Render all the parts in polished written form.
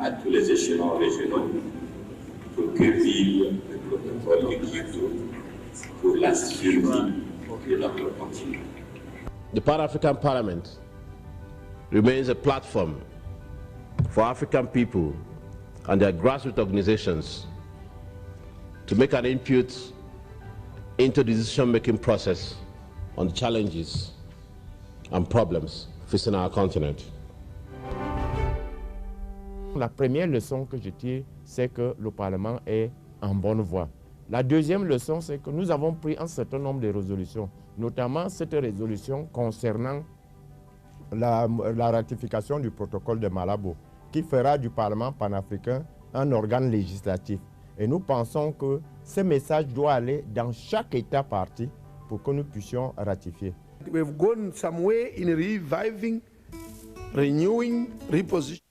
à tous les échelons régionaux pour que vive le protocole de Kyoto pour la survie de notre continent. The Pan-African Parliament remains a platform for African people and their grassroots organizations to make an input into the decision-making process on the challenges and problems facing our continent. La première leçon que je tire, c'est que le Parlement est en bonne voie. La deuxième leçon, c'est que nous avons pris un certain nombre de résolutions, notamment cette résolution concernant la ratification du protocole de Malabo, qui fera du Parlement panafricain un organe législatif. Et nous pensons que ce message doit aller dans chaque État partie pour que nous puissions ratifier. We've gone some way in reviving, renewing, repositioning.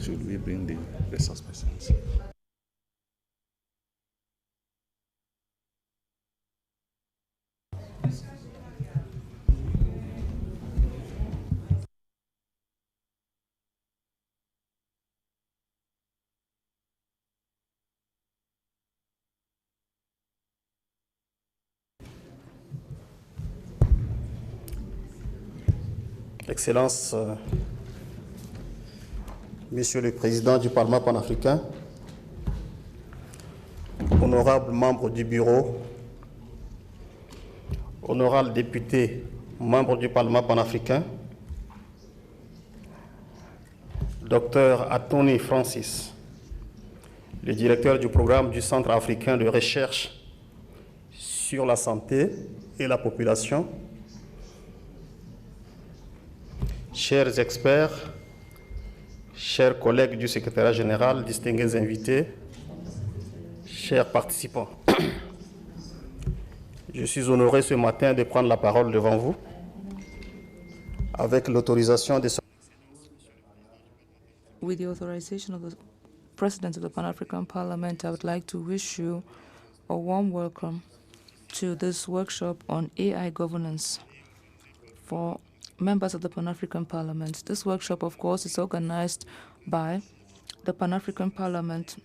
Should we bring the resource persons? Excellences, Monsieur le Président du Parlement panafricain, honorables membres du Bureau, honorables députés, membres du Parlement panafricain, Dr Anthony Francis, le directeur du programme du Centre africain de recherche sur la santé et la population, chers experts, chers collègues du secrétariat général, distingués invités, chers participants, je suis honoré ce matin de prendre la parole devant vous avec l'autorisation de... With the authorization of the President of the Pan-African Parliament, I would like to wish you a warm welcome to this workshop on AI governance for members of the Pan-African Parliament. This workshop, of course, is organized by the Pan-African Parliament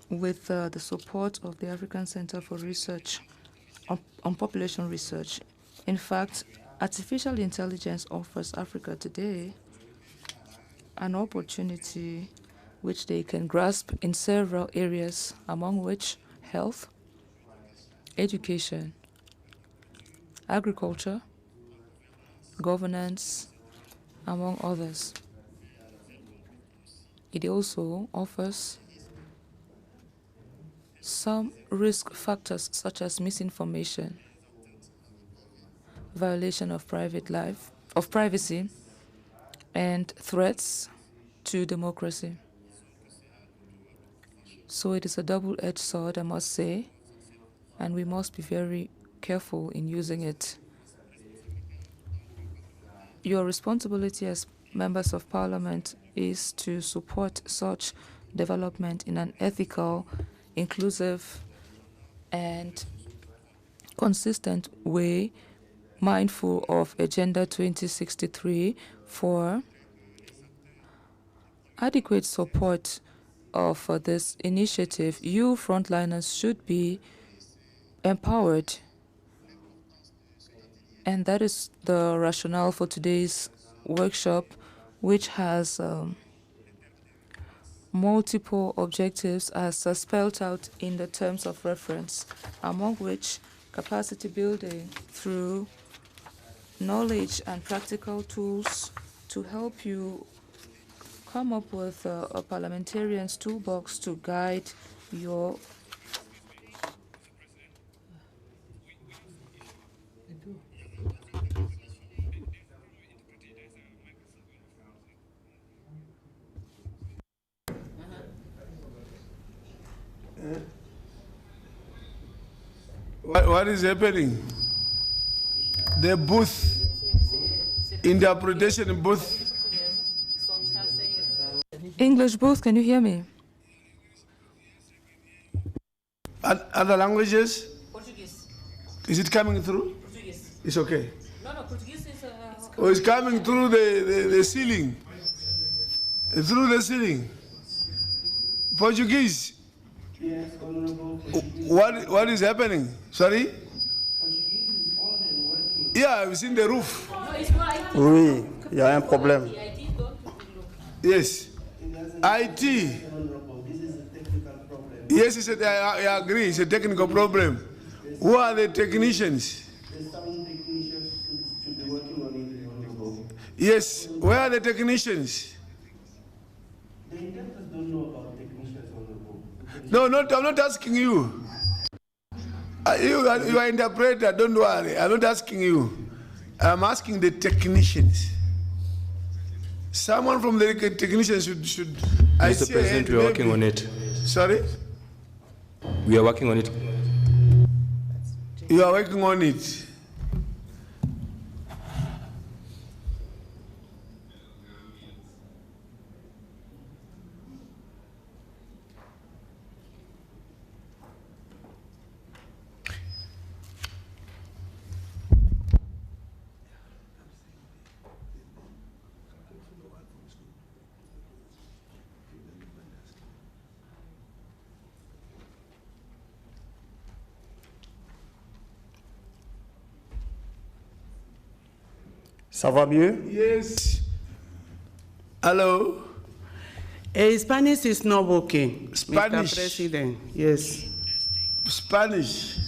with the support of the African Center for Research on Population Research. In fact, artificial intelligence offers Africa today an opportunity which they can grasp in several areas, among which health, education, agriculture, governance, among others. It also offers some risk factors such as misinformation, violation of privacy, and threats to democracy. So it is a double-edged sword, I must say, and we must be very careful in using it. Your responsibility as members of parliament is to support such development in an ethical, inclusive, and consistent way, mindful of Agenda 2063 for adequate support of this initiative. You frontliners should be empowered, and that is the rationale for today's workshop, which has multiple objectives as spelled out in the terms of reference, among which capacity building through knowledge and practical tools to help you come up with a parliamentarian's toolbox to guide your What is happening? The booth, interpretation booth. English booth, can you hear me? Other languages? Portuguese. Is it coming through? Portuguese. It's okay. No, Portuguese is... Oh, it's coming through the ceiling. Through the ceiling. Portuguese. Yes, Honorable. What is happening? Sorry? Portuguese is on and working. Yeah, I've seen the roof. No, it's for IT. Oui, il y a un problème. Yes. IT. Honorable, this is a technical problem. Yes, he said, I agree, it's a technical problem. Who are the technicians? The sound technicians should be working on it, Honorable. Yes, where are the technicians? The interpreters don't know about technicians, Honorable. No, I'm not asking you. You are interpreter, don't worry. I'm not asking you. I'm asking the technicians. Someone from the technicians should. Mr. President, we are working on it. Sorry? We are working on it. You are working on it. Ça va mieux? Yes. Hello? Spanish is not working. Spanish. Mr. President, yes. Spanish.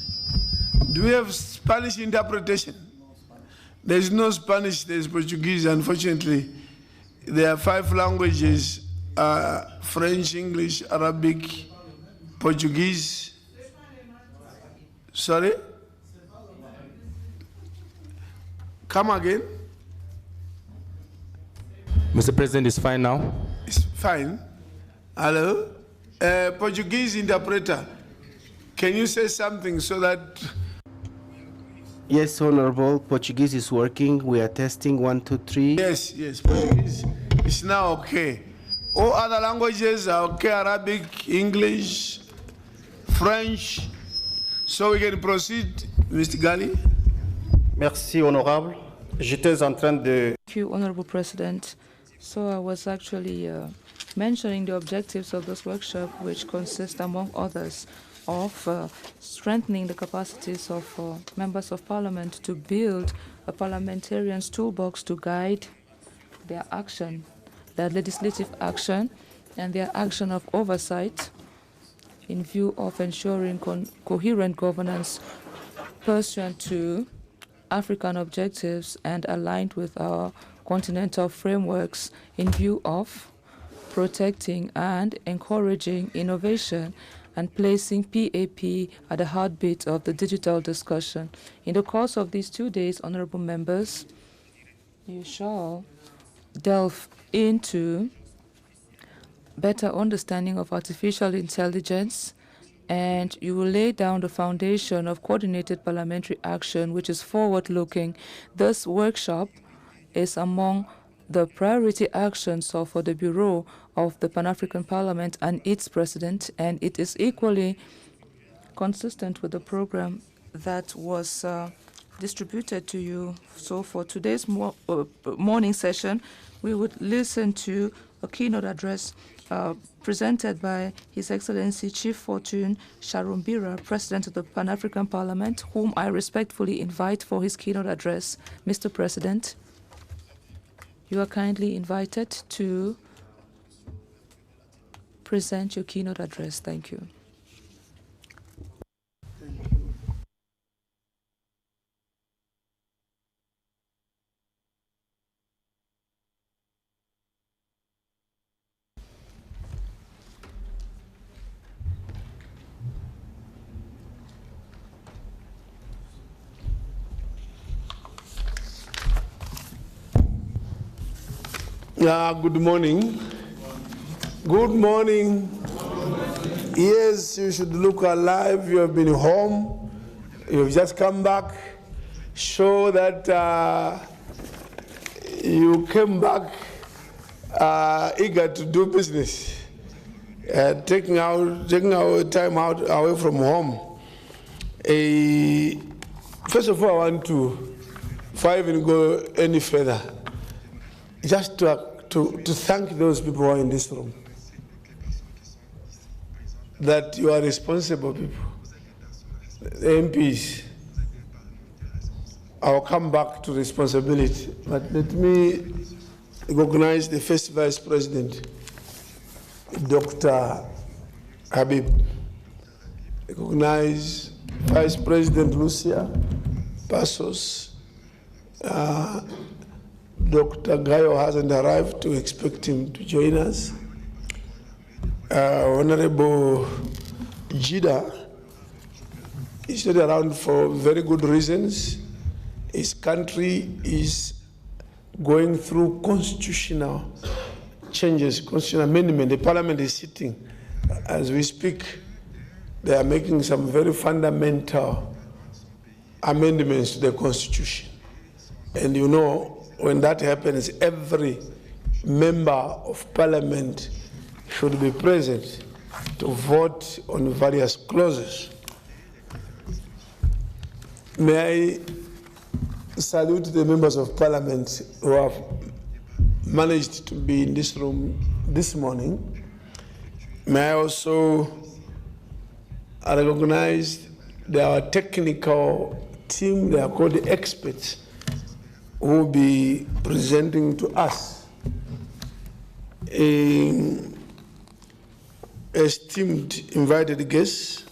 Do we have Spanish interpretation? There's no Spanish, there's Portuguese, unfortunately. There are 5 languages, French, English, Arabic, Portuguese. Sorry? Come again? Mr. President, it's fine now. It's fine. Hello? Portuguese interpreter, can you say something so that... Yes, Honorable. Portuguese is working. We are testing 1, 2, 3. Yes, Portuguese. It's now okay. All other languages are okay, Arabic, English, French. So we can proceed, Mr. Gali. Merci, Honorable. J'étais en train de... Thank you, Honorable President. So I was actually mentioning the objectives of this workshop, which consist, among others, of strengthening the capacities of members of parliament to build a parliamentarian's toolbox to guide their action, their legislative action, and their action of oversight in view of ensuring coherent governance pursuant to African objectives and aligned with our continental frameworks in view of protecting and encouraging innovation and placing PAP at the heartbeat of the digital discussion. In the course of these 2 days, honorable members, you shall delve into better understanding of artificial intelligence, and you will lay down the foundation of coordinated parliamentary action, which is forward-looking. This workshop is among the priority actions for the Bureau of the Pan-African Parliament and its president, and it is equally consistent with the program that was distributed to you. So for today's morning session, we would listen to a keynote address presented by His Excellency Chief Fortune Sharumbira, President of the Pan-African Parliament, whom I respectfully invite for his keynote address. Mr. President, you are kindly invited to present your keynote address. Thank you. Good morning. Good morning. Yes, you should look alive. You have been home. You've just come back. Show that you came back eager to do business. Taking our time out away from home. First of all, I want to, before I even go any further, just to thank those people who are in this room. That you are responsible people. The MPs. I'll come back to responsibility. But let me recognize the first Vice President, Dr. Habib. Recognize Vice President Lucia Passos. Dr. Gayo hasn't arrived, to expect him to join us. Honorable Jida is not around for very good reasons. His country is going through constitutional changes, constitutional amendment. The parliament is sitting. As we speak, they are making some very fundamental amendments to the constitution. And you know, when that happens, every member of parliament should be present to vote on various clauses. May I salute the members of parliament who have managed to be in this room this morning. May I also recognize our technical team. They are called the experts, who will be presenting to us. Esteemed invited guests,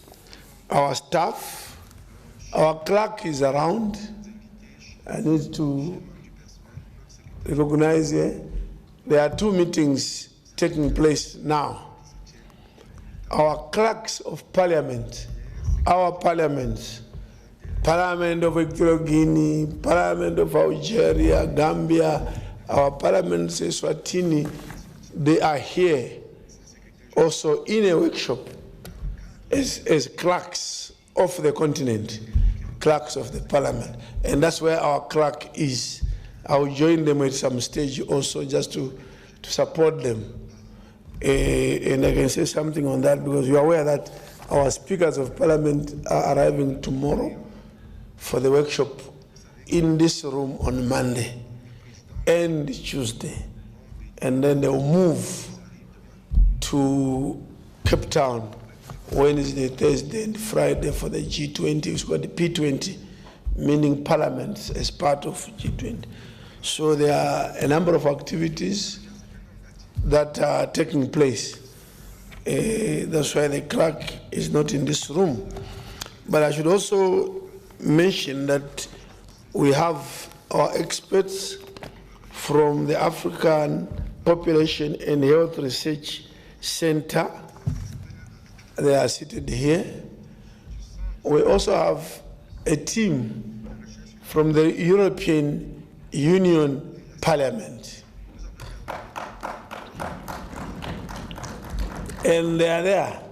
our staff, our clerk is around. I need to recognize there are 2 meetings taking place now. Our clerks of parliament, our parliaments, Parliament of Equatorial Guinea, Parliament of Algeria, Gambia, our parliaments in Swatini, they are here also in a workshop as clerks of the continent, clerks of the parliament. And that's where our clerk is. I'll join them at some stage also just to support them. And I can say something on that because you are aware that our speakers of parliament are arriving tomorrow for the workshop in this room on Monday and Tuesday. And then they'll move to Cape Town Wednesday, Thursday, and Friday for the G20. It's called the P20, meaning parliaments as part of G20. So there are a number of activities that are taking place. That's why the clerk is not in this room. But I should also mention that we have our experts from the African Population and Health Research Center. They are seated here. We also have a team from the European Union Parliament. And they are there.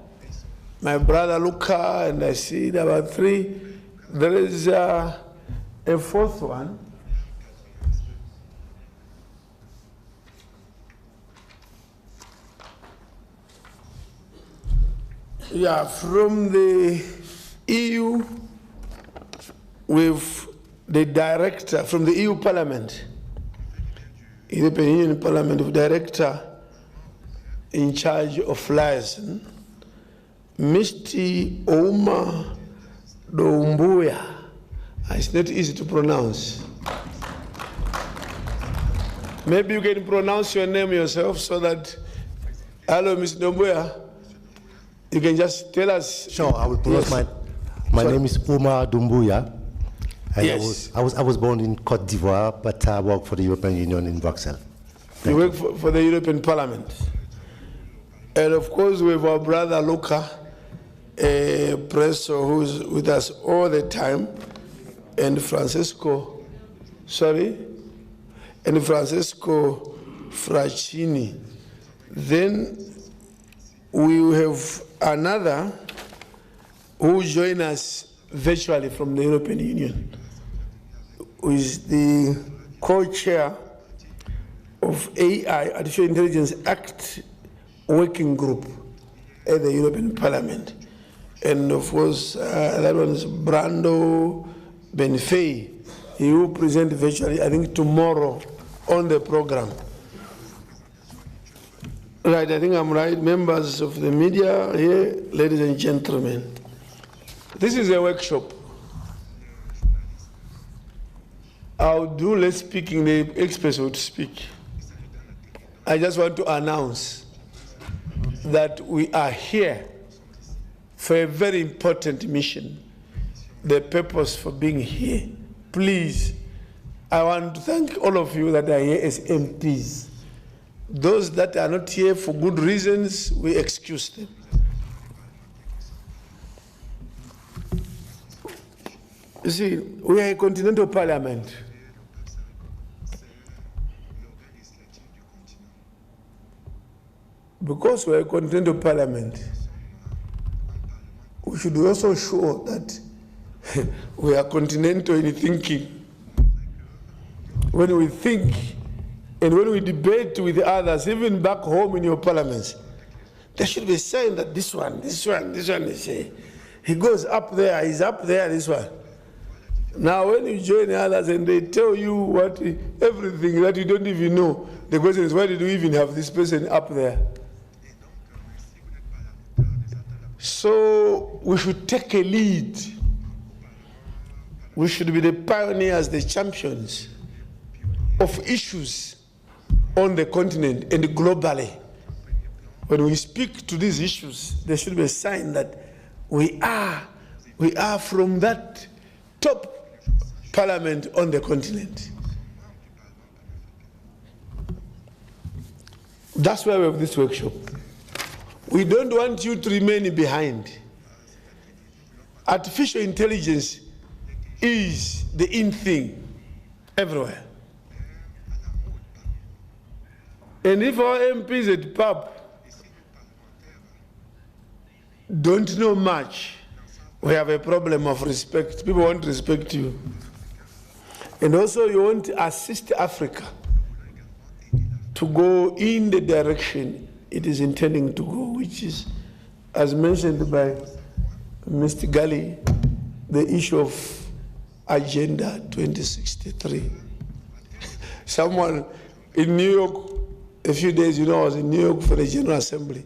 My brother Luca, and I see there are three. There is a fourth one. Yeah, from the EU, with the director from the EU Parliament, European Union Parliament, with director in charge of liaison, Mr. Ouma Dombuya. It's not easy to pronounce. Maybe you can pronounce your name yourself so that, hello, Mr. Dombuya, you can just tell us. Sure, I will pronounce my name is Ouma Dombuya. Yes. I was born in Côte d'Ivoire, but I work for the European Union in Brussels. You work for the European Parliament. And of course, we have our brother Luca, a professor who's with us all the time, and Francesco Fraccini. Then we have another who joined us virtually from the European Union, who is the co-chair of AI, Artificial Intelligence Act Working Group at the European Parliament. And of course, that one is Brando Benfei. He will present virtually, I think, tomorrow on the program. Right, I think I'm right. Members of the media here, ladies and gentlemen. This is a workshop. I'll do less speaking, the experts would speak. I just want to announce that we are here for a very important mission. The purpose for being here. Please, I want to thank all of you that are here as MPs. Those that are not here for good reasons, we excuse them. You see, we are a continental parliament. Because we are a continental parliament, we should also show that we are continental in thinking. When we think and when we debate with others, even back home in your parliaments, there should be a sign that this one is a, he goes up there, he's up there, this one. Now when you join others and they tell you what everything that you don't even know, the question is, why did you even have this person up there? So we should take a lead. We should be the pioneers, the champions of issues on the continent and globally. When we speak to these issues, there should be a sign that we are from that top parliament on the continent. That's why we have this workshop. We don't want you to remain behind. Artificial intelligence is the in thing everywhere. And if our MPs at PAP don't know much, we have a problem of respect. People want to respect you. And also you want to assist Africa to go in the direction it is intending to go, which is, as mentioned by Mr. Gali, the issue of Agenda 2063. Someone in New York, a few days, I was in New York for the General Assembly,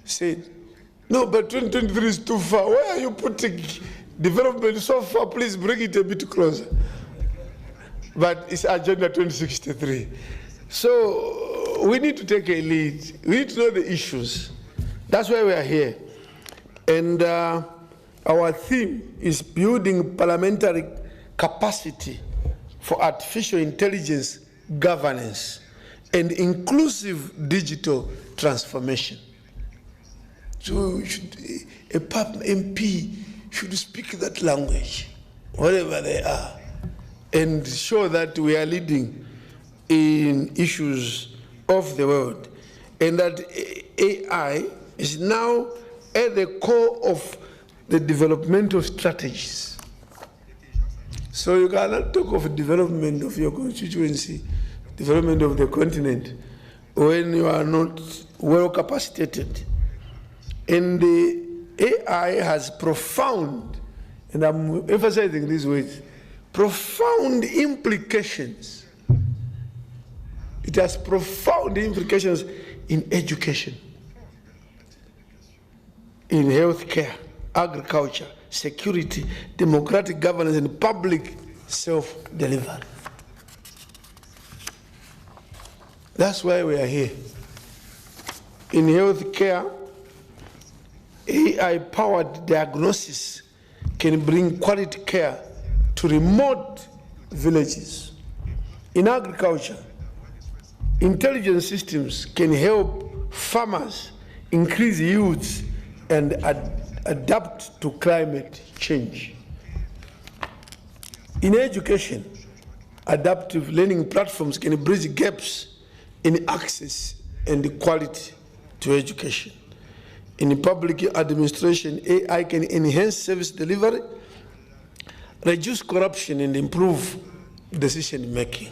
said, no, but 2023 is too far. Why are you putting development so far? Please bring it a bit closer. But it's Agenda 2063. So we need to take a lead. We need to know the issues. That's why we are here. And our theme is building parliamentary capacity for artificial intelligence governance and inclusive digital transformation. So a PAP MP should speak that language, wherever they are, and show that we are leading in issues of the world, and that AI is now at the core of the developmental strategies. So you cannot talk of development of your constituency, development of the continent, when you are not well capacitated. And the AI has profound, and I'm emphasizing these words, profound implications. It has profound implications in education, in healthcare, agriculture, security, democratic governance, and public self-delivery. That's why we are here. In healthcare, AI-powered diagnosis can bring quality care to remote villages. In agriculture, intelligent systems can help farmers increase yields and adapt to climate change. In education, adaptive learning platforms can bridge gaps in access and quality to education. In public administration, AI can enhance service delivery, reduce corruption, and improve decision making.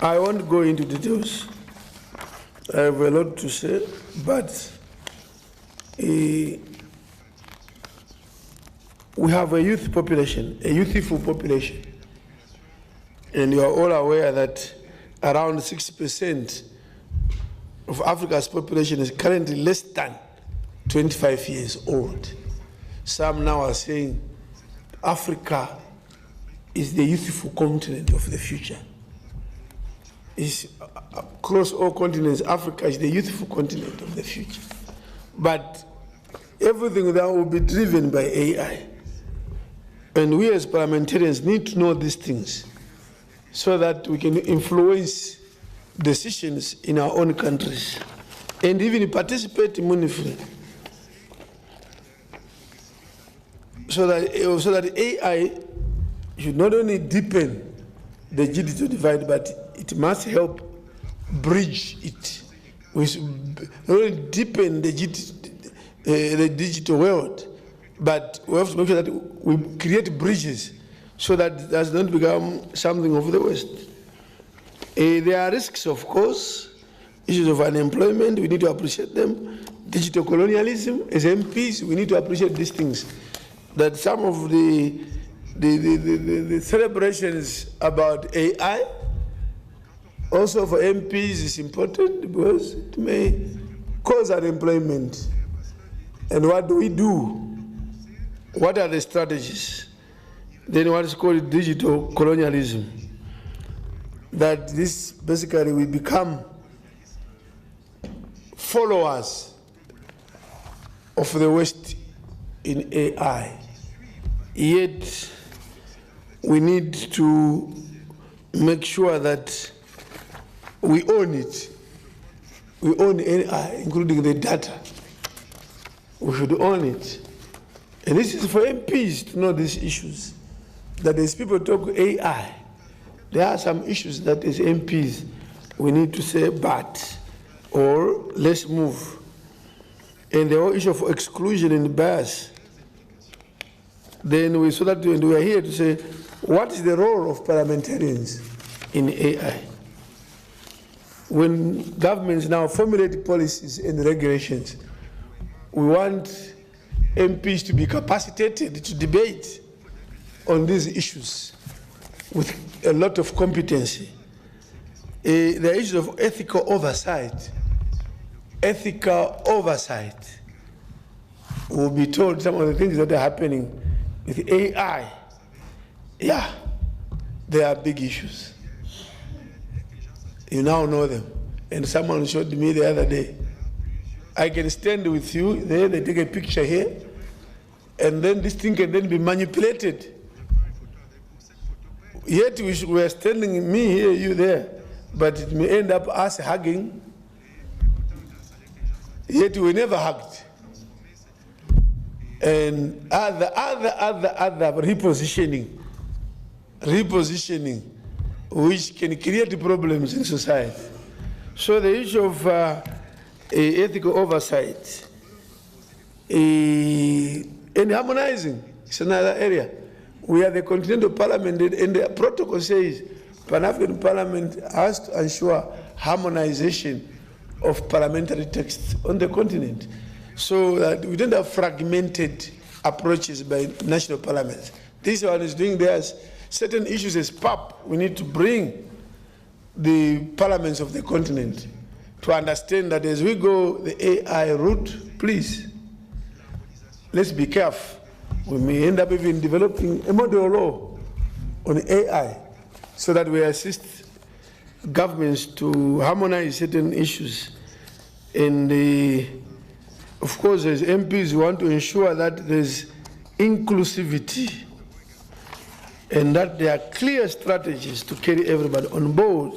I won't go into details. I have a lot to say, but we have a youth population, a youthful population. And you are all aware that around 60% of Africa's population is currently less than 25 years old. Some now are saying Africa is the youthful continent of the future. It's across all continents, Africa is the youthful continent of the future. But everything that will be driven by AI. And we as parliamentarians need to know these things so that we can influence decisions in our own countries and even participate meaningfully. So that AI should not only deepen the digital divide, but it must help bridge it. We should not only deepen the digital world, but we have to make sure that we create bridges so that it does not become something of the West. There are risks, of course, issues of unemployment, we need to appreciate them. Digital colonialism, as MPs, we need to appreciate these things. That some of the celebrations about AI, also for MPs, is important because it may cause unemployment. And what do we do? What are the strategies? Then what is called digital colonialism. That this basically will become followers of the West in AI. Yet we need to make sure that we own it. We own AI, including the data. We should own it. And this is for MPs to know these issues. That as people talk AI, there are some issues that as MPs we need to say but, or let's move. And the whole issue of exclusion and bias. Then we saw that and we are here to say, what is the role of parliamentarians in AI? When governments now formulate policies and regulations, we want MPs to be capacitated to debate on these issues with a lot of competency. The issue of ethical oversight. Ethical oversight. We'll be told some of the things that are happening with AI. Yeah, there are big issues. You now know them. And someone showed me the other day. I can stand with you there, they take a picture here, and then this thing can then be manipulated. Yet we are standing, me here, you there, but it may end up us hugging, yet we never hugged. And other repositioning, which can create problems in society. So the issue of ethical oversight and harmonizing is another area. We are the Continental Parliament, and the protocol says Pan-African Parliament has to ensure harmonization of parliamentary texts on the continent, so that we don't have fragmented approaches by national parliaments. This one is doing theirs. Certain issues as PAP, we need to bring the parliaments of the continent to understand that as we go the AI route, please, let's be careful. We may end up even developing a model law on AI so that we assist governments to harmonize certain issues. And of course, as MPs, we want to ensure that there's inclusivity and that there are clear strategies to carry everybody on board.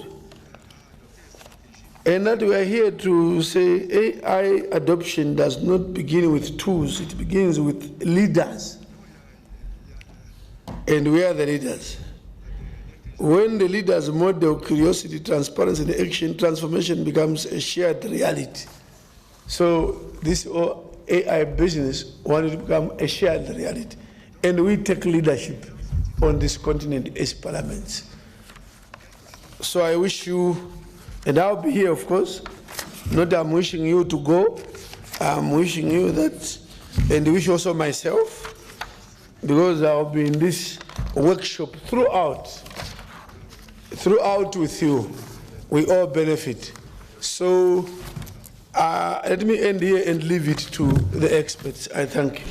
And that we are here to say AI adoption does not begin with tools, it begins with leaders. And we are the leaders. When the leaders model curiosity, transparency, and action, transformation becomes a shared reality. So this AI business wanted to become a shared reality. And we take leadership on this continent as parliaments. So I wish you, and I'll be here, of course. Not that I'm wishing you to go. I'm wishing you that, and wish also myself, because I'll be in this workshop throughout with you. We all benefit. So let me end here and leave it to the experts. I thank you.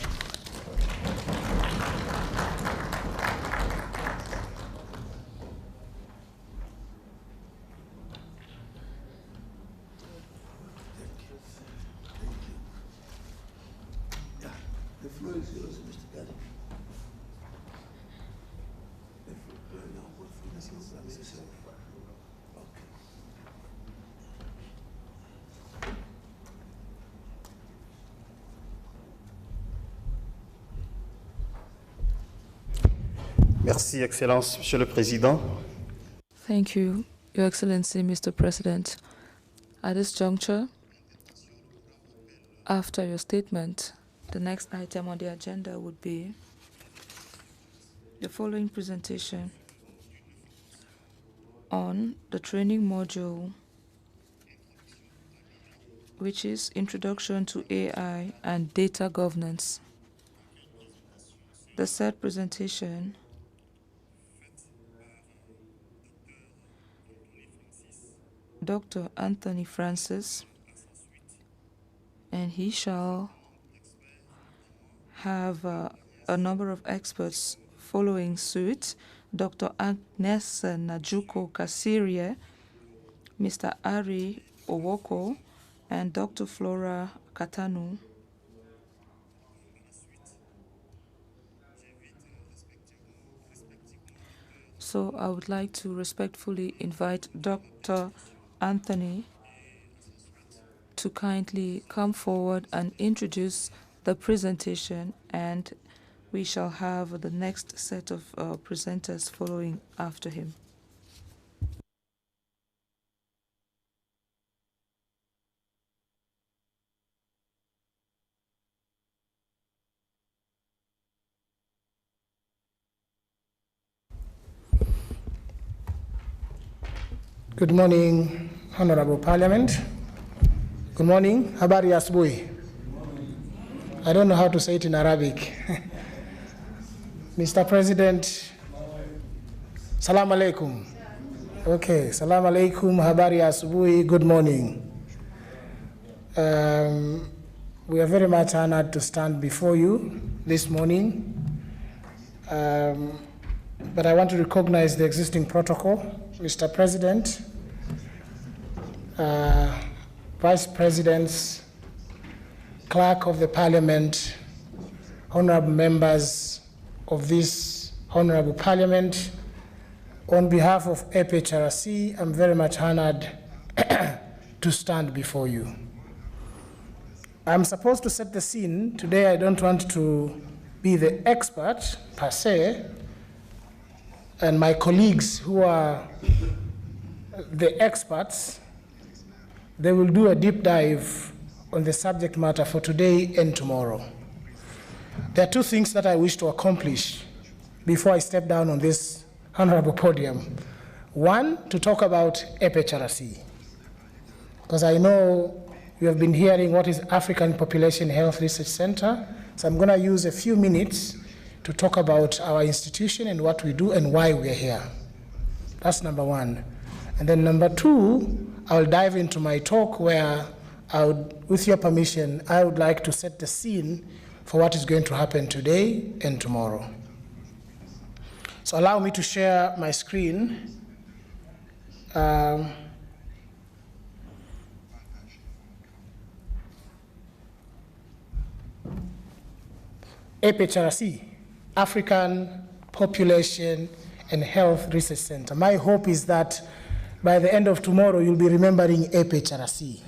Merci, Excellence, Monsieur le Président. Thank you, Your Excellency, Mr. President. At this juncture, after your statement, the next item on the agenda would be the following presentation on the training module, which is Introduction to AI and Data Governance. The said presentation Dr. Anthony Francis, and he shall have a number of experts following suit: Dr. Agnes Najuko Kasirie, Mr. Ari Owoko, and Dr. Flora Katanu. So I would like to respectfully invite Dr. Anthony to kindly come forward and introduce the presentation, and we shall have the next set of presenters following after him. Good morning, Honorable Parliament. Good morning. Habari ya asubuhi. I don't know how to say it in Arabic. Mr. President, Salam alaikum. Okay, Salam alaikum, habari ya asubuhi, good morning. We are very much honored to stand before you this morning. But I want to recognize the existing protocol. Mr. President, Vice Presidents, Clerk of the Parliament, honorable members of this honorable parliament, on behalf of APHRC, I'm very much honored to stand before you. I'm supposed to set the scene. Today I don't want to be the expert per se, and my colleagues who are the experts, they will do a deep dive on the subject matter for today and tomorrow. There are two things that I wish to accomplish before I step down on this honorable podium. One, to talk about APHRC, because I know you have been hearing what is African Population Health Research Center, so I'm going to use a few minutes to talk about our institution and what we do and why we're here. That's number one. And then number two, I'll dive into my talk where with your permission, I would like to set the scene for what is going to happen today and tomorrow. So allow me to share my screen. APHRC, African Population and Health Research Center. My hope is that by the end of tomorrow, you'll be remembering APHRC.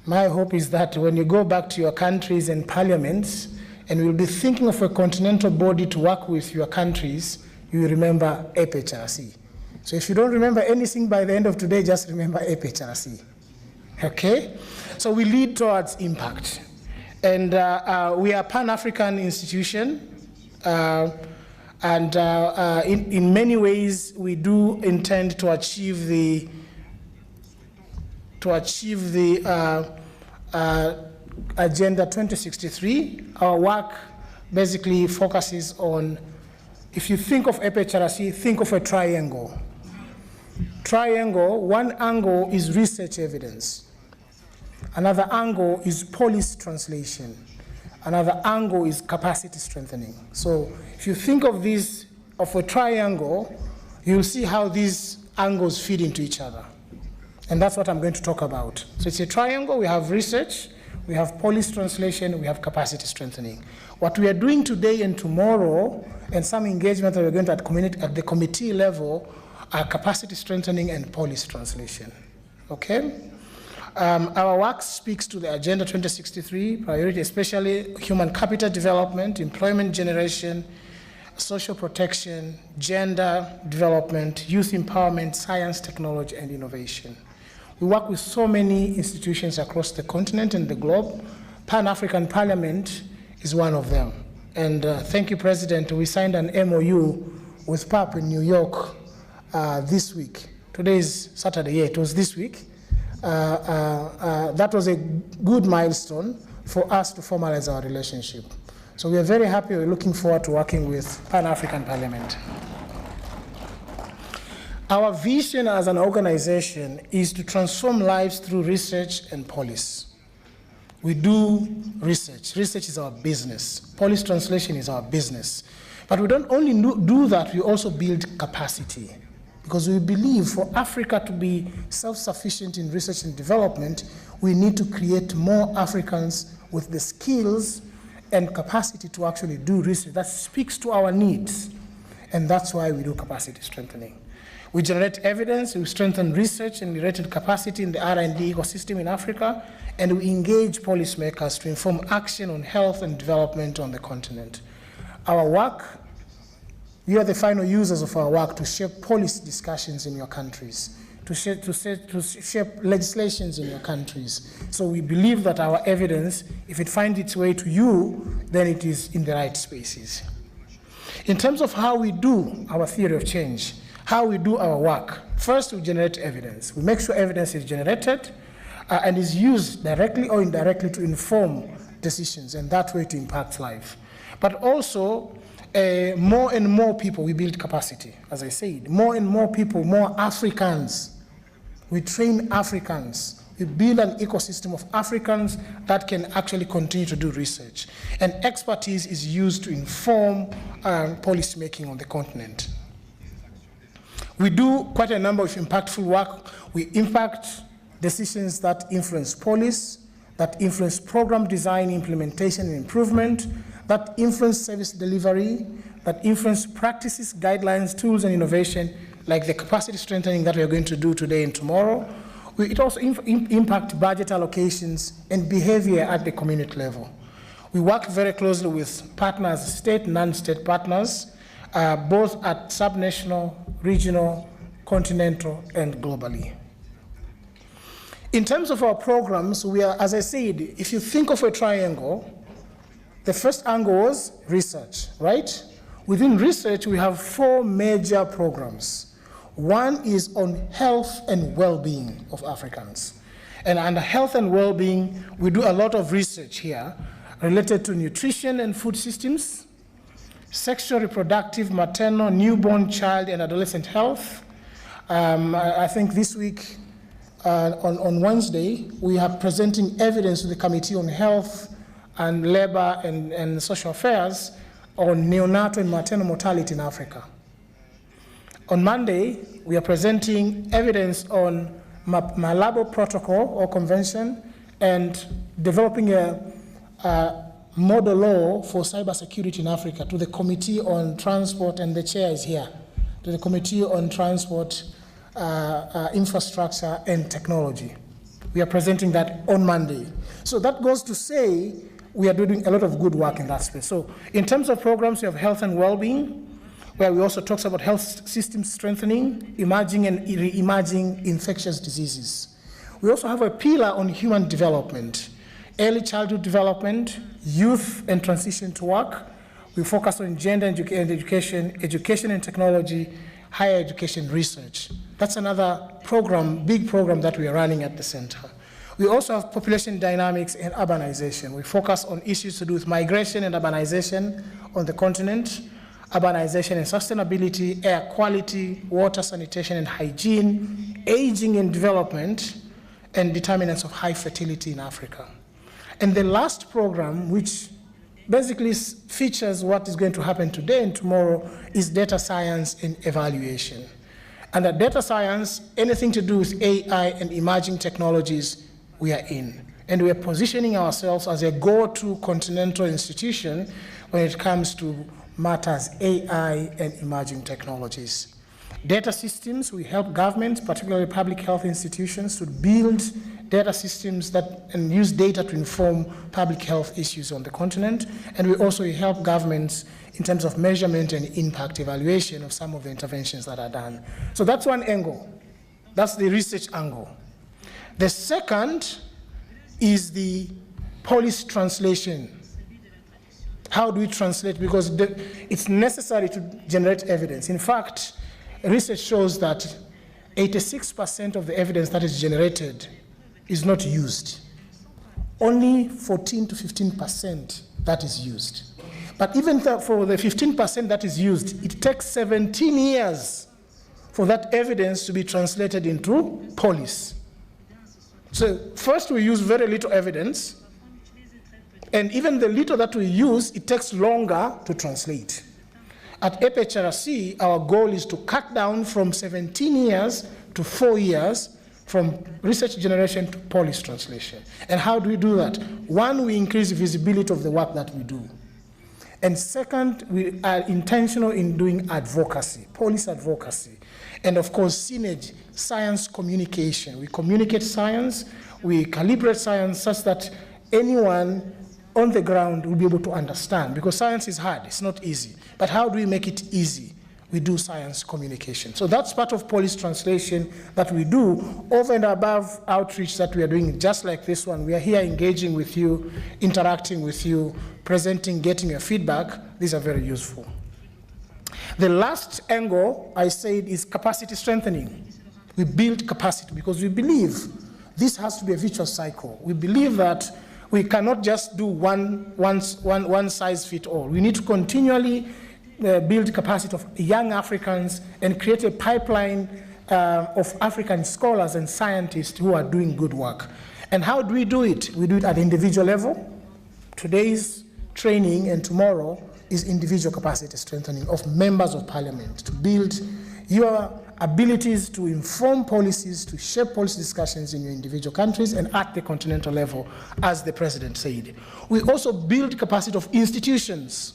My hope is that when you go back to your countries and parliaments, and you'll be thinking of a continental body to work with your countries, you will remember APHRC. So if you don't remember anything by the end of today, just remember APHRC. Okay? So we lead towards impact. And we are a Pan-African institution, and in many ways we do intend to achieve the Agenda 2063. Our work basically focuses on, if you think of APHRC, think of a triangle. Triangle, one angle is research evidence. Another angle is policy translation. Another angle is capacity strengthening. So if you think of this, of a triangle, you'll see how these angles feed into each other. And that's what I'm going to talk about. So it's a triangle. We have research, we have policy translation, we have capacity strengthening. What we are doing today and tomorrow, and some engagement that we're going to at the committee level, are capacity strengthening and policy translation. Okay? Our work speaks to the Agenda 2063 priority, especially human capital development, employment generation, social protection, gender development, youth empowerment, science, technology, and innovation. We work with so many institutions across the continent and the globe. Pan-African Parliament is one of them. And thank you, President. We signed an MOU with PAP in New York this week. Today is Saturday, yeah, it was this week. That was a good milestone for us to formalize our relationship. So we are very happy. We're looking forward to working with Pan-African Parliament. Our vision as an organization is to transform lives through research and policy. We do research. Research is our business. Policy translation is our business. But we don't only do that, we also build capacity. Because we believe for Africa to be self-sufficient in research and development, we need to create more Africans with the skills and capacity to actually do research that speaks to our needs. And that's why we do capacity strengthening. We generate evidence, we strengthen research and related capacity in the R&D ecosystem in Africa, and we engage policymakers to inform action on health and development on the continent. Our work, you are the final users of our work to shape policy discussions in your countries, to shape legislations in your countries. So we believe that our evidence, if it finds its way to you, then it is in the right spaces. In terms of how we do our theory of change, how we do our work, first we generate evidence. We make sure evidence is generated and is used directly or indirectly to inform decisions, and that way to impact life. But also, more and more people, we build capacity, as I said. More and more people, more Africans. We train Africans. We build an ecosystem of Africans that can actually continue to do research. And expertise is used to inform policy making on the continent. We do quite a number of impactful work. We impact decisions that influence policy, that influence program design, implementation, and improvement, that influence service delivery, that influence practices, guidelines, tools, and innovation, like the capacity strengthening that we are going to do today and tomorrow. It also impacts budget allocations and behavior at the community level. We work very closely with partners, state, non-state partners, both at subnational, regional, continental, and globally. In terms of our programs, we are, as I said, if you think of a triangle, the first angle was research, right? Within research, we have 4 major programs. One is on health and well-being of Africans. And under health and well-being, we do a lot of research here related to nutrition and food systems, sexual, reproductive, maternal, newborn, child, and adolescent health. I think this week, on Wednesday, we are presenting evidence to the Committee on Health and Labor and Social Affairs on neonatal and maternal mortality in Africa. On Monday, we are presenting evidence on Malabo Protocol or Convention and developing a model law for cybersecurity in Africa to the Committee on Transport, and the chair is here, to the Committee on Transport, Infrastructure and Technology. We are presenting that on Monday. So that goes to say we are doing a lot of good work in that space. So in terms of programs, we have health and well-being, where we also talk about health system strengthening, emerging and re-emerging infectious diseases. We also have a pillar on human development, early childhood development, youth and transition to work. We focus on gender and education, education and technology, higher education research. That's another program, big program that we are running at the center. We also have population dynamics and urbanization. We focus on issues to do with migration and urbanization on the continent, urbanization and sustainability, air quality, water, sanitation and hygiene, aging and development, and determinants of high fertility in Africa. And the last program, which basically features what is going to happen today and tomorrow, is data science and evaluation. Under data science, anything to do with AI and emerging technologies, we are in. And we are positioning ourselves as a go-to continental institution when it comes to matters AI and emerging technologies. Data systems, we help governments, particularly public health institutions, to build data systems and use data to inform public health issues on the continent. And we also help governments in terms of measurement and impact evaluation of some of the interventions that are done. So that's one angle. That's the research angle. The second is the policy translation. How do we translate? Because it's necessary to generate evidence. In fact, research shows that 86% of the evidence that is generated is not used. Only 14 to 15% that is used. But even for the 15% that is used, it takes 17 years for that evidence to be translated into policy. So first we use very little evidence, and even the little that we use, it takes longer to translate. At APHRC, our goal is to cut down from 17 years to 4 years from research generation to policy translation. And how do we do that? One, we increase the visibility of the work that we do. And second, we are intentional in doing advocacy, policy advocacy. And of course, synergy, science communication. We communicate science, we calibrate science such that anyone on the ground will be able to understand, because science is hard, it's not easy. But how do we make it easy? We do science communication. So that's part of policy translation that we do over and above outreach that we are doing, just like this one. We are here engaging with you, interacting with you, presenting, getting your feedback. These are very useful. The last angle, I said, is capacity strengthening. We build capacity because we believe this has to be a virtuous cycle. We believe that we cannot just do one size fit all. We need to continually build capacity of young Africans and create a pipeline of African scholars and scientists who are doing good work. And how do we do it? We do it at the individual level. Today's training and tomorrow is individual capacity strengthening of members of parliament to build your abilities to inform policies, to shape policy discussions in your individual countries and at the continental level, as the President said. We also build capacity of institutions.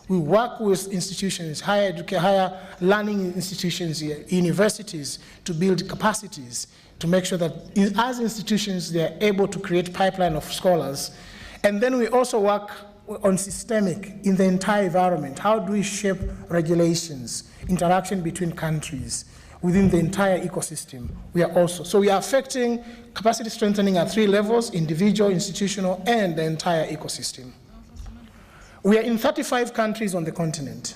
We work with institutions, higher learning institutions, universities, to build capacities, to make sure that as institutions, they are able to create pipeline of scholars. And then we also work on systemic in the entire environment. How do we shape regulations, interaction between countries within the entire ecosystem? We are affecting capacity strengthening at 3 levels: individual, institutional, and the entire ecosystem. We are in 35 countries on the continent.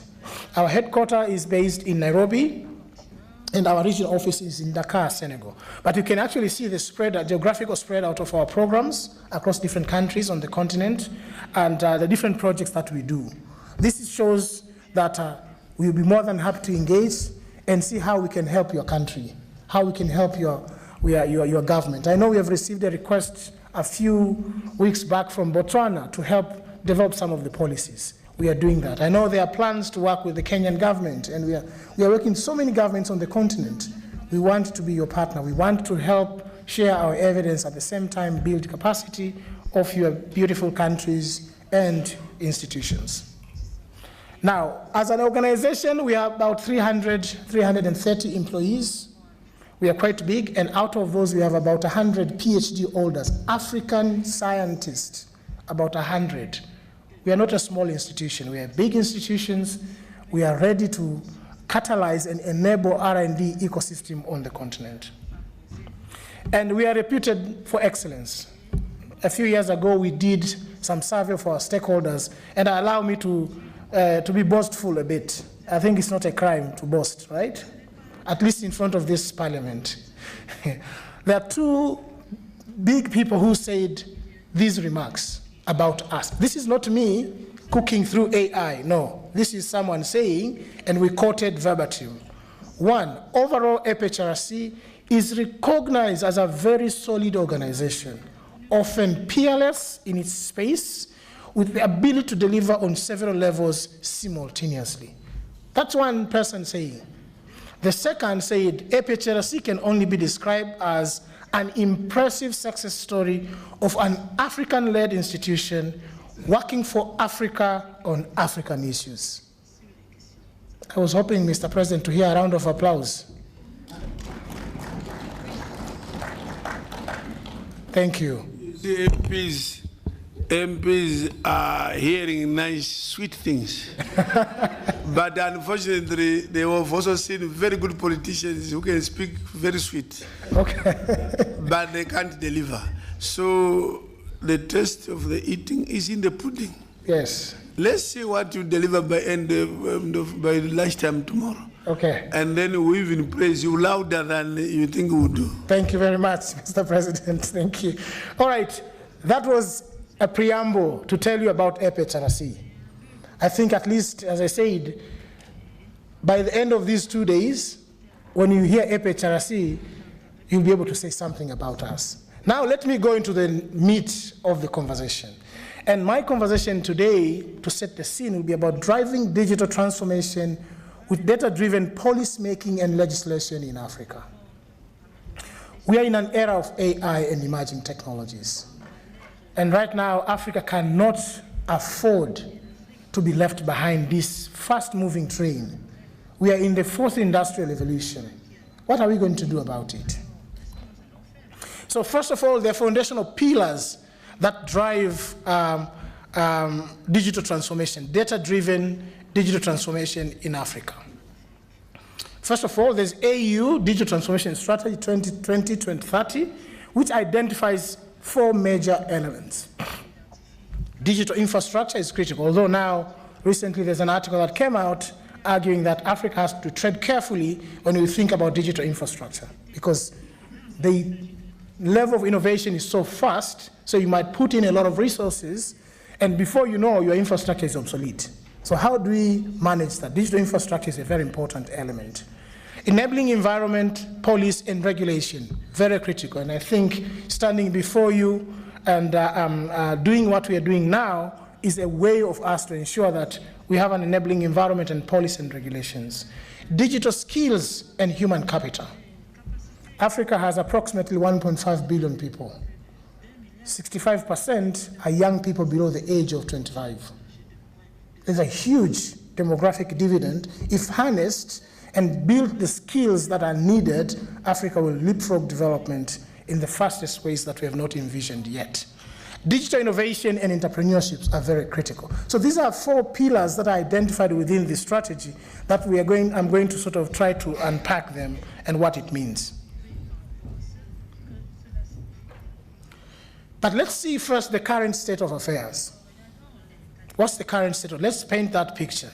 Our headquarters is based in Nairobi, and our regional office is in Dakar, Senegal. But you can actually see the geographical spread out of our programs across different countries on the continent and the different projects that we do. This shows that we'll be more than happy to engage and see how we can help your country, how we can help your government. I know we have received a request a few weeks back from Botswana to help develop some of the policies. We are doing that. I know there are plans to work with the Kenyan government, and we are working with so many governments on the continent. We want to be your partner. We want to help share our evidence, at the same time build capacity of your beautiful countries and institutions. Now, as an organization, we are about 330 employees. We are quite big, and out of those, we have about 100 PhD holders, African scientists, about 100. We are not a small institution. We are big institutions. We are ready to catalyze and enable R&D ecosystem on the continent. And we are reputed for excellence. A few years ago, we did some survey for our stakeholders, and allow me to be boastful a bit. I think it's not a crime to boast, right? At least in front of this parliament. There are 2 big people who said these remarks about us. This is not me cooking through AI, no. This is someone saying, and we quoted verbatim. 1, overall APHRC is recognized as a very solid organization, often peerless in its space, with the ability to deliver on several levels simultaneously. That's one person saying. The second said, APHRC can only be described as an impressive success story of an African-led institution working for Africa on African issues. I was hoping, Mr. President, to hear a round of applause. Thank you. The MPs are hearing nice, sweet things. But unfortunately, they have also seen very good politicians who can speak very sweet. Okay. But they can't deliver. So the taste of the eating is in the pudding. Yes. Let's see what you deliver by by lunchtime tomorrow. Okay. And then we even praise you louder than you think we would do. Thank you very much, Mr. President. Thank you. All right. That was a preamble to tell you about APHRC. I think, at least, as I said, by the end of these 2 days, when you hear APHRC, you'll be able to say something about us. Now, let me go into the meat of the conversation. And my conversation today, to set the scene, will be about driving digital transformation with data-driven policy-making and legislation in Africa. We are in an era of AI and emerging technologies. And right now, Africa cannot afford to be left behind this fast-moving train. We are in the 4th industrial revolution. What are we going to do about it? So first of all, there are foundational pillars that drive digital transformation, data-driven digital transformation in Africa. First of all, there's AU, Digital Transformation Strategy 2020-2030, which identifies 4 major elements. Digital infrastructure is critical, although now, recently, there's an article that came out arguing that Africa has to tread carefully when we think about digital infrastructure, because the level of innovation is so fast, so you might put in a lot of resources, and before you know, your infrastructure is obsolete. So how do we manage that? Digital infrastructure is a very important element. Enabling environment, policy, and regulation, very critical. And I think standing before you and doing what we are doing now is a way of us to ensure that we have an enabling environment and policy and regulations. Digital skills and human capital. Africa has approximately 1.5 billion people. 65% are young people below the age of 25. There's a huge demographic dividend. If harnessed and built the skills that are needed, Africa will leapfrog development in the fastest ways that we have not envisioned yet. Digital innovation and entrepreneurships are very critical. So these are 4 pillars that are identified within the strategy that I'm going to sort of try to unpack them and what it means. But let's see first the current state of affairs. What's the current state of? Let's paint that picture.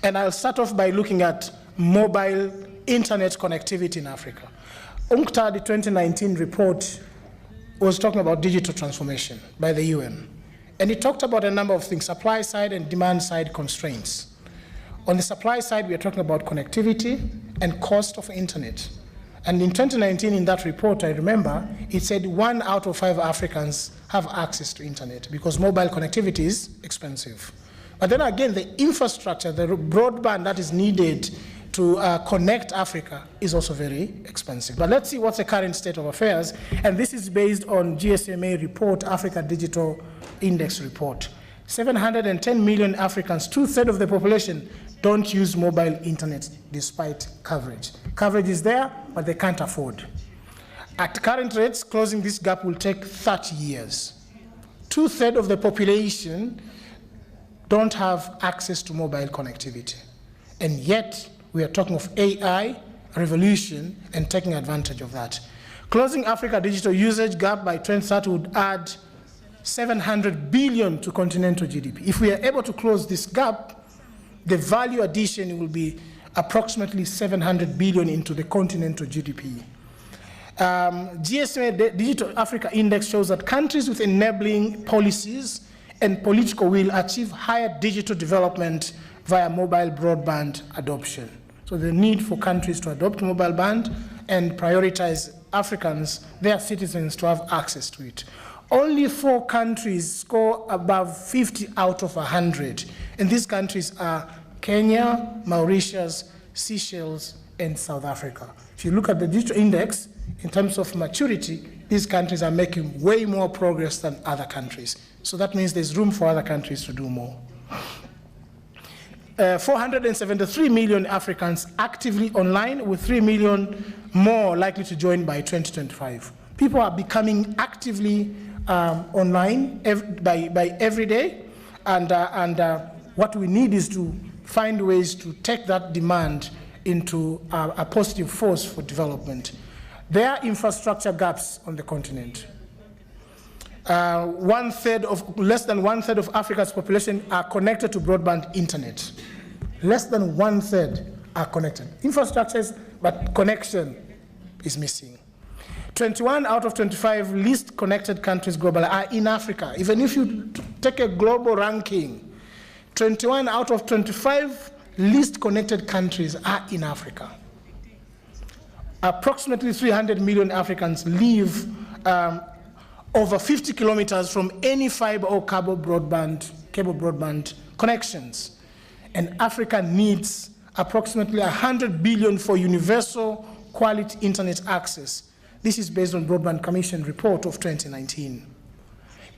And I'll start off by looking at mobile internet connectivity in Africa. UNCTAD, the 2019 report, was talking about digital transformation by the UN. And it talked about a number of things, supply side and demand side constraints. On the supply side, we are talking about connectivity and cost of internet. And in 2019, in that report, I remember, it said 1 out of 5 Africans have access to internet because mobile connectivity is expensive. But then again, the infrastructure, the broadband that is needed to connect Africa is also very expensive. But let's see what's the current state of affairs. And this is based on GSMA report, Africa Digital Index report. 710 million Africans, 2/3 of the population, don't use mobile internet despite coverage. Coverage is there, but they can't afford. At current rates, closing this gap will take 30 years. 2/3 of the population don't have access to mobile connectivity. And yet, we are talking of AI, revolution, and taking advantage of that. Closing Africa digital usage gap by 2030 would add 700 billion to continental GDP. If we are able to close this gap, the value addition will be approximately 700 billion into the continental GDP. GSMA Digital Africa Index shows that countries with enabling policies and political will achieve higher digital development via mobile broadband adoption. So the need for countries to adopt mobile band and prioritize Africans, their citizens, to have access to it. Only 4 countries score above 50 out of 100. And these countries are Kenya, Mauritius, Seychelles, and South Africa. If you look at the digital index, in terms of maturity, these countries are making way more progress than other countries. So that means there's room for other countries to do more. 473 million Africans actively online, with 3 million more likely to join by 2025. People are becoming actively online by every day, and what we need is to find ways to take that demand into a positive force for development. There are infrastructure gaps on the continent. Less than one third of Africa's population are connected to broadband internet. Less than 1/3 are connected. Infrastructures, but connection is missing. 21 out of 25 least connected countries globally are in Africa. Even if you take a global ranking, 21 out of 25 least connected countries are in Africa. Approximately 300 million Africans live over 50 kilometers from any fiber or cable broadband connections. And Africa needs approximately 100 billion for universal quality internet access. This is based on Broadband Commission report of 2019.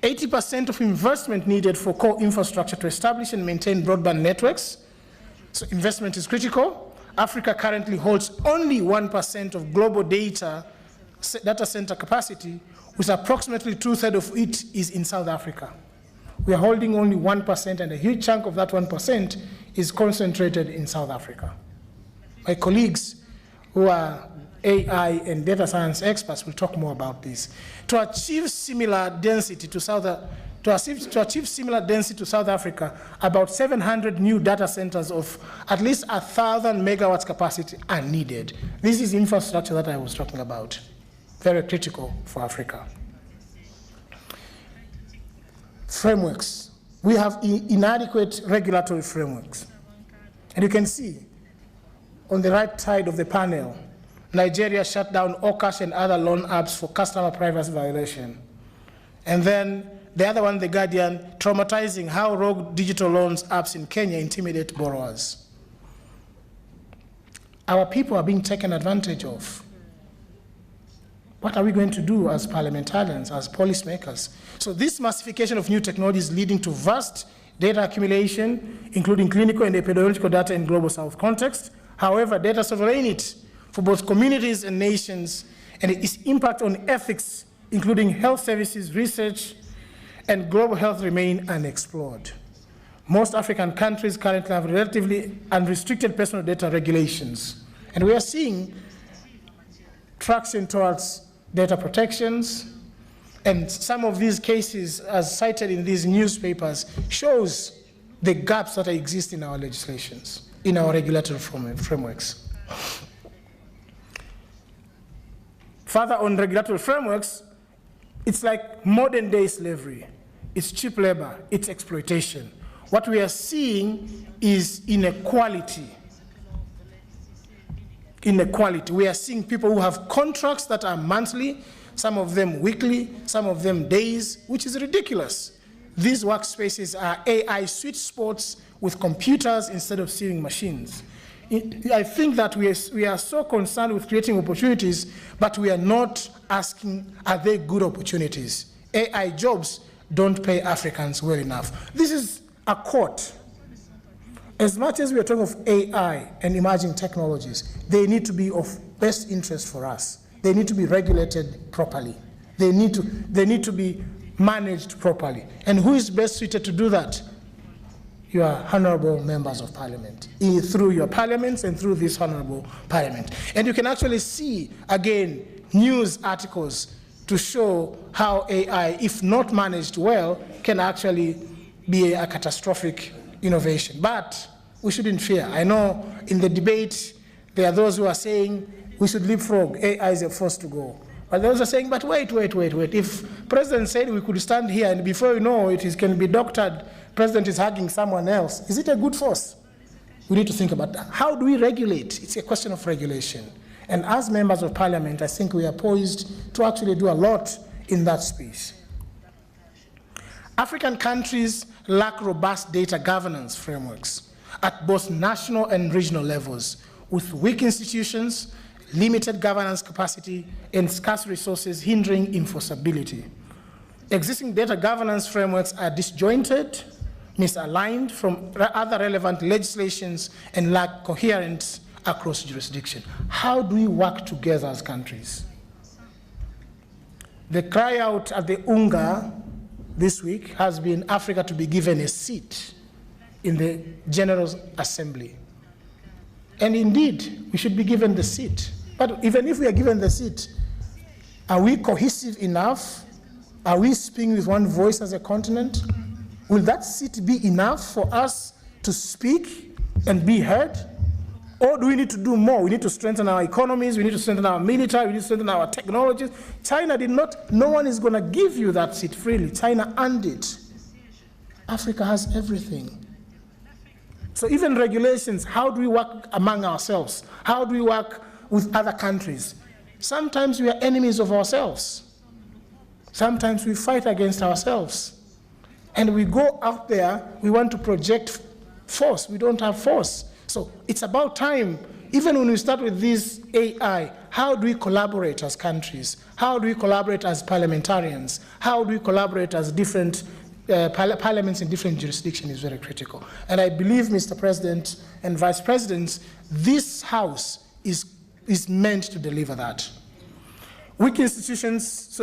80% of investment needed for core infrastructure to establish and maintain broadband networks. So investment is critical. Africa currently holds only 1% of global data center capacity, with approximately 2/3 of it is in South Africa. We are holding only 1%, and a huge chunk of that 1% is concentrated in South Africa. My colleagues who are AI and data science experts will talk more about this. To achieve similar density to South Africa, about 700 new data centers of at least 1,000 megawatts capacity are needed. This is infrastructure that I was talking about, very critical for Africa. Frameworks. We have inadequate regulatory frameworks. And you can see on the right side of the panel, Nigeria shut down Okash and other loan apps for customer privacy violation. And then the other one, The Guardian, traumatizing how rogue digital loans apps in Kenya intimidate borrowers. Our people are being taken advantage of. What are we going to do as parliamentarians, as policymakers? So this massification of new technologies is leading to vast data accumulation, including clinical and epidemiological data in global south context. However, data sovereignty for both communities and nations and its impact on ethics, including health services, research, and global health remain unexplored. Most African countries currently have relatively unrestricted personal data regulations, and we are seeing traction towards data protections, and some of these cases, as cited in these newspapers, shows the gaps that exist in our legislations, in our regulatory frameworks. Further on regulatory frameworks, it's like modern day slavery. It's cheap labor, it's exploitation. What we are seeing is inequality. Inequality. We are seeing people who have contracts that are monthly, some of them weekly, some of them days, which is ridiculous. These workspaces are AI sweet spots with computers instead of sewing machines. I think that we are so concerned with creating opportunities, but we are not asking, are they good opportunities? AI jobs don't pay Africans well enough. This is a quote. As much as we are talking of AI and emerging technologies, they need to be of best interest for us. They need to be regulated properly. They need to be managed properly. And who is best suited to do that? You are honorable members of parliament, through your parliaments and through this honorable parliament. And you can actually see, again, news articles to show how AI, if not managed well, can actually be a catastrophic innovation. But we shouldn't fear. I know in the debate, there are those who are saying we should leapfrog, AI is a force to go. But those are saying, but wait. If President said we could stand here and before you know it can be doctored, President is hugging someone else, is it a good force? We need to think about that. How do we regulate? It's a question of regulation. And as members of parliament, I think we are poised to actually do a lot in that space. African countries lack robust data governance frameworks at both national and regional levels, with weak institutions, limited governance capacity, and scarce resources hindering enforceability. Existing data governance frameworks are disjointed, misaligned from other relevant legislations, and lack coherence across jurisdiction. How do we work together as countries? The cry out at the UNGA this week has been Africa to be given a seat in the General Assembly. And indeed, we should be given the seat. But even if we are given the seat, are we cohesive enough? Are we speaking with one voice as a continent? Will that seat be enough for us to speak and be heard? Or do we need to do more? We need to strengthen our economies, we need to strengthen our military, we need to strengthen our technologies. China did not, no one is going to give you that seat freely. China earned it. Africa has everything. So even regulations, how do we work among ourselves? How do we work with other countries? Sometimes we are enemies of ourselves. Sometimes we fight against ourselves. And we go out there, we want to project force. We don't have force. So it's about time, even when we start with this AI, how do we collaborate as countries? How do we collaborate as parliamentarians? How do we collaborate as different parliaments in different jurisdictions is very critical. And I believe, Mr. President and Vice Presidents, this House is meant to deliver that. Weak institutions,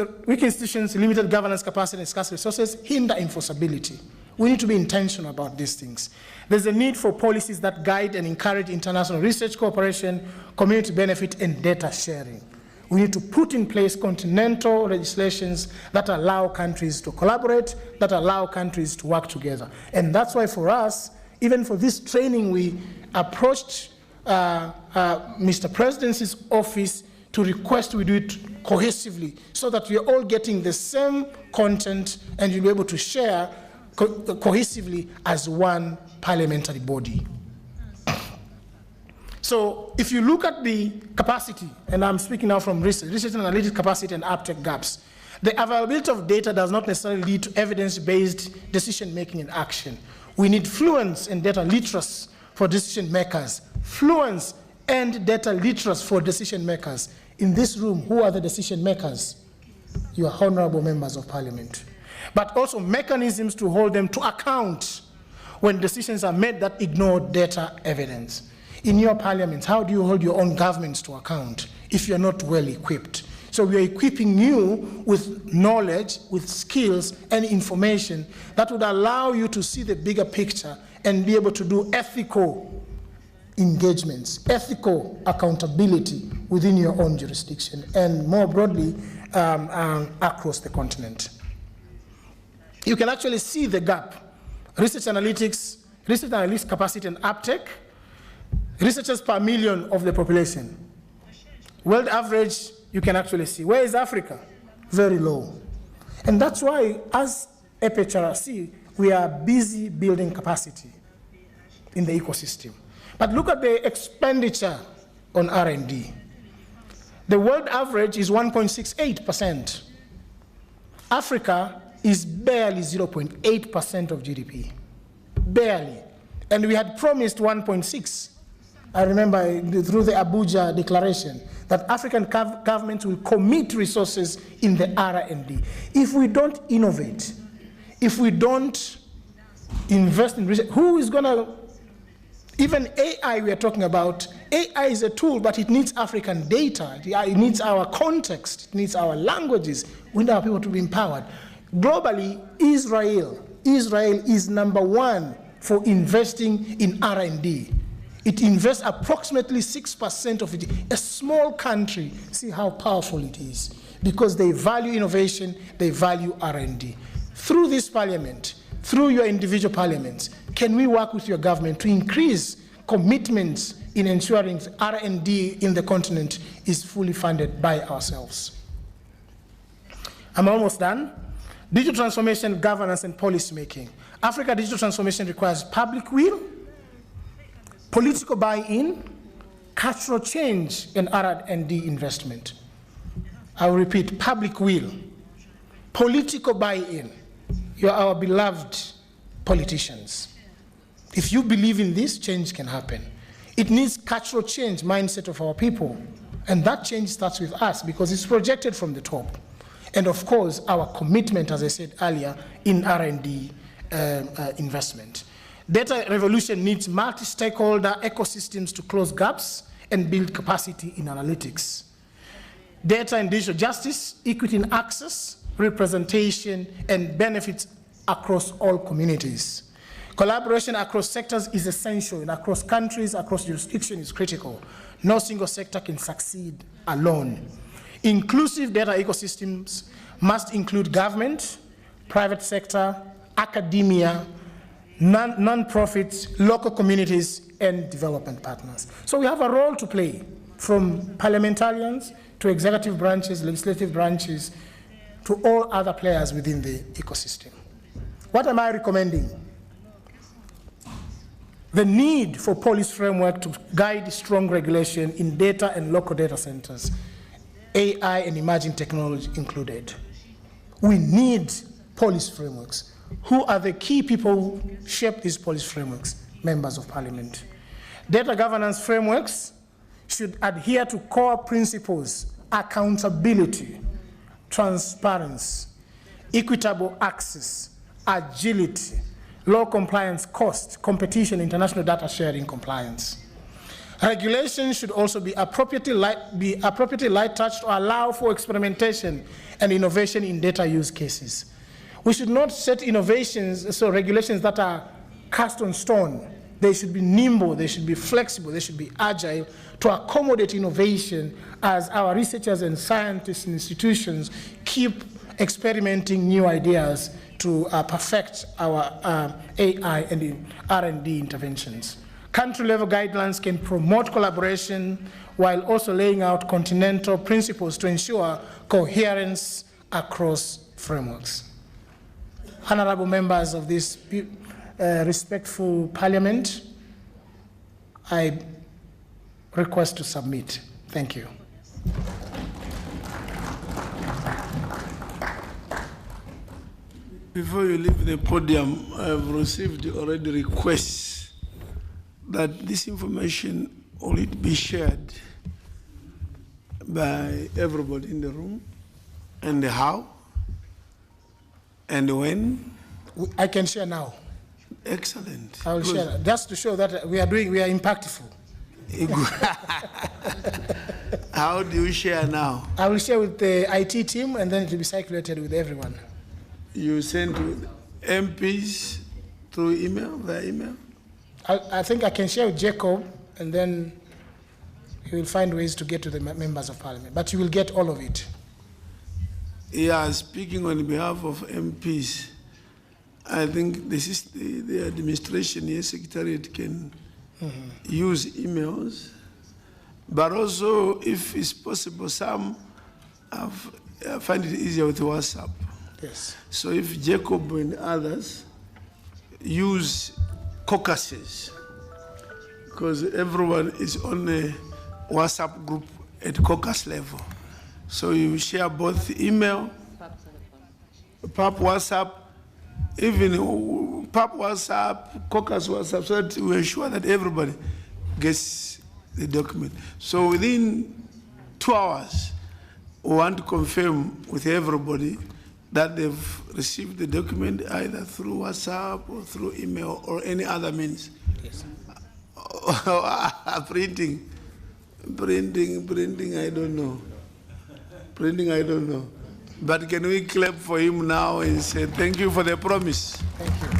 limited governance capacity, and scarce resources hinder enforceability. We need to be intentional about these things. There's a need for policies that guide and encourage international research cooperation, community benefit, and data sharing. We need to put in place continental legislations that allow countries to collaborate, that allow countries to work together. And that's why for us, even for this training, we approached Mr. President's office to request we do it cohesively so that we are all getting the same content and you'll be able to share cohesively as one parliamentary body. So if you look at the capacity, and I'm speaking now from research and analytic capacity and uptake gaps, The availability of data does not necessarily lead to evidence-based decision-making and action. We need fluence and data literacy for decision makers. Fluence and data literacy for decision makers. In this room, who are the decision makers? You are honorable members of parliament. But also mechanisms to hold them to account when decisions are made that ignore data evidence. In your parliament, how do you hold your own governments to account if you're not well equipped? So we are equipping you with knowledge, with skills and information that would allow you to see the bigger picture and be able to do ethical engagements, ethical accountability within your own jurisdiction and more broadly across the continent. You can actually see the gap. Research analyst capacity and uptake, researchers per million of the population. World average, you can actually see. Where is Africa? Very low. And that's why, as APHRC, we are busy building capacity in the ecosystem. But look at the expenditure on R&D. The world average is 1.68%. Africa is barely 0.8% of GDP. Barely. And we had promised 1.6. I remember through the Abuja declaration that African governments will commit resources in the R&D. If we don't innovate, if we don't invest in research, who is going to, even AI we are talking about, AI is a tool, but it needs African data, it needs our context, it needs our languages, we need our people to be empowered. Globally, Israel is #1 for investing in R&D. It invests approximately 6% of it. A small country, see how powerful it is, because they value innovation, they value R&D. Through this parliament, through your individual parliaments, can we work with your government to increase commitments in ensuring R&D in the continent is fully funded by ourselves? I'm almost done. Digital transformation, governance, and policy making. Africa digital transformation requires public will, political buy-in, cultural change, and R&D investment. I will repeat, public will, political buy-in. You are our beloved politicians. If you believe in this, change can happen. It needs cultural change, mindset of our people. And that change starts with us because it's projected from the top. And of course, our commitment, as I said earlier, in R&D investment. Data revolution needs multi-stakeholder ecosystems to close gaps and build capacity in analytics. Data and digital justice, equity in access, representation, and benefits across all communities. Collaboration across sectors is essential, and across countries, across jurisdictions is critical. No single sector can succeed alone. Inclusive data ecosystems must include government, private sector, academia, non-profits, local communities, and development partners. So we have a role to play, from parliamentarians to executive branches, legislative branches, to all other players within the ecosystem. What am I recommending? The need for policy framework to guide strong regulation in data and local data centers, AI and emerging technology included. We need policy frameworks. Who are the key people who shape these policy frameworks? Members of parliament. Data governance frameworks should adhere to core principles: accountability, transparency, equitable access, agility, low compliance cost, competition, international data sharing compliance. Regulations should also be appropriately light touch to allow for experimentation and innovation in data use cases. We should not set innovations, so regulations that are cast on stone. They should be nimble, they should be flexible, they should be agile to accommodate innovation as our researchers and scientists and institutions keep experimenting new ideas to perfect our AI and R&D interventions. Country-level guidelines can promote collaboration while also laying out continental principles to ensure coherence across frameworks. Honorable members of this respectful parliament, I request to submit. Thank you. Before you leave the podium, I have received already requests that this information will it be shared by everybody in the room, and how, and when. I can share now. Excellent. I will share, just to show that we are impactful. How do you share now? I will share with the IT team, and then it will be circulated with everyone. You send to MPs through email, via email? I think I can share with Jacob, and then he will find ways to get to the members of parliament. But you will get all of it. Yeah, speaking on behalf of MPs, I think this is the administration, the secretariat can use emails, but also, if it's possible, some find it easier with WhatsApp. Yes. So if Jacob and others use caucuses, because everyone is on a WhatsApp group at caucus level. So you share both email, PAP WhatsApp, even PAP WhatsApp, caucus WhatsApp, so that we ensure that everybody gets the document. So within 2 hours, we want to confirm with everybody that they've received the document either through WhatsApp or through email or any other means. Yes. Printing, I don't know. Printing, I don't know. But can we clap for him now and say thank you for the promise? Thank you.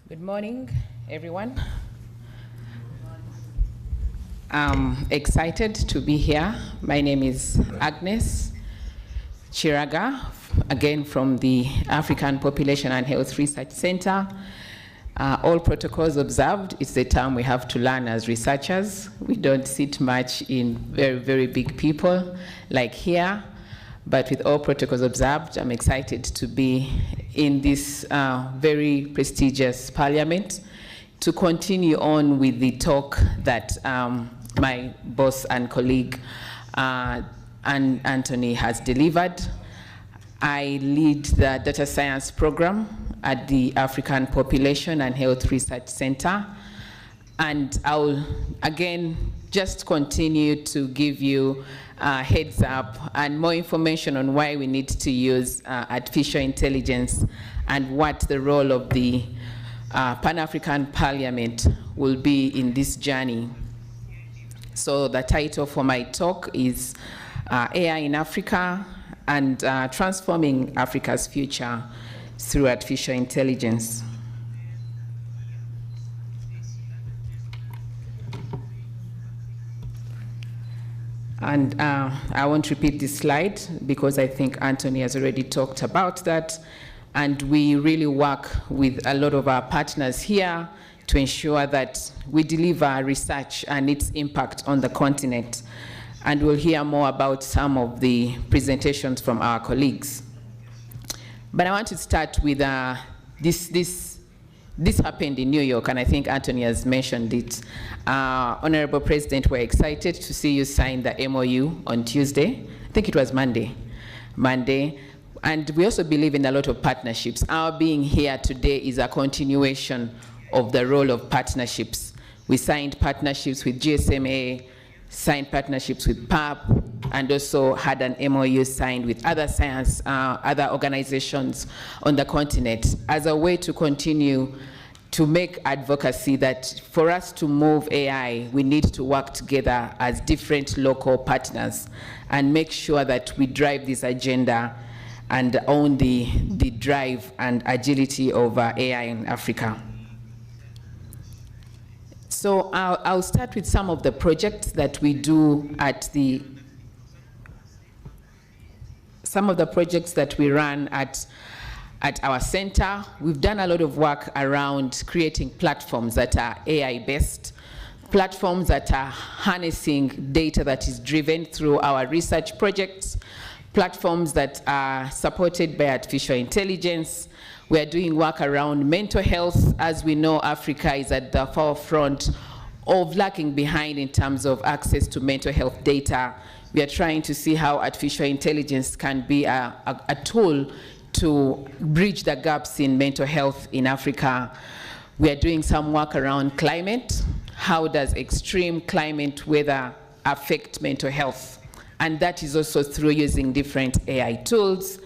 Good morning, everyone. I'm excited to be here. My name is Agnes Chiraga, again from the African Population and Health Research Center. All protocols observed, it's the term we have to learn as researchers. We don't sit much in very, very big people like here. But with all protocols observed, I'm excited to be in this very prestigious parliament to continue on with the talk that my boss and colleague Anthony has delivered. I lead the data science program at the African Population and Health Research Center. And I'll, again, just continue to give you heads up and more information on why we need to use artificial intelligence and what the role of the Pan-African Parliament will be in this journey. So the title for my talk is AI in Africa and Transforming Africa's Future Through Artificial Intelligence. And I won't repeat this slide because I think Anthony has already talked about that. And we really work with a lot of our partners here to ensure that we deliver research and its impact on the continent. And we'll hear more about some of the presentations from our colleagues. But I want to start with this happened in New York, and I think Anthony has mentioned it. Honorable President, we're excited to see you sign the MOU on Tuesday. I think it was Monday, And we also believe in a lot of partnerships. Our being here today is a continuation of the role of partnerships. We signed partnerships with GSMA, signed partnerships with PAP, and also had an MOU signed with other other organizations on the continent as a way to continue to make advocacy that for us to move AI, we need to work together as different local partners and make sure that we drive this agenda and own the drive and agility of AI in Africa. So I'll start with some of the projects that we do at some of the projects that we run at our center. We've done a lot of work around creating platforms that are AI-based, platforms that are harnessing data that is driven through our research projects, platforms that are supported by artificial intelligence. We are doing work around mental health. As we know, Africa is at the forefront of lagging behind in terms of access to mental health data. We are trying to see how artificial intelligence can be a tool to bridge the gaps in mental health in Africa. We are doing some work around climate. How does extreme climate weather affect mental health? And that is also through using different AI tools.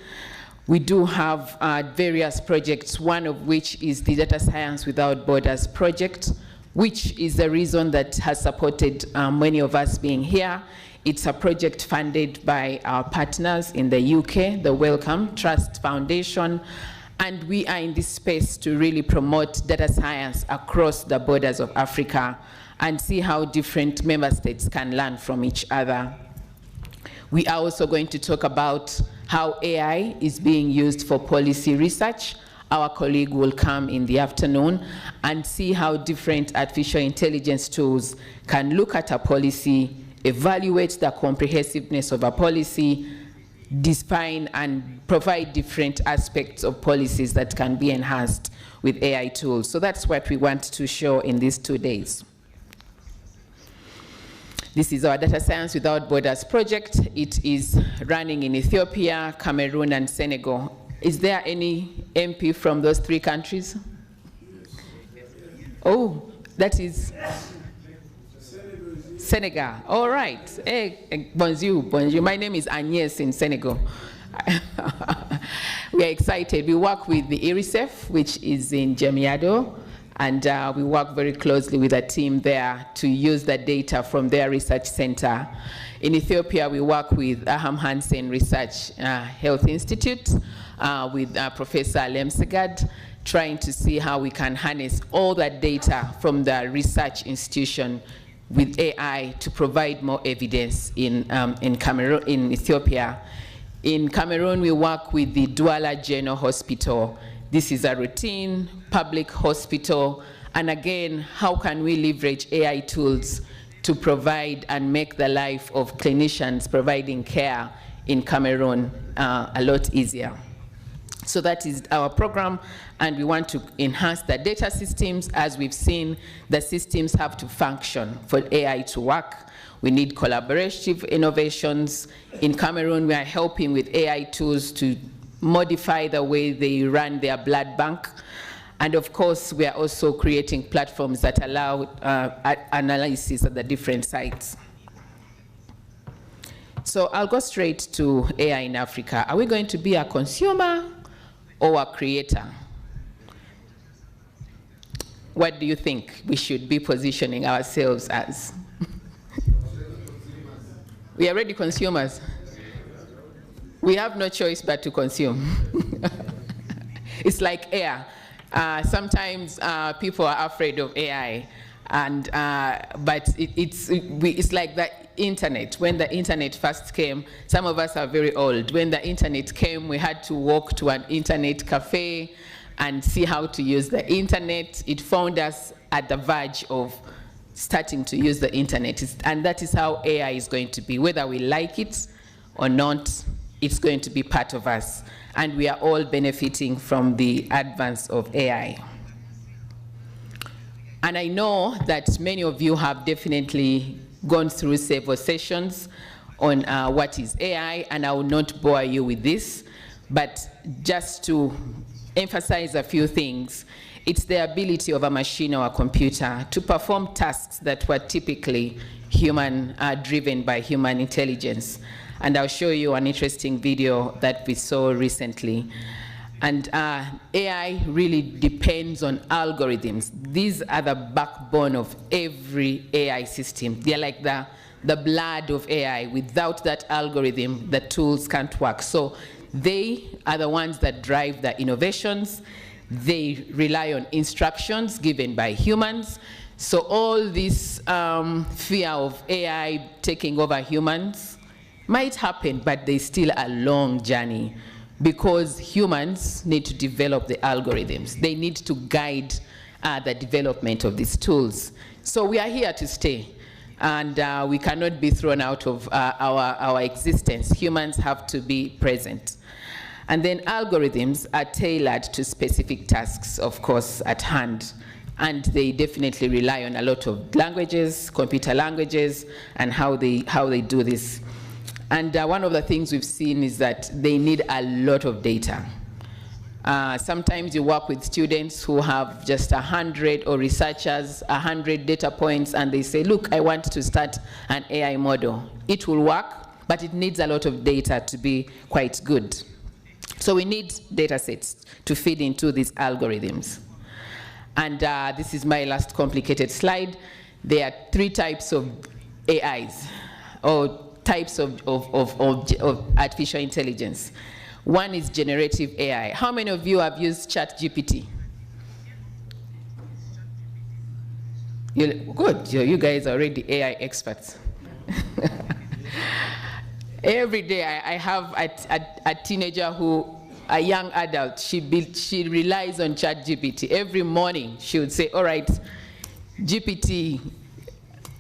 We do have various projects, one of which is the Data Science Without Borders project, which is the reason that has supported many of us being here. It's a project funded by our partners in the UK, the Wellcome Trust Foundation, and we are in this space to really promote data science across the borders of Africa and see how different member states can learn from each other. We are also going to talk about how AI is being used for policy research. Our colleague will come in the afternoon and see how different artificial intelligence tools can look at a policy, evaluate the comprehensiveness of a policy, define and provide different aspects of policies that can be enhanced with AI tools. So that's what we want to show in these 2 days. This is our Data Science Without Borders project. It is running in Ethiopia, Cameroon, and Senegal. Is there any MP from those 3 countries? Oh, that is Senegal. All right. Hey, bonjour, bonjour. My name is Agnès in Senegal. We are excited. We work with the IRISEF, which is in Jemiado, and we work very closely with a team there to use the data from their research center. In Ethiopia, we work with Aham Hansen Research Health Institute with Professor Lemsegad, trying to see how we can harness all that data from the research institution with AI to provide more evidence in Cameroon, in Ethiopia. In Cameroon, we work with the Douala General Hospital. This is a routine public hospital. And again, how can we leverage AI tools to provide and make the life of clinicians providing care in Cameroon a lot easier? So that is our program, and we want to enhance the data systems. As we've seen, the systems have to function for AI to work. We need collaborative innovations. In Cameroon, we are helping with AI tools to modify the way they run their blood bank. And of course, we are also creating platforms that allow analysis at the different sites. So I'll go straight to AI in Africa. Are we going to be a consumer or a creator? What do you think we should be positioning ourselves as? We are already consumers. We have no choice but to consume. It's like air. Sometimes people are afraid of AI, and but it's like the internet. When the internet first came, some of us are very old. When the internet came, we had to walk to an internet cafe and see how to use the internet. It found us at the verge of starting to use the internet, and that is how AI is going to be. Whether we like it or not, it's going to be part of us, and we are all benefiting from the advance of AI. And I know that many of you have definitely gone through several sessions on what is AI, and I will not bore you with this, But just to emphasize a few things, it's the ability of a machine or a computer to perform tasks that were typically driven by human intelligence. And I'll show you an interesting video that we saw recently. And AI really depends on algorithms. These are the backbone of every AI system. They're like the blood of AI. Without that algorithm, the tools can't work. So they are the ones that drive the innovations. They rely on instructions given by humans. So all this fear of AI taking over humans might happen, but there's still a long journey, because humans need to develop the algorithms. They need to guide the development of these tools. So we are here to stay, and we cannot be thrown out of our existence. Humans have to be present. And then algorithms are tailored to specific tasks, of course, at hand. And they definitely rely on a lot of languages, computer languages, and how they do this. And one of the things we've seen is that they need a lot of data. Sometimes you work with students who have just 100, or researchers, 100 data points, and they say, look, I want to start an AI model. It will work, but it needs a lot of data to be quite good. So we need data sets to feed into these algorithms. And this is my last complicated slide. There are 3 types of AIs, or types of artificial intelligence. One is generative AI. How many of you have used ChatGPT? Good, you guys are already AI experts. Every day I have a teenager a young adult, she relies on ChatGPT. Every morning she would say, all right, GPT,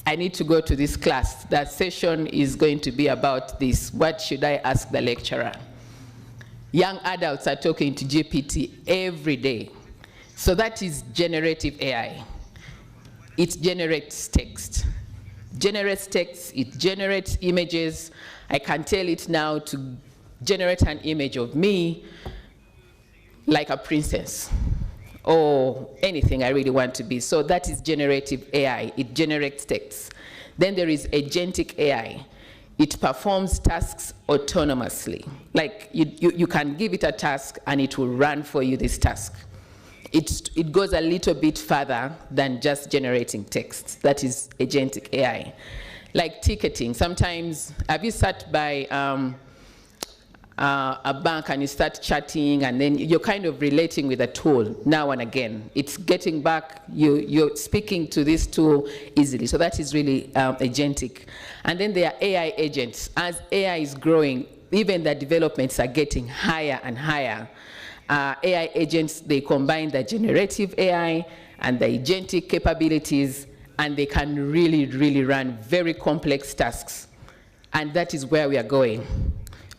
I need to go to this class. That session is going to be about this. What should I ask the lecturer? Young adults are talking to GPT every day. So that is generative AI. It generates text. It generates images. I can tell it now to generate an image of me like a princess, or anything I really want to be. So that is generative AI. It generates text. Then there is agentic AI. It performs tasks autonomously. Like you can give it a task and it will run for you this task. It goes a little bit further than just generating text. That is agentic AI. Like ticketing. Sometimes, have you sat by a bank and you start chatting, and then you're kind of relating with a tool now and again. It's getting back, you're speaking to this tool easily. So that is really agentic. And then there are AI agents. As AI is growing, even the developments are getting higher and higher. AI agents, they combine the generative AI and the agentic capabilities, and they can really, really run very complex tasks. And that is where we are going.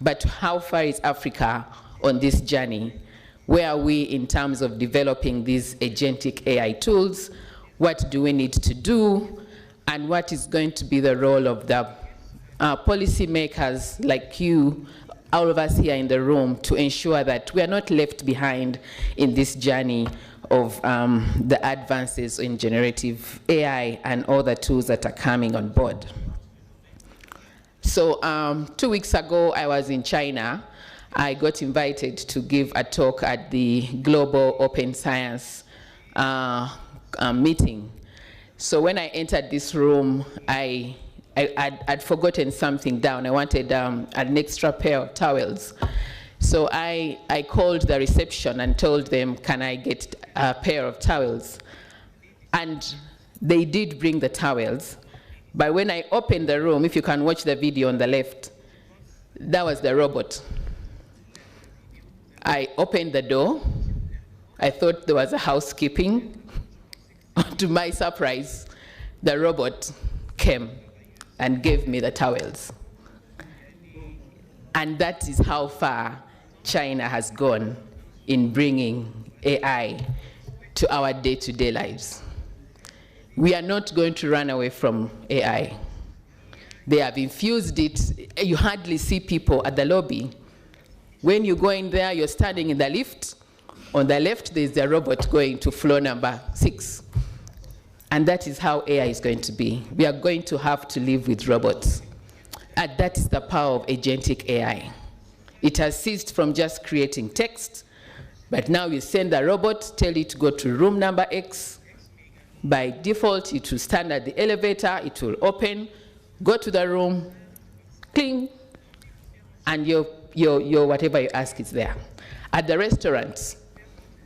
But how far is Africa on this journey? Where are we in terms of developing these agentic AI tools? What do we need to do? And what is going to be the role of the policymakers like you, all of us here in the room, to ensure that we are not left behind in this journey of the advances in generative AI and all the tools that are coming on board? So 2 weeks ago, I was in China. I got invited to give a talk at the Global Open Science meeting. So when I entered this room, I'd forgotten something down. I wanted an extra pair of towels. So I called the reception and told them, can I get a pair of towels? And they did bring the towels. But when I opened the room, if you can watch the video on the left, that was the robot. I opened the door. I thought there was a housekeeping. To my surprise, the robot came and gave me the towels. And that is how far China has gone in bringing AI to our day-to-day lives. We are not going to run away from AI. They have infused it. You hardly see people at the lobby. When you go in there, you're standing in the lift. On the left, there's the robot going to floor number 6. And that is how AI is going to be. We are going to have to live with robots. And that is the power of agentic AI. It has ceased from just creating text, but now you send the robot, tell it to go to room number X. By default, it will stand at the elevator, it will open, go to the room, cling, and your whatever you ask is there. At the restaurants,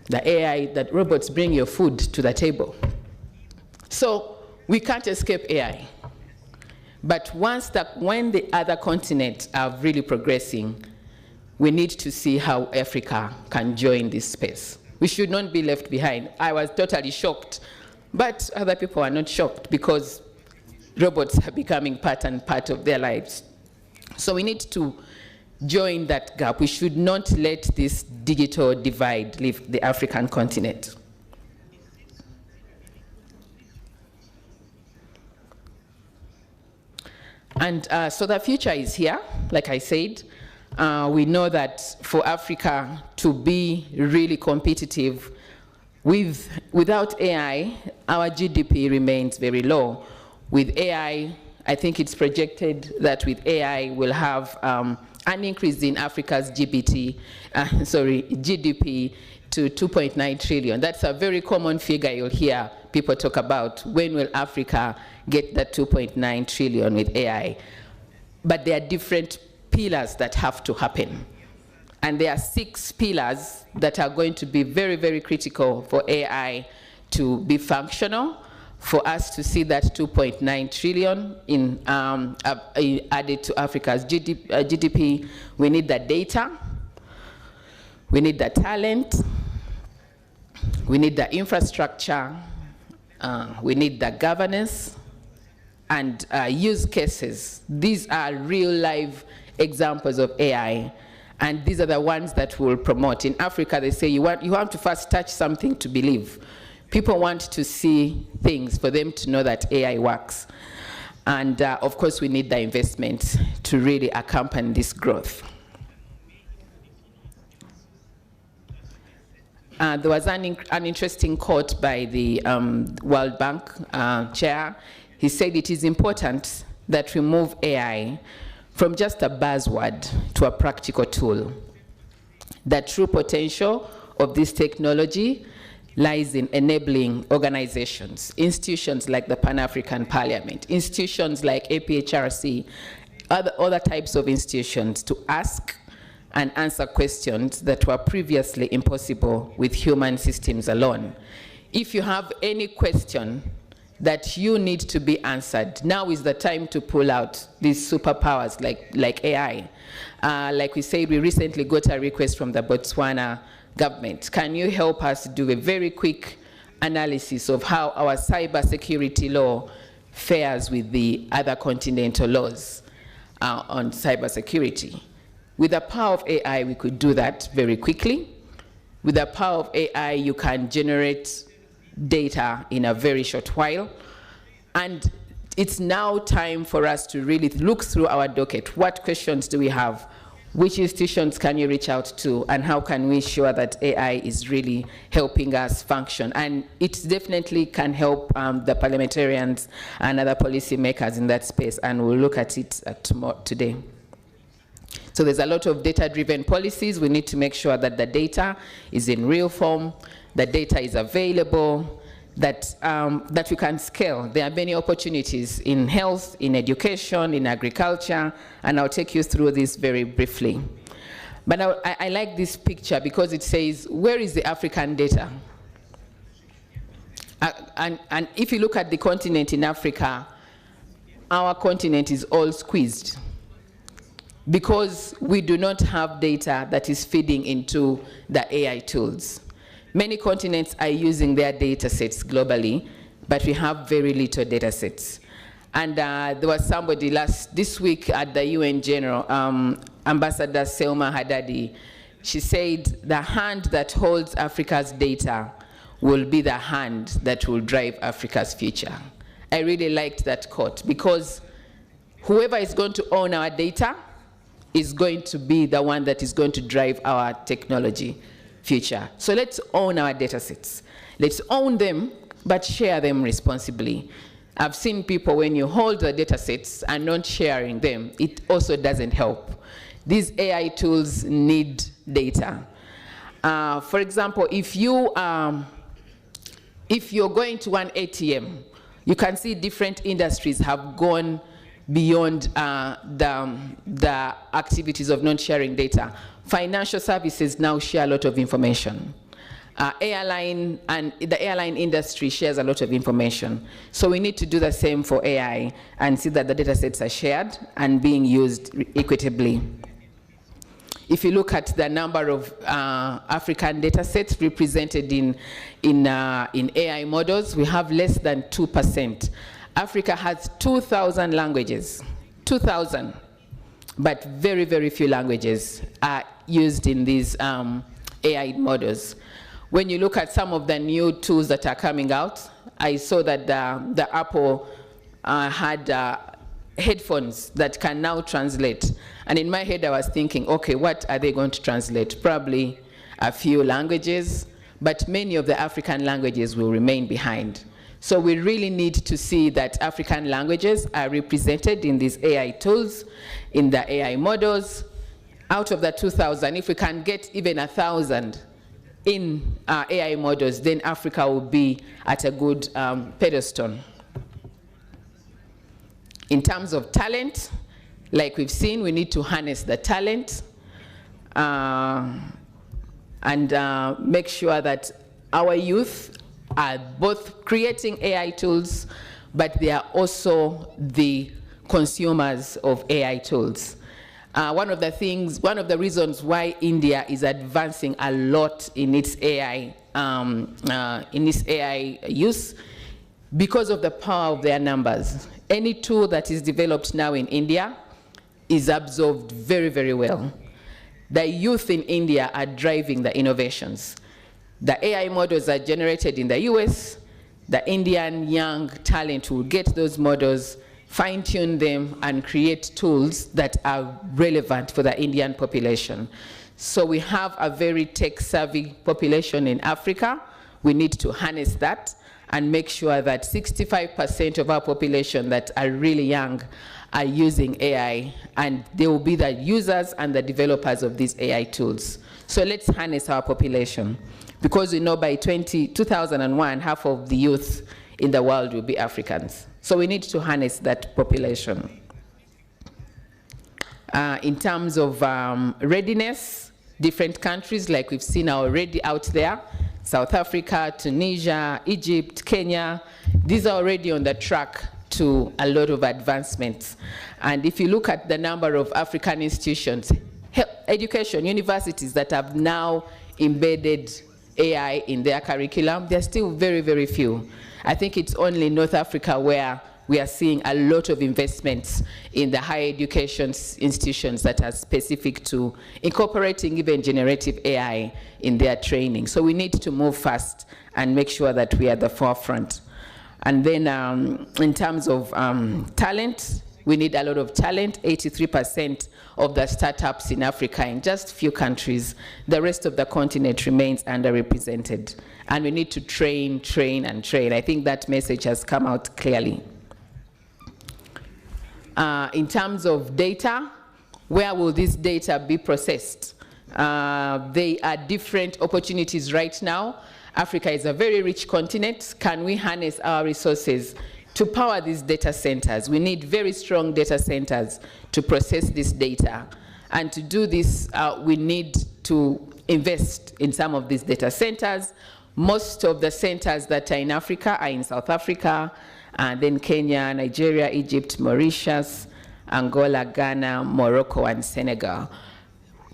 the AI, that robots bring your food to the table. So we can't escape AI. But when the other continents are really progressing, we need to see how Africa can join this space. We should not be left behind. I was totally shocked, but other people are not shocked because robots are becoming part of their lives. So we need to join that gap. We should not let this digital divide leave the African continent. And so the future is here, like I said. We know that for Africa to be really competitive, without AI, our GDP remains very low. With AI, I think it's projected that with AI we'll have an increase in Africa's GDP to 2.9 trillion. That's a very common figure you'll hear people talk about. When will Africa get that 2.9 trillion with AI? But there are different pillars that have to happen. And there are 6 pillars that are going to be very, very critical for AI to be functional, for us to see that 2.9 trillion added to Africa's GDP. We need the data, we need the talent, we need the infrastructure, we need the governance, and use cases. These are real live examples of AI, and these are the ones that we'll promote. In Africa, they say you want to first touch something to believe. People want to see things for them to know that AI works. And of course, we need the investment to really accompany this growth. There was an interesting quote by the World Bank chair. He said it is important that we move AI from just a buzzword to a practical tool. The true potential of this technology lies in enabling organizations, institutions like the Pan-African Parliament, institutions like APHRC, other types of institutions to ask and answer questions that were previously impossible with human systems alone. If you have any question that you need to be answered, now is the time to pull out these superpowers like AI. Like we said, we recently got a request from the Botswana government. Can you help us do a very quick analysis of how our cybersecurity law fares with the other continental laws on cybersecurity? With the power of AI, we could do that very quickly. With the power of AI, you can generate data in a very short while. And it's now time for us to really look through our docket. What questions do we have? Which institutions can you reach out to? And how can we ensure that AI is really helping us function? And it definitely can help the parliamentarians and other policymakers in that space. And we'll look at it today. So there's a lot of data-driven policies. We need to make sure that the data is in real form, the data is available, that we can scale. There are many opportunities in health, in education, in agriculture, and I'll take you through this very briefly. But I like this picture because it says, where is the African data? And if you look at the continent in Africa, our continent is all squeezed because we do not have data that is feeding into the AI tools. Many continents are using their data sets globally, but we have very little data sets. And there was somebody this week at the UN General, Ambassador Selma Haddadi. She said the hand that holds Africa's data will be the hand that will drive Africa's future. I really liked that quote because whoever is going to own our data, is going to be the one that is going to drive our technology future. So let's own our data sets. Let's own them, but share them responsibly. I've seen people, when you hold the data sets and not sharing them, it also doesn't help. These AI tools need data. For example, if you're going to one ATM, you can see different industries have gone beyond the activities of not sharing data. Financial services now share a lot of information. Airline and the airline industry shares a lot of information. So we need to do the same for AI and see that the data sets are shared and being used equitably. If you look at the number of African data sets represented in AI models, we have less than 2%. Africa has 2,000 languages, 2,000, but very, very few languages are used in these AI models. When you look at some of the new tools that are coming out, I saw that the Apple had headphones that can now translate. And in my head, I was thinking, okay, what are they going to translate? Probably a few languages, but many of the African languages will remain behind. So we really need to see that African languages are represented in these AI tools, in the AI models. Out of the 2,000, if we can get even 1,000 in AI models, then Africa will be at a good pedestal. In terms of talent, like we've seen, we need to harness the talent and make sure that our youth are both creating AI tools, but they are also the consumers of AI tools. One of the reasons why India is advancing a lot in its AI use, because of the power of their numbers. Any tool that is developed now in India is absorbed very, very well. The youth in India are driving the innovations. The AI models are generated in the US. The Indian young talent will get those models, fine-tune them, and create tools that are relevant for the Indian population. So we have a very tech-savvy population in Africa. We need to harness that and make sure that 65% of our population that are really young are using AI, and they will be the users and the developers of these AI tools. So let's harness our population, because we know by 2001, half of the youth in the world will be Africans. So we need to harness that population. In terms of readiness, different countries, like we've seen, are already out there. South Africa, Tunisia, Egypt, Kenya, these are already on the track to a lot of advancements. And if you look at the number of African institutions, education, universities that have now embedded AI in their curriculum, they're still very, very few. I think it's only North Africa where we are seeing a lot of investments in the higher education institutions that are specific to incorporating even generative AI in their training. So we need to move fast and make sure that we are at the forefront. And then in terms of talent, we need a lot of talent. 83% of the startups in Africa, in just few countries. The rest of the continent remains underrepresented. And we need to train, train, and train. I think that message has come out clearly. In terms of data, where will this data be processed? There are different opportunities right now. Africa is a very rich continent. Can we harness our resources to power these data centers? We need very strong data centers to process this data. And to do this, we need to invest in some of these data centers. Most of the centers that are in Africa are in South Africa, and then Kenya, Nigeria, Egypt, Mauritius, Angola, Ghana, Morocco, and Senegal.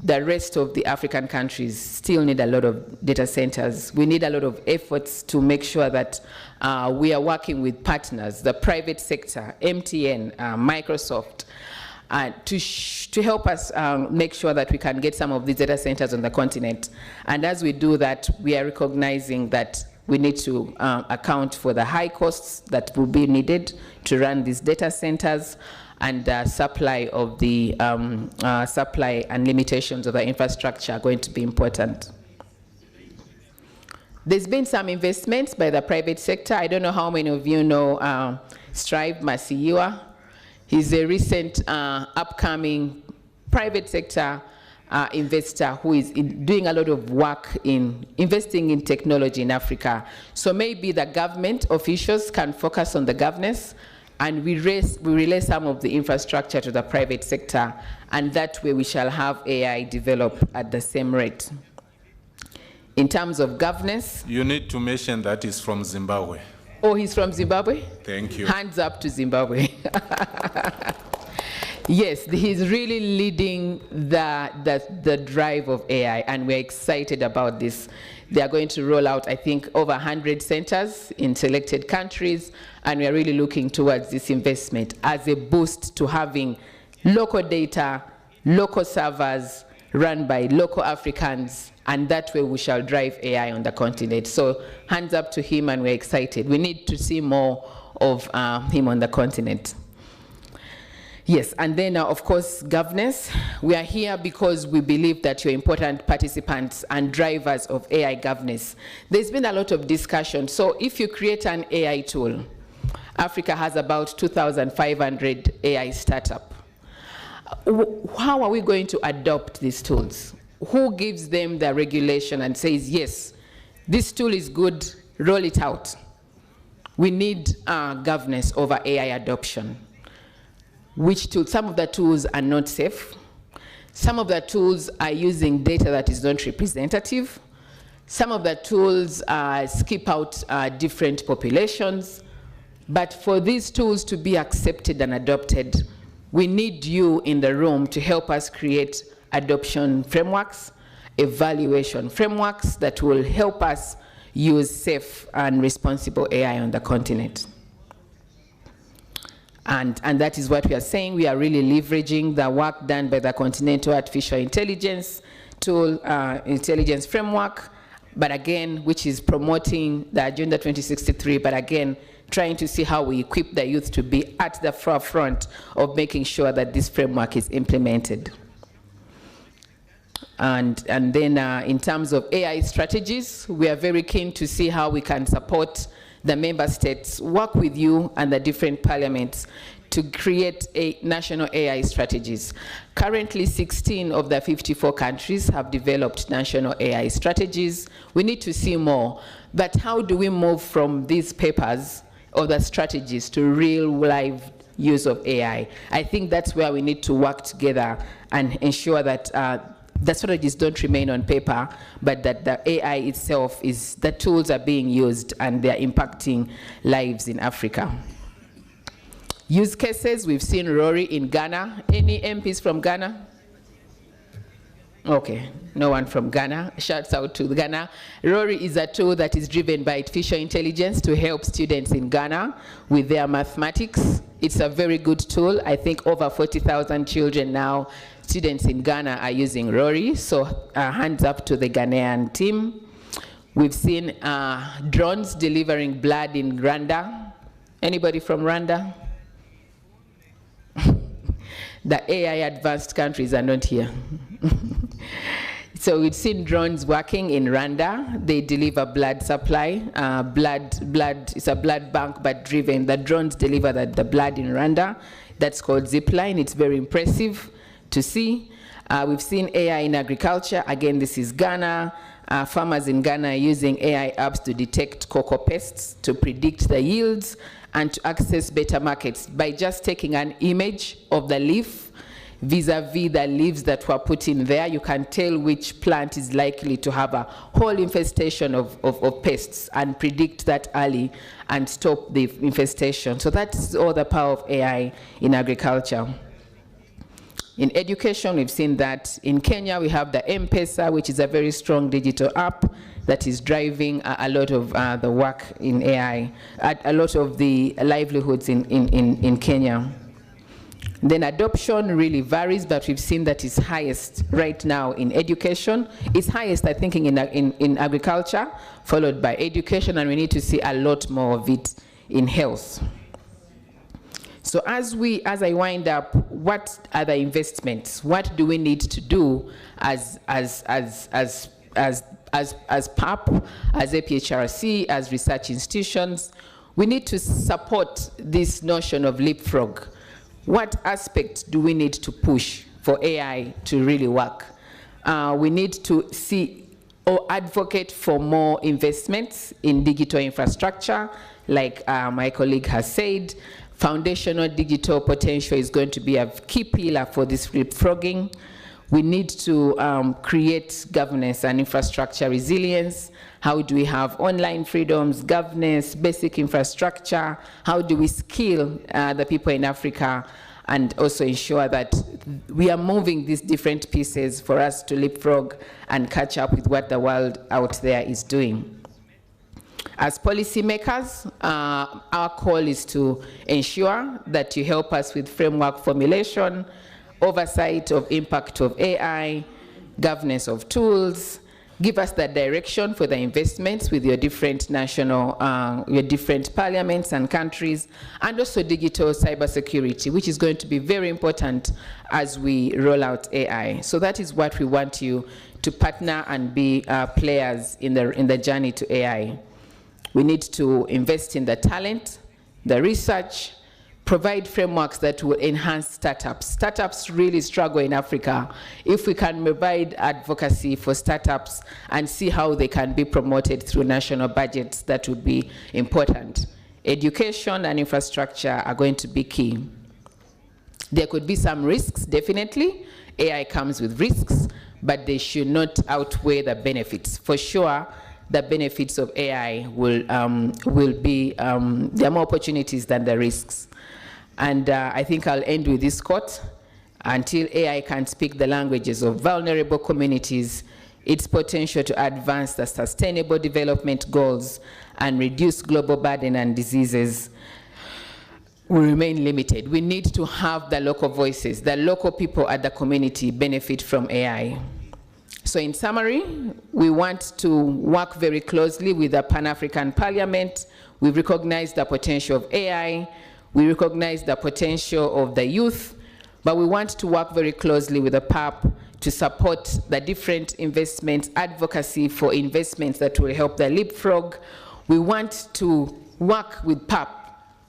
The rest of the African countries still need a lot of data centers. We need a lot of efforts to make sure that we are working with partners, the private sector, MTN, Microsoft, to help us make sure that we can get some of these data centers on the continent. And as we do that, we are recognizing that we need to account for the high costs that will be needed to run these data centers. and supply of the supply and limitations of the infrastructure are going to be important. There's been some investments by the private sector. I don't know how many of you know Strive Masiyiwa. He's a recent upcoming private sector investor who is doing a lot of work in investing in technology in Africa. So maybe the government officials can focus on the governance, and we relay some of the infrastructure to the private sector, and that way we shall have AI develop at the same rate. In terms of governance, you need to mention that he's from Zimbabwe. Oh, he's from Zimbabwe? Thank you. Hands up to Zimbabwe. Yes, he's really leading the drive of AI, and we're excited about this. They are going to roll out, I think, over 100 centers in selected countries, and we are really looking towards this investment as a boost to having local data, local servers run by local Africans, and that way we shall drive AI on the continent. So hands up to him, and we're excited. We need to see more of him on the continent. Yes, and then of course, governance. We are here because we believe that you're important participants and drivers of AI governance. There's been a lot of discussion. So if you create an AI tool, Africa has about 2,500 AI startups. How are we going to adopt these tools? Who gives them the regulation and says, yes, this tool is good, roll it out? We need governance over AI adoption. Which tools? Some of the tools are not safe. Some of the tools are using data that is not representative. Some of the tools skip out different populations. But for these tools to be accepted and adopted, we need you in the room to help us create adoption frameworks, evaluation frameworks that will help us use safe and responsible AI on the continent. And that is what we are saying. We are really leveraging the work done by the Continental Artificial Intelligence Tool Intelligence Framework, but again, which is promoting the Agenda 2063, but again, trying to see how we equip the youth to be at the forefront of making sure that this framework is implemented. And then in terms of AI strategies, we are very keen to see how we can support the member states, work with you and the different parliaments to create national AI strategies. Currently, 16 of the 54 countries have developed national AI strategies. We need to see more. But how do we move from these papers or the strategies to real live use of AI? I think that's where we need to work together and ensure that the strategies don't remain on paper, but that the AI itself is, the tools are being used and they're impacting lives in Africa. Use cases, we've seen Rory in Ghana. Any MPs from Ghana? Okay, no one from Ghana. Shouts out to Ghana. Rory is a tool that is driven by artificial intelligence to help students in Ghana with their mathematics. It's a very good tool. I think over 40,000 children now, students in Ghana are using Rory, so hands up to the Ghanaian team. We've seen drones delivering blood in Rwanda. Anybody from Rwanda? The AI advanced countries are not here. So we've seen drones working in Rwanda. They deliver blood supply. It's a blood bank, but driven. The drones deliver the blood in Rwanda. That's called Zipline. It's very impressive to see. We've seen AI in agriculture. Again, this is Ghana. Farmers in Ghana are using AI apps to detect cocoa pests, to predict the yields, and to access better markets by just taking an image of the leaf vis-a-vis the leaves that were put in there. You can tell which plant is likely to have a whole infestation of pests and predict that early and stop the infestation. So that's all the power of AI in agriculture. In education, we've seen that. In Kenya, we have the M-Pesa, which is a very strong digital app that is driving a lot of the work in AI, a lot of the livelihoods in Kenya. Then adoption really varies, but we've seen that it's highest right now in education. It's highest, I think, in agriculture, followed by education, and we need to see a lot more of it in health. So as I wind up, what are the investments? What do we need to do as PAP, as APHRC, as research institutions? We need to support this notion of leapfrog. What aspects do we need to push for AI to really work? We need to see or advocate for more investments in digital infrastructure, like my colleague has said. Foundational digital potential is going to be a key pillar for this leapfrogging. We need to create governance and infrastructure resilience. How do we have online freedoms, governance, basic infrastructure? How do we skill the people in Africa and also ensure that we are moving these different pieces for us to leapfrog and catch up with what the world out there is doing? As policymakers, our call is to ensure that you help us with framework formulation, oversight of impact of AI, governance of tools, give us the direction for the investments with your different national, your different parliaments and countries, and also digital cybersecurity, which is going to be very important as we roll out AI. So that is what we want you to partner and be players in the journey to AI. We need to invest in the talent, the research, provide frameworks that will enhance startups. Startups really struggle in Africa. If we can provide advocacy for startups and see how they can be promoted through national budgets, that would be important. Education and infrastructure are going to be key. There could be some risks, definitely. AI comes with risks, but they should not outweigh the benefits. For sure, the benefits of AI will be, there are more opportunities than the risks. And I think I'll end with this quote: until AI can speak the languages of vulnerable communities, its potential to advance the sustainable development goals and reduce global burden and diseases will remain limited. We need to have the local voices, the local people at the community benefit from AI. So in summary, we want to work very closely with the Pan-African Parliament. We recognize the potential of AI. We recognize the potential of the youth, but we want to work very closely with the PAP to support the different investments, advocacy for investments that will help the leapfrog. We want to work with PAP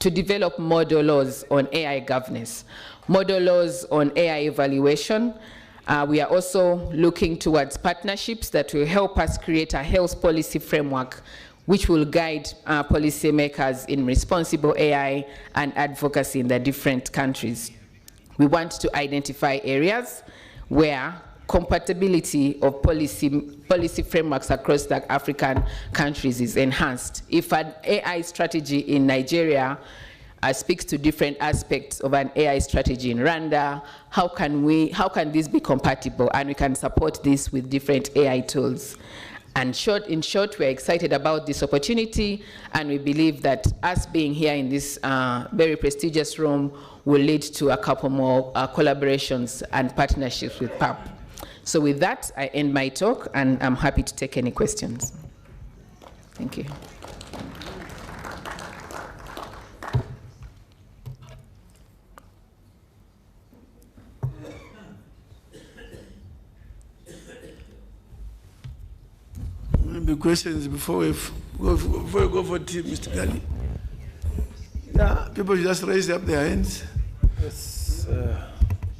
to develop model laws on AI governance, model laws on AI evaluation. We are also looking towards partnerships that will help us create a health policy framework which will guide policymakers in responsible AI and advocacy in the different countries. We want to identify areas where compatibility of policy frameworks across the African countries is enhanced. If an AI strategy in Nigeria speaks to different aspects of an AI strategy in Rwanda, how can this be compatible? And we can support this with different AI tools. And in short, we're excited about this opportunity, and we believe that us being here in this very prestigious room will lead to a couple more collaborations and partnerships with PAP. So with that, I end my talk, and I'm happy to take any questions. Thank you. Maybe questions before we go for tea, Mr. Gali. Yeah, people just raise up their hands. Yes,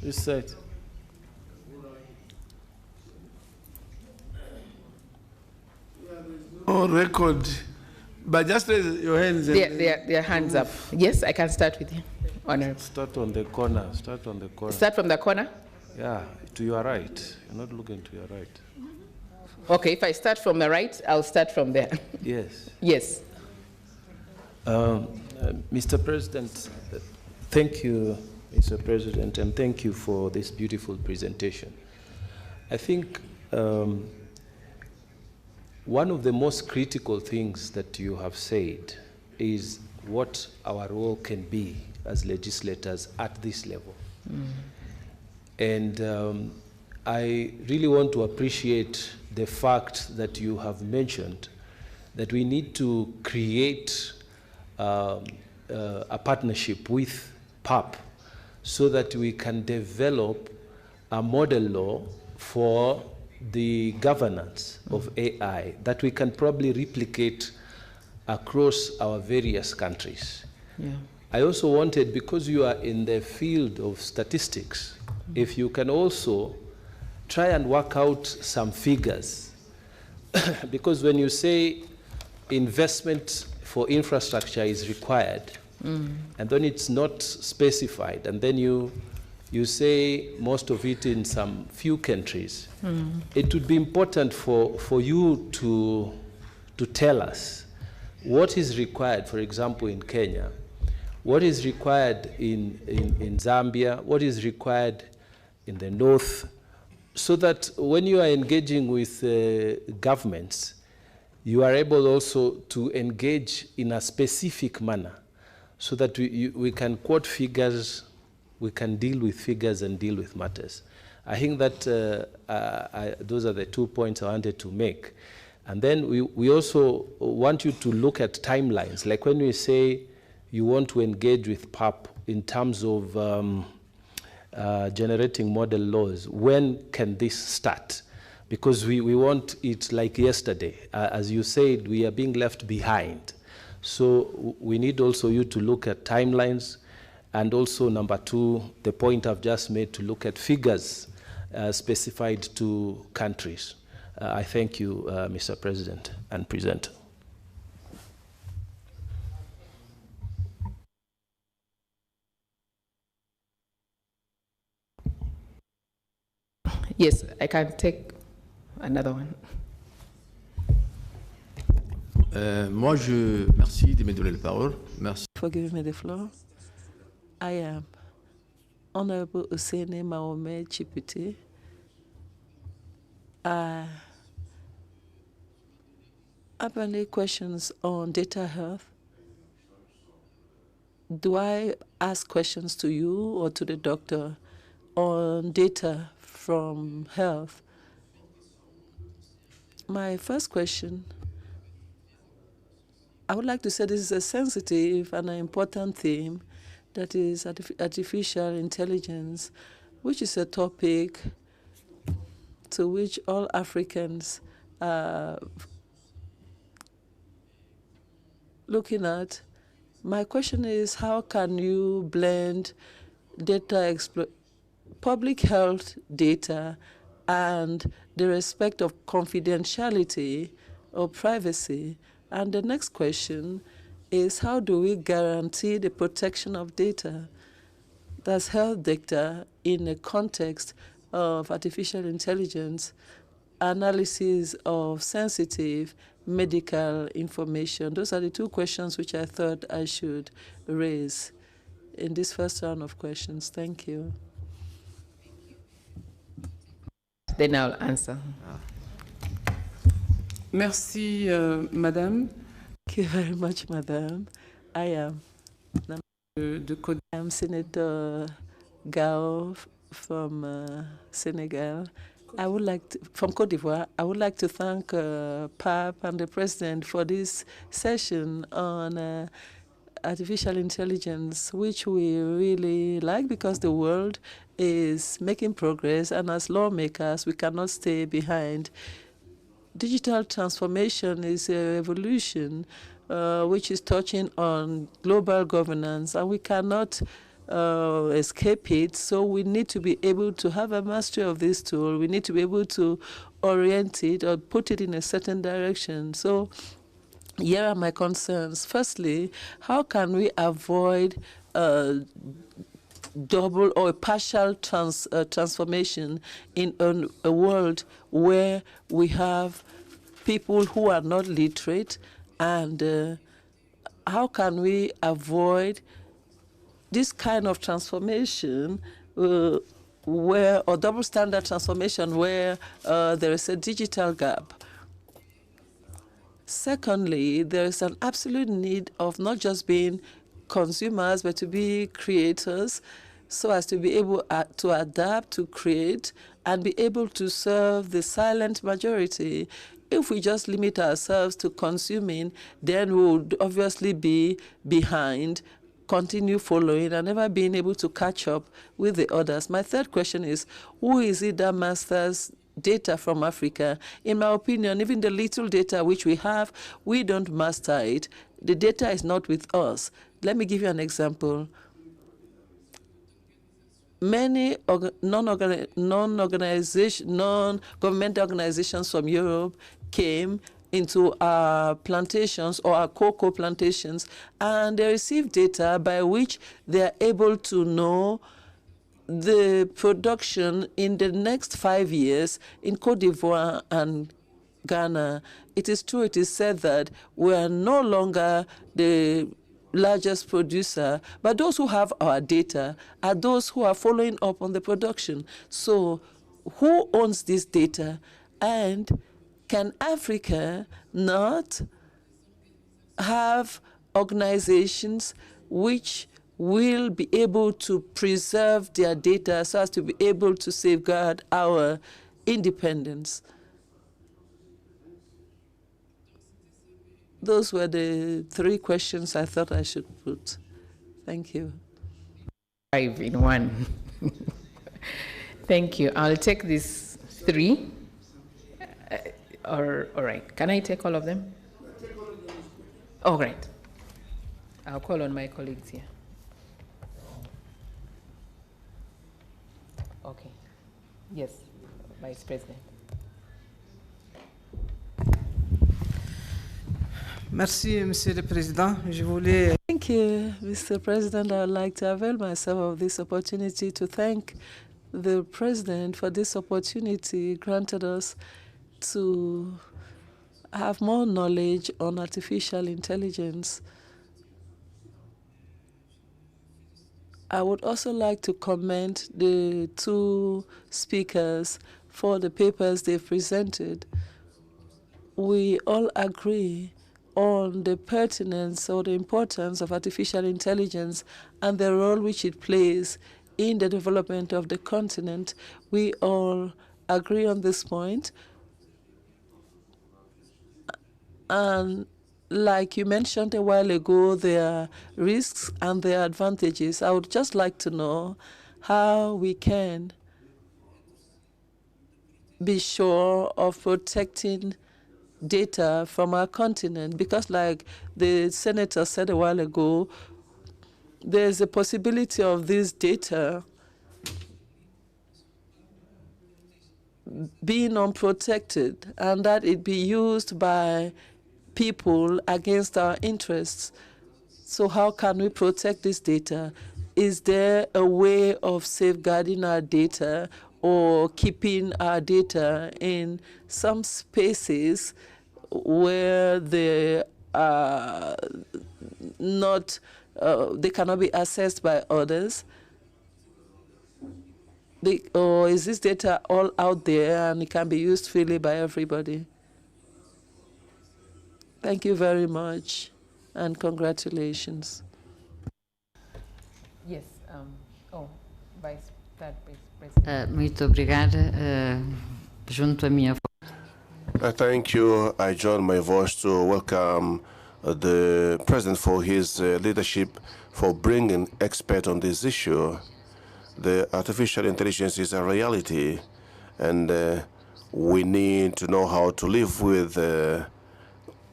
this side. No record, but just raise your hands. Their hands up. Yes, I can start with you. Honorable. Start on the corner. Start on the corner. Start from the corner? Yeah, to your right. You're not looking to your right. Okay, if I start from the right, I'll start from there. Yes. Yes. Mr. President, thank you, Mr. President, and thank you for this beautiful presentation. I think one of the most critical things that you have said is what our role can be as legislators at this level. And I really want to appreciate the fact that you have mentioned that we need to create a partnership with PAP so that we can develop a model law for the governance of AI that we can probably replicate across our various countries. Yeah. I also wanted, because you are in the field of statistics, if you can also try and work out some figures. Because when you say investment for infrastructure is required, and then it's not specified, and then you say most of it in some few countries, it would be important for you to tell us what is required, for example, in Kenya, what is required in Zambia, what is required in the north, so that when you are engaging with governments, you are able also to engage in a specific manner, so that we can quote figures, we can deal with figures and deal with matters. I think that those are the 2 points I wanted to make. And then we also want you to look at timelines. Like when we say you want to engage with PAP in terms of generating model laws, when can this start? Because we want it like yesterday. As you said, we are being left behind. So we need also you to look at timelines, and also number 2, the point I've just made, to look at figures specified to countries. I thank you, Mr. President and Presenter. Yes, I can take another one. Merci de me donner la parole. Merci. For giving me the floor. I am Honorable Usene Maome Chipute. I have any questions on data health. Do I ask questions to you or to the doctor on data from health? My first question, I would like to say this is a sensitive and an important theme, that is artificial intelligence, which is a topic to which all Africans are looking at. My question is, how can you blend public health data and the respect of confidentiality or privacy? And the next question is, how do we guarantee the protection of data, that's health data, in a context of artificial intelligence, analysis of sensitive medical information? Those are the 2 questions which I thought I should raise in this first round of questions. Thank you. Then I'll answer. Merci, Madame. Thank you very much, Madame. I am Senator Gao from Senegal. I would like to, from Côte d'Ivoire, I would like to thank PAP and the President for this session on artificial intelligence, which we really like because the world is making progress, and as lawmakers, we cannot stay behind. Digital transformation is a revolution which is touching on global governance, and we cannot escape it. So we need to be able to have a mastery of this tool. We need to be able to orient it or put it in a certain direction. So here are my concerns. Firstly, how can we avoid double or a partial transformation in a world where we have people who are not literate, and how can we avoid this kind of transformation or double standard transformation where there is a digital gap? Secondly, there is an absolute need of not just being consumers, but to be creators, so as to be able to adapt, to create, and be able to serve the silent majority. If we just limit ourselves to consuming, then we would obviously be behind continue following and never being able to catch up with the others. My third question is, who is it that masters data from Africa? In my opinion, even the little data which we have, we don't master it. The data is not with us. Let me give you an example. Many non-government organizations from Europe came into our plantations or our cocoa plantations, and they received data by which they are able to know the production in the next 5 years in Cote d'Ivoire and Ghana. It is true, it is said that we are no longer the largest producer, but those who have our data are those who are following up on the production. So who owns this data? And can Africa not have organizations which will be able to preserve their data so as to be able to safeguard our independence? Those were the 3 questions I thought I should put. Thank you. 5 in 1. Thank you. I'll take these 3. All right. Can I take all of them? All right. I'll call on my colleagues here. Okay. Yes, Vice President. Merci, Monsieur le Président. Je voulais... Thank you, Mr. President. I would like to avail myself of this opportunity to thank the President for this opportunity granted us to have more knowledge on artificial intelligence. I would also like to commend the 2 speakers for the papers they've presented. We all agree on the pertinence or the importance of artificial intelligence and the role which it plays in the development of the continent. We all agree on this point. And like you mentioned a while ago, there are risks and there are advantages. I would just like to know how we can be sure of protecting data from our continent, because like the senator said a while ago, there's a possibility of this data being unprotected and that it be used by people against our interests. So how can we protect this data? Is there a way of safeguarding our data or keeping our data in some spaces where they are not, they cannot be accessed by others? Or is this data all out there and it can be used freely by everybody? Thank you very much, and congratulations. Yes. Vice President. Muito obrigada. Junto a minha Thank you. I join my voice to welcome the President for his leadership, for bringing experts on this issue. The artificial intelligence is a reality, and we need to know how to live with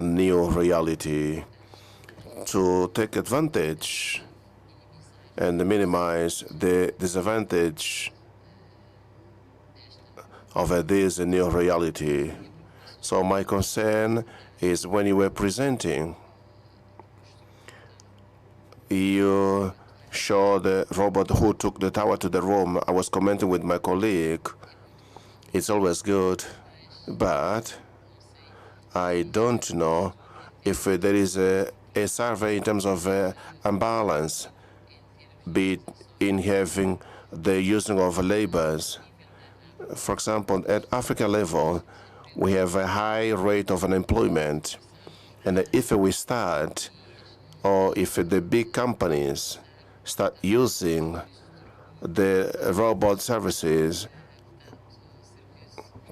new reality to take advantage and minimize the disadvantage of this new reality. So my concern is when you were presenting, you showed the robot who took the tower to the room. I was commenting with my colleague. It's always good, but I don't know if there is a survey in terms of imbalance, be it in having the using of labors. For example, at African level, we have a high rate of unemployment. And if we start, or if the big companies start using the robot services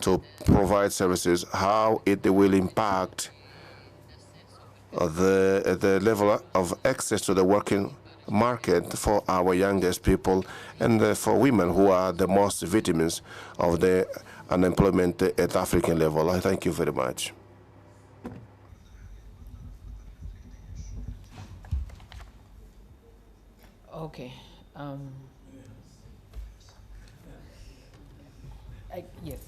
to provide services, how it will impact the level of access to the working market for our youngest people and for women who are the most victims of the unemployment at African level. I thank you very much. Okay. Yes.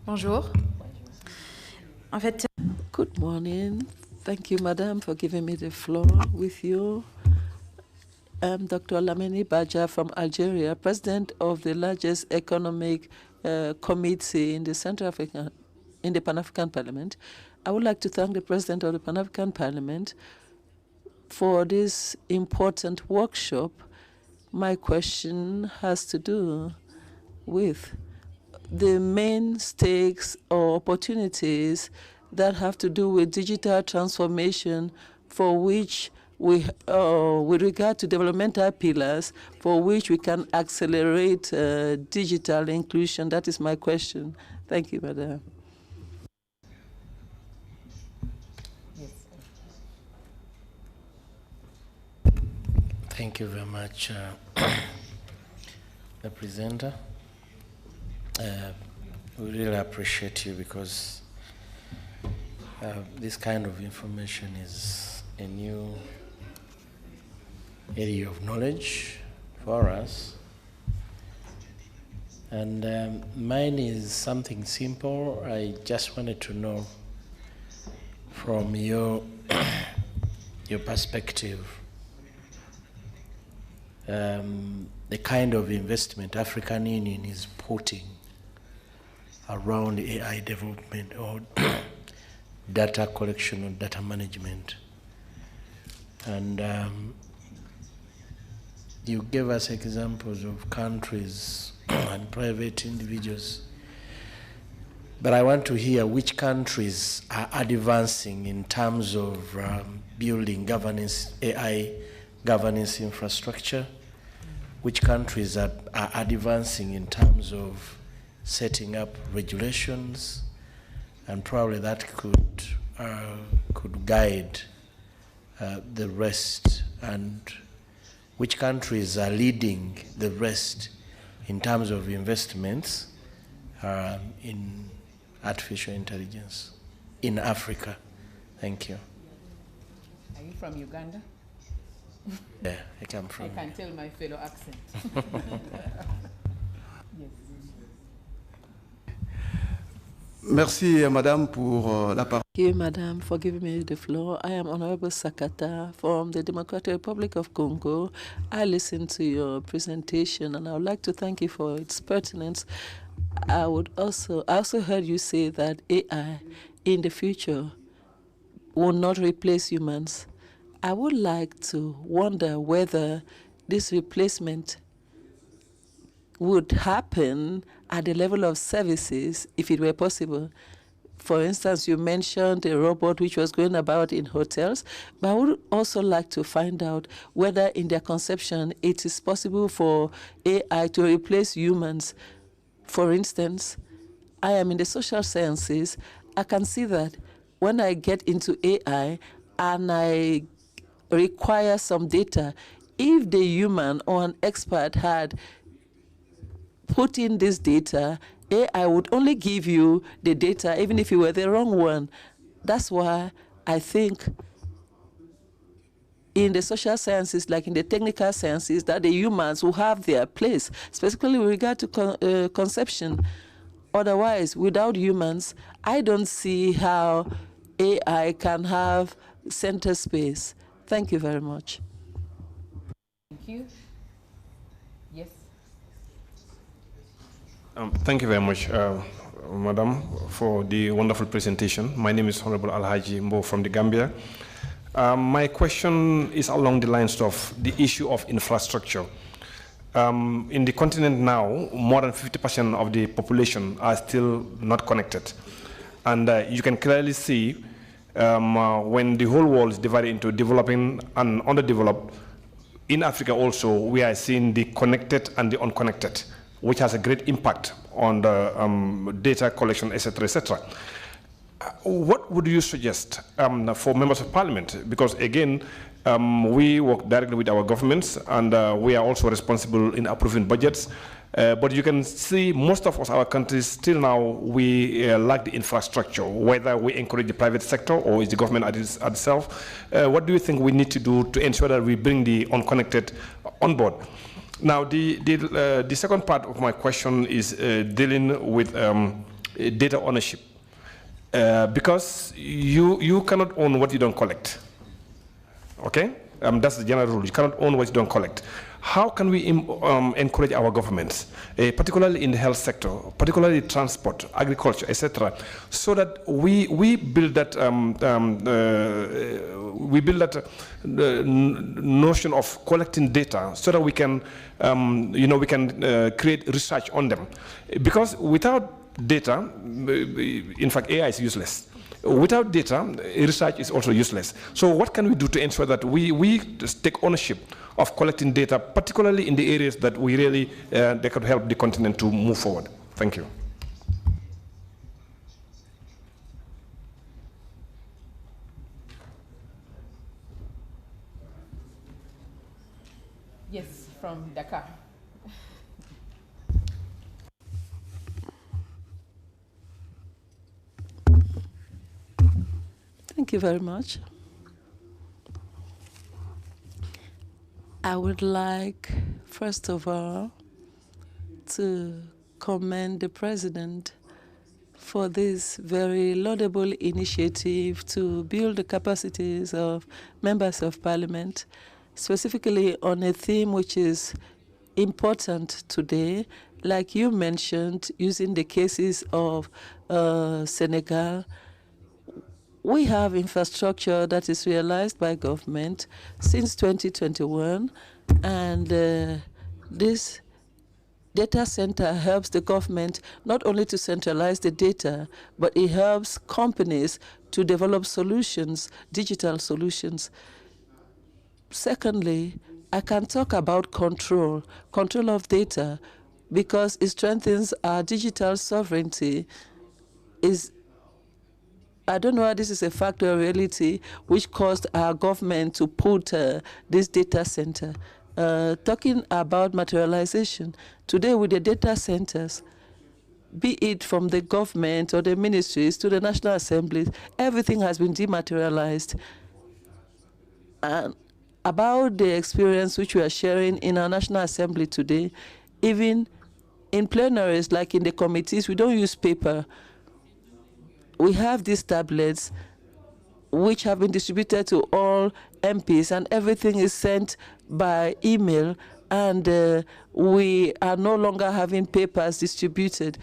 Bonjour. En fait, good morning. Thank you, Madam, for giving me the floor with you. I'm Dr. Lamini Badja from Algeria, President of the largest economic committee in the Central African, in the Pan-African Parliament. I would like to thank the President of the Pan-African Parliament for this important workshop. My question has to do with the main stakes or opportunities that have to do with digital transformation, for which we, with regard to developmental pillars, for which we can accelerate digital inclusion. That is my question. Thank you, Madam. Thank you very much, the presenter. We really appreciate you because this kind of information is a new area of knowledge for us. And mine is something simple. I just wanted to know from your perspective the kind of investment African Union is putting around AI development or data collection or data management. And you gave us examples of countries and private individuals, but I want to hear which countries are advancing in terms of building governance, AI governance infrastructure, which countries are advancing in terms of setting up regulations, and probably that could guide the rest, and which countries are leading the rest in terms of investments in artificial intelligence in Africa. Thank you. Are you from Uganda? Yeah, I come from. I can tell my fellow accent. Yes. Merci, Madame, pour la parole. Thank you, Madam, for giving me the floor. I am Honorable Sakata from the Democratic Republic of Congo. I listened to your presentation, and I would like to thank you for its pertinence. I also heard you say that AI in the future will not replace humans. I would like to wonder whether this replacement would happen at the level of services, if it were possible. For instance, you mentioned a robot which was going about in hotels, but I would also like to find out whether in their conception it is possible for AI to replace humans. For instance, I am in the social sciences. I can see that when I get into AI and I require some data, if the human or an expert had put in this data, AI would only give you the data, even if it were the wrong one. That's why I think in the social sciences, like in the technical sciences, that the humans will have their place, specifically with regard to conception. Otherwise, without humans, I don't see how AI can have center space. Thank you very much. Thank you. Yes. Thank you very much, Madam, for the wonderful presentation. My name is Honorable Alhaji Mbo from the Gambia. My question is along the lines of the issue of infrastructure. In the continent now, more than 50% of the population are still not connected. And you can clearly see when the whole world is divided into developing and underdeveloped, in Africa also, we are seeing the connected and the unconnected, which has a great impact on the data collection, etc., etc. what would you suggest for members of parliament? Because again, we work directly with our governments, and we are also responsible in approving budgets. But you can see most of us, our countries, still now we lack the infrastructure, whether we encourage the private sector or is the government at itself. What do you think we need to do to ensure that we bring the unconnected on board? Now, the second part of my question is dealing with data ownership. Because you cannot own what you don't collect. Okay? That's the general rule. You cannot own what you don't collect. How can we encourage our governments, particularly in the health sector, particularly transport, agriculture, etc., so that we build that notion of collecting data, so that we can create research on them, because without data, in fact, AI is useless. Without data, research is also useless. So what can we do to ensure that we take ownership of collecting data, particularly in the areas that we really, they could help the continent to move forward? Thank you. Yes, from Dakar. Thank you very much. I would like, first of all, to commend the President for this very laudable initiative to build the capacities of members of Parliament, specifically on a theme which is important today, like you mentioned, using the cases of Senegal. We have infrastructure that is realized by government since 2021, and this data center helps the government not only to centralize the data, but it helps companies to develop solutions, digital solutions. Secondly, I can talk about control of data, because it strengthens our digital sovereignty. I don't know whether this is a fact or reality which caused our government to put this data center. Talking about materialization, today with the data centers, be it from the government or the ministries to the National Assembly, everything has been dematerialized. And about the experience which we are sharing in our National Assembly today, even in plenaries, like in the committees, we don't use paper. We have these tablets which have been distributed to all MPs, and everything is sent by email, and we are no longer having papers distributed.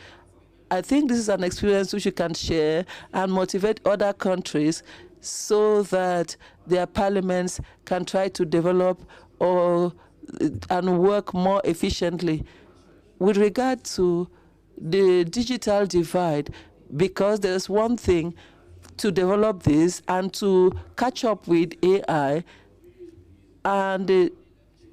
I think this is an experience which we can share and motivate other countries so that their parliaments can try to develop and work more efficiently. With regard to the digital divide, because there's one thing to develop this and to catch up with AI and the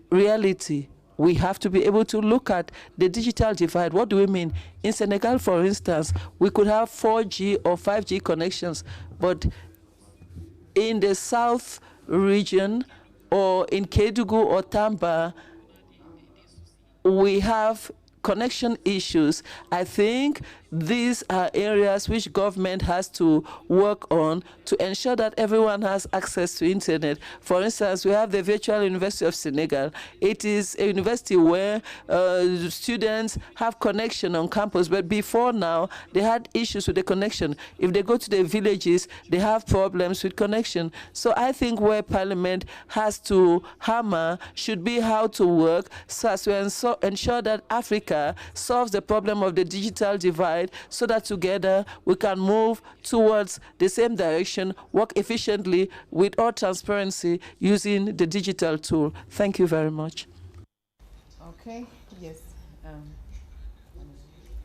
reality. We have to be able to look at the digital divide. What do we mean? In Senegal, for instance, we could have 4G or 5G connections, but in the south region or in Kedugu or Tamba, we have connection issues. I think these are areas which government has to work on to ensure that everyone has access to internet. For instance, we have the Virtual University of Senegal. It is a university where students have connection on campus, but before now, they had issues with the connection. If they go to the villages, they have problems with connection. So I think where Parliament has to hammer should be how to work so as to ensure that Africa solves the problem of the digital divide, so that together we can move towards the same direction, work efficiently with all transparency using the digital tool. Thank you very much. Okay, yes.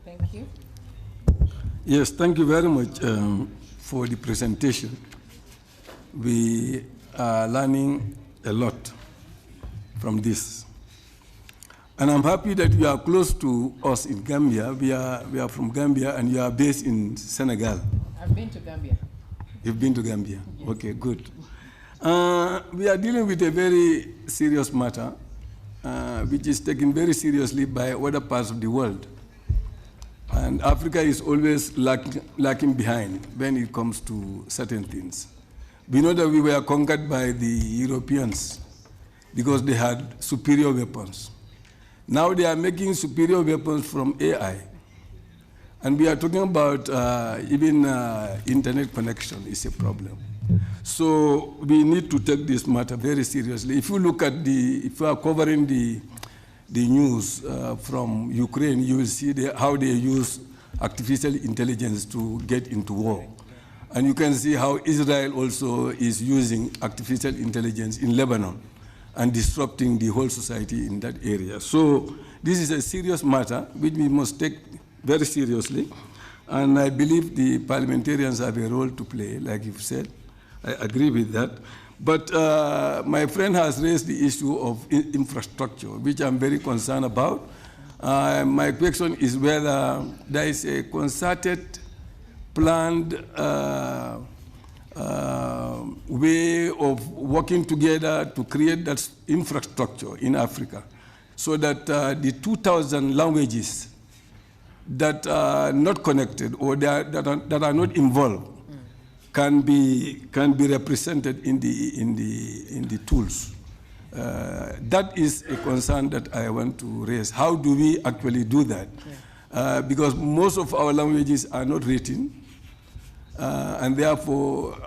Thank you. Yes, thank you very much for the presentation. We are learning a lot from this. And I'm happy that you are close to us in Gambia. We are from Gambia, and you are based in Senegal. I've been to Gambia. You've been to Gambia? Yes. Okay, good. We are dealing with a very serious matter, which is taken very seriously by other parts of the world. And Africa is always lacking behind when it comes to certain things. We know that we were conquered by the Europeans because they had superior weapons. Now they are making superior weapons from AI. And we are talking about even internet connection is a problem. So we need to take this matter very seriously. If you look at if you are covering the news from Ukraine, you will see how they use artificial intelligence to get into war. And you can see how Israel also is using artificial intelligence in Lebanon and disrupting the whole society in that area. So this is a serious matter which we must take very seriously. And I believe the parliamentarians have a role to play, like you've said. I agree with that. But my friend has raised the issue of infrastructure, which I'm very concerned about. My question is whether there is a concerted, planned way of working together to create that infrastructure in Africa so that the 2,000 languages that are not connected or that are not involved can be represented in the tools. That is a concern that I want to raise. How do we actually do that? Because most of our languages are not written, and therefore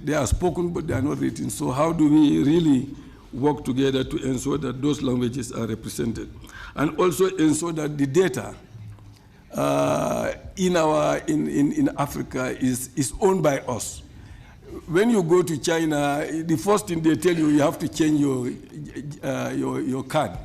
they are spoken but they are not written. So how do we really work together to ensure that those languages are represented, and also ensure that the data in Africa is owned by us? When you go to China, the first thing they tell you have to change your card,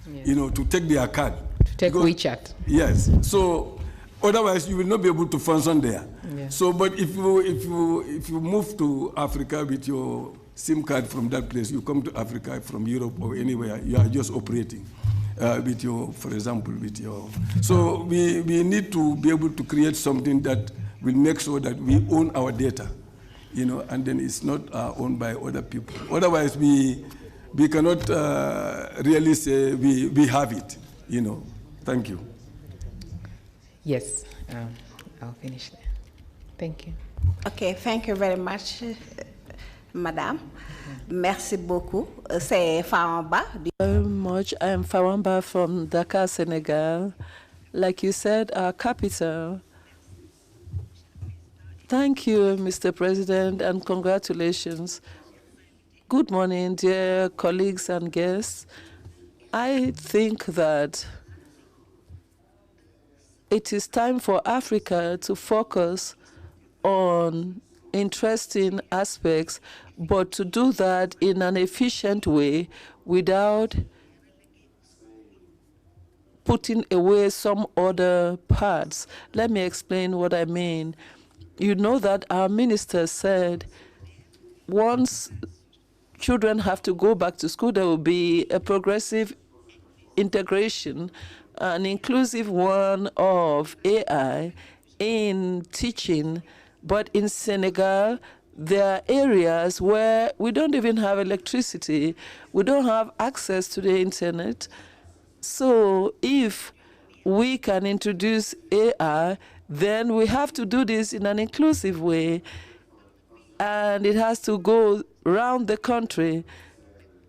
yes. To take their card. To take WeChat. Yes. So otherwise you will not be able to function there. Yeah. So, but if you move to Africa with your SIM card from that place, you come to Africa from Europe or anywhere, you are just operating. With your, for example, with your. So we need to be able to create something that will make sure that we own our data, and then it's not owned by other people. Otherwise, we cannot really say we have it, Thank you. Yes, I'll finish there. Thank you. Okay, thank you very much, Madame. Merci beaucoup. C'est Fawamba. Very much. I am Fawamba from Dakar, Senegal. Like you said, our capital. Thank you, Mr. President, and congratulations. Good morning, dear colleagues and guests. I think that it is time for Africa to focus on interesting aspects, but to do that in an efficient way without putting away some other parts. Let me explain what I mean. You know that our minister said once children have to go back to school, there will be a progressive integration, an inclusive one of AI in teaching. But in Senegal, there are areas where we don't even have electricity. We don't have access to the internet. So if we can introduce AI, then we have to do this in an inclusive way. And it has to go around the country.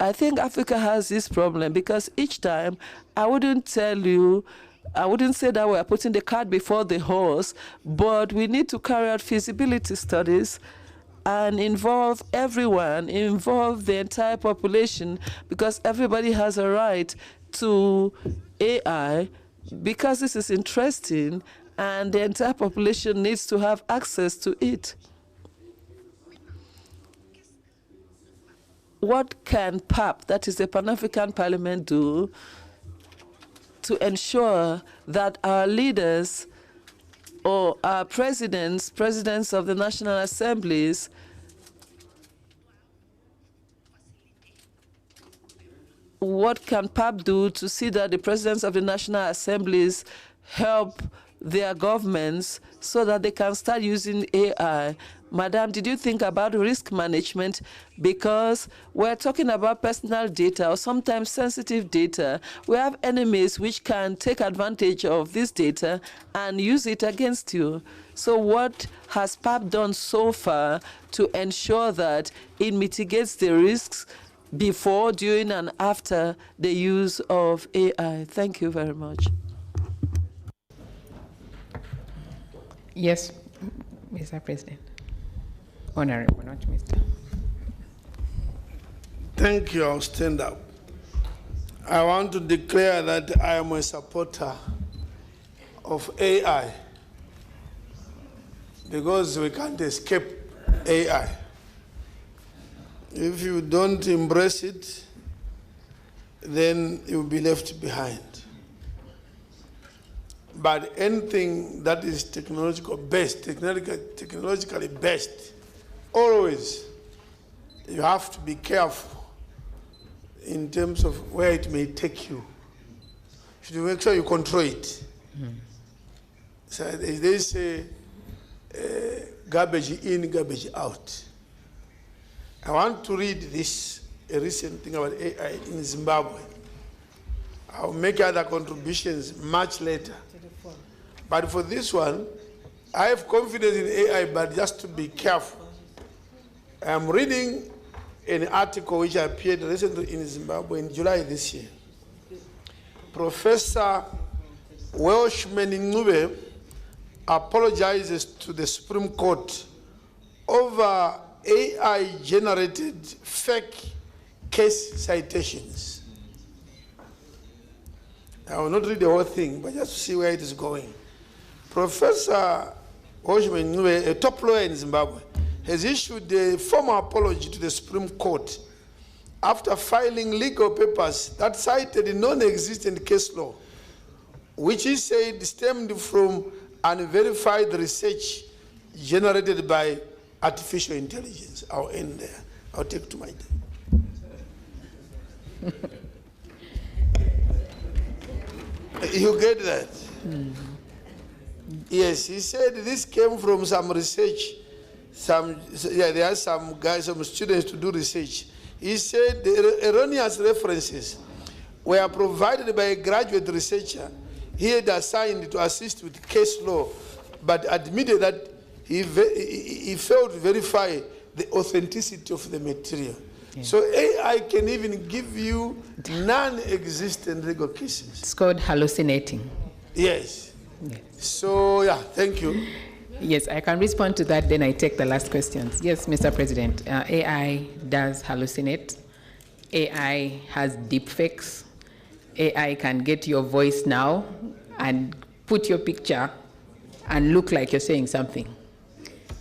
I think Africa has this problem because each time I wouldn't say that we're putting the cart before the horse, but we need to carry out feasibility studies and involve everyone, involve the entire population, because everybody has a right to AI, because this is interesting and the entire population needs to have access to it. What can PAP, that is the Pan-African Parliament, do to ensure that our leaders or our presidents of the national assemblies what can PAP do to see that the presidents of the national assemblies help their governments so that they can start using AI. Madam, did you think about risk management? Because we're talking about personal data or sometimes sensitive data. We have enemies which can take advantage of this data and use it against you. So what has PAP done so far to ensure that it mitigates the risks before, during, and after the use of AI? Thank you very much. Yes, Mr. President. Honorable, not Mr. Thank you. I'll stand up. I want to declare that I am a supporter of AI because we can't escape AI. If you don't embrace it, then you'll be left behind. But anything that is technologically based, always you have to be careful in terms of where it may take you. You should make sure you control it. So they say garbage in, garbage out. I want to read this, a recent thing about AI in Zimbabwe. I'll make other contributions much later. But for this one, I have confidence in AI, but just to be careful. I'm reading an article which appeared recently in Zimbabwe in July this year. Professor Welshman Ncube apologizes to the Supreme Court over AI-generated fake case citations. I will not read the whole thing, but just to see where it is going. Professor Welshman Ncube, a top lawyer in Zimbabwe, has issued a formal apology to the Supreme Court after filing legal papers that cited non-existent case law, which he said stemmed from unverified research generated by artificial intelligence. I'll end there. I'll take to my time. You get that? Yes, he said this came from some research. There are some guys, some students to do research. He said the erroneous references were provided by a graduate researcher he had assigned to assist with case law, but admitted that he failed to verify the authenticity of the material. Yeah. So AI can even give you non-existent legal cases. It's called hallucinating. Yes. So, yeah, thank you. Yes, I can respond to that, then I take the last questions. Yes, Mr. President, AI does hallucinate. AI has deepfakes. AI can get your voice now and put your picture and look like you're saying something.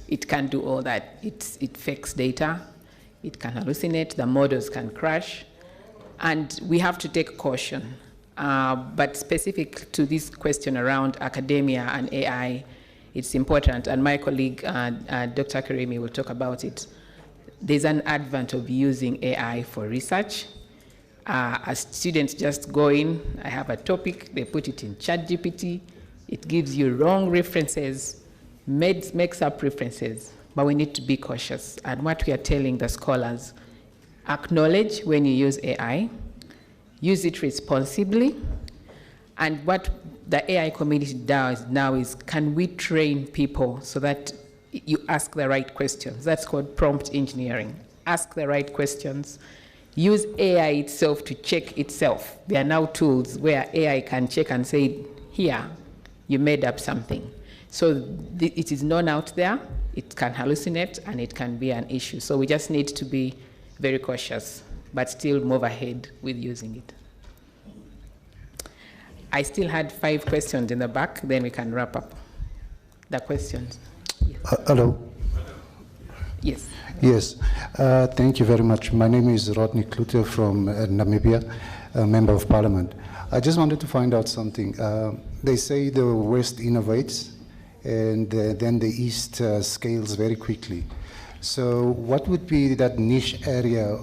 It can do all that. It fakes data. It can hallucinate. The models can crash. And we have to take caution. But specific to this question around academia and AI, it's important, and my colleague, Dr. Karimi, will talk about it. There's an advent of using AI for research. As students just go in, I have a topic, they put it in ChatGPT, it gives you wrong references, makes up references, but we need to be cautious. And what we are telling the scholars, acknowledge when you use AI, use it responsibly, and what the AI community does now is, can we train people so that you ask the right questions? That's called prompt engineering. Ask the right questions. Use AI itself to check itself. There are now tools where AI can check and say, here, you made up something. So it is known out there, it can hallucinate, and it can be an issue. So we just need to be very cautious, but still move ahead with using it. I still had 5 questions in the back, then we can wrap up the questions. Hello. Yes. Yes, thank you very much. My name is Rodney Klute from Namibia, a member of parliament. I just wanted to find out something. They say the West innovates and then the East scales very quickly. So what would be that niche area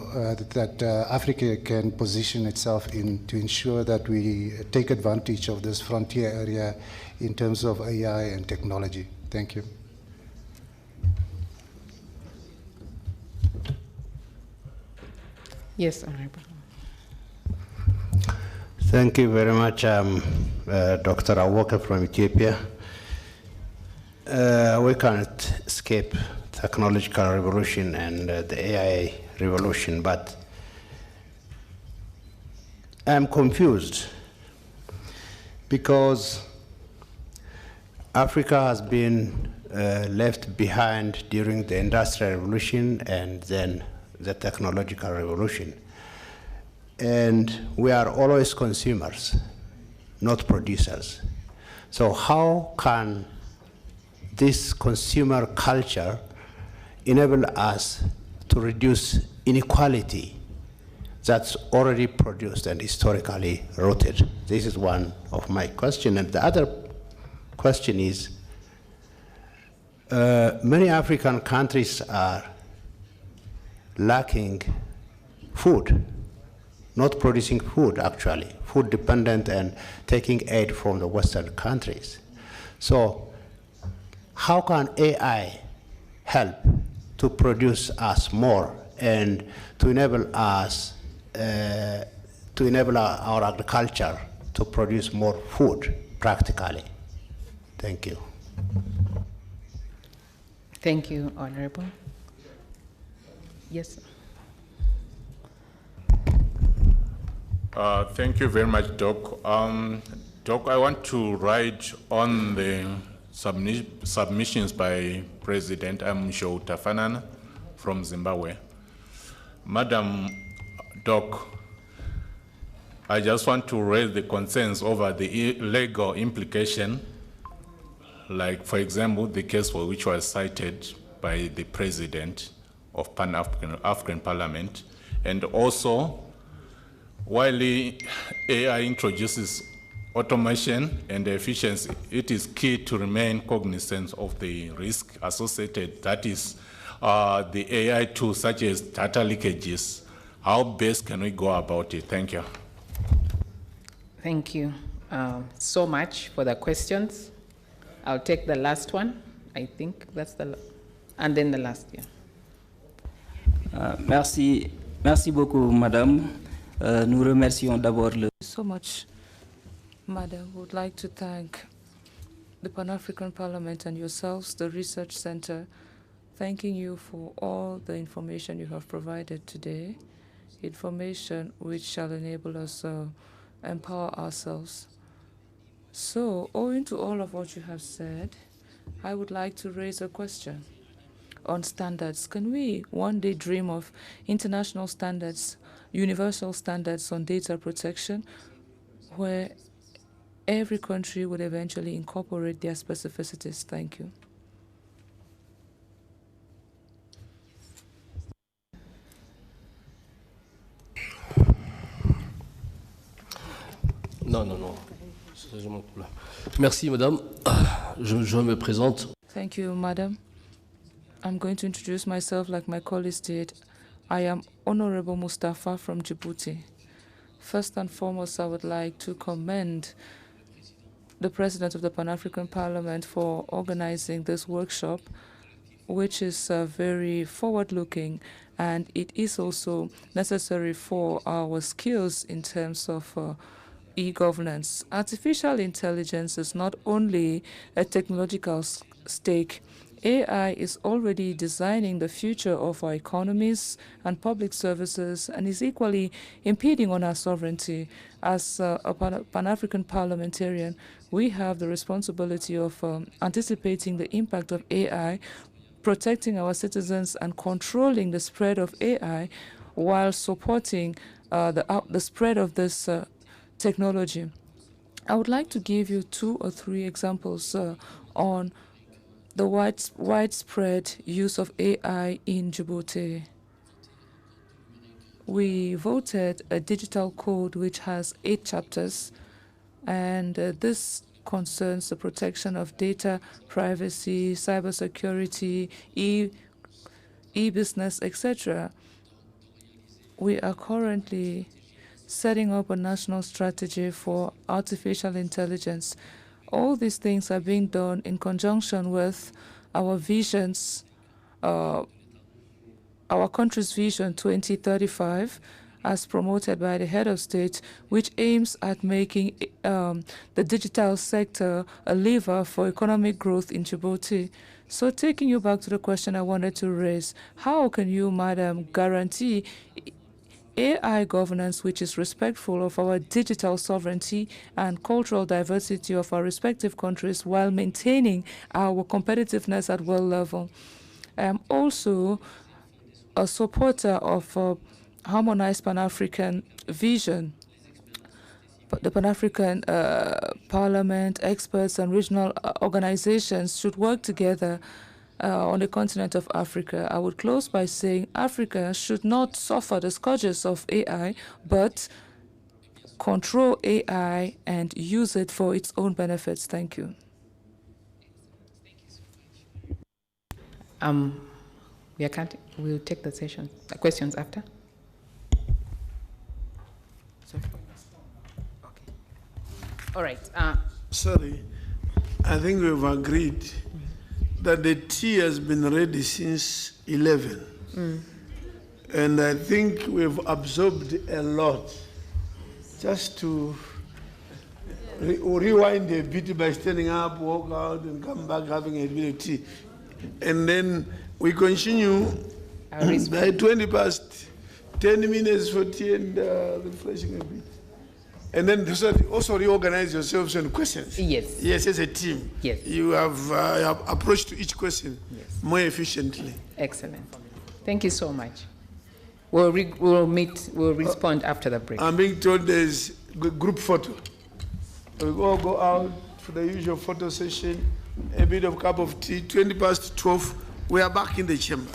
that Africa can position itself in to ensure that we take advantage of this frontier area in terms of AI and technology? Thank you. Yes, Honorable. Thank you very much, Dr. Awoka from Ethiopia. We cannot escape technological revolution and the AI revolution, but I'm confused because Africa has been left behind during the Industrial Revolution and then the technological revolution. And we are always consumers, not producers. So how can this consumer culture enable us to reduce inequality that's already produced and historically rooted? This is one of my questions. And the other question is, many African countries are lacking food, not producing food actually, food dependent and taking aid from the Western countries. So how can AI help to produce us more and to enable us, to enable our agriculture to produce more food practically? Thank you. Thank you, Honorable. Yes, sir. Thank you very much, Doc. Doc, I want to write on the submissions by President Amsho Tafanana from Zimbabwe. Madam Doc, I just want to raise the concerns over the legal implication, like, for example, the case for which was cited by the President of Pan-African Parliament, and also while AI introduces automation and efficiency, it is key to remain cognizant of the risk associated, that is, the AI tools such as data leakages. How best can we go about it? Thank you. Thank you so much for the questions. I'll take the last one. I think that's and then the last, yeah. Merci beaucoup, Madame. Nous remercions d'abord le... So much, Madam. Would like to thank the Pan-African Parliament and yourselves, the Research Center, thanking you for all the information you have provided today, information which shall enable us to empower ourselves. So, owing to all of what you have said, I would like to raise a question on standards. Can we one day dream of international standards, universal standards on data protection, where every country would eventually incorporate their specificities? Thank you. Non. Merci, Madame. Je me présente. Thank you, Madam. I'm going to introduce myself like my colleagues did. I am Honorable Mustafa from Djibouti. First and foremost, I would like to commend the President of the Pan-African Parliament for organizing this workshop, which is very forward-looking, and it is also necessary for our skills in terms of e-governance. Artificial intelligence is not only a technological stake. AI is already designing the future of our economies and public services and is equally impeding on our sovereignty. As a Pan-African parliamentarian, we have the responsibility of anticipating the impact of AI, protecting our citizens and controlling the spread of AI while supporting the spread of this technology. I would like to give you 2 or 3 examples on the widespread use of AI in Djibouti. We voted a digital code which has 8 chapters, and this concerns the protection of data, privacy, cybersecurity, e-business, etc. We are currently setting up a national strategy for artificial intelligence. All these things are being done in conjunction with our visions, our country's vision 2035, as promoted by the head of state, which aims at making the digital sector a lever for economic growth in Djibouti. So taking you back to the question I wanted to raise, how can you, Madam, guarantee AI governance which is respectful of our digital sovereignty and cultural diversity of our respective countries while maintaining our competitiveness at world level? I am also a supporter of a harmonized Pan-African vision. But the Pan-African Parliament, experts, and regional organizations should work together on the continent of Africa. I would close by saying Africa should not suffer the scourges of AI, but control AI and use it for its own benefits. Thank you. We'll take the session, the questions after. Sorry. Okay. All right. Sorry, I think we've agreed that the tea has been ready since 11. And I think we've absorbed a lot. Just to rewind a bit by standing up, walk out, and come back having a bit of tea. And then we continue by 20 past, 10 minutes for tea and refreshing a bit. And then also reorganize yourselves on questions. Yes. Yes, as a team. Yes. You have approached to each question more efficiently. Excellent. Thank you so much. We'll respond after the break. I'm being told there's group photo. We'll all go out for the usual photo session, a bit of cup of tea, 20 past 12. We are back in the chamber.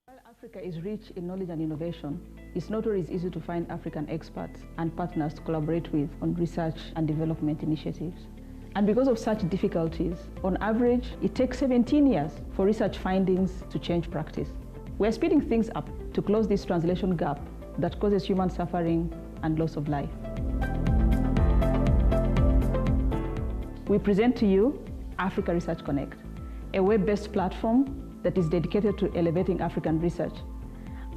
While Africa is rich in knowledge and innovation, it's not always easy to find African experts and partners to collaborate with on research and development initiatives. And because of such difficulties, on average, it takes 17 years for research findings to change practice. We're speeding things up to close this translation gap that causes human suffering and loss of life. We present to you Africa Research Connect, a web-based platform that is dedicated to elevating African research.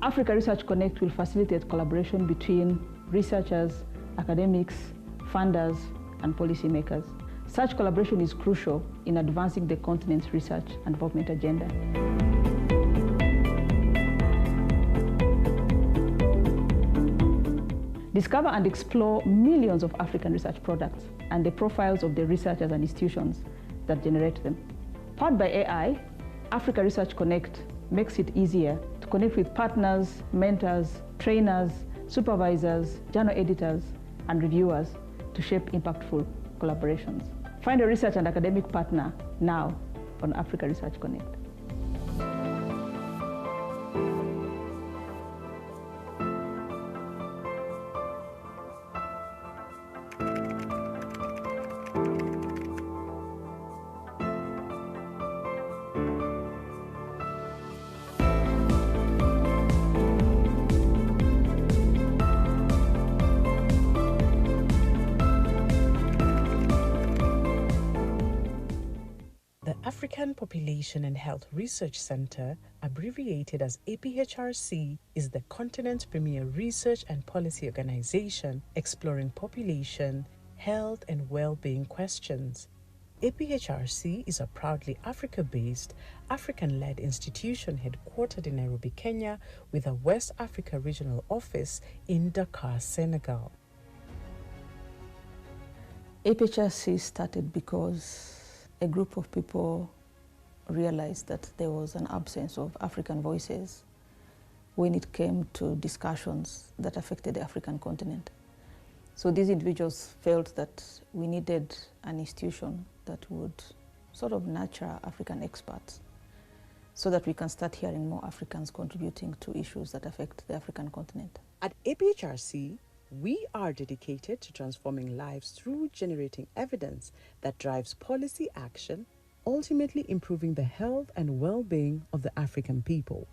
Africa Research Connect will facilitate collaboration between researchers, academics, funders, and policymakers. Such collaboration is crucial in advancing the continent's research and development agenda. Discover and explore millions of African research products and the profiles of the researchers and institutions that generate them. Powered by AI, Africa Research Connect makes it easier to connect with partners, mentors, trainers, supervisors, journal editors, and reviewers to shape impactful collaborations. Find a research and academic partner now on Africa Research Connect. African Population and Health Research Center, abbreviated as APHRC, is the continent's premier research and policy organization exploring population, health, and well-being questions. APHRC is a proudly Africa-based, African-led institution headquartered in Nairobi, Kenya, with a West Africa regional office in Dakar, Senegal. APHRC started because a group of people realized that there was an absence of African voices when it came to discussions that affected the African continent. So these individuals felt that we needed an institution that would sort of nurture African experts so that we can start hearing more Africans contributing to issues that affect the African continent. At APHRC, we are dedicated to transforming lives through generating evidence that drives policy action, ultimately improving the health and well-being of the African people.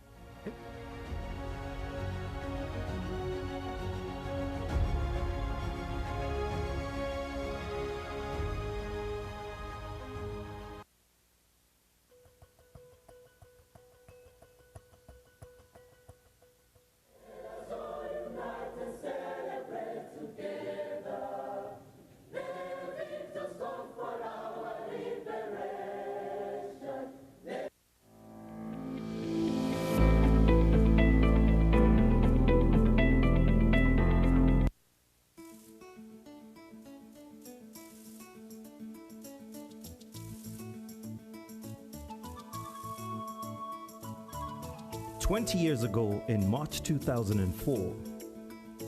"20 years ago, in March 2004,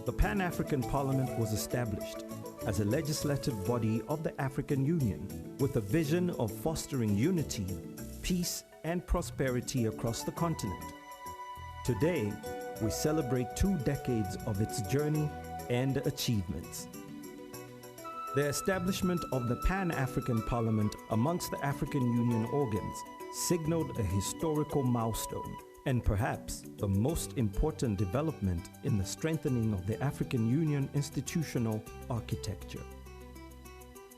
the Pan-African Parliament was established as a legislative body of the African Union with a vision of fostering unity, peace, and prosperity across the continent. Today, we celebrate 2 decades of its journey and achievements. The establishment of the Pan-African Parliament amongst the African Union organs signaled a historical milestone, and perhaps the most important development in the strengthening of the African Union institutional architecture.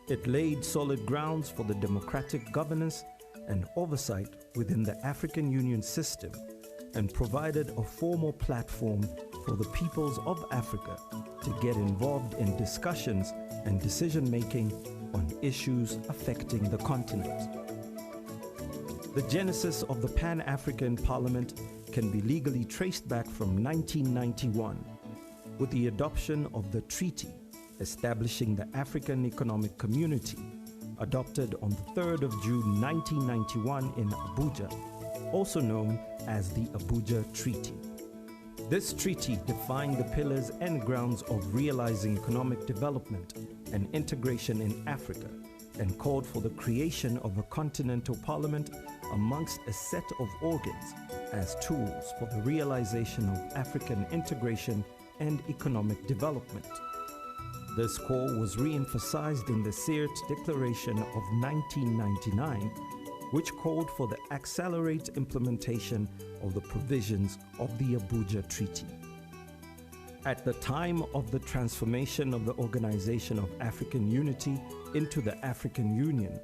It laid solid grounds for the democratic governance and oversight within the African Union system and provided a formal platform for the peoples of Africa to get involved in discussions and decision-making on issues affecting the continent. The genesis of the Pan-African Parliament can be legally traced back from 1991 with the adoption of the treaty establishing the African Economic Community, adopted on the 3rd of June 1991 in Abuja, also known as the Abuja Treaty. This treaty defined the pillars and grounds of realizing economic development and integration in Africa, and called for the creation of a continental parliament amongst a set of organs as tools for the realization of African integration and economic development. This call was re-emphasized in the Sirte Declaration of 1999, which called for the accelerated implementation of the provisions of the Abuja Treaty. At the time of the transformation of the Organization of African Unity into the African Union,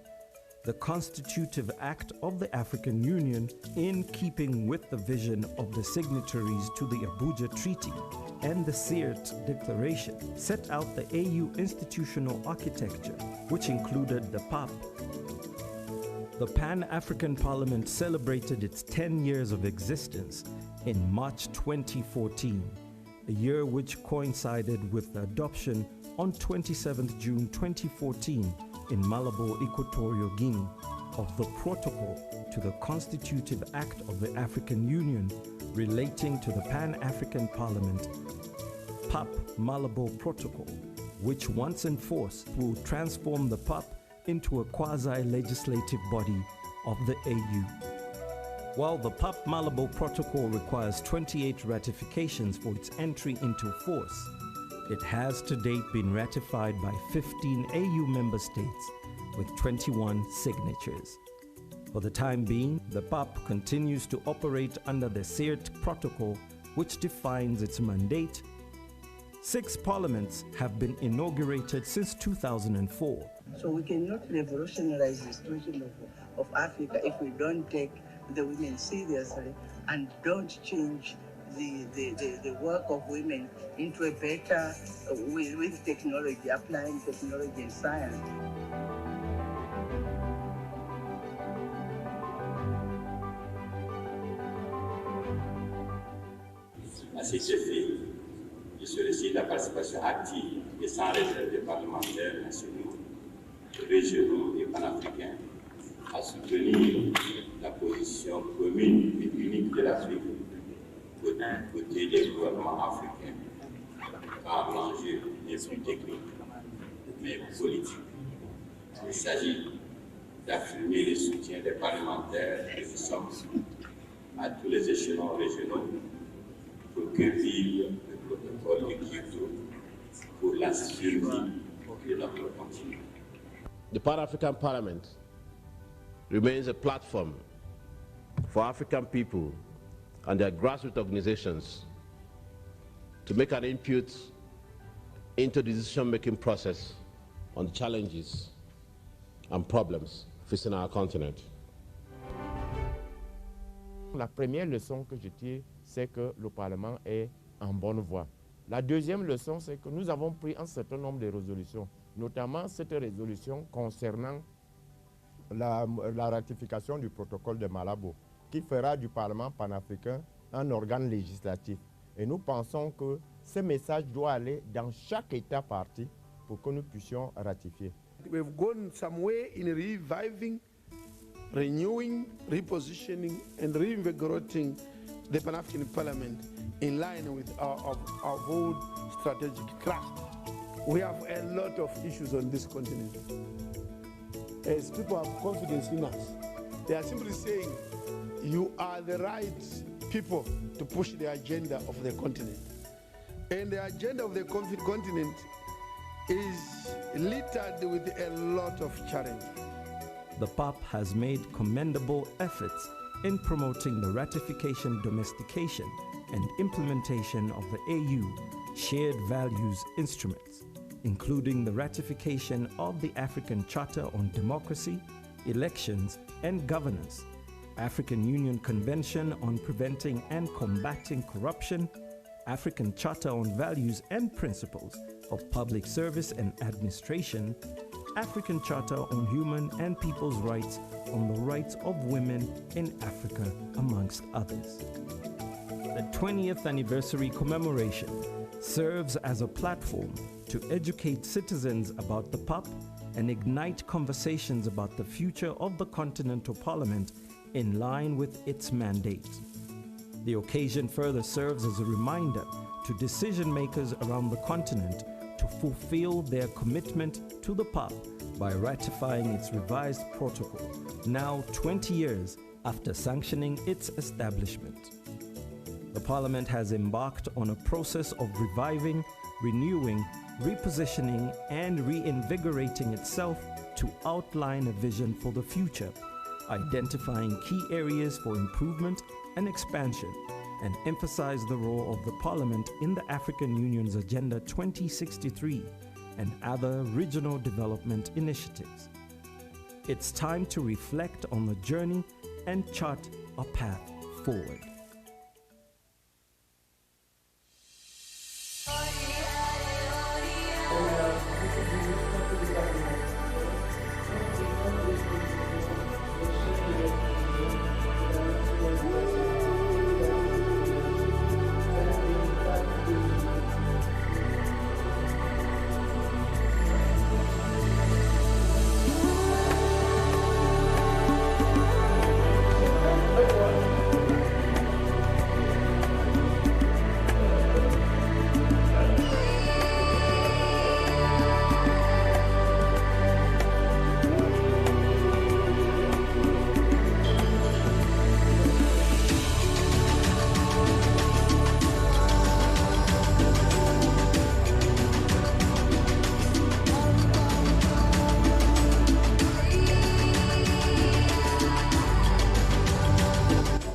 the Constitutive Act of the African Union, in keeping with the vision of the signatories to the Abuja Treaty and the Sirte Declaration, set out the AU institutional architecture, which included the PAP. The Pan-African Parliament celebrated its 10 years of existence in March 2014, a year which coincided with the adoption on 27th June 2014 in Malabo, Equatorial Guinea, of the Protocol to the Constitutive Act of the African Union relating to the Pan-African Parliament, PAP Malabo Protocol, which once in force will transform the PAP into a quasi-legislative body of the AU. While the PAP Malabo Protocol requires 28 ratifications for its entry into force, it has to date been ratified by 15 AU member states with 21 signatures. For the time being, the PAP continues to operate under the Sirte Protocol, which defines its mandate. 6 parliaments have been inaugurated since 2004. So we cannot revolutionize the situation of Africa if we don't take the women seriously and don't change the work of women into a better, with technology, applying technology and science. À cet effet, je sollicite la participation active et sans réserve des parlementaires nationaux, régionaux et panafricains à soutenir la position commune et unique de l'Afrique côté des gouvernements africains, car l'enjeu n'est plus technique, mais politique. Il s'agit d'affirmer le soutien des parlementaires que nous sommes à tous les échelons régionaux pour que vive le protocole de Kyoto pour la survie de notre continent. The Pan-African Parliament remains a platform for African people and their grassroots organizations to make an input into the decision-making process on challenges and problems facing our continent. La première leçon que je tire, c'est que le Parlement est en bonne voie. La deuxième leçon, c'est que nous avons pris un certain nombre de résolutions, notamment cette résolution concernant la ratification du protocole de Malabo, qui fera du Parlement panafricain un organe législatif. Et nous pensons que ce message doit aller dans chaque État partie pour que nous puissions ratifier. We've gone some way in reviving, renewing, repositioning, and reinvigorating the Pan-African Parliament in line with our old strategic craft. We have a lot of issues on this continent. As people have confidence in us, they are simply saying, you are the right people to push the agenda of the continent. And the agenda of the continent is littered with a lot of challenges. The PAP has made commendable efforts in promoting the ratification, domestication, and implementation of the AU Shared Values Instruments, including the ratification of the African Charter on Democracy, Elections, and Governance, African Union Convention on Preventing and Combating Corruption, African Charter on Values and Principles of Public Service and Administration, African Charter on Human and People's Rights on the Rights of Women in Africa, amongst others. The 20th anniversary commemoration serves as a platform to educate citizens about the PAP and ignite conversations about the future of the Continental Parliament in line with its mandate. The occasion further serves as a reminder to decision makers around the continent to fulfill their commitment to the PAP by ratifying its revised protocol, now 20 years after sanctioning its establishment. The Parliament has embarked on a process of reviving, renewing, repositioning, and reinvigorating itself to outline a vision for the future, identifying key areas for improvement and expansion, and emphasize the role of the Parliament in the African Union's Agenda 2063 and other regional development initiatives. It's time to reflect on the journey and chart a path forward.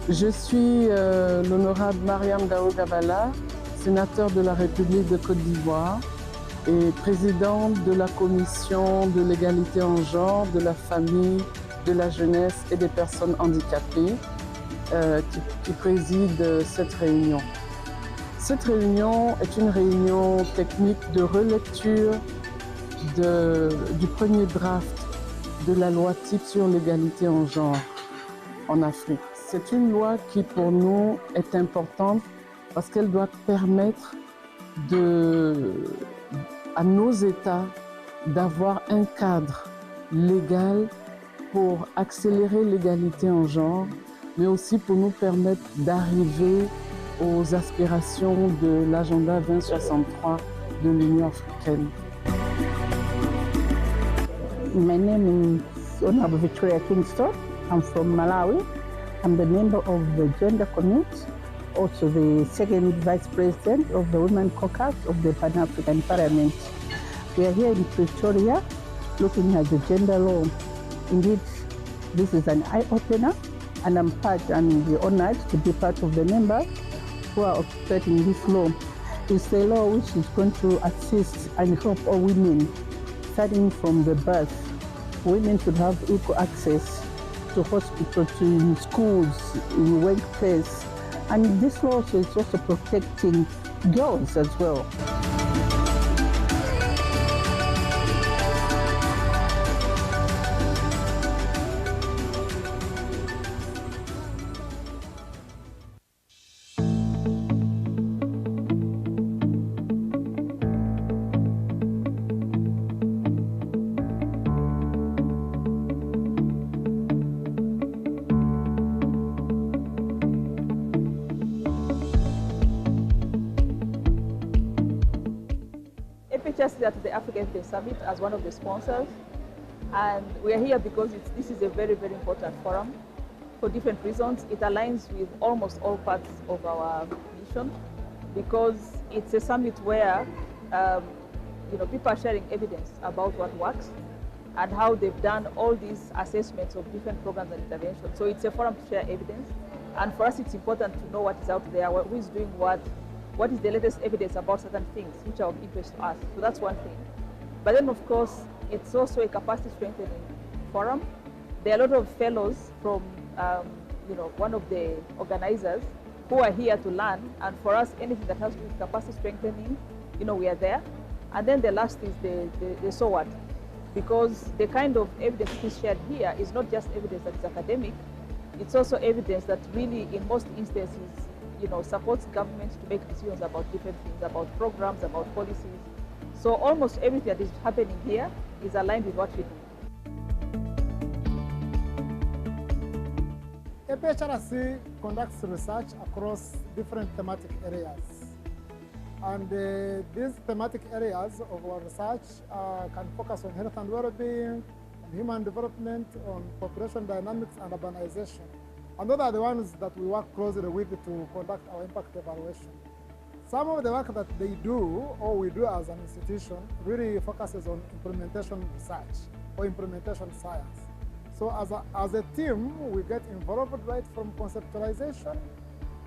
Je suis l'honorable Mariam Dao Gabala, sénateur de la République de Côte d'Ivoire et présidente de la Commission de l'égalité en genre, de la famille, de la jeunesse et des personnes handicapées qui préside cette réunion. Cette réunion est une réunion technique de relecture du premier draft de la loi type sur l'égalité en genre en Afrique. C'est une loi qui, pour nous, est importante parce qu'elle doit permettre à nos États d'avoir un cadre légal pour accélérer l'égalité en genre, mais aussi pour nous permettre d'arriver aux aspirations de l'agenda 2063 de l'Union africaine. My name is Honorable Victoria Kingston. I'm from Malawi. I'm the member of the Gender Committee, also the second Vice President of the Women Caucus of the Pan-African Parliament. We are here in Pretoria looking at the gender law. Indeed, this is an eye-opener, and I'm honored to be part of the members who are operating this law. It's a law which is going to assist and help all women, starting from the birth. Women should have equal access to hospital, to schools, in workplace. And this law is also protecting girls as well. APHRC at the African Day Summit as one of the sponsors, and we are here because this is a very, very important forum for different reasons. It aligns with almost all parts of our mission because it's a summit where people are sharing evidence about what works and how they've done all these assessments of different programs and interventions. So it's a forum to share evidence, and for us it's important to know what is out there, who is doing what is the latest evidence about certain things which are of interest to us. So that's one thing. But then, of course, it's also a capacity strengthening forum. There are a lot of fellows from, one of the organizers who are here to learn. And for us, anything that has to do with capacity strengthening, we are there. And then the last is the so what. Because the kind of evidence that is shared here is not just evidence that is academic, it's also evidence that really, in most instances, supports governments to make decisions about different things, about programs, about policies. So almost everything that is happening here is aligned with what we do. APHRC conducts research across different thematic areas. And these thematic areas of our research can focus on health and well-being, on human development, on population dynamics and urbanization. And those are the ones that we work closely with to conduct our impact evaluation. Some of the work that they do, or we do as an institution, really focuses on implementation research or implementation science. So as a team, we get involved right from conceptualization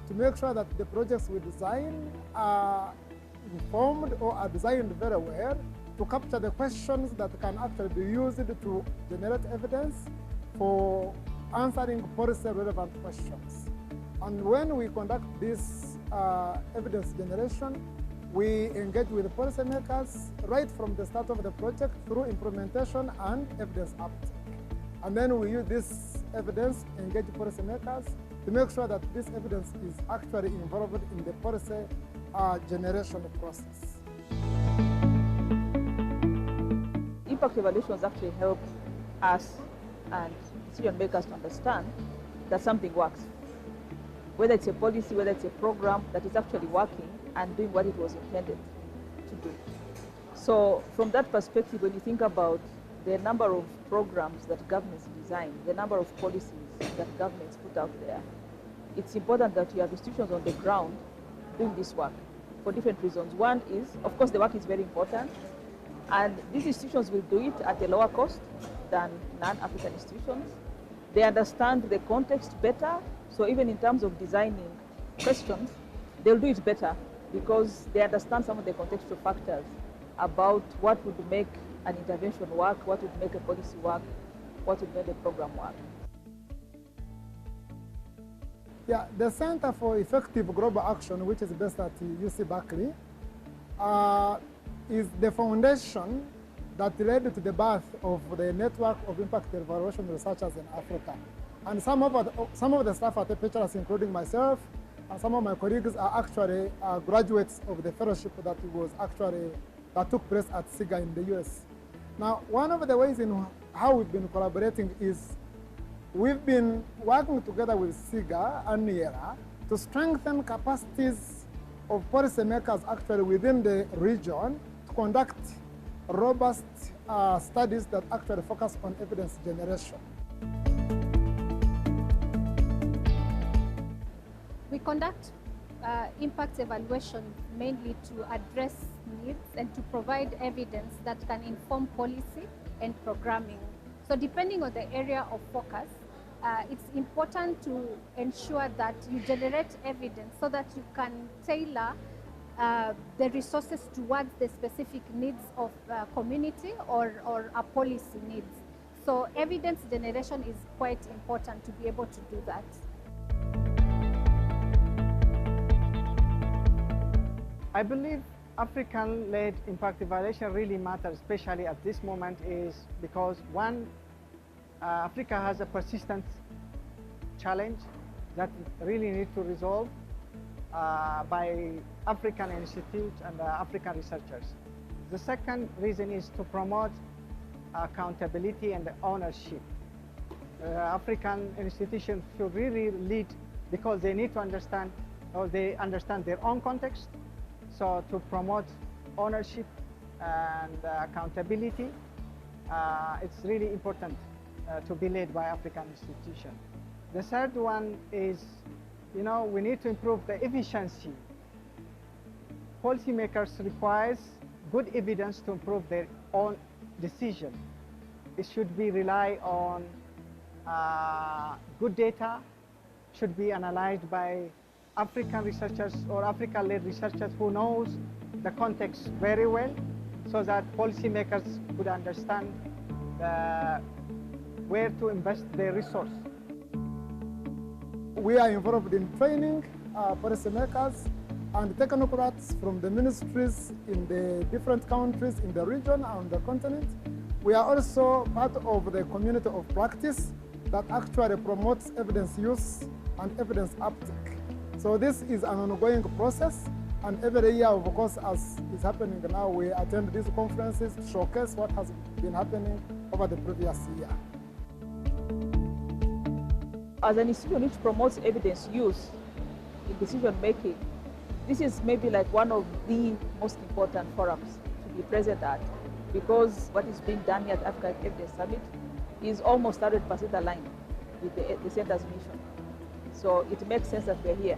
to make sure that the projects we design are informed or are designed very well to capture the questions that can actually be used to generate evidence for answering policy-relevant questions. And when we conduct this evidence generation, we engage with the policymakers right from the start of the project through implementation and evidence uptake. And then we use this evidence, engage policymakers to make sure that this evidence is actually involved in the policy generation process. Impact evaluations actually help us and decision makers to understand that something works. Whether it's a policy, whether it's a program that is actually working and doing what it was intended to do. So from that perspective, when you think about the number of programs that governments design, the number of policies that governments put out there, it's important that you have institutions on the ground doing this work for different reasons. One is, of course, the work is very important, and these institutions will do it at a lower cost than non-African institutions. They understand the context better, so even in terms of designing questions, they'll do it better because they understand some of the contextual factors about what would make an intervention work, what would make a policy work, what would make a program work. Yeah, the Center for Effective Global Action, which is based at UC Berkeley, is the foundation that led to the birth of the network of impact evaluation researchers in Africa. And some of the staff at APHRC, including myself, and some of my colleagues are actually graduates of the fellowship that took place at SIGA in the US. Now, one of the ways in how we've been collaborating is we've been working together with SIGA and NIERA to strengthen capacities of policymakers actually within the region to conduct robust studies that actually focus on evidence generation. We conduct impact evaluation mainly to address needs and to provide evidence that can inform policy and programming. So depending on the area of focus, it's important to ensure that you generate evidence so that you can tailor the resources towards the specific needs of community or a policy needs. So evidence generation is quite important to be able to do that. I believe African-led impact evaluation really matters, especially at this moment, is because one, Africa has a persistent challenge that really needs to resolve by African institutes and African researchers. The second reason is to promote accountability and ownership. African institutions should really lead because they need to understand, or they understand their own context. So to promote ownership and accountability, it's really important to be led by African institutions. The third one is, we need to improve the efficiency. Policymakers require good evidence to improve their own decision. It should be rely on good data, should be analyzed by African researchers or African-led researchers who knows the context very well, so that policymakers could understand where to invest their resource. We are involved in training policymakers and technocrats from the ministries in the different countries in the region and the continent. We are also part of the community of practice that actually promotes evidence use and evidence uptake. So this is an ongoing process, and every year, of course, as is happening now, we attend these conferences to showcase what has been happening over the previous year. As an institution which promotes evidence use in decision making, This is maybe like one of the most important forums to be present at, because what is being done here at Africa Evidence Summit is almost 100% aligned with the Center's mission. So it makes sense that we're here.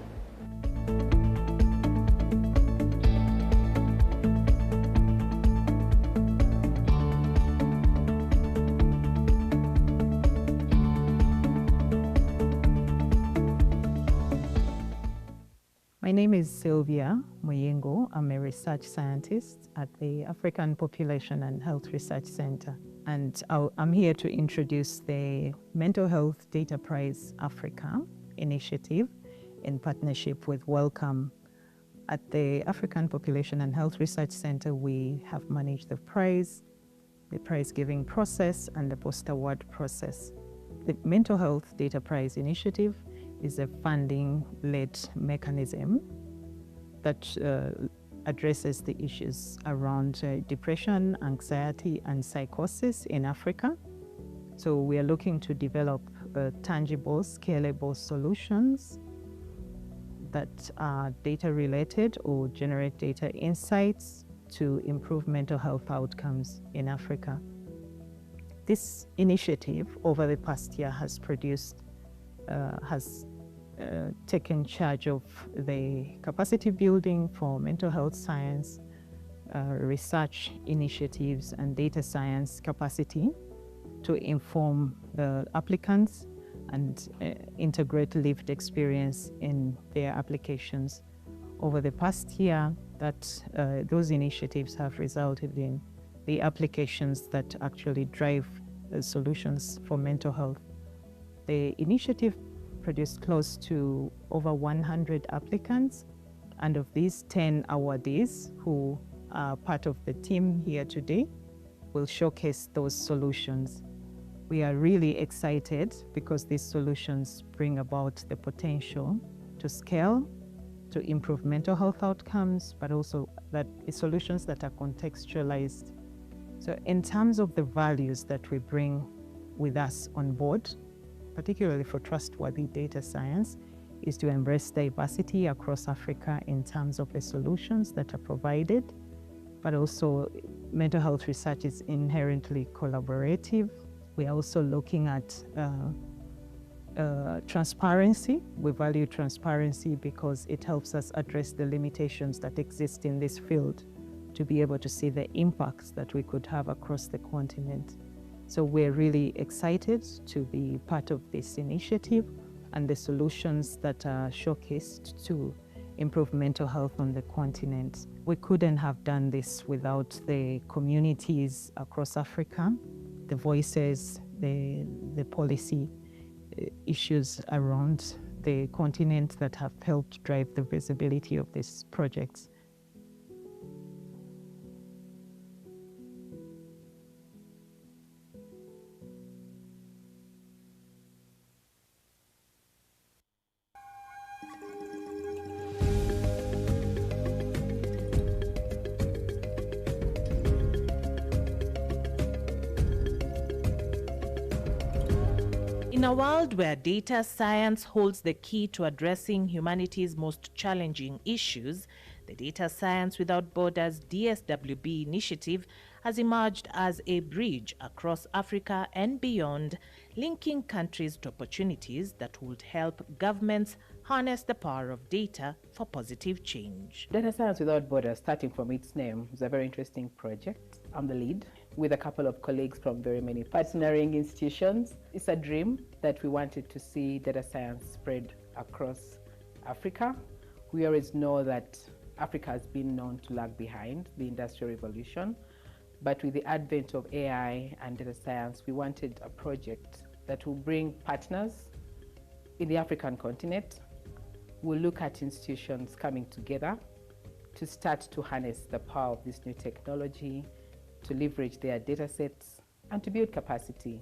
My name is Sylvia Moyengo. I'm a research scientist at the African Population and Health Research Center. And I'm here to introduce the Mental Health Data Prize Africa initiative in partnership with Welcome. At the African Population and Health Research Center, we have managed the prize giving process, and the post-award process. The Mental Health Data Prize initiative is a funding-led mechanism that addresses the issues around depression, anxiety, and psychosis in Africa. So we are looking to develop tangible, scalable solutions that are data-related or generate data insights to improve mental health outcomes in Africa. This initiative over the past year has taken charge of the capacity building for mental health science, research initiatives, and data science capacity to inform the applicants and integrate lived experience in their applications. Over the past year, those initiatives have resulted in the applications that actually drive solutions for mental health. The initiative produced close to over 100 applicants, and of these 10 awardees who are part of the team here today will showcase those solutions. We are really excited because these solutions bring about the potential to scale, to improve mental health outcomes, but also that solutions that are contextualized. So in terms of the values that we bring with us on board, particularly for trustworthy data science, is to embrace diversity across Africa in terms of the solutions that are provided, but also mental health research is inherently collaborative. We are also looking at transparency. We value transparency because it helps us address the limitations that exist in this field to be able to see the impacts that we could have across the continent. So we're really excited to be part of this initiative and the solutions that are showcased to improve mental health on the continent. We couldn't have done this without the communities across Africa, the voices, the policy issues around the continent that have helped drive the visibility of these projects. In a world where data science holds the key to addressing humanity's most challenging issues, the Data Science Without Borders DSWB initiative has emerged as a bridge across Africa and beyond, linking countries to opportunities that would help governments harness the power of data for positive change. Data Science Without Borders, starting from its name, is a very interesting project. I'm the lead with a couple of colleagues from very many partnering institutions. It's a dream that we wanted to see data science spread across Africa. We always know that Africa has been known to lag behind the Industrial Revolution, but with the advent of AI and data science, we wanted a project that will bring partners in the African continent. We'll look at institutions coming together to start to harness the power of this new technology, to leverage their data sets, and to build capacity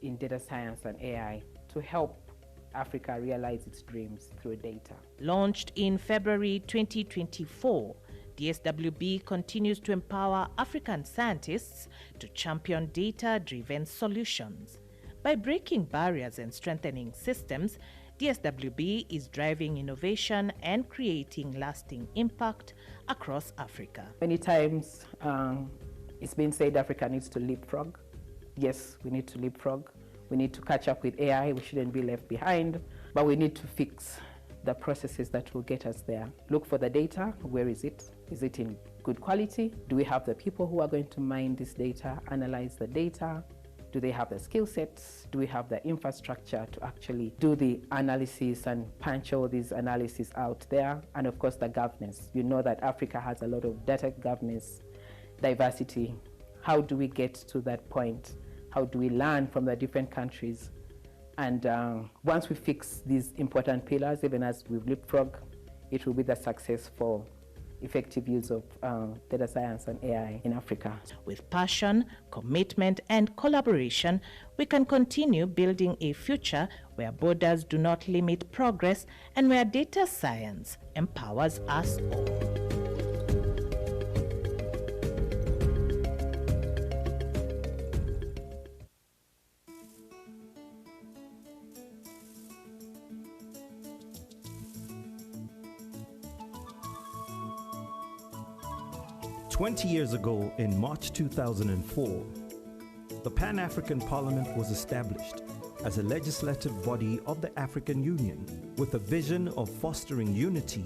in data science and AI to help Africa realize its dreams through data. Launched in February 2024, DSWB continues to empower African scientists to champion data-driven solutions. By breaking barriers and strengthening systems, DSWB is driving innovation and creating lasting impact across Africa. Many times it's been said Africa needs to leapfrog. Yes, we need to leapfrog. We need to catch up with AI. We shouldn't be left behind, but we need to fix the processes that will get us there. Look for the data. Where is it? Is it in good quality? Do we have the people who are going to mine this data, analyze the data? Do they have the skill sets? Do we have the infrastructure to actually do the analysis and punch all these analyses out there? And of course, the governance. You know that Africa has a lot of data governance, diversity. How do we get to that point? How do we learn from the different countries? And once we fix these important pillars, even as we leapfrog, it will be the success for effective use of data science and AI in Africa. With passion, commitment, and collaboration, we can continue building a future where borders do not limit progress and where data science empowers us all. 20 years ago, in March 2004, the Pan-African Parliament was established as a legislative body of the African Union with a vision of fostering unity,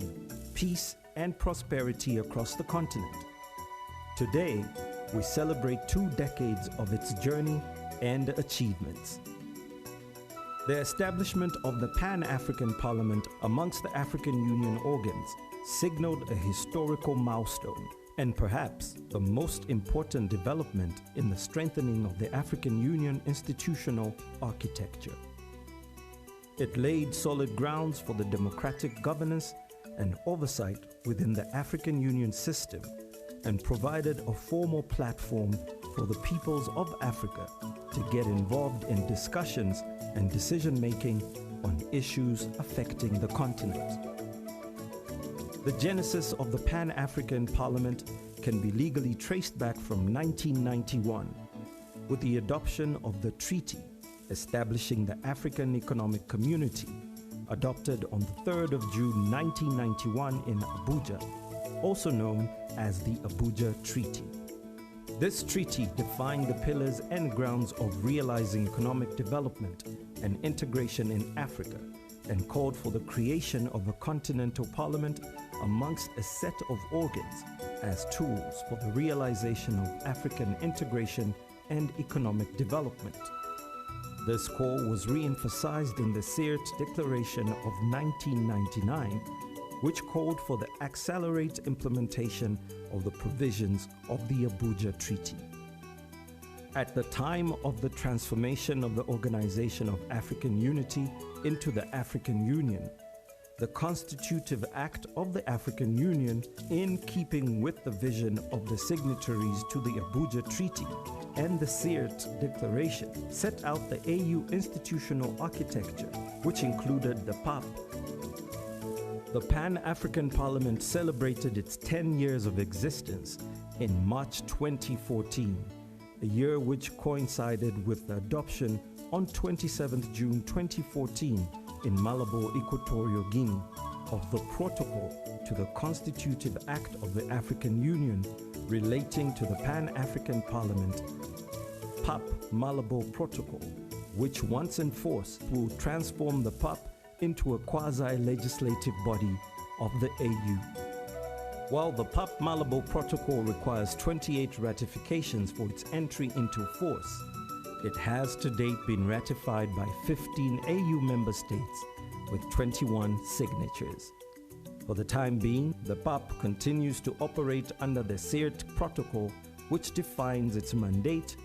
peace, and prosperity across the continent. Today, we celebrate 2 decades of its journey and achievements. The establishment of the Pan-African Parliament amongst the African Union organs signaled a historical milestone and perhaps the most important development in the strengthening of the African Union institutional architecture. It laid solid grounds for the democratic governance and oversight within the African Union system and provided a formal platform for the peoples of Africa to get involved in discussions and decision-making on issues affecting the continent. The genesis of the Pan-African Parliament can be legally traced back from 1991 with the adoption of the treaty establishing the African Economic Community, adopted on the 3rd of June 1991 in Abuja, also known as the Abuja Treaty. This treaty defined the pillars and grounds of realizing economic development and integration in Africa and called for the creation of a continental parliament amongst a set of organs as tools for the realization of African integration and economic development. This call was re-emphasized in the Sirte Declaration of 1999, which called for the accelerated implementation of the provisions of the Abuja Treaty. At the time of the transformation of the Organization of African Unity into the African Union, the Constitutive Act of the African Union, in keeping with the vision of the signatories to the Abuja Treaty and the Sirte Declaration, set out the AU institutional architecture, which included the PAP. The Pan-African Parliament celebrated its 10 years of existence in March 2014, a year which coincided with the adoption on 27th June 2014 in Malabo, Equatorial Guinea, of the Protocol to the Constitutive Act of the African Union relating to the Pan-African Parliament, PAP Malabo Protocol, which once enforced will transform the PAP into a quasi-legislative body of the AU. While the PAP Malabo Protocol requires 28 ratifications for its entry into force, it has to date been ratified by 15 AU member states with 21 signatures. For the time being, the PAP continues to operate under the Sirte Protocol, which defines its mandate.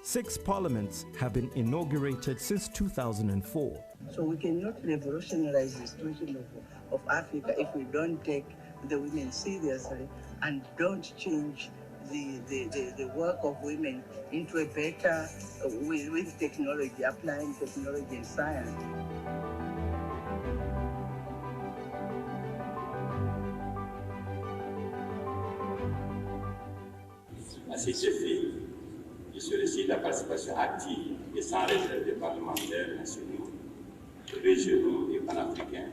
6 parliaments have been inaugurated since 2004. So we cannot revolutionize the situation of Africa if we don't take the women seriously and don't change the work of women into a better, with technology, applying technology and science. À cet effet, je sollicite la participation active et sans réserve des parlementaires nationaux, régionaux et panafricains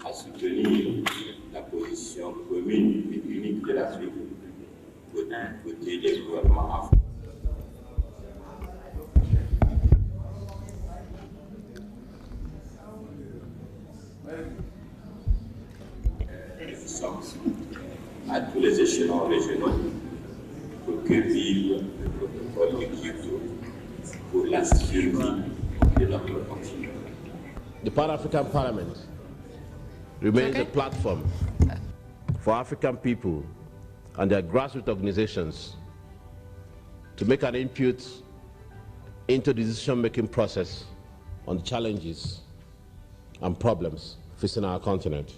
à soutenir la position commune et unique de l'Afrique côté des gouvernements africains. Nous sommes à tous les échelons régionaux pour que vive le protocole de Kyoto pour la survie de notre continent. The Pan-African Parliament remains a platform for African people and their grassroots organizations to make an input into the decision-making process on the challenges and problems facing our continent.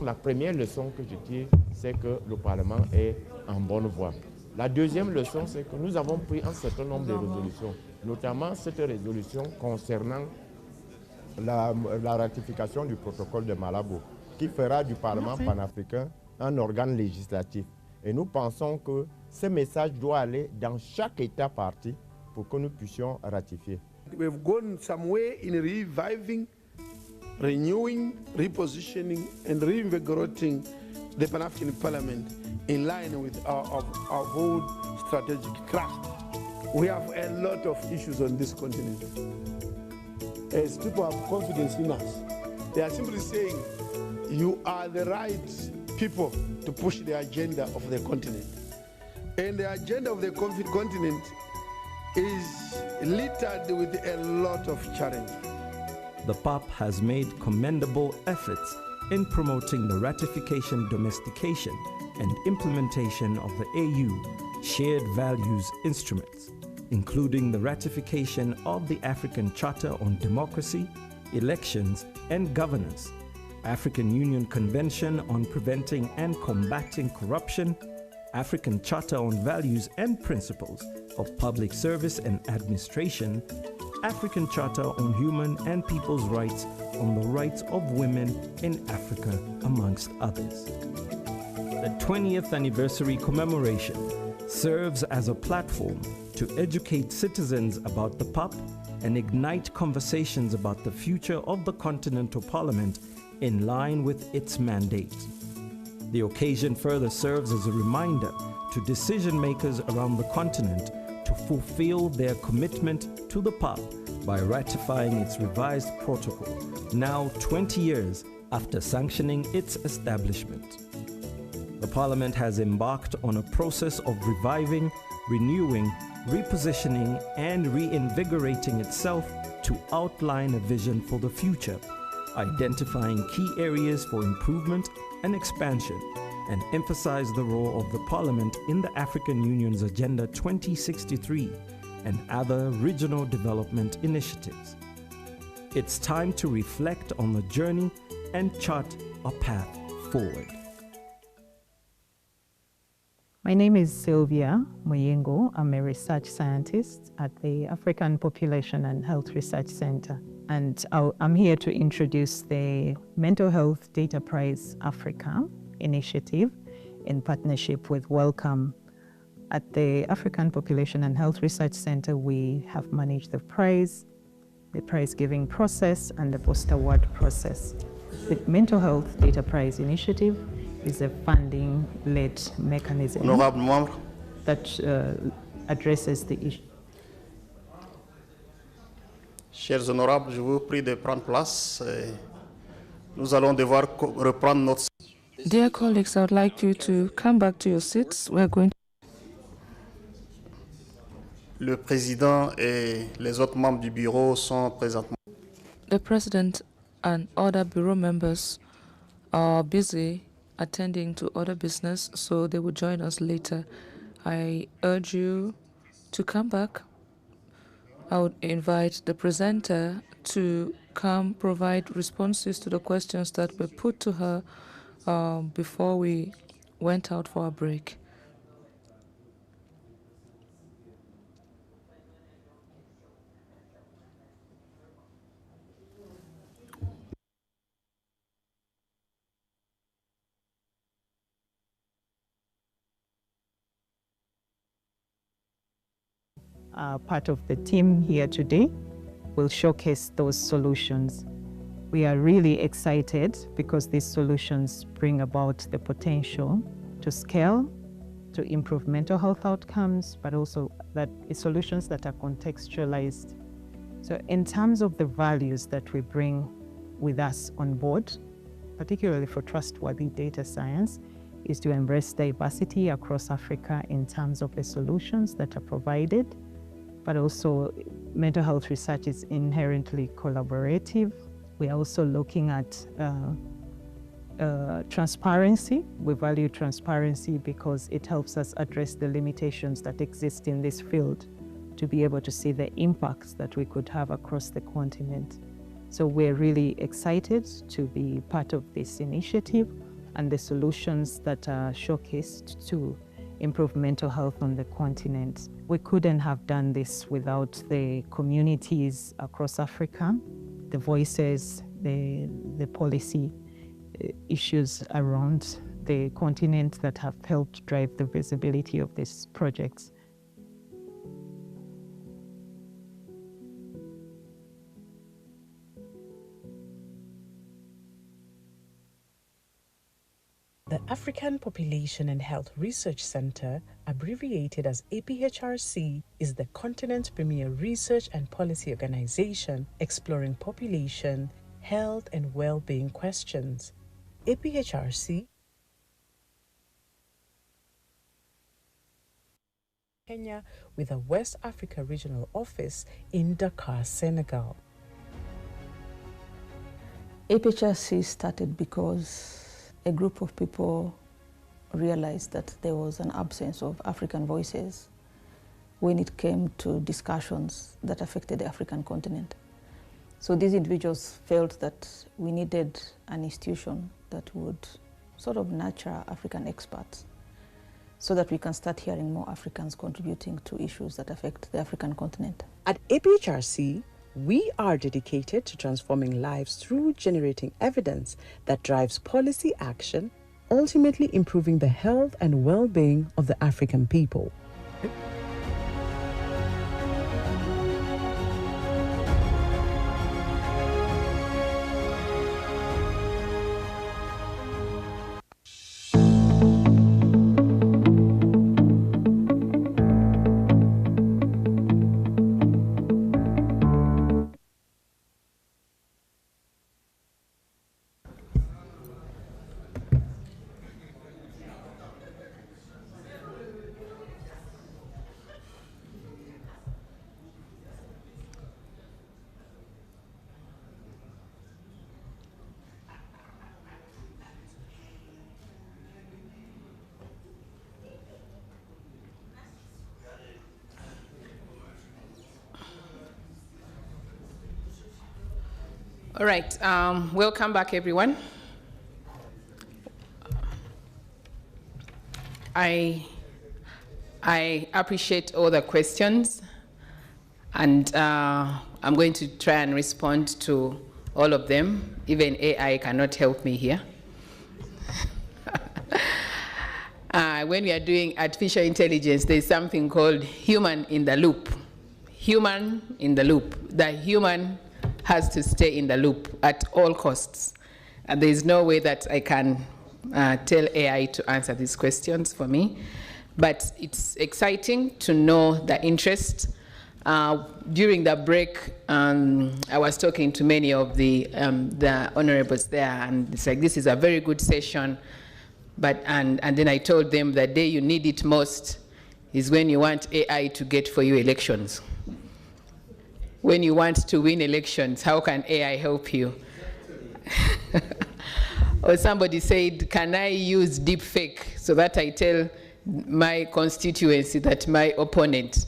La première leçon que je tire, c'est que le Parlement est en bonne voie. La deuxième leçon, c'est que nous avons pris un certain nombre de résolutions, notamment cette résolution concernant la ratification du protocole de Malabo, qui fera du Parlement panafricain un organe législatif. Et nous pensons que ce message doit aller dans chaque État partie pour que nous puissions ratifier. We've gone some way in reviving, renewing, repositioning, and reinvigorating the Pan-African Parliament in line with our old strategic thrust. We have a lot of issues on this continent. As people have confidence in us, they are simply saying, you are the right people to push the agenda of the continent. And the agenda of the continent is littered with a lot of challenges. The PAP has made commendable efforts in promoting the ratification, domestication, and implementation of the AU Shared Values Instruments, including the ratification of the African Charter on Democracy, Elections, and Governance, African Union Convention on Preventing and Combating Corruption, African Charter on Values and Principles of Public Service and Administration, African Charter on Human and People's Rights on the Rights of Women in Africa, amongst others. The 20th anniversary commemoration serves as a platform to educate citizens about the PAP and ignite conversations about the future of the Continental Parliament in line with its mandate. The occasion further serves as a reminder to decision makers around the continent to fulfill their commitment to the PAP by ratifying its revised protocol, now 20 years after sanctioning its establishment. The Parliament has embarked on a process of reviving, renewing, repositioning, and reinvigorating itself to outline a vision for the future, identifying key areas for improvement and expansion, and emphasize the role of the Parliament in the African Union's Agenda 2063 and other regional development initiatives. It's time to reflect on the journey and chart a path forward. My name is Sylvia Moyengo. I'm a research scientist at the African Population and Health Research Center. And I'm here to introduce the Mental Health Data Prize Africa initiative in partnership with Welcome. At the African Population and Health Research Center, we have managed the prize giving process, and the post-award process. The Mental Health Data Prize initiative is a funding-led mechanism that addresses the issue. Chers honorables, je vous prie de prendre place. Nous allons devoir reprendre notre... Dear colleagues, I would like you to come back to your seats. We're going to... Le président et les autres membres du bureau sont présentement... The president and other bureau members are busy attending to other business, so they will join us later. I urge you to come back. I would invite the presenter to come provide responses to the questions that were put to her before we went out for a break. Part of the team here today. will showcase those solutions. We are really excited because these solutions bring about the potential to scale, to improve mental health outcomes, but also that solutions that are contextualized. So in terms of the values that we bring with us on board, particularly for trustworthy data science, is to embrace diversity across Africa in terms of the solutions that are provided, but also mental health research is inherently collaborative. We are also looking at transparency. We value transparency because it helps us address the limitations that exist in this field to be able to see the impacts that we could have across the continent. So we're really excited to be part of this initiative and the solutions that are showcased to improve mental health on the continent. We couldn't have done this without the communities across Africa, the voices, the policy issues around the continent that have helped drive the visibility of these projects. The African Population and Health Research Center, abbreviated as APHRC, is the continent's premier research and policy organization exploring population, health, and well-being questions. APHRC Kenya with a West Africa regional office in Dakar, Senegal. APHRC started because a group of people realized that there was an absence of African voices when it came to discussions that affected the African continent. So these individuals felt that we needed an institution that would sort of nurture African experts so that we can start hearing more Africans contributing to issues that affect the African continent. At APHRC, we are dedicated to transforming lives through generating evidence that drives policy action, ultimately improving the health and well-being of the African people. All right, welcome back, everyone. I appreciate all the questions, and I'm going to try and respond to all of them. Even AI cannot help me here. When we are doing artificial intelligence, there's something called human in the loop. Human in the loop. The human has to stay in the loop at all costs. And there is no way that I can tell AI to answer these questions for me. But it's exciting to know the interest. During the break, I was talking to many of the honorables there, and it's like, this is a very good session. But, and then I told them the day you need it most is when you want AI to get for you elections. When you want to win elections, how can AI help you? Or somebody said, can I use deepfake so that I tell my constituency that my opponent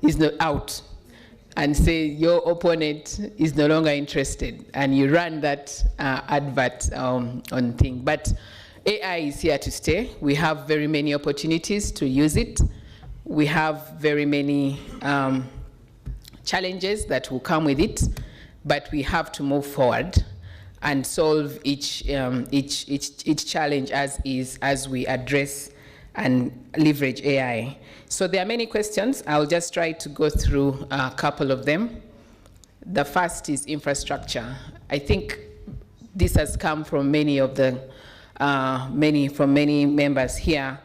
is not out, and say your opponent is no longer interested, and you run that advert on thing. But AI is here to stay. We have very many opportunities to use it. We have very many challenges that will come with it, but we have to move forward and solve each challenge as we address and leverage AI. So there are many questions. I'll just try to go through a couple of them. The first is infrastructure. I think this has come from many of the, many members here.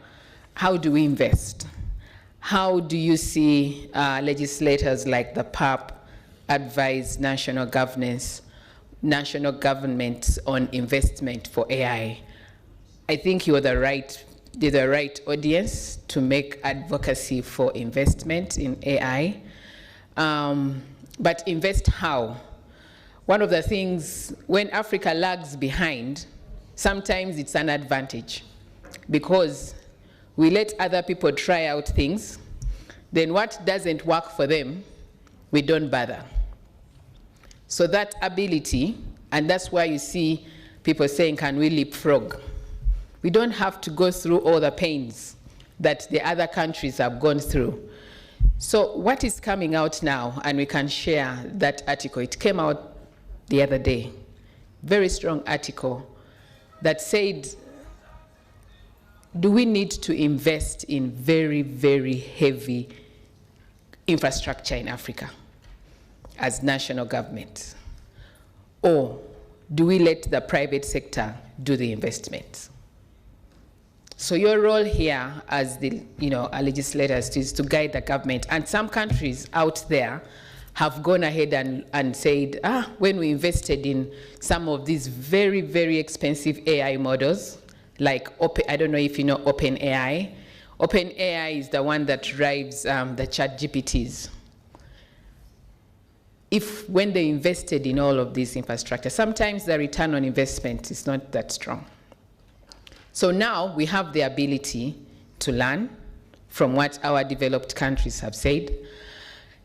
How do we invest? How do you see legislators like the PAP advise national governments on investment for AI? I think you're the right audience to make advocacy for investment in AI. But invest how? One of the things, when Africa lags behind, sometimes it's an advantage because we let other people try out things, then what doesn't work for them, we don't bother. So that ability, and that's why you see people saying, can we leapfrog? We don't have to go through all the pains that the other countries have gone through. So what is coming out now, and we can share that article, it came out the other day, very strong article that said, do we need to invest in very, very heavy infrastructure in Africa as national government? Or do we let the private sector do the investment? So your role here as the, our legislators is to guide the government. And some countries out there have gone ahead and said, when we invested in some of these very, very expensive AI models, like I don't know if you know OpenAI. OpenAI is the one that drives the ChatGPTs. When they invested in all of this infrastructure, sometimes the return on investment is not that strong. So now we have the ability to learn from what our developed countries have said.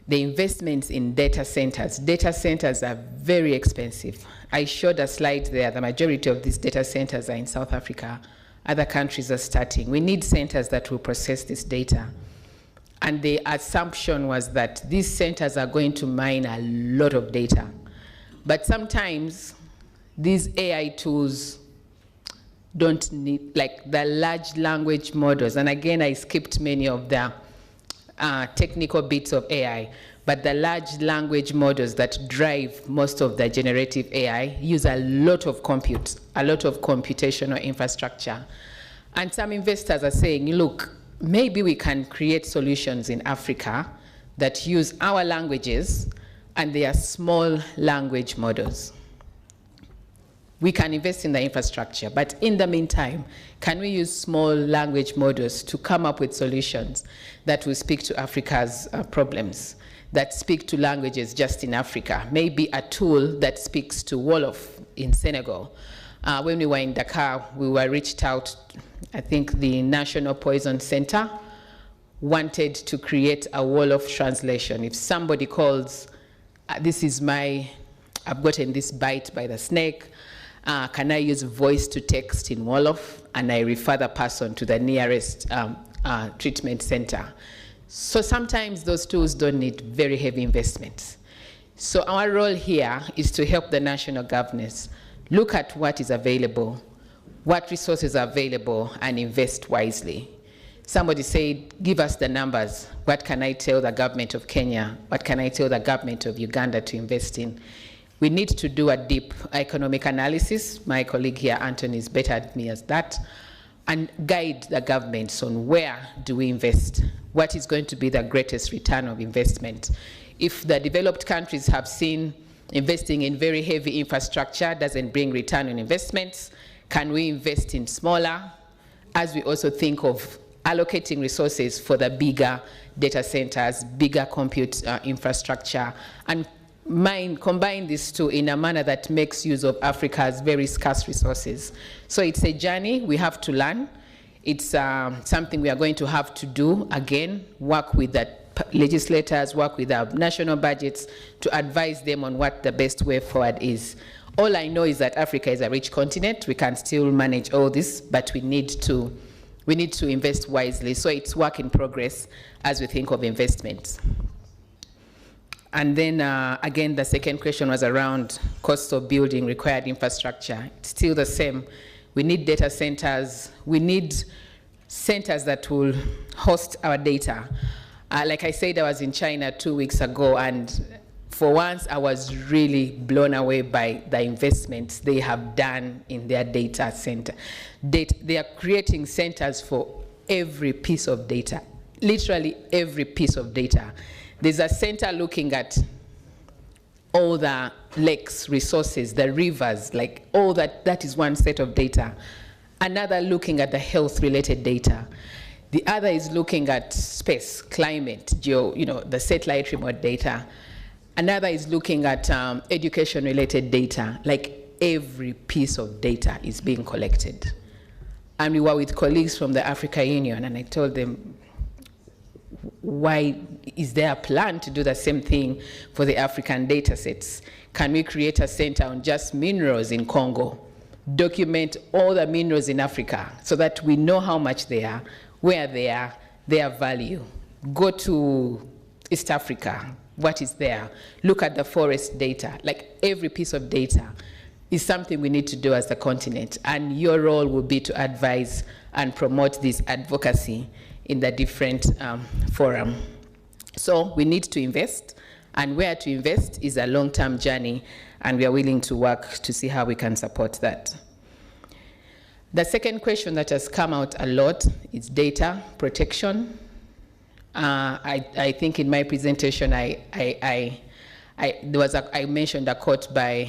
The investments in data centers. Data centers are very expensive. I showed a slide there. The majority of these data centers are in South Africa. Other countries are starting. We need centers that will process this data. And the assumption was that these centers are going to mine a lot of data. But sometimes these AI tools don't need, like the large language models, and again, I skipped many of the technical bits of AI, but the large language models that drive most of the generative AI use a lot of compute, a lot of computational infrastructure. And some investors are saying, look, maybe we can create solutions in Africa that use our languages, and they are small language models. We can invest in the infrastructure, but in the meantime, can we use small language models to come up with solutions that will speak to Africa's problems, that speak to languages just in Africa? Maybe a tool that speaks to Wolof in Senegal. When we were in Dakar, we were reached out, I think the National Poison Center wanted to create a Wolof translation. If somebody calls, I've gotten this bite by the snake, can I use voice to text in Wolof? And I refer the person to the nearest treatment center. So sometimes those tools don't need very heavy investments. So our role here is to help the national governments look at what is available, what resources are available, and invest wisely. Somebody said, give us the numbers. What can I tell the government of Kenya? What can I tell the government of Uganda to invest in? We need to do a deep economic analysis. My colleague here, Anthony, is better at me as that, and guide the governments on where do we invest, what is going to be the greatest return of investment. If the developed countries have seen investing in very heavy infrastructure doesn't bring return on investments, can we invest in smaller, as we also think of allocating resources for the bigger data centers, bigger compute infrastructure, and combine these two in a manner that makes use of Africa's very scarce resources. So it's a journey we have to learn. It's something we are going to have to do again, work with the legislators, work with our national budgets to advise them on what the best way forward is. All I know is that Africa is a rich continent. We can still manage all this, but we need to invest wisely. So it's work in progress as we think of investments. And then, again, the second question was around cost of building required infrastructure. It's still the same. We need data centers. We need centers that will host our data. Like I said, I was in China 2 weeks ago, and for once, I was really blown away by the investments they have done in their data center. They are creating centers for every piece of data, literally every piece of data. There's a center looking at all the lakes, resources, the rivers, like all that is one set of data. Another looking at the health-related data. The other is looking at space, climate, the satellite remote data. Another is looking at education-related data. Like every piece of data is being collected. And we were with colleagues from the African Union, and I told them, why is there a plan to do the same thing for the African data sets? Can we create a center on just minerals in Congo? Document all the minerals in Africa so that we know how much they are, where they are, their value. Go to East Africa, what is there? Look at the forest data. Like every piece of data is something we need to do as a continent, and your role will be to advise and promote this advocacy in the different forum. So we need to invest, and where to invest is a long-term journey, and we are willing to work to see how we can support that. The second question that has come out a lot is data protection. I think in my presentation I mentioned a quote by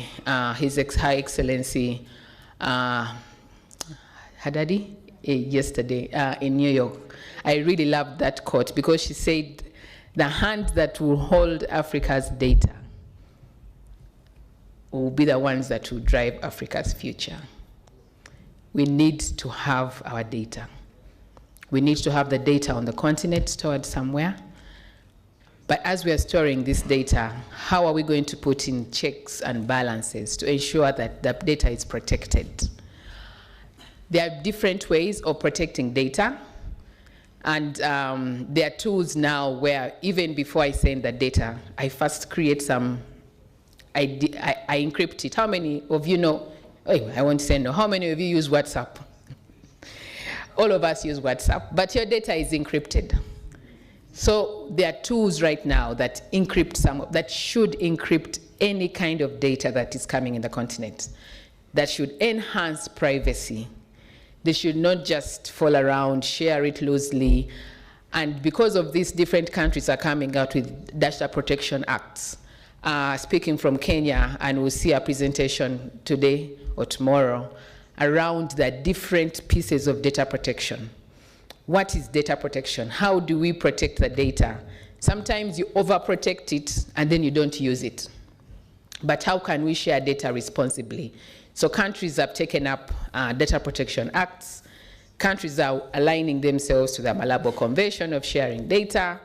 His High Excellency Haddadi yesterday in New York. I really loved that quote because she said, the hand that will hold Africa's data will be the ones that will drive Africa's future. We need to have our data. We need to have the data on the continent stored somewhere. But as we are storing this data, how are we going to put in checks and balances to ensure that the data is protected? There are different ways of protecting data. And there are tools now where even before I send the data, I first create some, I encrypt it. How many of you know, I won't say no, how many of you use WhatsApp? All of us use WhatsApp, but your data is encrypted. So there are tools right now that encrypt that should encrypt any kind of data that is coming in the continent, that should enhance privacy. They should not just fall around, share it loosely. And because of this, different countries are coming out with data protection acts. Speaking from Kenya, and we'll see a presentation today or tomorrow around the different pieces of data protection. What is data protection? How do we protect the data? Sometimes you overprotect it and then you don't use it. But how can we share data responsibly? So countries have taken up data protection acts. Countries are aligning themselves to the Malabo Convention of sharing data.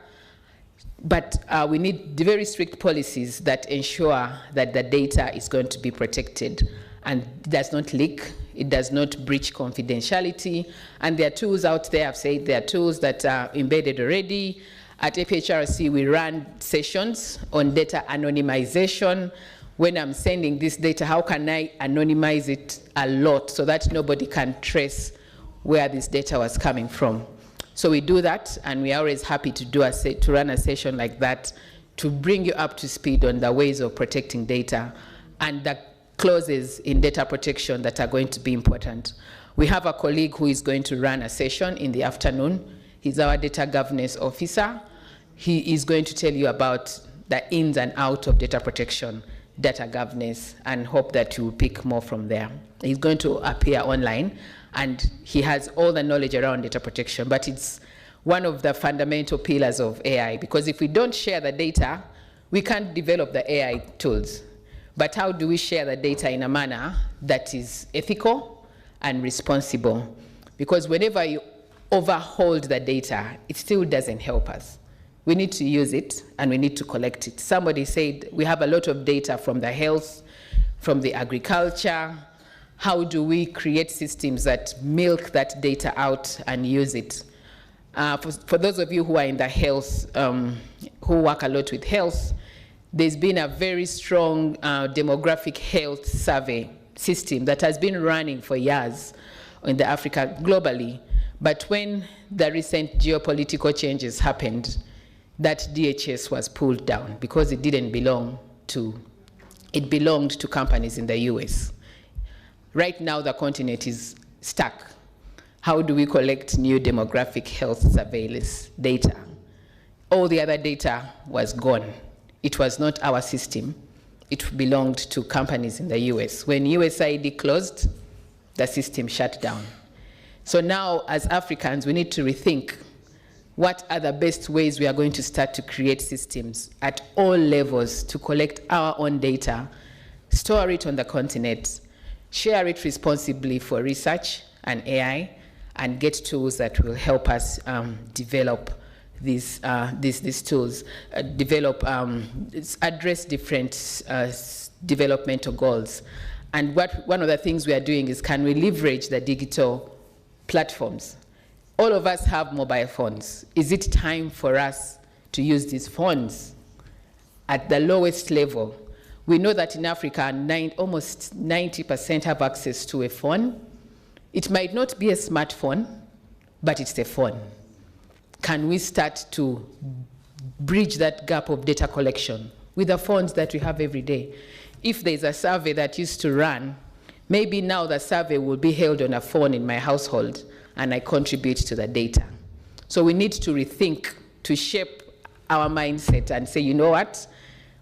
But we need very strict policies that ensure that the data is going to be protected and does not leak, it does not breach confidentiality. And there are tools out there, I've said there are tools that are embedded already. At APHRC, we run sessions on data anonymization. When I'm sending this data, how can I anonymize it a lot so that nobody can trace where this data was coming from? So we do that, and we are always happy to run a session like that to bring you up to speed on the ways of protecting data and the clauses in data protection that are going to be important. We have a colleague who is going to run a session in the afternoon. He's our data governance officer. He is going to tell you about the ins and outs of data protection, data governance, and hope that you will pick more from there. He's going to appear online, and he has all the knowledge around data protection, but it's one of the fundamental pillars of AI, because if we don't share the data, we can't develop the AI tools. But how do we share the data in a manner that is ethical and responsible? Because whenever you overhold the data, it still doesn't help us. We need to use it, and we need to collect it. Somebody said we have a lot of data from the health, from the agriculture. How do we create systems that milk that data out and use it? For those of you who are in the health, who work a lot with health, there's been a very strong demographic health survey system that has been running for years in the Africa globally. But when the recent geopolitical changes happened, that DHS was pulled down because it didn't belong it belonged to companies in the US. Right now, the continent is stuck. How do we collect new demographic health surveillance data? All the other data was gone. It was not our system. It belonged to companies in the US. When USAID closed, the system shut down. So now, as Africans, we need to rethink what are the best ways we are going to start to create systems at all levels to collect our own data, store it on the continent, share it responsibly for research and AI, and get tools that will help us develop these tools, address different developmental goals. And one of the things we are doing is, can we leverage the digital platforms? All of us have mobile phones. Is it time for us to use these phones at the lowest level? We know that in Africa, almost 90% have access to a phone. It might not be a smartphone, but it's a phone. Can we start to bridge that gap of data collection with the phones that we have every day? If there's a survey that used to run, maybe now the survey will be held on a phone in my household, and I contribute to the data. So we need to rethink, to shape our mindset and say, you know what?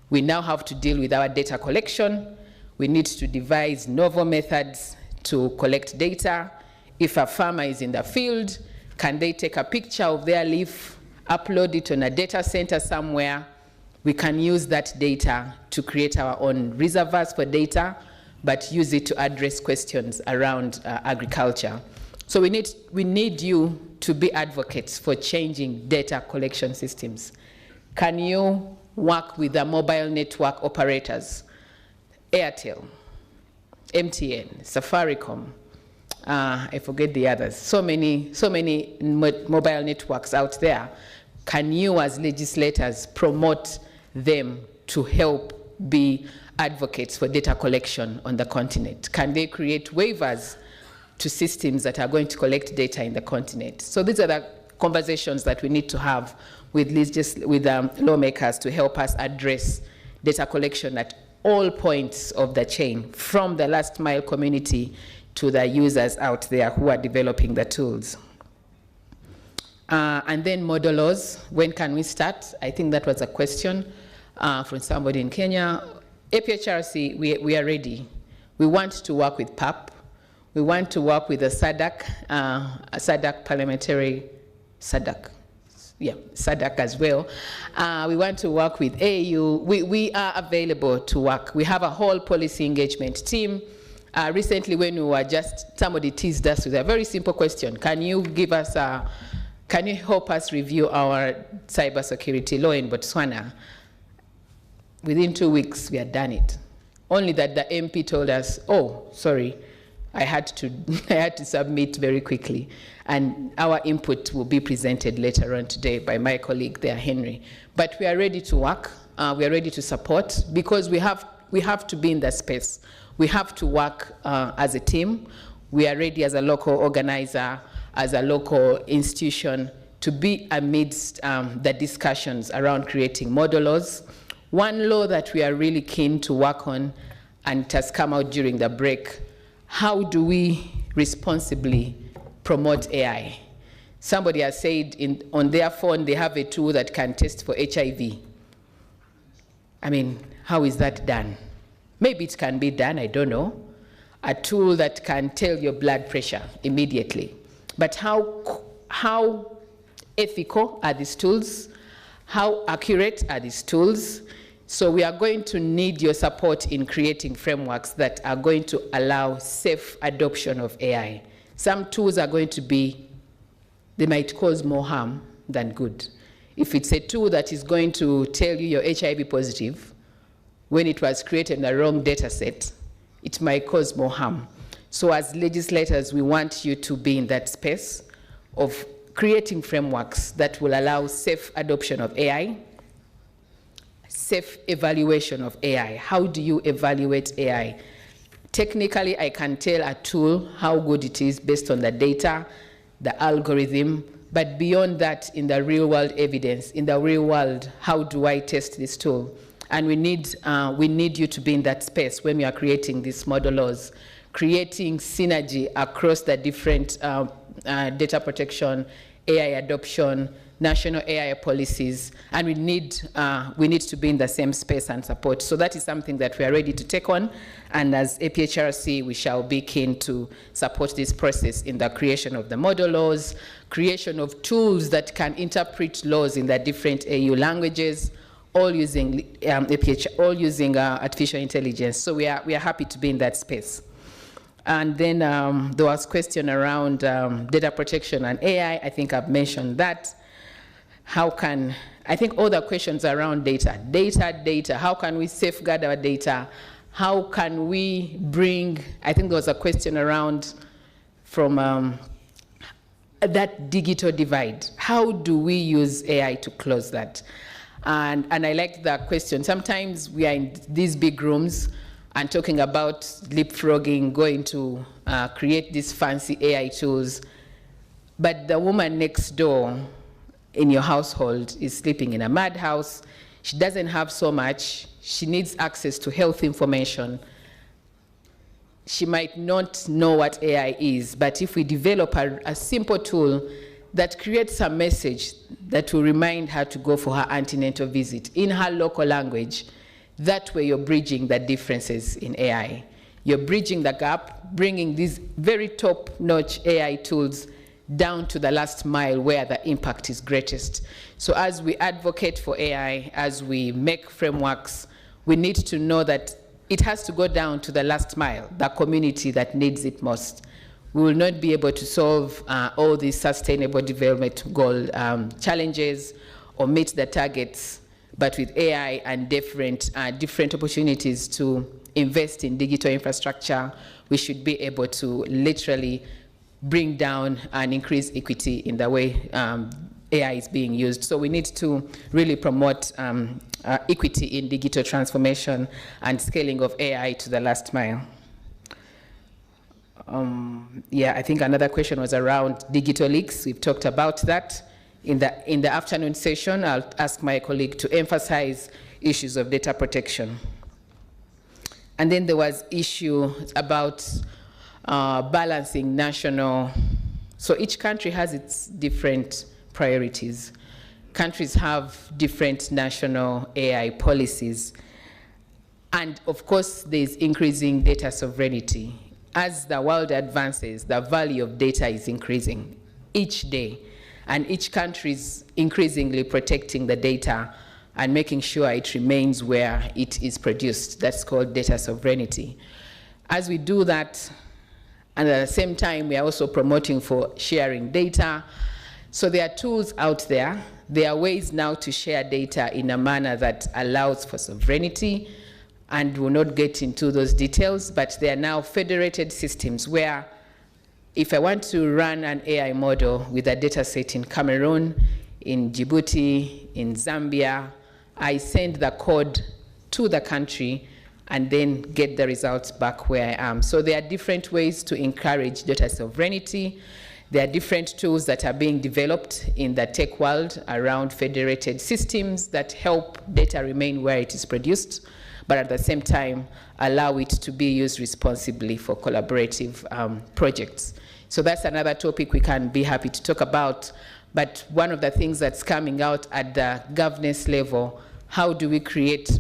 We now have to deal with our data collection. We need to devise novel methods to collect data. If a farmer is in the field, can they take a picture of their leaf, upload it on a data center somewhere? We can use that data to create our own reservoirs for data, but use it to address questions around agriculture. So we need you to be advocates for changing data collection systems. Can you work with the mobile network operators, Airtel, MTN, Safaricom, I forget the others, so many mobile networks out there. Can you as legislators promote them to help be advocates for data collection on the continent? Can they create waivers to systems that are going to collect data in the continent? So these are the conversations that we need to have with lawmakers to help us address data collection at all points of the chain, from the last mile community to the users out there who are developing the tools. And then model laws, when can we start? I think that was a question from somebody in Kenya. APHRC, we are ready. We want to work with PAP. We want to work with the SADC parliamentary, SADC as well. We want to work with AU. We are available to work. We have a whole policy engagement team. Recently, when we were somebody teased us with a very simple question. Can you help us review our cybersecurity law in Botswana? Within 2 weeks, we had done it. Only that the MP told us, oh, sorry, I had to submit very quickly. And our input will be presented later on today by my colleague there, Henry. But we are ready to work. We are ready to support, because we have to be in that space. We have to work as a team. We are ready as a local organizer, as a local institution, to be amidst the discussions around creating model laws. One law that we are really keen to work on, and it has come out during the break, how do we responsibly promote AI? Somebody has said on their phone they have a tool that can test for HIV. I mean, how is that done? Maybe it can be done, I don't know. A tool that can tell your blood pressure immediately. But how ethical are these tools? How accurate are these tools? So we are going to need your support in creating frameworks that are going to allow safe adoption of AI. Some tools are going to they might cause more harm than good. If it's a tool that is going to tell you you're HIV positive, when it was created in the wrong data set, it might cause more harm. So as legislators, we want you to be in that space of creating frameworks that will allow safe adoption of AI, safe evaluation of AI. How do you evaluate AI? Technically, I can tell a tool how good it is based on the data, the algorithm, but beyond that, in the real world evidence, in the real world, how do I test this tool? And we need you to be in that space when we are creating these model laws, creating synergy across the different data protection, AI adoption, national AI policies, and we need to be in the same space and support. So that is something that we are ready to take on, and as APHRC, we shall be keen to support this process in the creation of the model laws, creation of tools that can interpret laws in the different AU languages, all using artificial intelligence. So we are happy to be in that space. And then there was a question around data protection and AI. I think I've mentioned that. I think all the questions around data, how can we safeguard our data? How can we I think there was a question around from that digital divide. How do we use AI to close that? And I liked that question. Sometimes we are in these big rooms and talking about leapfrogging, going to create these fancy AI tools, but the woman next door in your household is sleeping in a madhouse. She doesn't have so much. She needs access to health information. She might not know what AI is, but if we develop a simple tool that creates a message that will remind her to go for her antenatal visit in her local language, that way you're bridging the differences in AI. You're bridging the gap, bringing these very top-notch AI tools down to the last mile where the impact is greatest. So as we advocate for AI, as we make frameworks, we need to know that it has to go down to the last mile, the community that needs it most. We will not be able to solve all these sustainable development goal challenges or meet the targets, but with AI and different opportunities to invest in digital infrastructure, we should be able to literally bring down and increase equity in the way AI is being used. So we need to really promote equity in digital transformation and scaling of AI to the last mile. Yeah, I think another question was around digital leaks. We've talked about that. In the afternoon session, I'll ask my colleague to emphasize issues of data protection. And then there was issue about balancing national. So each country has its different priorities. Countries have different national AI policies. And of course, there's increasing data sovereignty. As the world advances, the value of data is increasing each day. And each country is increasingly protecting the data and making sure it remains where it is produced. That's called data sovereignty. As we do that, and at the same time, we are also promoting for sharing data. So there are tools out there. There are ways now to share data in a manner that allows for sovereignty, and we'll not get into those details, but there are now federated systems where if I want to run an AI model with a data set in Cameroon, in Djibouti, in Zambia, I send the code to the country and then get the results back where I am. So there are different ways to encourage data sovereignty. There are different tools that are being developed in the tech world around federated systems that help data remain where it is produced, but at the same time, allow it to be used responsibly for collaborative projects. So that's another topic we can be happy to talk about. But one of the things that's coming out at the governance level, how do we create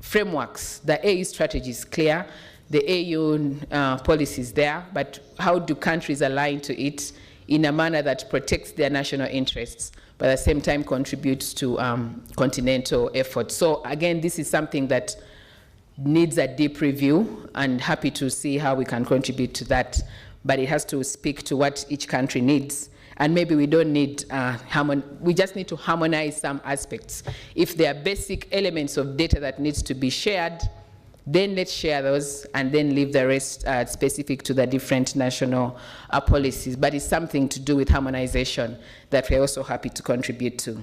frameworks? The AU strategy is clear, the AU policy is there, but how do countries align to it in a manner that protects their national interests, but at the same time contributes to continental effort? So again, this is something that needs a deep review, and happy to see how we can contribute to that, but it has to speak to what each country needs. And maybe we don't need, we just need to harmonize some aspects. If there are basic elements of data that needs to be shared, then let's share those and then leave the rest specific to the different national policies. But it's something to do with harmonization that we're also happy to contribute to.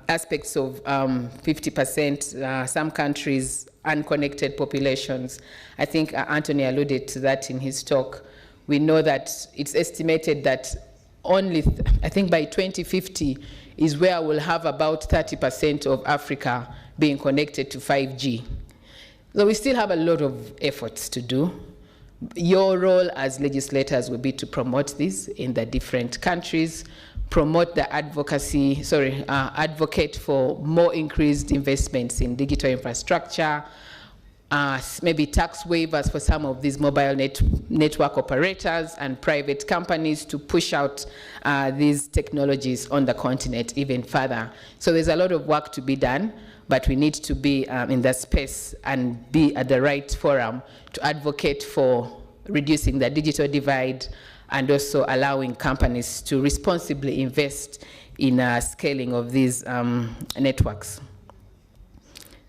Aspects of 50%, some countries, unconnected populations. I think Anthony alluded to that in his talk. We know that it's estimated that only, I think by 2050, is where we'll have about 30% of Africa being connected to 5G. So we still have a lot of efforts to do. Your role as legislators will be to promote this in the different countries, promote the advocate for more increased investments in digital infrastructure, maybe tax waivers for some of these mobile network operators and private companies to push out these technologies on the continent even further. So there's a lot of work to be done, but we need to be in that space and be at the right forum to advocate for reducing the digital divide and also allowing companies to responsibly invest in scaling of these networks.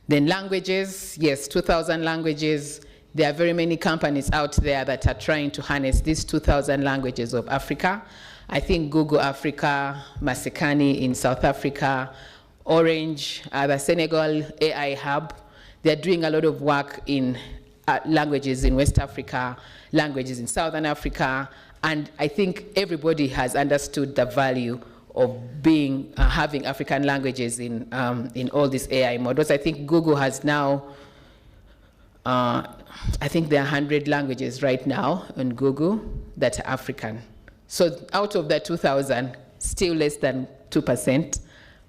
Then languages, yes, 2,000 languages. There are very many companies out there that are trying to harness these 2,000 languages of Africa. I think Google Africa, Masekani in South Africa, Orange, the Senegal AI Hub, they're doing a lot of work in languages in West Africa, languages in Southern Africa, and I think everybody has understood the value of having African languages in all these AI models. I think Google has now, I think there are 100 languages right now on Google that are African. So out of the 2,000, still less than 2%,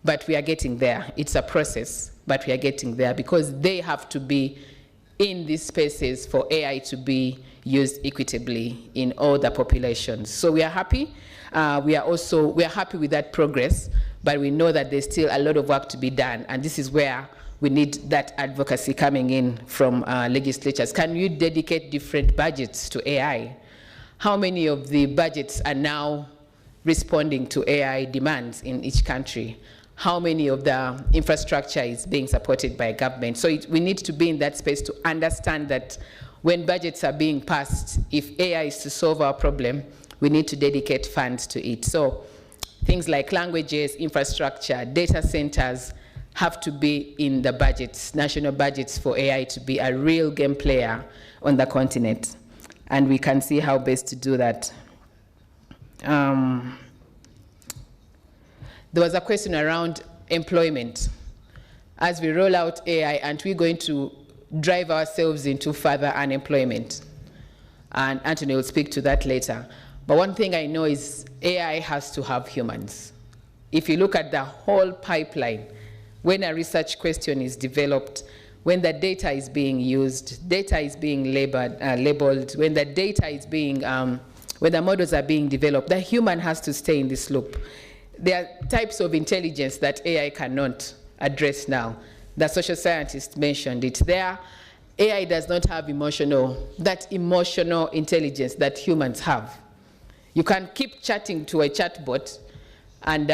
but we are getting there. It's a process, but we are getting there because they have to be in these spaces for AI to be used equitably in all the populations. So we are happy. We are happy with that progress, but we know that there's still a lot of work to be done, and this is where we need that advocacy coming in from legislatures. Can you dedicate different budgets to AI? How many of the budgets are now responding to AI demands in each country? How many of the infrastructure is being supported by government? So we need to be in that space to understand that when budgets are being passed, if AI is to solve our problem, we need to dedicate funds to it. So things like languages, infrastructure, data centers have to be in the budgets, national budgets, for AI to be a real game player on the continent. And we can see how best to do that. There was a question around employment. As we roll out AI, aren't we going to drive ourselves into further unemployment? And Anthony will speak to that later. But one thing I know is AI has to have humans. If you look at the whole pipeline, when a research question is developed, when the data is being used, data is being labeled, when the data is being, when the models are being developed, the human has to stay in this loop. There are types of intelligence that AI cannot address now. The social scientist mentioned it there. AI does not have that emotional intelligence that humans have. You can keep chatting to a chatbot and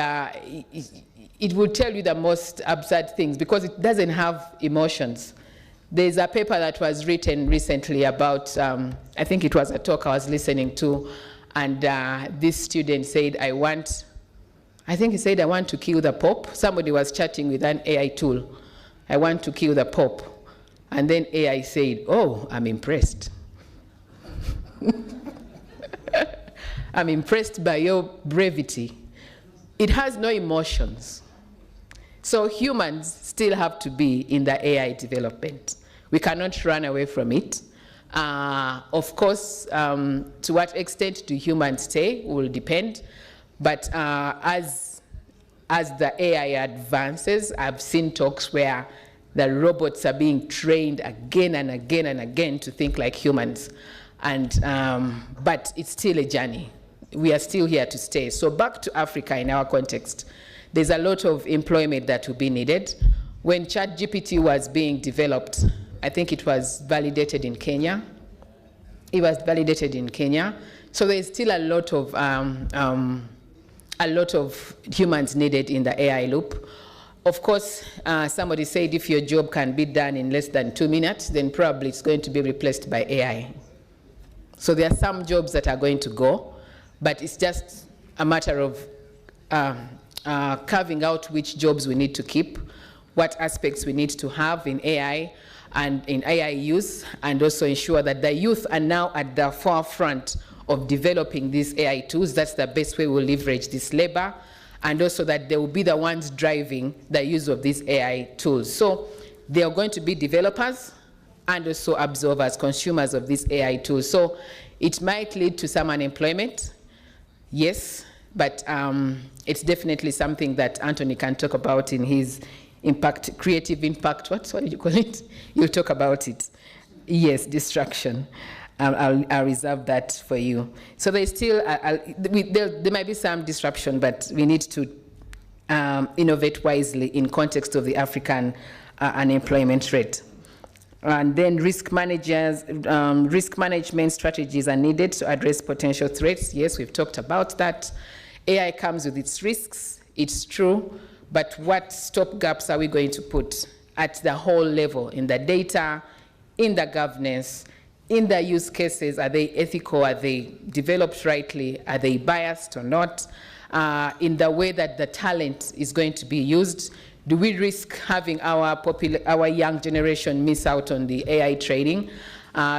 it will tell you the most absurd things because it doesn't have emotions. There's a paper that was written recently about, I think it was a talk I was listening to, and this student said, I want to kill the Pope. Somebody was chatting with an AI tool. I want to kill the Pope. And then AI said, oh, I'm impressed. I'm impressed by your brevity. It has no emotions. So humans still have to be in the AI development. We cannot run away from it. Of course, to what extent do humans stay will depend. But as the AI advances, I've seen talks where the robots are being trained again and again and again to think like humans. And, but it's still a journey. We are still here to stay. So back to Africa in our context, there's a lot of employment that will be needed. When ChatGPT was being developed, I think it was validated in Kenya. It was validated in Kenya. So there's still a lot of humans needed in the AI loop. Of course, somebody said if your job can be done in less than 2 minutes, then probably it's going to be replaced by AI. So there are some jobs that are going to go, but it's just a matter of carving out which jobs we need to keep, what aspects we need to have in AI and in AI use, and also ensure that the youth are now at the forefront of developing these AI tools. That's the best way we'll leverage this labor and also that they will be the ones driving the use of these AI tools. So they are going to be developers and also absorbers, consumers of these AI tools. So it might lead to some unemployment, yes, but it's definitely something that Anthony can talk about in his impact, creative impact, what did you call it? You'll talk about it. Yes, distraction. I'll reserve that for you. So there's still, there might be some disruption, but we need to innovate wisely in context of the African unemployment rate. And then risk management strategies are needed to address potential threats. Yes, we've talked about that. AI comes with its risks, it's true, but what stop gaps are we going to put at the whole level, in the data, in the governance, in the use cases? Are they ethical? Are they developed rightly? Are they biased or not? In the way that the talent is going to be used, do we risk having our young generation miss out on the AI training?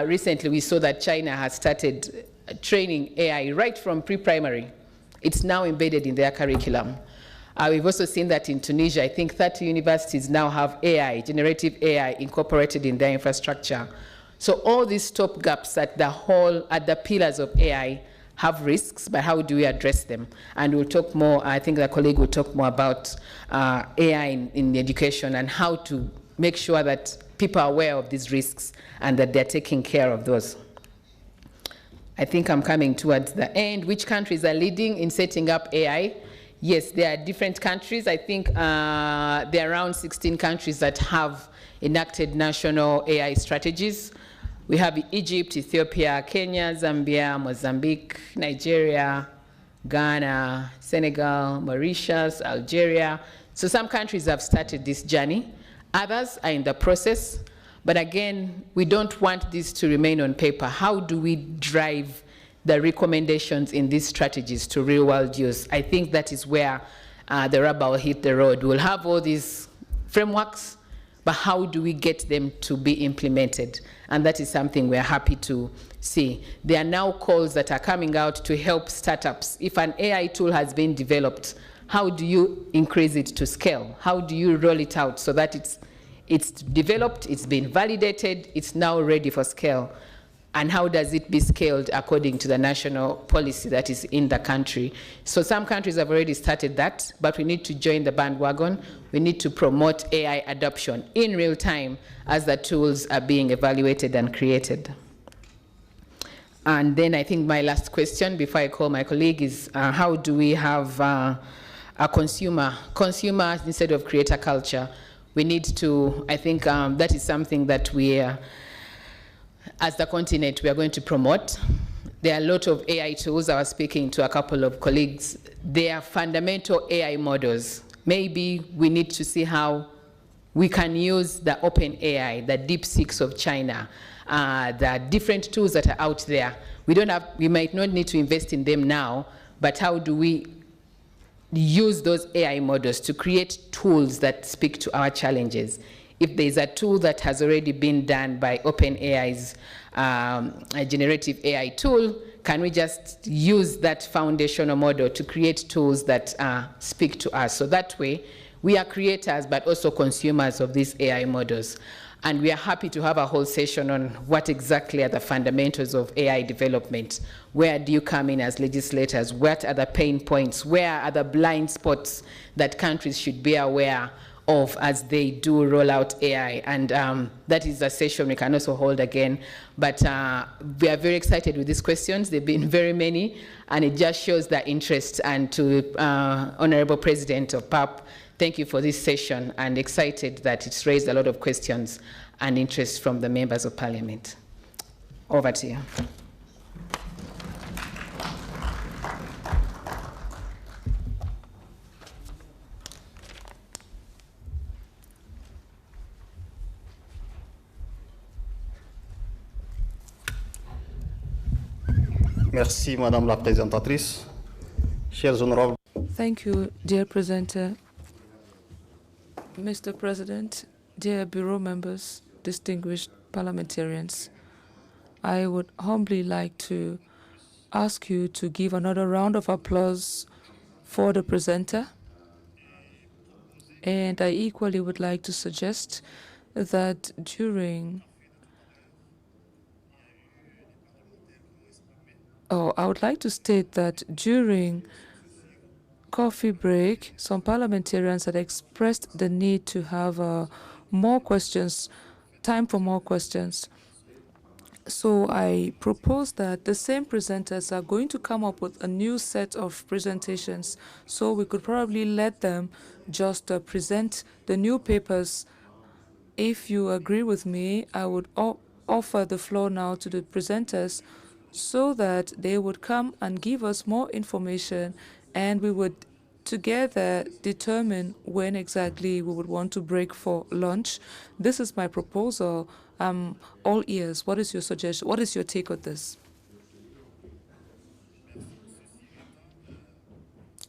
Recently, we saw that China has started training AI right from pre-primary. It's now embedded in their curriculum. We've also seen that in Tunisia, I think 30 universities now have AI, generative AI, incorporated in their infrastructure. So all these stop gaps at the pillars of AI have risks, but how do we address them? And we'll talk more, I think the colleague will talk more about AI in education and how to make sure that people are aware of these risks and that they're taking care of those. I think I'm coming towards the end. Which countries are leading in setting up AI? Yes, there are different countries. I think there are around 16 countries that have enacted national AI strategies. We have Egypt, Ethiopia, Kenya, Zambia, Mozambique, Nigeria, Ghana, Senegal, Mauritius, Algeria. So some countries have started this journey. Others are in the process. But again, we don't want this to remain on paper. How do we drive the recommendations in these strategies to real-world use? I think that is where the rubber will hit the road. We'll have all these frameworks, but how do we get them to be implemented? And that is something we're happy to see. There are now calls that are coming out to help startups. If an AI tool has been developed, how do you increase it to scale? How do you roll it out so that it's developed, it's been validated, it's now ready for scale? And how does it be scaled according to the national policy that is in the country? So some countries have already started that, but we need to join the bandwagon. We need to promote AI adoption in real time as the tools are being evaluated and created. And then I think my last question before I call my colleague is how do we have a consumer instead of creator culture? We need to, I think that is something that we as the continent, we are going to promote. There are a lot of AI tools. I was speaking to a couple of colleagues. They are fundamental AI models. Maybe we need to see how we can use the open AI, the DeepSeeks of China, the different tools that are out there. We might not need to invest in them now, but how do we use those AI models to create tools that speak to our challenges? If there's a tool that has already been done by OpenAI's a generative AI tool, can we just use that foundational model to create tools that speak to us? So that way, we are creators, but also consumers of these AI models. And we are happy to have a whole session on what exactly are the fundamentals of AI development. Where do you come in as legislators? What are the pain points? Where are the blind spots that countries should be aware of as they do roll out AI? And that is a session we can also hold again. But we are very excited with these questions. There have been very many, and it just shows the interest. And to Honorable President of PAP, thank you for this session, and excited that it's raised a lot of questions and interest from the members of Parliament. Over to you. Merci, Madame la Présentatrice. Chers honorables. Thank you, dear presenter. Mr. President, dear Bureau members, distinguished parliamentarians, I would humbly like to ask you to give another round of applause for the presenter. And I equally would like to suggest that I would like to state that during coffee break, some parliamentarians had expressed the need to have more questions, time for more questions. So I propose that the same presenters are going to come up with a new set of presentations. So we could probably let them just present the new papers. If you agree with me, I would offer the floor now to the presenters so that they would come and give us more information, and we would together determine when exactly we would want to break for lunch. This is my proposal. I'm all ears. What is your suggestion? What is your take on this?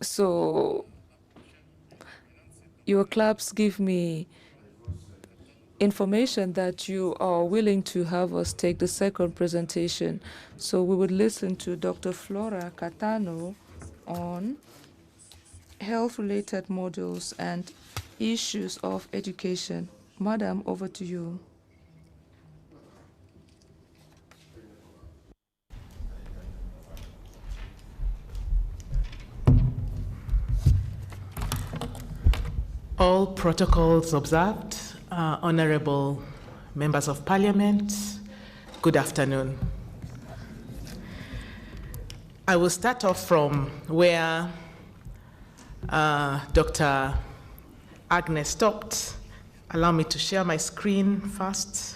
So your claps give me information that you are willing to have us take the second presentation. So we would listen to Dr. Flora Catano on health-related modules and issues of education. Madam, over to you. All protocols observed. Honorable members of parliament, good afternoon. I will start off from where Dr. Agnes stopped. Allow me to share my screen first.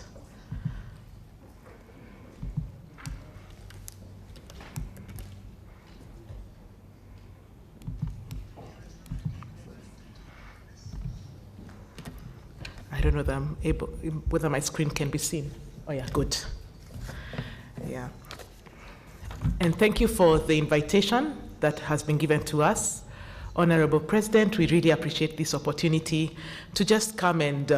I don't know that I'm able, whether my screen can be seen. Oh yeah, good. Yeah. And thank you for the invitation that has been given to us. Honorable President, we really appreciate this opportunity to just come and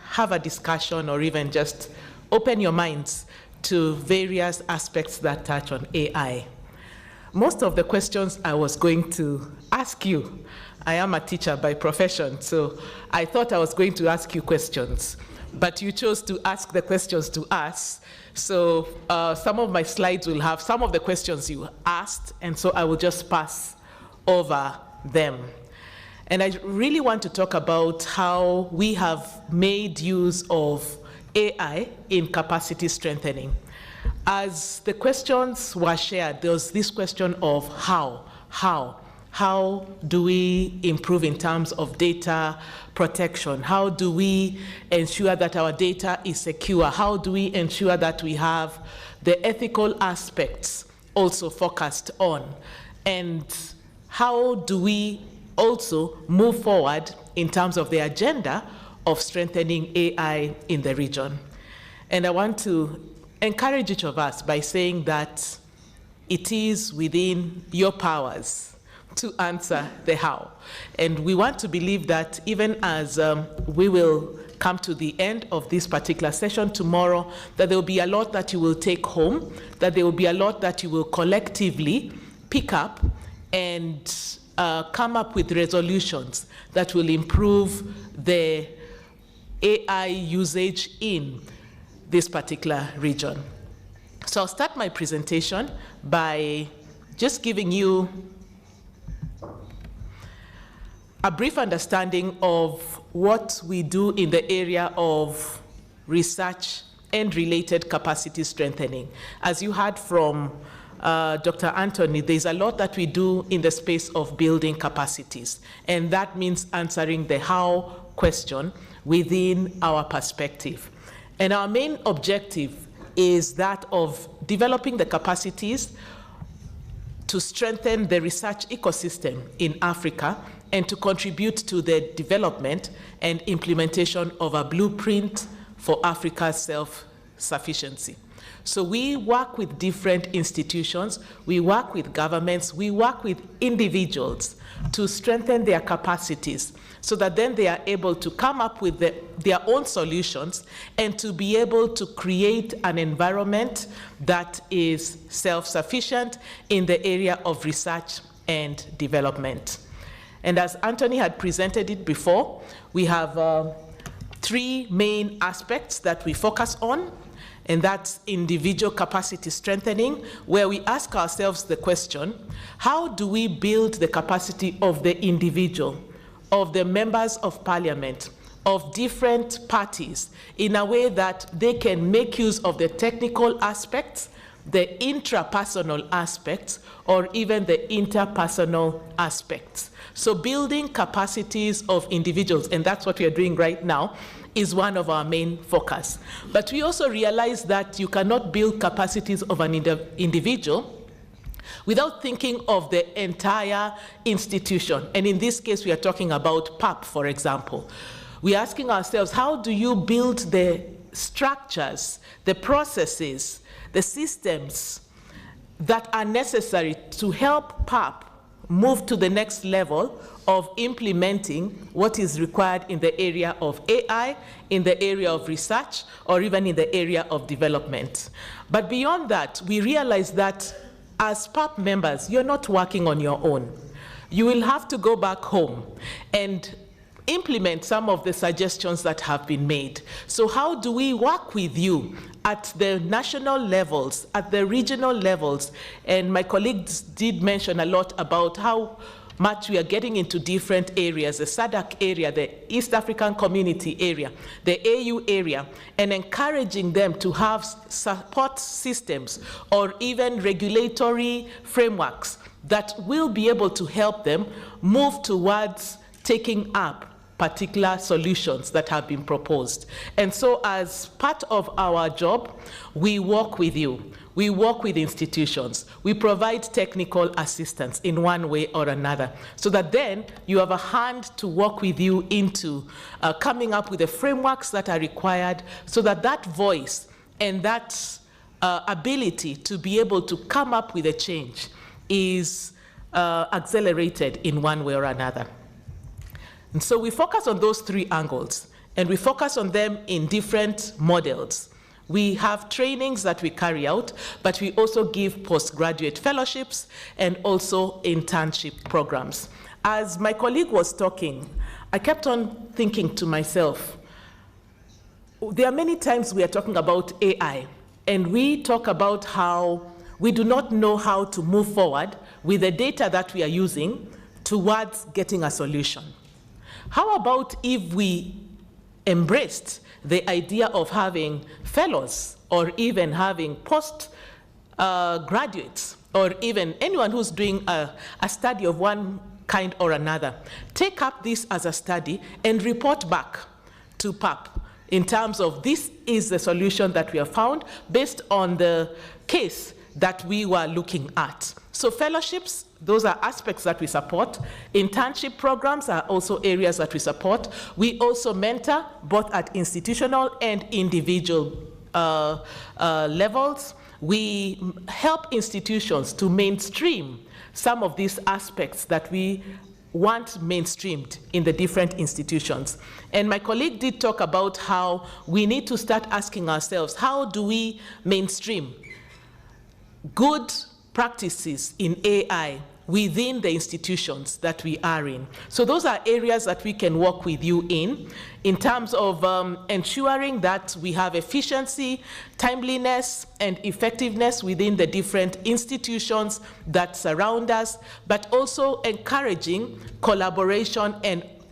have a discussion, or even just open your minds to various aspects that touch on AI. Most of the questions I was going to ask you, I am a teacher by profession, so I thought I was going to ask you questions, but you chose to ask the questions to us. So some of my slides will have some of the questions you asked, and so I will just pass over them. And I really want to talk about how we have made use of AI in capacity strengthening. As the questions were shared, there was this question of how do we improve in terms of data protection? How do we ensure that our data is secure? How do we ensure that we have the ethical aspects also focused on? And how do we also move forward in terms of the agenda of strengthening AI in the region? And I want to encourage each of us by saying that it is within your powers to answer the how. And we want to believe that even as we will come to the end of this particular session tomorrow, that there will be a lot that you will take home, that there will be a lot that you will collectively pick up and come up with resolutions that will improve the AI usage in this particular region. So I'll start my presentation by just giving you a brief understanding of what we do in the area of research and related capacity strengthening. As you heard from Dr. Anthony, there's a lot that we do in the space of building capacities, and that means answering the how question within our perspective. And our main objective is that of developing the capacities to strengthen the research ecosystem in Africa and to contribute to the development and implementation of a blueprint for Africa's self-sufficiency. So we work with different institutions, we work with governments, we work with individuals to strengthen their capacities so that then they are able to come up with their own solutions and to be able to create an environment that is self-sufficient in the area of research and development. And as Anthony had presented it before, we have 3 main aspects that we focus on, and that's individual capacity strengthening, where we ask ourselves the question, how do we build the capacity of the individual, of the members of parliament, of different parties, in a way that they can make use of the technical aspects, the intrapersonal aspects, or even the interpersonal aspects. So building capacities of individuals, and that's what we are doing right now, is one of our main focus. But we also realize that you cannot build capacities of an individual without thinking of the entire institution. And in this case, we are talking about PAP, for example. We're asking ourselves, how do you build the structures, the processes, the systems that are necessary to help PAP move to the next level of implementing what is required in the area of AI, in the area of research, or even in the area of development. But beyond that, we realize that as PAP members, you're not working on your own. You will have to go back home and implement some of the suggestions that have been made. So how do we work with you at the national levels, at the regional levels? And my colleagues did mention a lot about how much we are getting into different areas, the SADC area, the East African Community area, the AU area, and encouraging them to have support systems or even regulatory frameworks that will be able to help them move towards taking up particular solutions that have been proposed. And so as part of our job, we work with you. We work with institutions. We provide technical assistance in one way or another, so that then you have a hand to work with you into coming up with the frameworks that are required, so that that voice and that ability to be able to come up with a change is accelerated in one way or another. And so we focus on those 3 angles, and we focus on them in different models. We have trainings that we carry out, but we also give postgraduate fellowships and also internship programs. As my colleague was talking, I kept on thinking to myself, there are many times we are talking about AI, and we talk about how we do not know how to move forward with the data that we are using towards getting a solution. How about if we embraced the idea of having fellows, or even having graduates, or even anyone who's doing a study of one kind or another, take up this as a study and report back to PAP in terms of this is the solution that we have found based on the case that we were looking at. So fellowships, those are aspects that we support. Internship programs are also areas that we support. We also mentor both at institutional and individual levels. We help institutions to mainstream some of these aspects that we want mainstreamed in the different institutions. And my colleague did talk about how we need to start asking ourselves, how do we mainstream good practices in AI within the institutions that we are in? So those are areas that we can work with you in terms of ensuring that we have efficiency, timeliness, and effectiveness within the different institutions that surround us, but also encouraging collaboration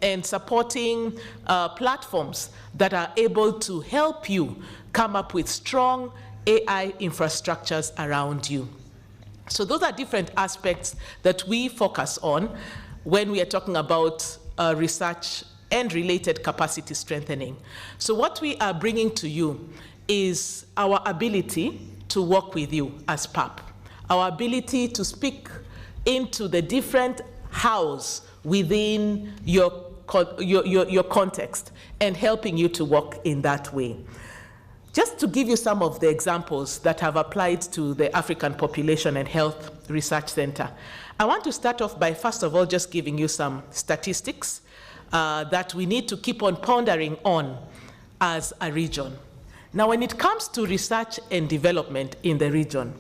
and supporting platforms that are able to help you come up with strong AI infrastructures around you. So those are different aspects that we focus on when we are talking about research and related capacity strengthening. So what we are bringing to you is our ability to work with you as PAP, our ability to speak into the different hows within your context and helping you to work in that way. Just to give you some of the examples that have applied to the African Population and Health Research Center, I want to start off by, first of all, just giving you some statistics that we need to keep on pondering on as a region. Now, when it comes to research and development in the region,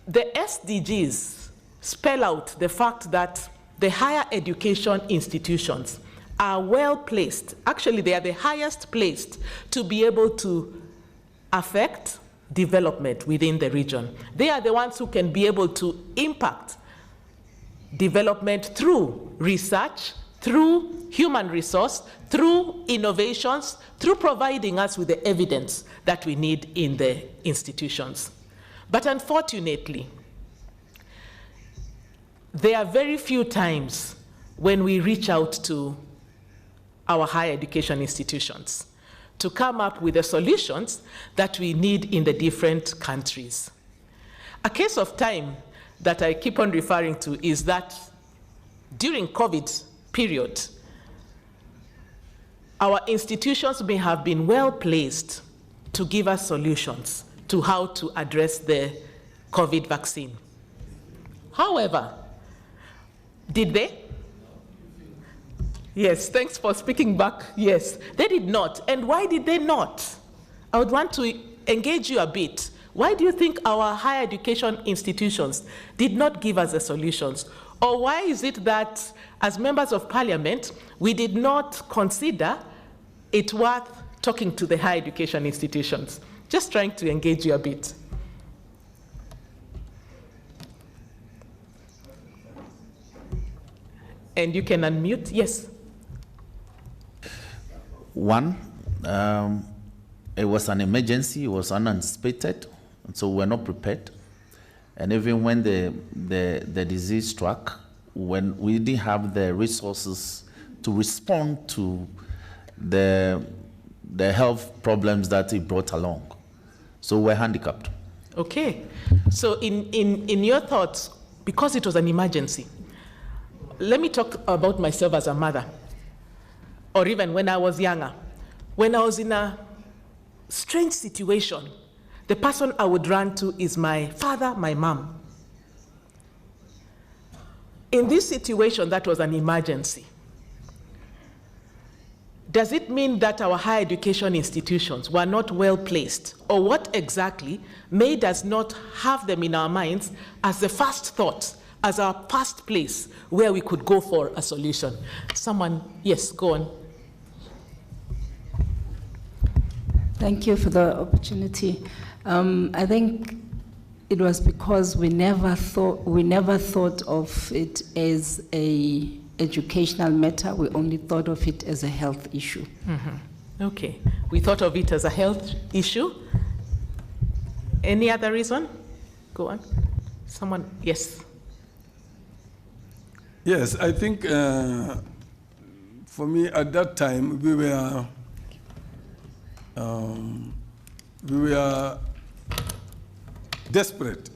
the SDGs spell out the fact that the higher education institutions are well placed. Actually, they are the highest placed to be able to affect development within the region. They are the ones who can be able to impact development through research, through human resource, through innovations, through providing us with the evidence that we need in the institutions. But unfortunately, there are very few times when we reach out to our higher education institutions to come up with the solutions that we need in the different countries. A case of time that I keep on referring to is that during COVID period, our institutions may have been well placed to give us solutions to how to address the COVID vaccine. However, did they? Yes, thanks for speaking back. Yes, they did not. And why did they not? I would want to engage you a bit. Why do you think our higher education institutions did not give us the solutions? Or why is it that, as members of parliament, we did not consider it worth talking to the higher education institutions? Just trying to engage you a bit. And you can unmute, yes. One, it was an emergency, it was unanticipated, and so we're not prepared. And even when the disease struck, when we didn't have the resources to respond to the health problems that it brought along. So we're handicapped. Okay. So in your thoughts, because it was an emergency, let me talk about myself as a mother, or even when I was younger. When I was in a strange situation, the person I would run to is my father, my mom. In this situation, that was an emergency. Does it mean that our higher education institutions were not well placed? Or what exactly made us not have them in our minds as the first thought, as our first place where we could go for a solution? Someone, yes, go on. Thank you for the opportunity. I think it was because we never thought of it as a educational matter. We only thought of it as a health issue. Mm-hmm. Okay, we thought of it as a health issue. Any other reason? Go on. Someone, yes. Yes, I think for me at that time we were desperate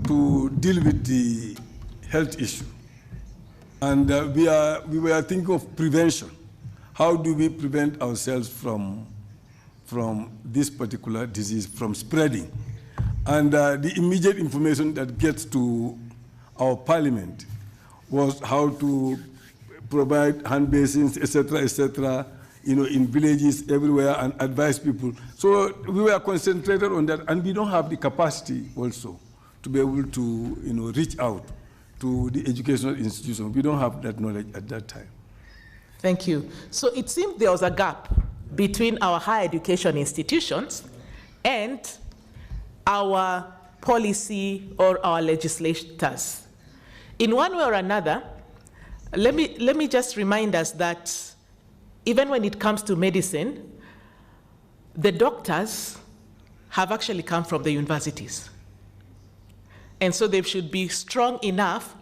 to deal with the health issue. And we were thinking of prevention. How do we prevent ourselves from this particular disease from spreading? And the immediate information that gets to our parliament was how to provide hand basins, etc., in villages everywhere, and advise people. So we were concentrated on that, and we don't have the capacity also to be able to reach out to the educational institution. We don't have that knowledge at that time. Thank you. So it seemed there was a gap between our higher education institutions and our policy or our legislators. In one way or another, let me just remind us that even when it comes to medicine, the doctors have actually come from the universities. And so they should be strong enough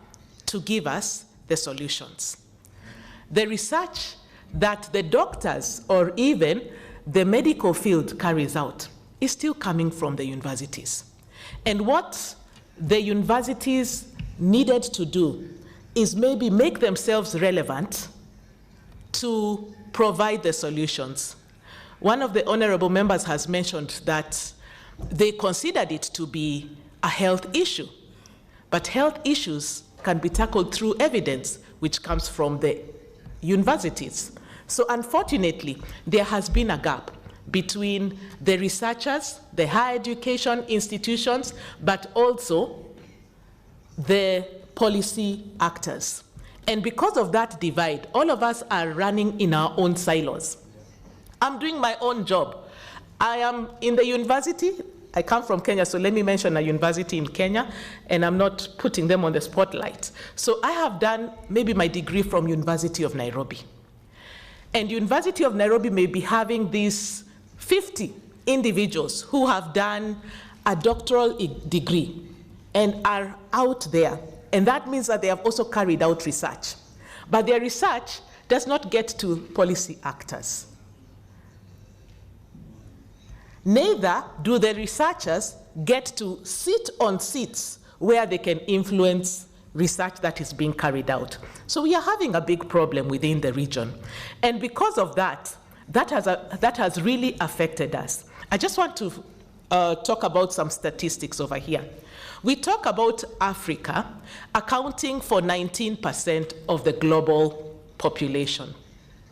to give us the solutions. The research that the doctors or even the medical field carries out is still coming from the universities. And what the universities needed to do is maybe make themselves relevant to provide the solutions. One of the honorable members has mentioned that they considered it to be a health issue, but health issues can be tackled through evidence which comes from the universities. So unfortunately, there has been a gap between the researchers, the higher education institutions, but also the policy actors. And because of that divide, all of us are running in our own silos. I'm doing my own job. I am in the university. I come from Kenya, so let me mention a university in Kenya, and I'm not putting them on the spotlight. So I have done maybe my degree from University of Nairobi. And University of Nairobi may be having these 50 individuals who have done a doctoral degree and are out there. And that means that they have also carried out research. But their research does not get to policy actors. Neither do the researchers get to sit on seats where they can influence research that is being carried out. So we are having a big problem within the region. And because of that, that has really affected us. I just want to talk about some statistics over here. We talk about Africa accounting for 19% of the global population.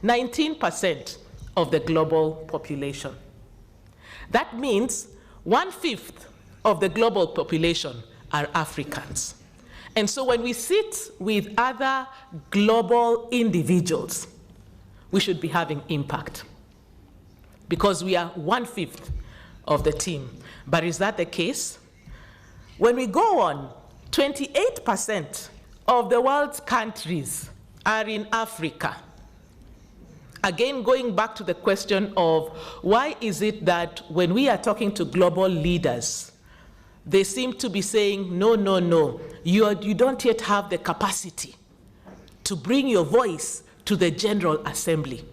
19% of the global population. That means 1/5 of the global population are Africans. And so when we sit with other global individuals, we should be having impact because we are 1/5 of the team. But is that the case? When we go on, 28% of the world's countries are in Africa. Again, going back to the question of why is it that when we are talking to global leaders, they seem to be saying, no, no, no, you don't yet have the capacity to bring your voice to the General Assembly.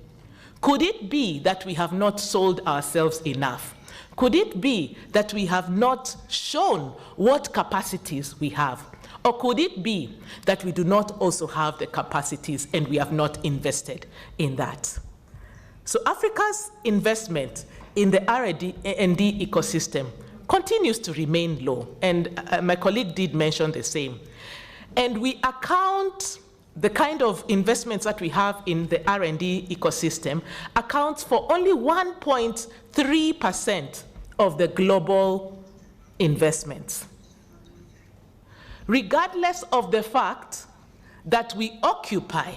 Could it be that we have not sold ourselves enough? Could it be that we have not shown what capacities we have? Or could it be that we do not also have the capacities and we have not invested in that? So Africa's investment in the R&D ecosystem continues to remain low, and my colleague did mention the same. And we account the kind of investments that we have in the R&D ecosystem accounts for only 1.3% of the global investments. Regardless of the fact that we occupy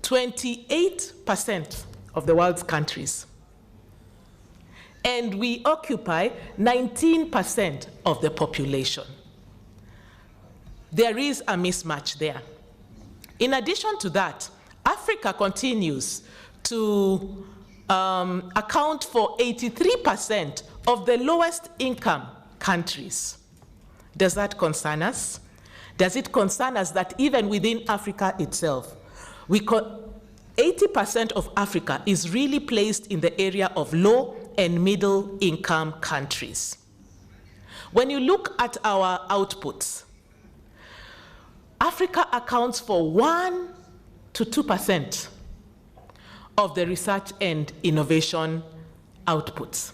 28% of the world's countries, and we occupy 19% of the population. There is a mismatch there. In addition to that, Africa continues to account for 83% of the lowest income countries. Does that concern us? Does it concern us that even within Africa itself, 80% of Africa is really placed in the area of low and middle income countries? When you look at our outputs, Africa accounts for 1 to 2% of the research and innovation outputs.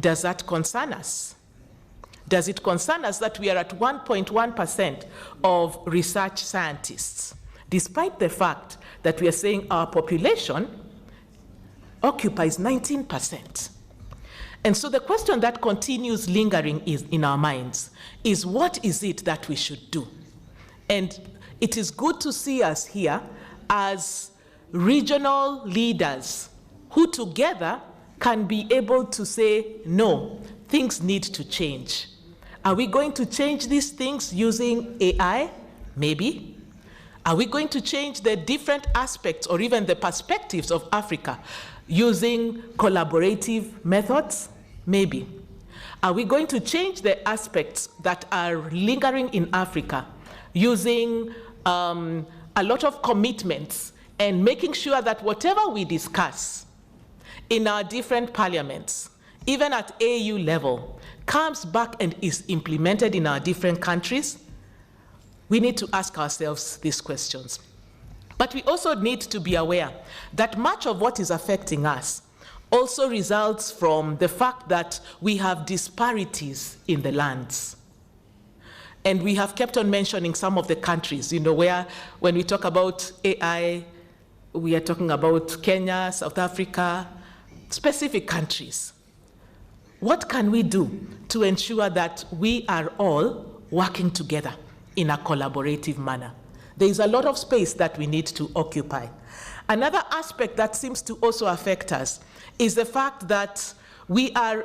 Does that concern us? Does it concern us that we are at 1.1% of research scientists, despite the fact that we are saying our population occupies 19%? And so the question that continues lingering in our minds is, what is it that we should do? And it is good to see us here as regional leaders who together can be able to say, no, things need to change. Are we going to change these things using AI? Maybe. Are we going to change the different aspects or even the perspectives of Africa using collaborative methods? Maybe. Are we going to change the aspects that are lingering in Africa using a lot of commitments and making sure that whatever we discuss in our different parliaments, even at AU level, comes back and is implemented in our different countries? We need to ask ourselves these questions. But we also need to be aware that much of what is affecting us also results from the fact that we have disparities in the lands. And we have kept on mentioning some of the countries, where when we talk about AI, we are talking about Kenya, South Africa, specific countries. What can we do to ensure that we are all working together in a collaborative manner. There is a lot of space that we need to occupy. Another aspect that seems to also affect us is the fact that we are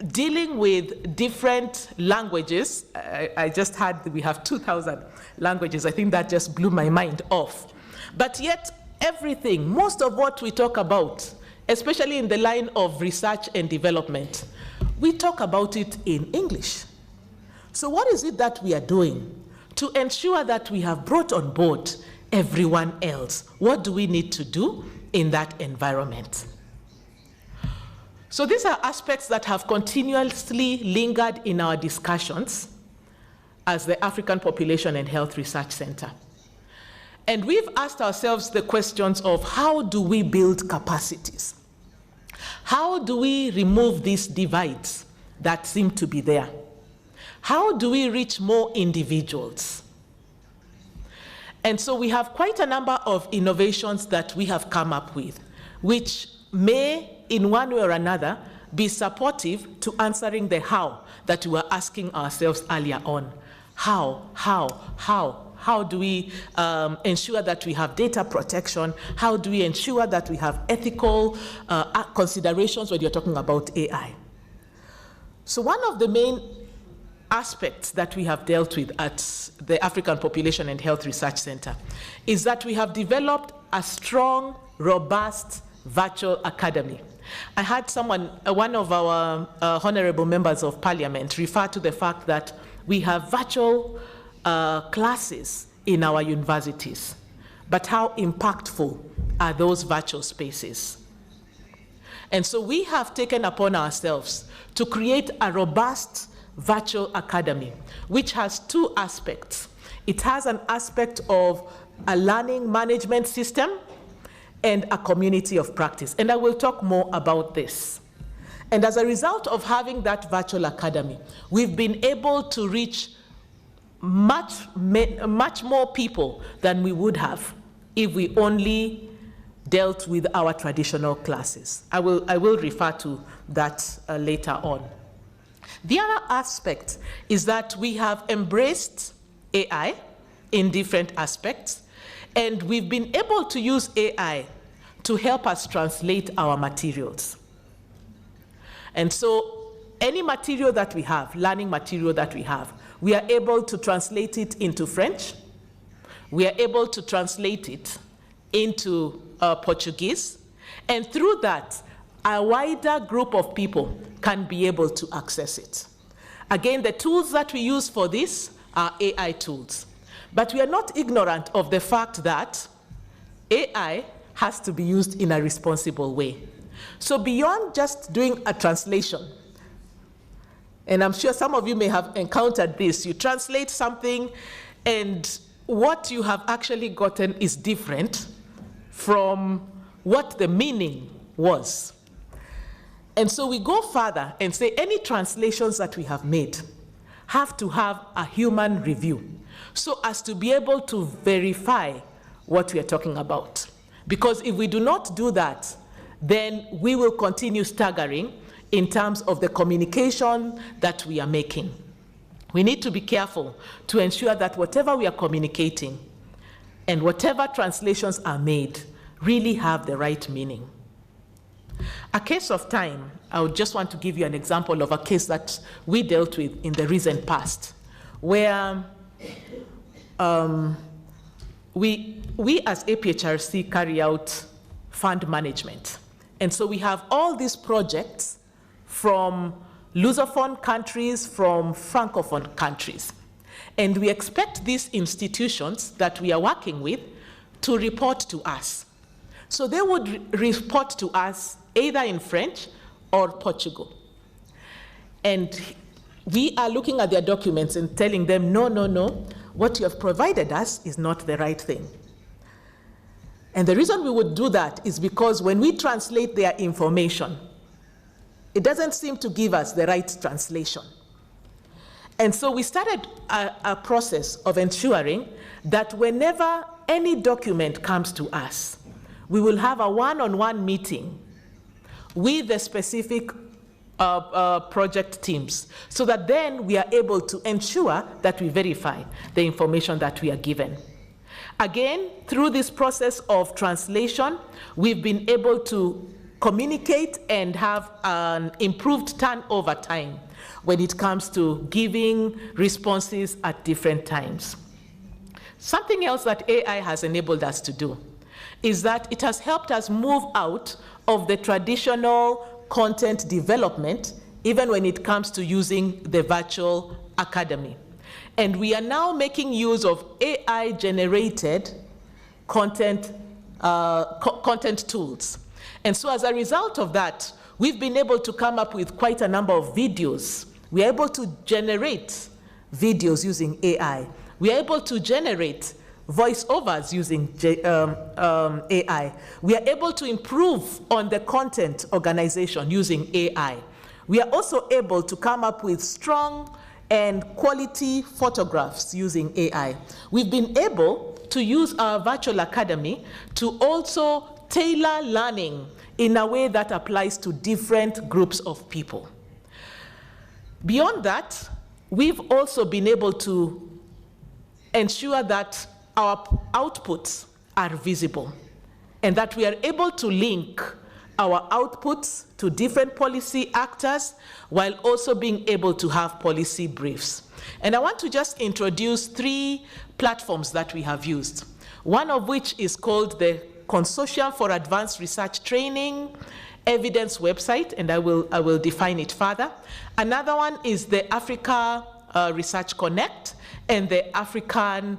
dealing with different languages. I just heard that we have 2,000 languages. I think that just blew my mind off. But yet, everything, most of what we talk about, especially in the line of research and development, we talk about it in English. So what is it that we are doing to ensure that we have brought on board everyone else? What do we need to do in that environment? So these are aspects that have continuously lingered in our discussions as the African Population and Health Research Center. And we've asked ourselves the questions of how do we build capacities? How do we remove these divides that seem to be there? How do we reach more individuals? And so we have quite a number of innovations that we have come up with, which may, in one way or another, be supportive to answering the how that we were asking ourselves earlier on. How do we ensure that we have data protection? How do we ensure that we have ethical considerations when you're talking about AI? So one of the main aspects that we have dealt with at the African Population and Health Research Center is that we have developed a strong, robust virtual academy. I had someone, one of our honorable members of parliament, refer to the fact that we have virtual classes in our universities, but how impactful are those virtual spaces? And so we have taken upon ourselves to create a robust virtual academy, which has two aspects. It has an aspect of a learning management system and a community of practice. And I will talk more about this. And as a result of having that virtual academy, we've been able to reach much more people than we would have if we only dealt with our traditional classes. I will refer to that later on. The other aspect is that we have embraced AI in different aspects, and we've been able to use AI to help us translate our materials. And so any material that we have, learning material that we have, we are able to translate it into French. We are able to translate it into Portuguese. And through that, a wider group of people can be able to access it. Again, the tools that we use for this are AI tools. But we are not ignorant of the fact that AI has to be used in a responsible way. So beyond just doing a translation, and I'm sure some of you may have encountered this, you translate something and what you have actually gotten is different from what the meaning was. And so we go further and say any translations that we have made have to have a human review so as to be able to verify what we are talking about. Because if we do not do that, then we will continue staggering in terms of the communication that we are making. We need to be careful to ensure that whatever we are communicating and whatever translations are made really have the right meaning. A case of time, I would just want to give you an example of a case that we dealt with in the recent past, where we as APHRC carry out fund management. And so we have all these projects from Lusophone countries, from Francophone countries. And we expect these institutions that we are working with to report to us. So they would report to us either in French or Portugal. And we are looking at their documents and telling them, no, what you have provided us is not the right thing. And the reason we would do that is because when we translate their information, it doesn't seem to give us the right translation. And so we started a process of ensuring that whenever any document comes to us, we will have a one-on-one meeting with the specific project teams, so that then we are able to ensure that we verify the information that we are given. Again, through this process of translation, we've been able to communicate and have an improved turnover time when it comes to giving responses at different times. Something else that AI has enabled us to do is that it has helped us move out of the traditional content development, even when it comes to using the virtual academy. And we are now making use of AI-generated content tools. And so as a result of that, we've been able to come up with quite a number of videos. We are able to generate videos using AI. We are able to generate voiceovers using AI. We are able to improve on the content organization using AI. We are also able to come up with strong and quality photographs using AI. We've been able to use our virtual academy to also tailor learning in a way that applies to different groups of people. Beyond that, we've also been able to ensure that our outputs are visible and that we are able to link our outputs to different policy actors while also being able to have policy briefs. And I want to just introduce 3 platforms that we have used, one of which is called the Consortium for Advanced Research Training Evidence website, and I will define it further. Another one is the Africa Research Connect and the African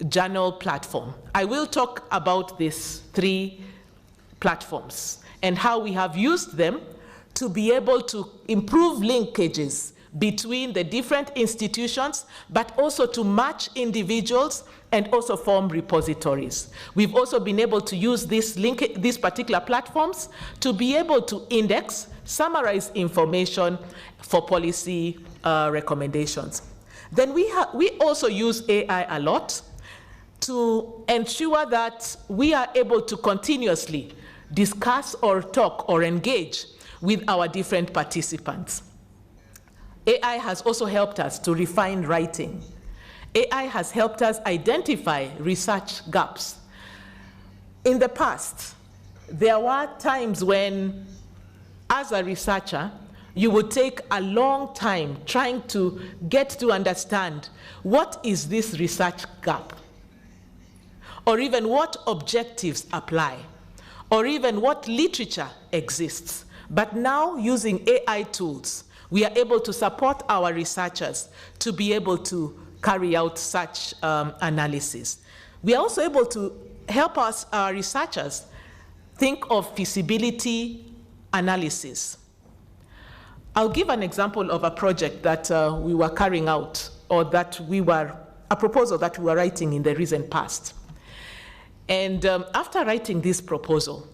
Journal platform. I will talk about these 3 platforms and how we have used them to be able to improve linkages between the different institutions, but also to match individuals and also form repositories. We've also been able to use these particular platforms to be able to index, summarize information for policy recommendations. Then we also use AI a lot to ensure that we are able to continuously discuss or talk or engage with our different participants. AI has also helped us to refine writing. AI has helped us identify research gaps. In the past, there were times when, as a researcher, you would take a long time trying to get to understand what is this research gap, or even what objectives apply, or even what literature exists. But now, using AI tools, we are able to support our researchers to be able to carry out such analysis. We are also able to help our researchers think of feasibility analysis. I'll give an example of a project that we were carrying out, or that a proposal that we were writing in the recent past. And after writing this proposal,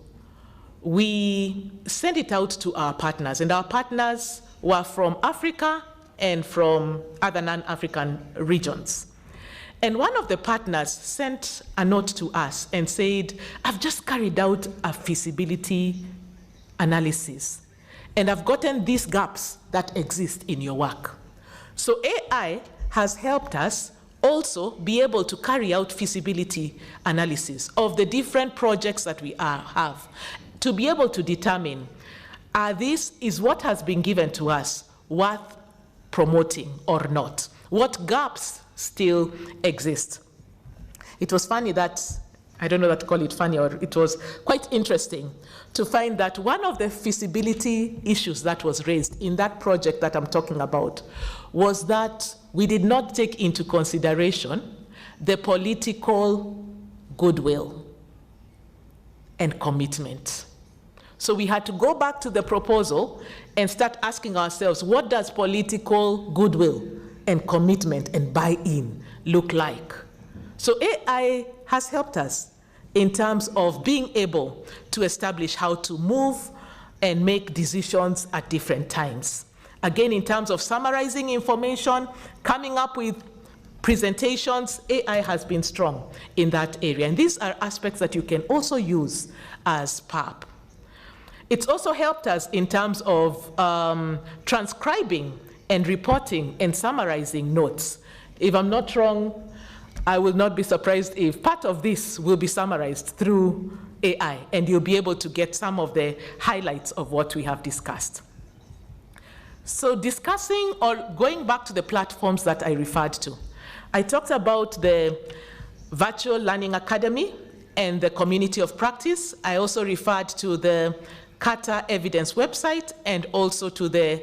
we sent it out to our partners, and our partners were from Africa and from other non-African regions. And one of the partners sent a note to us and said, I've just carried out a feasibility analysis, and I've gotten these gaps that exist in your work. So AI has helped us also be able to carry out feasibility analysis of the different projects that we have, to be able to determine, is what has been given to us worth promoting or not? What gaps still exist? It was funny that, I don't know what to call it funny, or it was quite interesting to find that one of the feasibility issues that was raised in that project that I'm talking about was that we did not take into consideration the political goodwill and commitment. So we had to go back to the proposal and start asking ourselves, what does political goodwill and commitment and buy-in look like? So AI has helped us in terms of being able to establish how to move and make decisions at different times. Again, in terms of summarizing information, coming up with presentations, AI has been strong in that area. And these are aspects that you can also use as PAP. It's also helped us in terms of transcribing and reporting and summarizing notes. If I'm not wrong, I will not be surprised if part of this will be summarized through AI, and you'll be able to get some of the highlights of what we have discussed. So discussing or going back to the platforms that I referred to, I talked about the Virtual Learning Academy and the Community of Practice. I also referred to the Kata Evidence website and also to the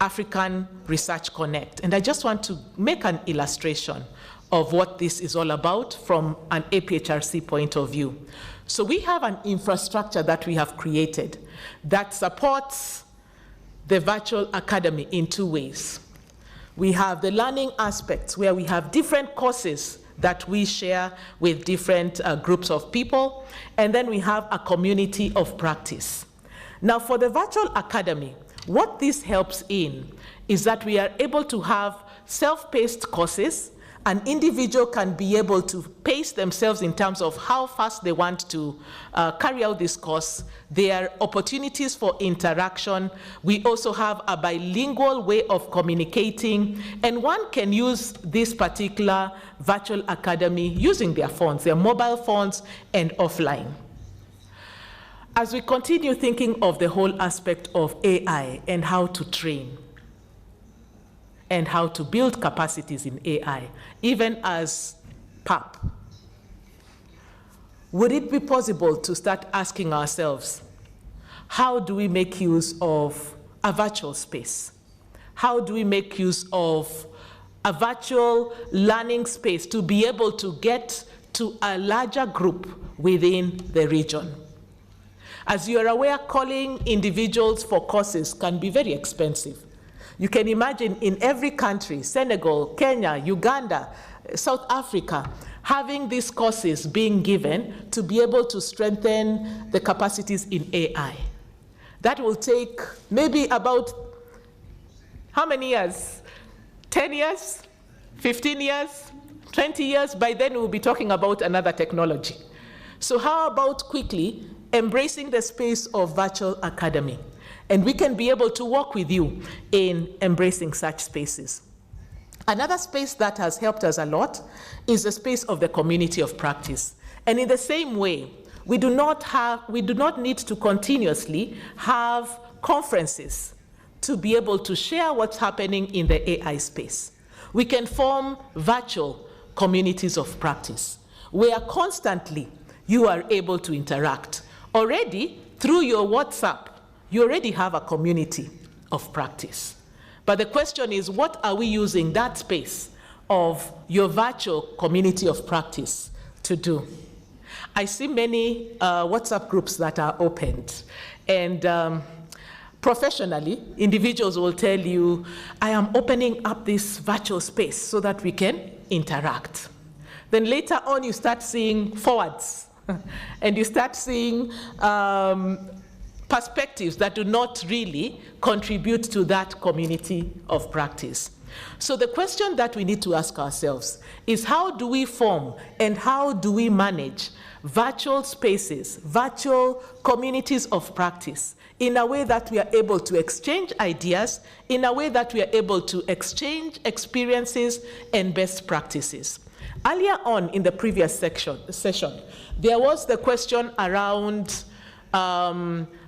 African Research Connect. And I just want to make an illustration of what this is all about from an APHRC point of view. So we have an infrastructure that we have created that supports the Virtual Academy in two ways. We have the learning aspects where we have different courses that we share with different groups of people, and then we have a community of practice. Now for the Virtual Academy, what this helps in is that we are able to have self-paced courses. An individual can be able to pace themselves in terms of how fast they want to carry out this course. There are opportunities for interaction. We also have a bilingual way of communicating, and one can use this particular Virtual Academy using their phones, their mobile phones, and offline. As we continue thinking of the whole aspect of AI and how to train, and how to build capacities in AI, even as PAP, would it be possible to start asking ourselves, how do we make use of a virtual space? How do we make use of a virtual learning space to be able to get to a larger group within the region? As you are aware, calling individuals for courses can be very expensive. You can imagine in every country, Senegal, Kenya, Uganda, South Africa, having these courses being given to be able to strengthen the capacities in AI. That will take maybe about, how many years? 10 years? 15 years? 20 years? By then we'll be talking about another technology. So how about quickly embracing the space of Virtual Academy? And we can be able to work with you in embracing such spaces. Another space that has helped us a lot is the space of the community of practice. And in the same way, we do not need to continuously have conferences to be able to share what's happening in the AI space. We can form virtual communities of practice where constantly you are able to interact. Already, through your WhatsApp, you already have a community of practice. But the question is, what are we using that space of your virtual community of practice to do? I see many WhatsApp groups that are opened, and professionally, individuals will tell you, I am opening up this virtual space so that we can interact. Then later on, you start seeing forwards, and you start seeing perspectives that do not really contribute to that community of practice. So the question that we need to ask ourselves is, how do we form and how do we manage virtual spaces, virtual communities of practice in a way that we are able to exchange ideas, in a way that we are able to exchange experiences and best practices? Earlier on in the previous session, there was the question around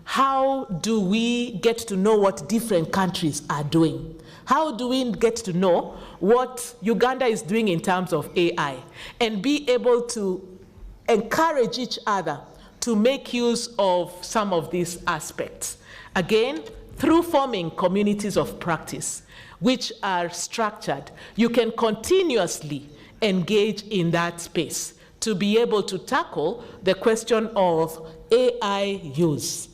how do we get to know what different countries are doing? How do we get to know what Uganda is doing in terms of AI and be able to encourage each other to make use of some of these aspects? Again, through forming communities of practice, which are structured, you can continuously engage in that space to be able to tackle the question of AI use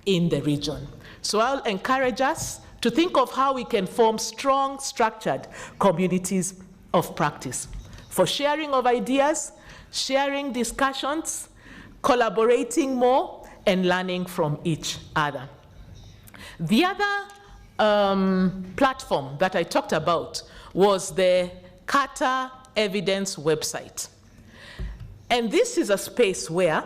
in the region. So I'll encourage us to think of how we can form strong, structured communities of practice for sharing of ideas, sharing discussions, collaborating more, and learning from each other. The other platform that I talked about was the Kata Evidence website. And this is a space where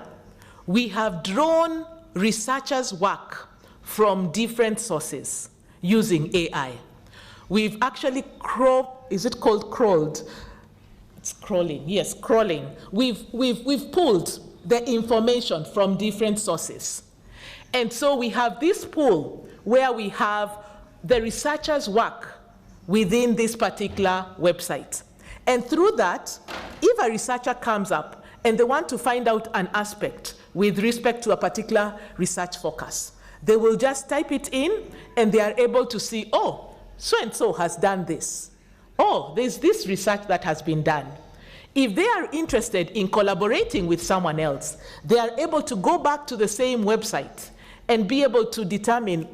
we have drawn researchers' work from different sources using AI. We've actually crawled, is it called crawled? It's crawling, yes, crawling. We've pulled the information from different sources. And so we have this pool where we have the researchers' work within this particular website. And through that, if a researcher comes up and they want to find out an aspect with respect to a particular research focus, they will just type it in and they are able to see, oh, so-and-so has done this. Oh, there's this research that has been done. If they are interested in collaborating with someone else, they are able to go back to the same website and be able to determine,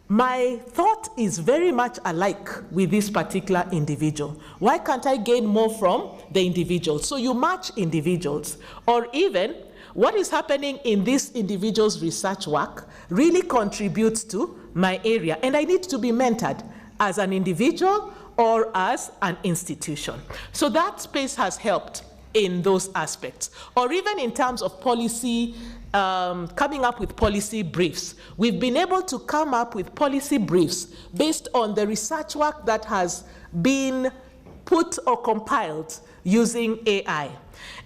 my thought is very much alike with this particular individual. Why can't I gain more from the individual? So you match individuals, or even what is happening in this individual's research work really contributes to my area, and I need to be mentored as an individual or as an institution. So that space has helped in those aspects. Or even in terms of policy, coming up with policy briefs. We've been able to come up with policy briefs based on the research work that has been put or compiled using AI.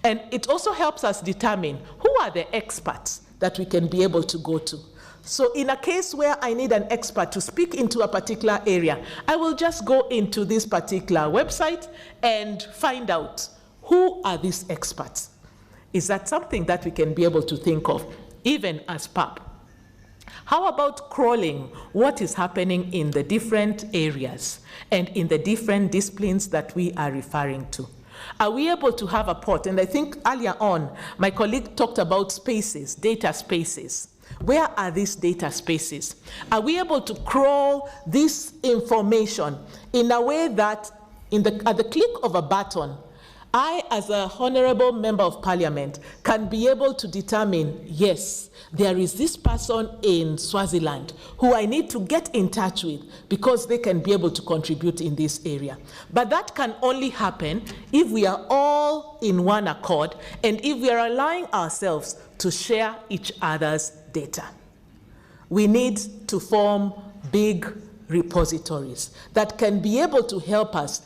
And it also helps us determine who are the experts that we can be able to go to. So in a case where I need an expert to speak into a particular area, I will just go into this particular website and find out who are these experts. Is that something that we can be able to think of, even as PAP? How about crawling what is happening in the different areas and in the different disciplines that we are referring to? Are we able to have a port? And I think earlier on, my colleague talked about spaces, data spaces. Where are these data spaces? Are we able to crawl this information in a way that at the click of a button, I, as a honorable member of parliament, can be able to determine, yes, there is this person in Swaziland who I need to get in touch with because they can be able to contribute in this area. But that can only happen if we are all in one accord and if we are allowing ourselves to share each other's data. We need to form big repositories that can be able to help us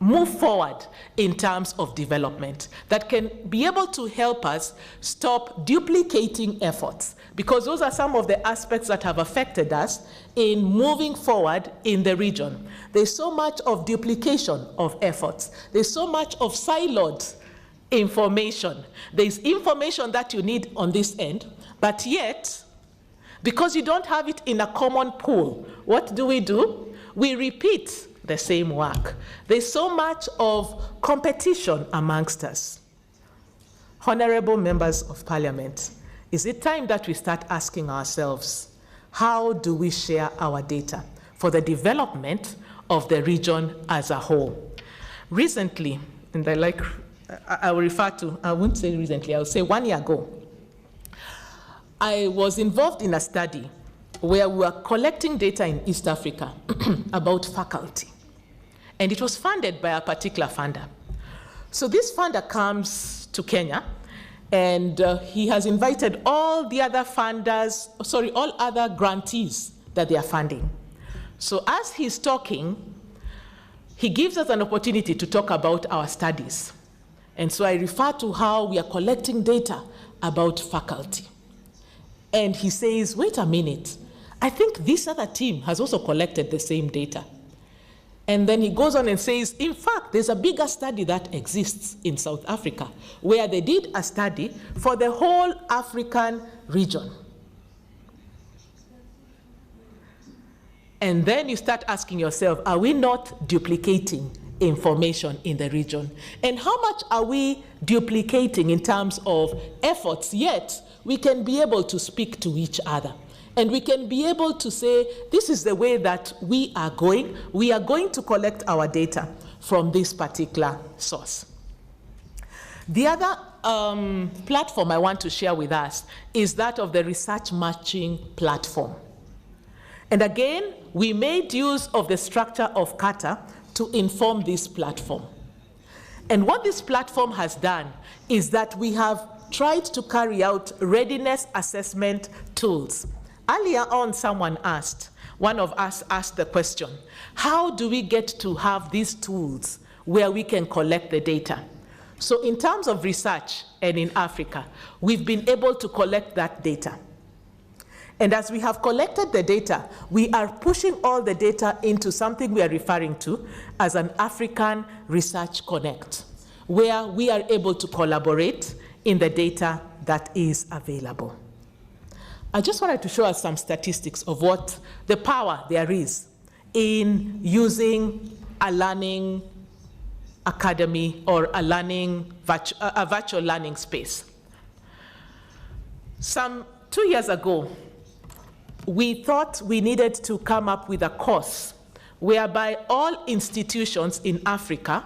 move forward in terms of development, that can be able to help us stop duplicating efforts, because those are some of the aspects that have affected us in moving forward in the region. There's so much of duplication of efforts. There's so much of siloed information. There's information that you need on this end, but yet, because you don't have it in a common pool, what do? We repeat the same work. There's so much of competition amongst us. Honorable members of parliament, is it time that we start asking ourselves, how do we share our data for the development of the region as a whole? Recently, and I will refer to, I won't say recently, I'll say 1 year ago, I was involved in a study where we were collecting data in East Africa about faculty. And it was funded by a particular funder. So this funder comes to Kenya, and he has invited all the other funders, all other grantees that they are funding. So as he's talking, he gives us an opportunity to talk about our studies. And so I refer to how we are collecting data about faculty. And he says, wait a minute, I think this other team has also collected the same data. And then he goes on and says, in fact, there's a bigger study that exists in South Africa where they did a study for the whole African region. And then you start asking yourself, are we not duplicating information in the region? And how much are we duplicating in terms of efforts, yet we can be able to speak to each other? And we can be able to say, this is the way that we are going. We are going to collect our data from this particular source. The other platform I want to share with us is that of the research matching platform. And again, we made use of the structure of Kata to inform this platform. And what this platform has done is that we have tried to carry out readiness assessment tools. Earlier on, one of us asked the question, how do we get to have these tools where we can collect the data? So in terms of research and in Africa, we've been able to collect that data. And as we have collected the data, we are pushing all the data into something we are referring to as an African Research Connect, where we are able to collaborate in the data that is available. I just wanted to show us some statistics of what the power there is in using a learning academy or a virtual learning space. Some 2 years ago, we thought we needed to come up with a course whereby all institutions in Africa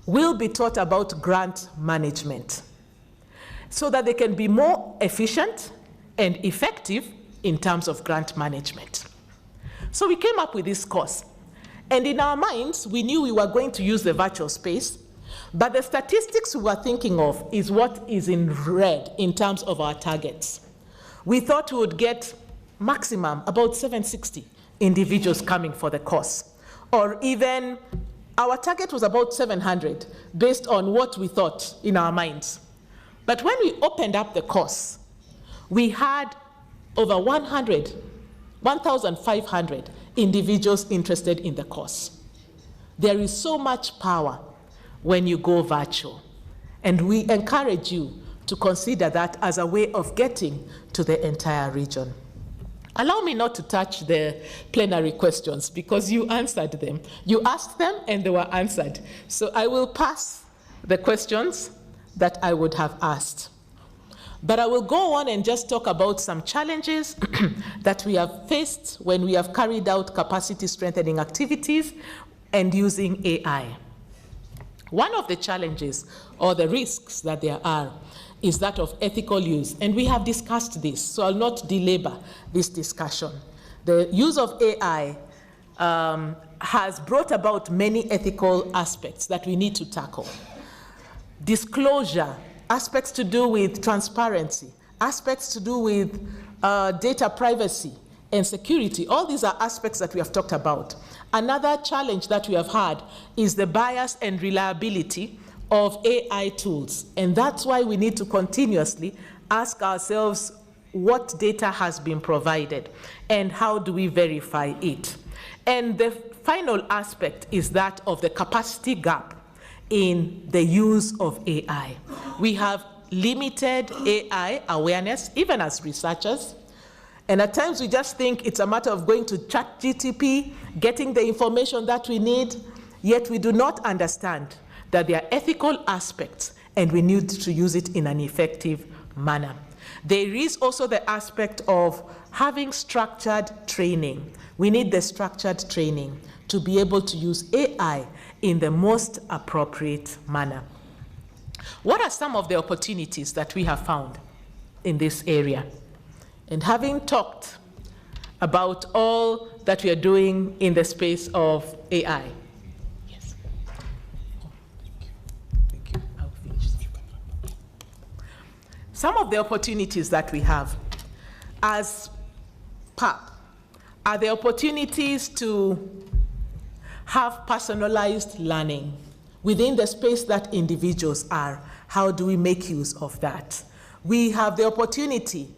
will be taught about grant management so that they can be more efficient and effective in terms of grant management. So we came up with this course. And in our minds, we knew we were going to use the virtual space, but the statistics we were thinking of is what is in red in terms of our targets. We thought we would get maximum about 760 individuals coming for the course, or even our target was about 700 based on what we thought in our minds. But when we opened up the course, we had over 1,500 individuals interested in the course. There is so much power when you go virtual, and we encourage you to consider that as a way of getting to the entire region. Allow me not to touch the plenary questions because you answered them. You asked them and they were answered. So I will pass the questions that I would have asked. But I will go on and just talk about some challenges that we have faced when we have carried out capacity strengthening activities and using AI. One of the challenges or the risks that there are is that of ethical use, and we have discussed this, so I'll not belabor this discussion. The use of AI has brought about many ethical aspects that we need to tackle. Disclosure, aspects to do with transparency, aspects to do with data privacy and security. All these are aspects that we have talked about. Another challenge that we have had is the bias and reliability of AI tools. And that's why we need to continuously ask ourselves what data has been provided and how do we verify it. And the final aspect is that of the capacity gap in the use of AI. We have limited AI awareness, even as researchers. And at times we just think it's a matter of going to ChatGPT, getting the information that we need, yet we do not understand that there are ethical aspects and we need to use it in an effective manner. There is also the aspect of having structured training. We need the structured training to be able to use AI in the most appropriate manner. What are some of the opportunities that we have found in this area? And having talked about all that we are doing in the space of AI, yes. Thank you. I'll finish. Some of the opportunities that we have as PAP are the opportunities to have personalized learning within the space that individuals are. How do we make use of that? We have the opportunity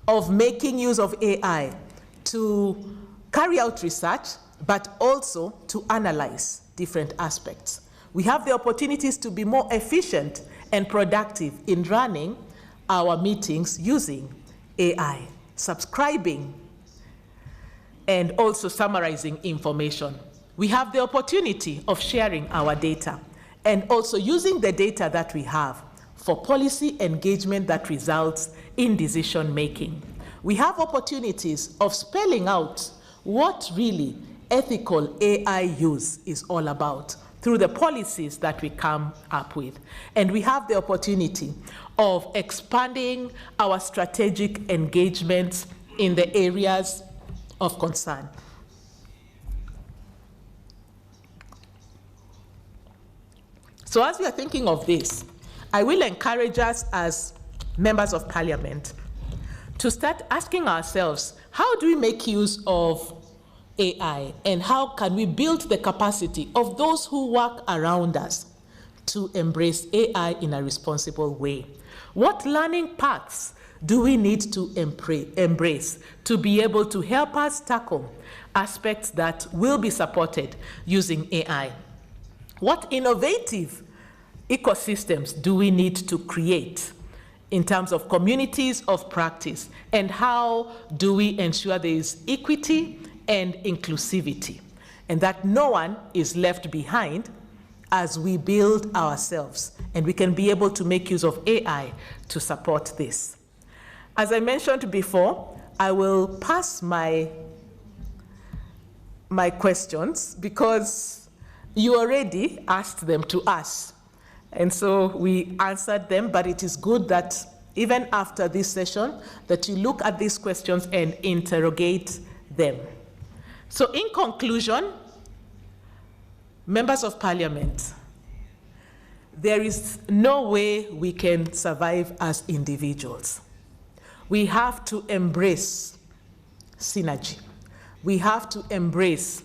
of making use of AI to carry out research, but also to analyze different aspects. We have the opportunities to be more efficient and productive in running our meetings using AI, subscribing, and also summarizing information. We have the opportunity of sharing our data and also using the data that we have for policy engagement that results in decision making. We have opportunities of spelling out what really ethical AI use is all about through the policies that we come up with. And we have the opportunity of expanding our strategic engagements in the areas of concern. So as we are thinking of this, I will encourage us as members of parliament, to start asking ourselves, how do we make use of AI, and how can we build the capacity of those who work around us to embrace AI in a responsible way? What learning paths do we need to embrace to be able to help us tackle aspects that will be supported using AI? What innovative ecosystems do we need to create in terms of communities of practice? And how do we ensure there is equity and inclusivity, and that no one is left behind as we build ourselves, and we can be able to make use of AI to support this? As I mentioned before, I will pass my questions because you already asked them to us. And so we answered them, but it is good that even after this session, that you look at these questions and interrogate them. So in conclusion, members of parliament, there is no way we can survive as individuals. We have to embrace synergy. We have to embrace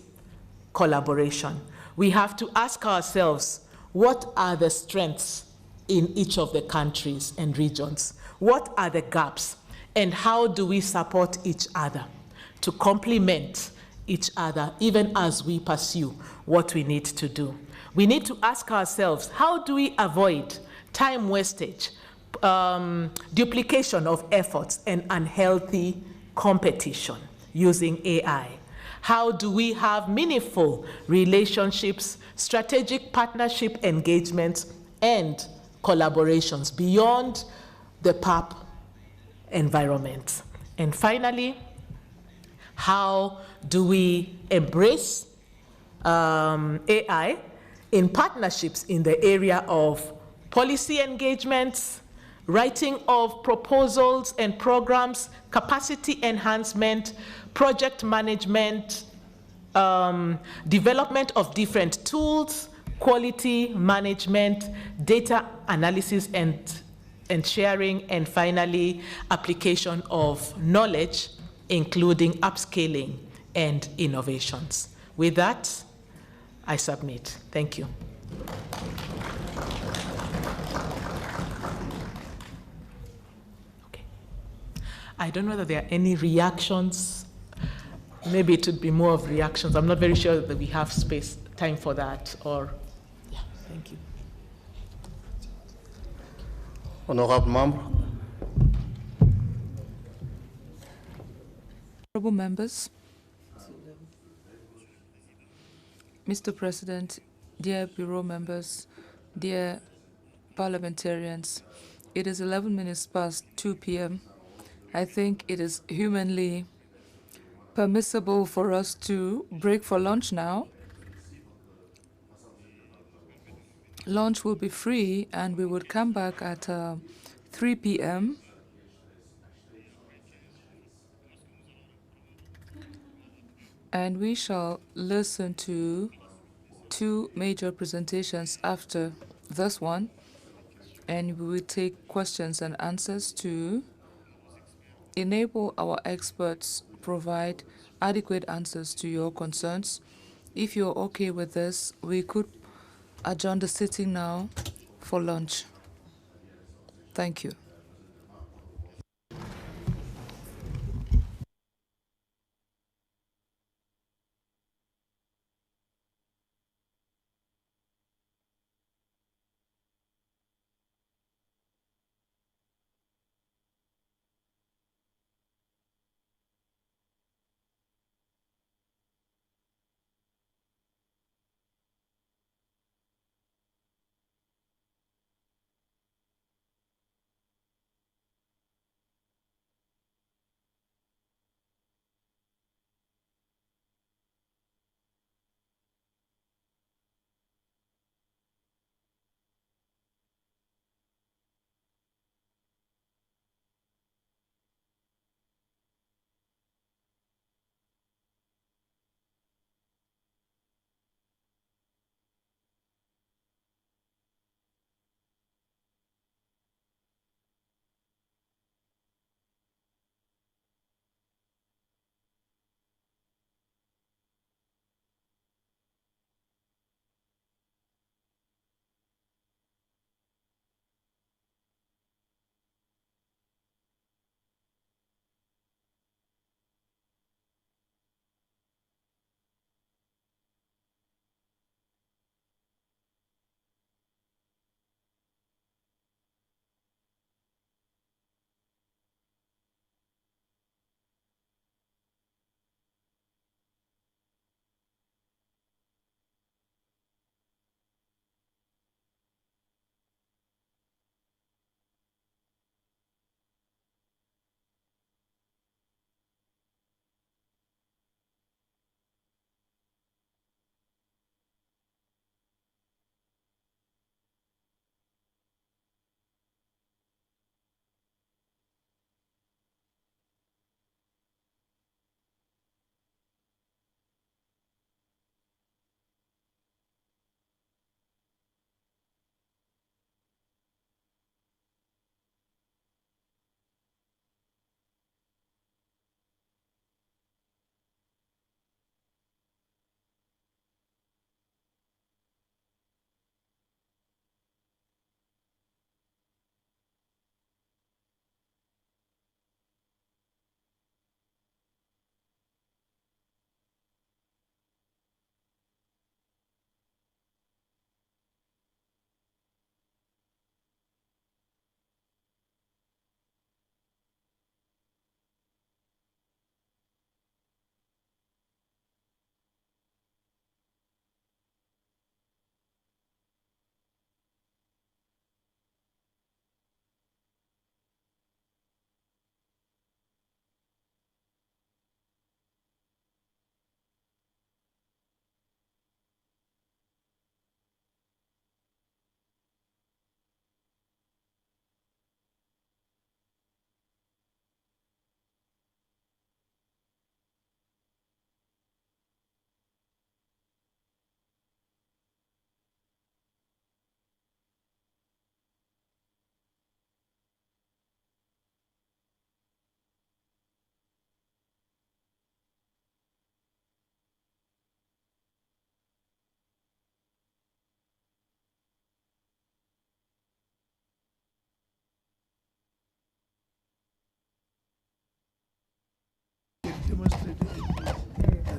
collaboration. We have to ask ourselves, what are the strengths in each of the countries and regions? What are the gaps? And how do we support each other to complement each other, even as we pursue what we need to do? We need to ask ourselves, how do we avoid time wastage, duplication of efforts, and unhealthy competition using AI? How do we have meaningful relationships, strategic partnership engagements, and collaborations beyond the PAP environment? And finally, how do we embrace AI in partnerships in the area of policy engagements, writing of proposals and programs, capacity enhancement, project management, development of different tools, quality management, data analysis and sharing, and finally, application of knowledge, including upscaling and innovations. With that, I submit. Thank you. Okay. I don't know whether there are any reactions. Maybe it would be more of reactions. I'm not very sure that we have time for that, or, yeah, thank you. Honorable member. Honorable members, Mr. President, dear Bureau members, dear parliamentarians, it is 11 minutes past 2 p.m. I think it is humanly permissible for us to break for lunch now. Lunch will be free, and we would come back at 3 p.m. And we shall listen to 2 major presentations after this one, and we will take questions and answers to enable our experts provide adequate answers to your concerns. If you're okay with this, we could adjourn the sitting now for lunch. Thank you.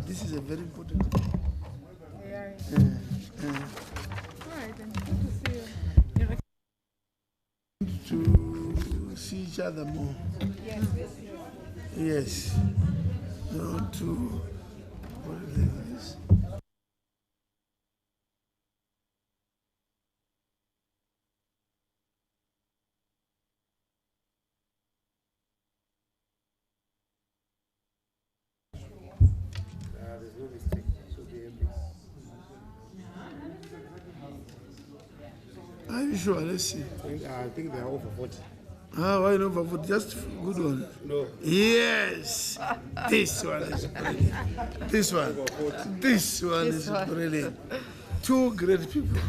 This is a very important thing. AI. All right, then. Good to see you. To see each other more. Yes. Yes. No, to put it like this. There's no mistake. It should be MPs. Are you sure? Let's see. I think they are over 40. Ah, why not for just good one? No. Yes. This one is brilliant. This one. This one is brilliant. Two great people.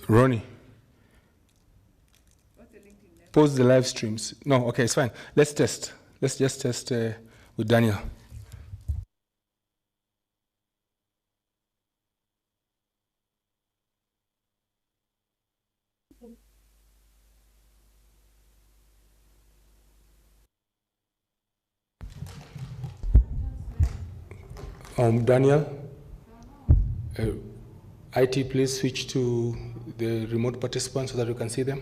Ronnie. Pause the live streams. No, okay, it's fine. Let's test. Let's just test with Daniel. Daniel, IT, please switch to the remote participants so that you can see them.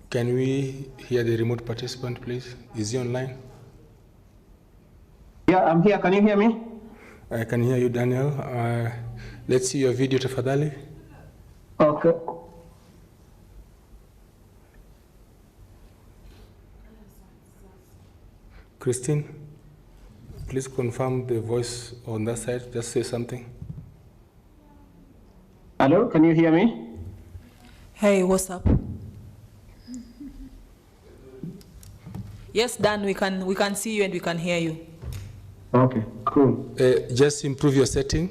Can we hear the remote participant, please? Is he online? Yeah, I'm here. Can you hear me? I can hear you, Daniel. Let's see your video, tafadhali. Okay. Christine, please confirm the voice on that side. Just say something. Hello, can you hear me? Hey, what's up? Yes, Dan, we can see you and we can hear you. Okay, cool. Just improve your setting.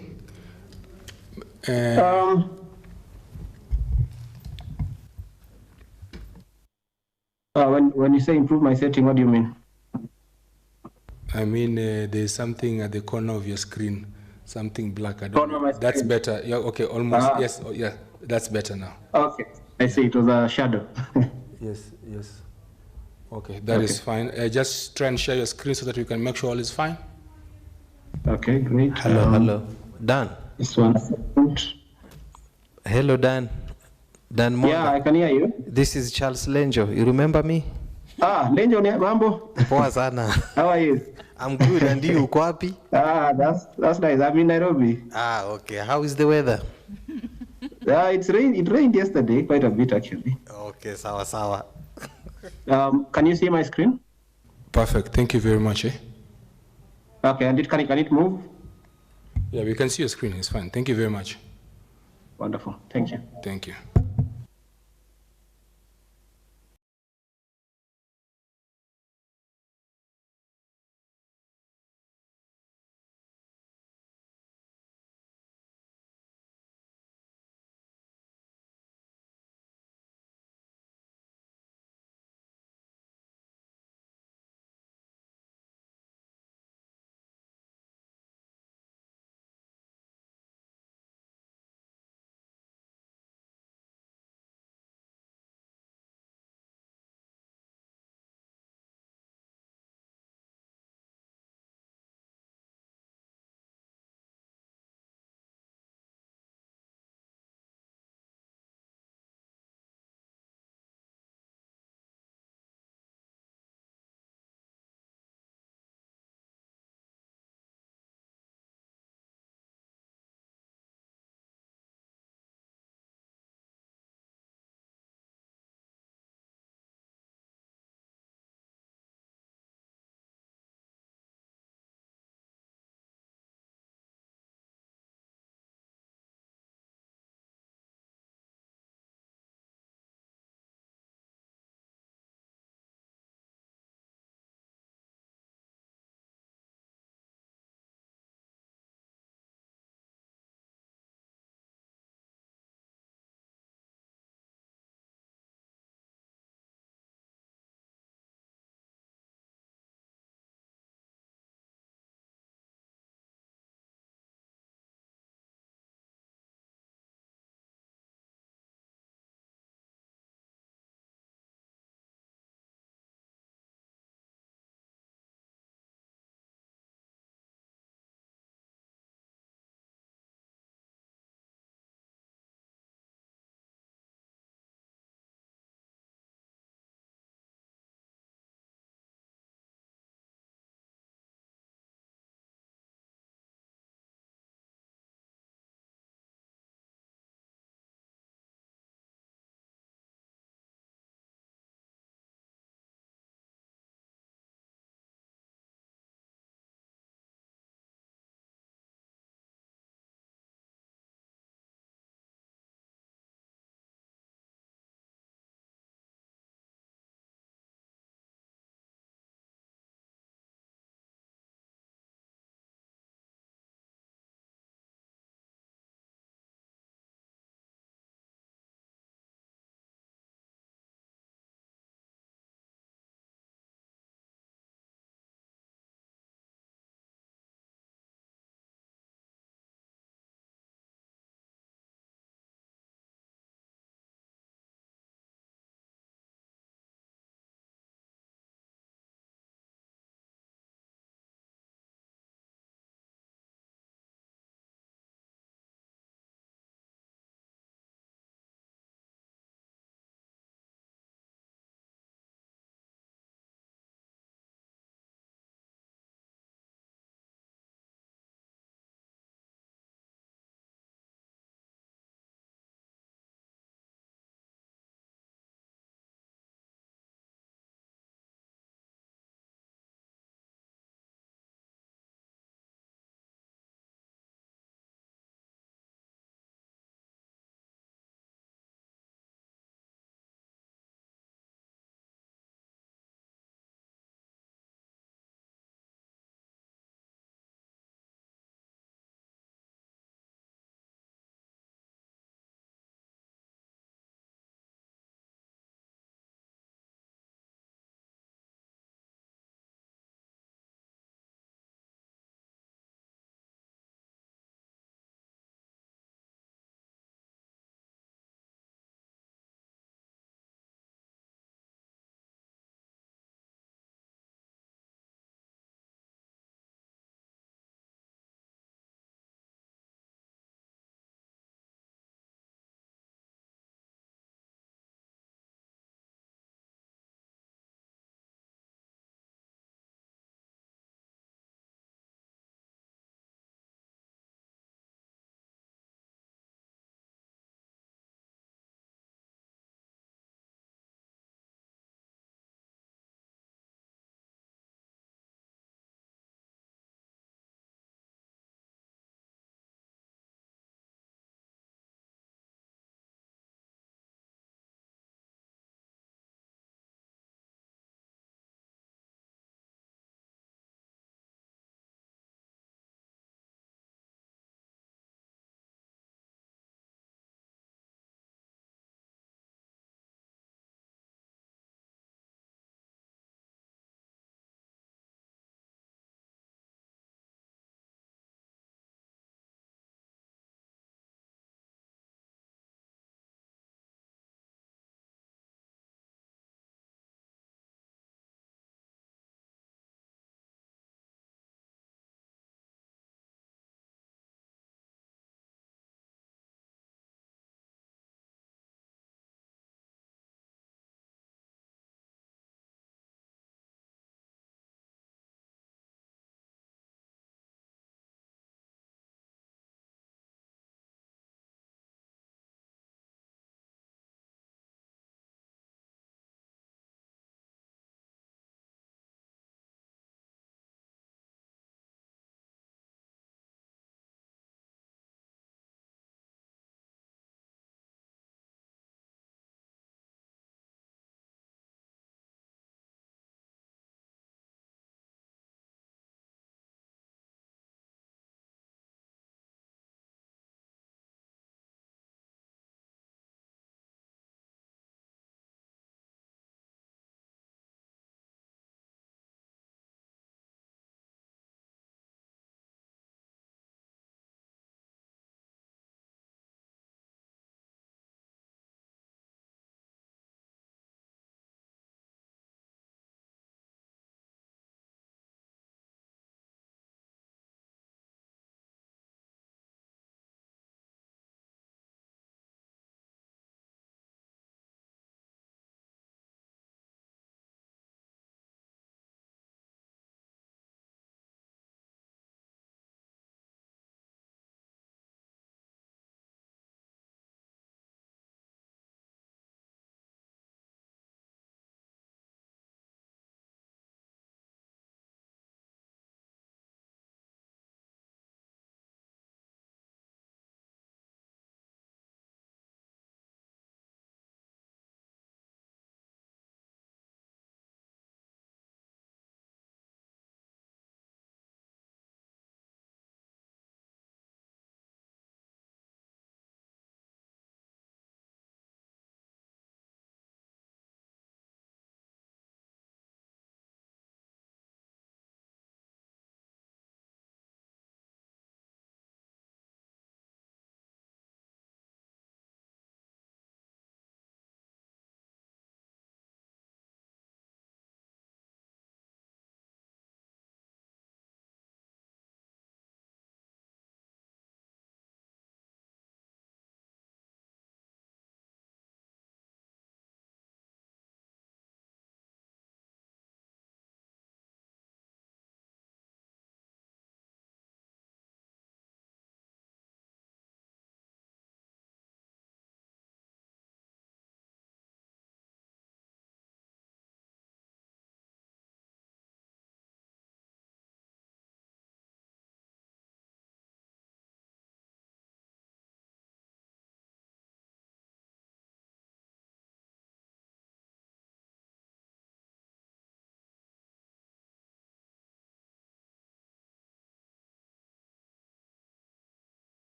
When you say improve my setting, what do you mean? I mean, there's something at the corner of your screen, something black. I don't know. That's better. Yeah, okay, almost. Yes, oh, yeah, that's better now. Okay, I see. It was a shadow. Yes, yes. Okay, that is fine. Just try and share your screen so that you can make sure all is fine. Okay, great. Hello. Dan. This one. Hello, Dan. Dan Monda. Yeah, I can hear you. This is Charles Lenjo. You remember me? Lenjo, mambo. Poa sana. How are you? I'm good. And you, uko wapi? That's nice. I'm in Nairobi. Okay. How is the weather? It rained yesterday, quite a bit actually. Okay, sawa. Can you see my screen? Perfect. Thank you very much. Okay, and can it move? Yeah, we can see your screen. It's fine. Thank you very much. Wonderful. Thank you. Thank you.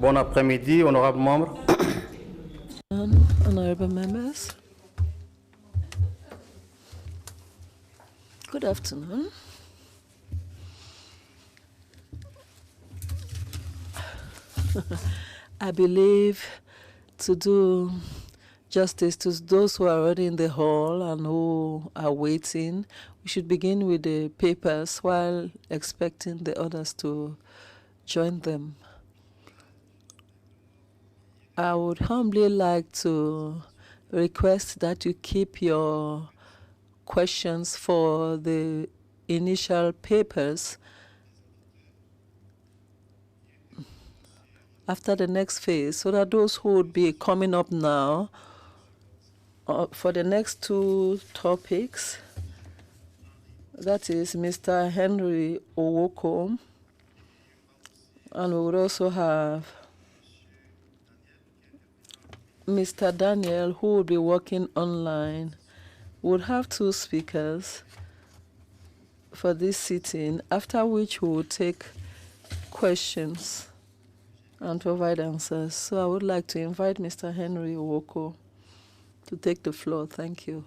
Bon après-midi, honorables membres. Honorable members, good afternoon. I believe to do justice to those who are already in the hall and who are waiting, we should begin with the papers while expecting the others to join them. I would humbly like to request that you keep your questions for the initial papers after the next phase, so that those who would be coming up now for the next two topics, that is Mr. Henry Owoko, and we would also have Mr. Daniel, who will be working online. We'll have two speakers for this sitting, after which we will take questions and provide answers. So I would like to invite Mr. Henry Owoko to take the floor. Thank you.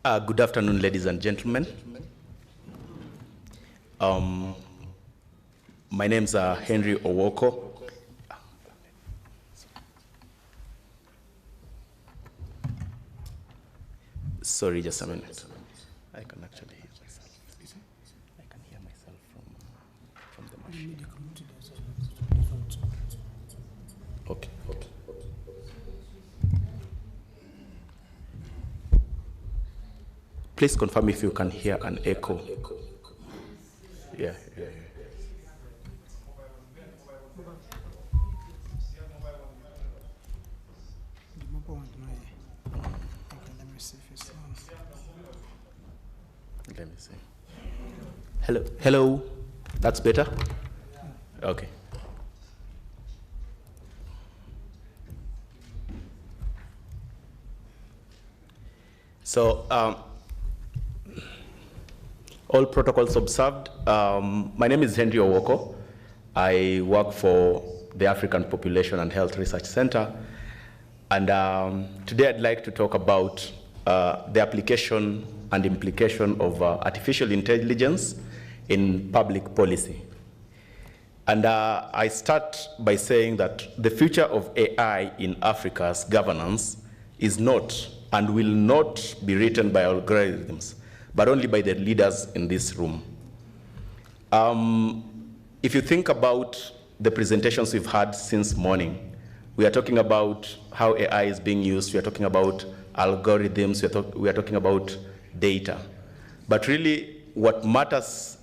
Good afternoon, ladies and gentlemen. My name is Henry Owoko. Sorry, just a minute. I can actually hear myself. I can hear myself from the machine. Okay. Please confirm if you can hear an echo. Yeah. Let me see. Hello. That's better? Okay. So, all protocols observed. My name is Henry Owoko. I work for the African Population and Health Research Center. And today I'd like to talk about the application and implication of artificial intelligence in public policy. And I start by saying that the future of AI in Africa's governance is not and will not be written by algorithms, but only by the leaders in this room. If you think about the presentations we've had since morning, we are talking about how AI is being used, we are talking about algorithms, we are talking about data. But really, what matters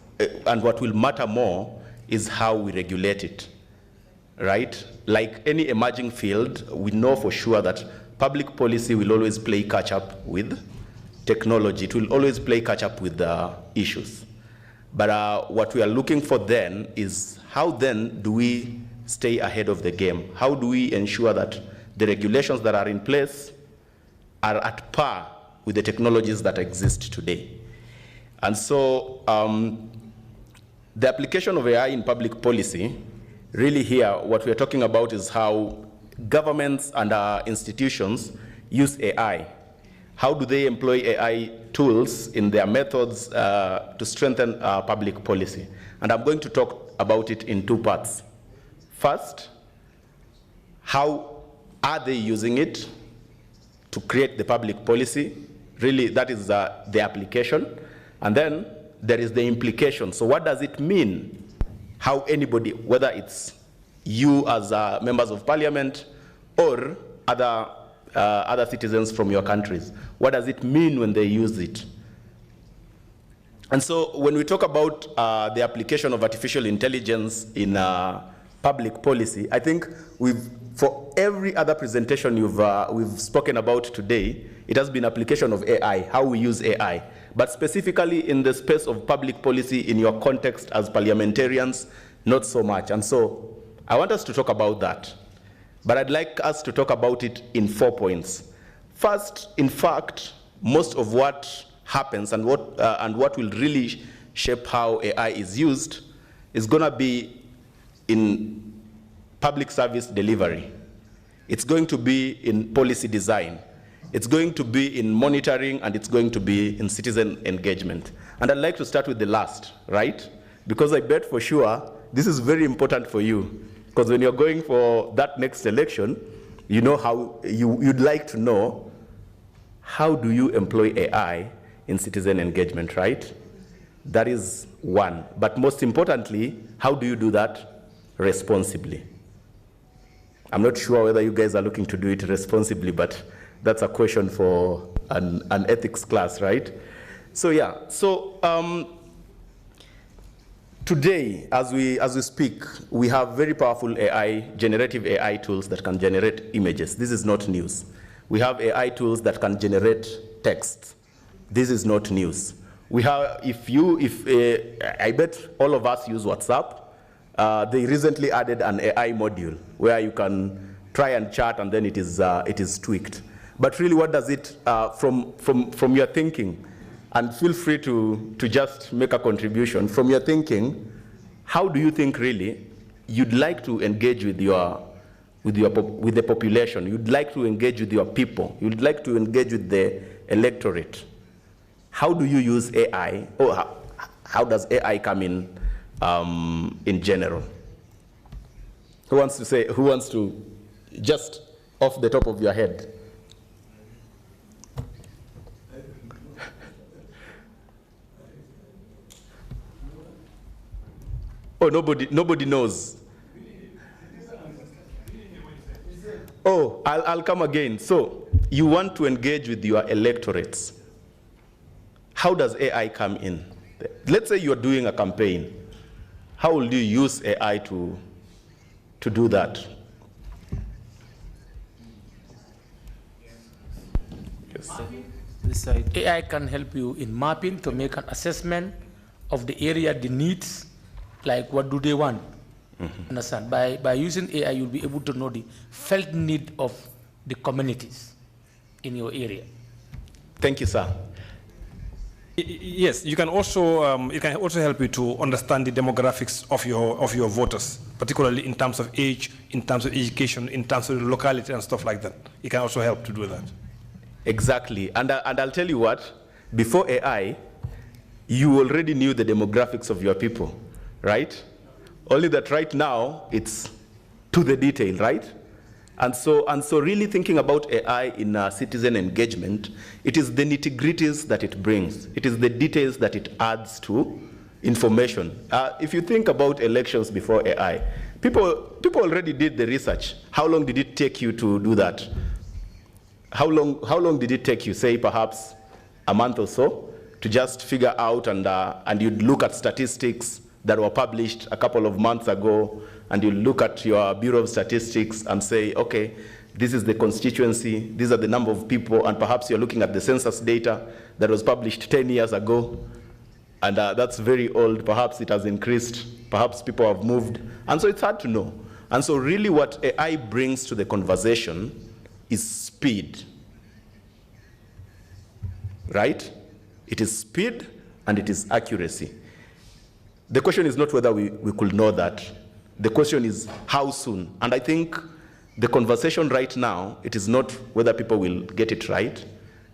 and what will matter more is how we regulate it, right? Like any emerging field, we know for sure that public policy will always play catch up with technology. It will always play catch up with the issues. But what we are looking for then is how then do we stay ahead of the game? How do we ensure that the regulations that are in place are at par with the technologies that exist today? And so the application of AI in public policy, really here, what we're talking about is how governments and institutions use AI how do they employ AI tools in their methods to strengthen public policy? And I'm going to talk about it in two parts. First, how are they using it to create the public policy? Really, that is the application. And then there is the implication. So what does it mean? How anybody, whether it's you as members of parliament or other citizens from your countries, what does it mean when they use it? And so when we talk about the application of artificial intelligence in public policy, I think for every other presentation we've spoken about today, it has been application of AI, how we use AI. But specifically in the space of public policy in your context as parliamentarians, not so much. And so I want us to talk about that. But I'd like us to talk about it in 4 points. First, in fact, most of what happens and what will really shape how AI is used is going to be in public service delivery. It's going to be in policy design. It's going to be in monitoring, and it's going to be in citizen engagement. And I'd like to start with the last, right? Because I bet for sure this is very important for you. Because when you're going for that next election, you know how you'd like to know, how do you employ AI in citizen engagement, right? That is one. But most importantly, how do you do that responsibly? I'm not sure whether you guys are looking to do it responsibly, but that's a question for an ethics class, right? So yeah, today, as we speak, we have very powerful generative AI tools that can generate images. This is not news. We have AI tools that can generate text. This is not news. We have, I bet all of us use WhatsApp. They recently added an AI module where you can try and chat, and then it is tweaked. But really, what does it, from your thinking, and feel free to just make a contribution, from your thinking, how do you think really you'd like to engage with the population? You'd like to engage with your people. You'd like to engage with the electorate. How do you use AI, or how does AI come in general? Who wants to, just off the top of your head? Oh, nobody knows. Oh, I'll come again. So you want to engage with your electorates. How does AI come in? Let's say you're doing a campaign. How will you use AI to do that? Yes. This side. AI can help you in mapping to make an assessment of the area, the needs, like what do they want. Understand? By using AI, you'll be able to know the felt need of the communities in your area. Thank you, sir. Yes, you can also help you to understand the demographics of your voters, particularly in terms of age, in terms of education, in terms of the locality and stuff like that. It can also help to do that. Exactly, and I'll tell you what. Before AI, you already knew the demographics of your people, right? Only that right now it's to the detail, right? And so really thinking about AI in citizen engagement, it is the nitty-gritties that it brings. It is the details that it adds to information. If you think about elections before AI, people already did the research. How long did it take you to do that? How long did it take you, say perhaps a month or so, to just figure out, and you'd look at statistics that were published a couple of months ago, and you look at your Bureau of Statistics and say, okay, this is the constituency, these are the number of people, and perhaps you're looking at the census data that was published 10 years ago, and that's very old. Perhaps it has increased, perhaps people have moved, and so it's hard to know. And so really what AI brings to the conversation is speed, right? It is speed and it is accuracy. The question is not whether we could know that. The question is how soon. And I think the conversation right now, it is not whether people will get it right.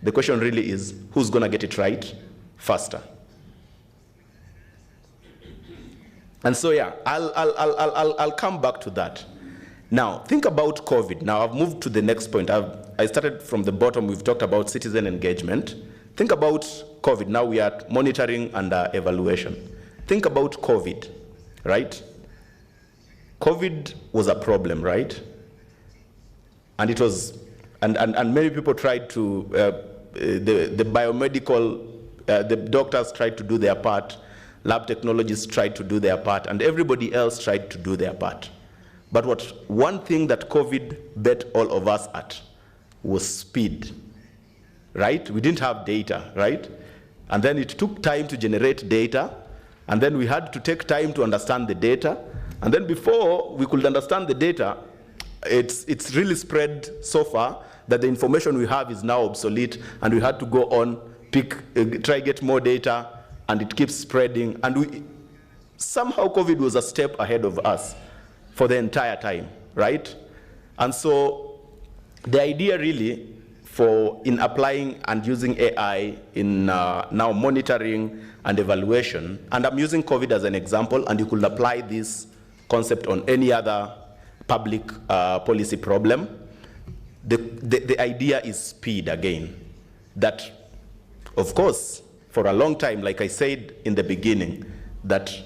The question really is, who's going to get it right faster? And so, yeah, I'll come back to that. Now, think about COVID. Now, I've moved to the next point. I started from the bottom. We've talked about citizen engagement. Think about COVID. Now we are monitoring and evaluation. Think about COVID, right? COVID was a problem, right? And it was, and many people tried to, the biomedical, the doctors tried to do their part, lab technologists tried to do their part, and everybody else tried to do their part. But one thing that COVID bet all of us at was speed, right? We didn't have data, right? And then it took time to generate data, and then we had to take time to understand the data, and then before we could understand the data, it's really spread so far that the information we have is now obsolete, and we had to go on, try get more data, and it keeps spreading. And somehow COVID was a step ahead of us for the entire time, right? And so the idea really in applying and using AI in now monitoring and evaluation, and I'm using COVID as an example, and you could apply this concept on any other public policy problem. The idea is speed again. That, of course, for a long time, like I said in the beginning, that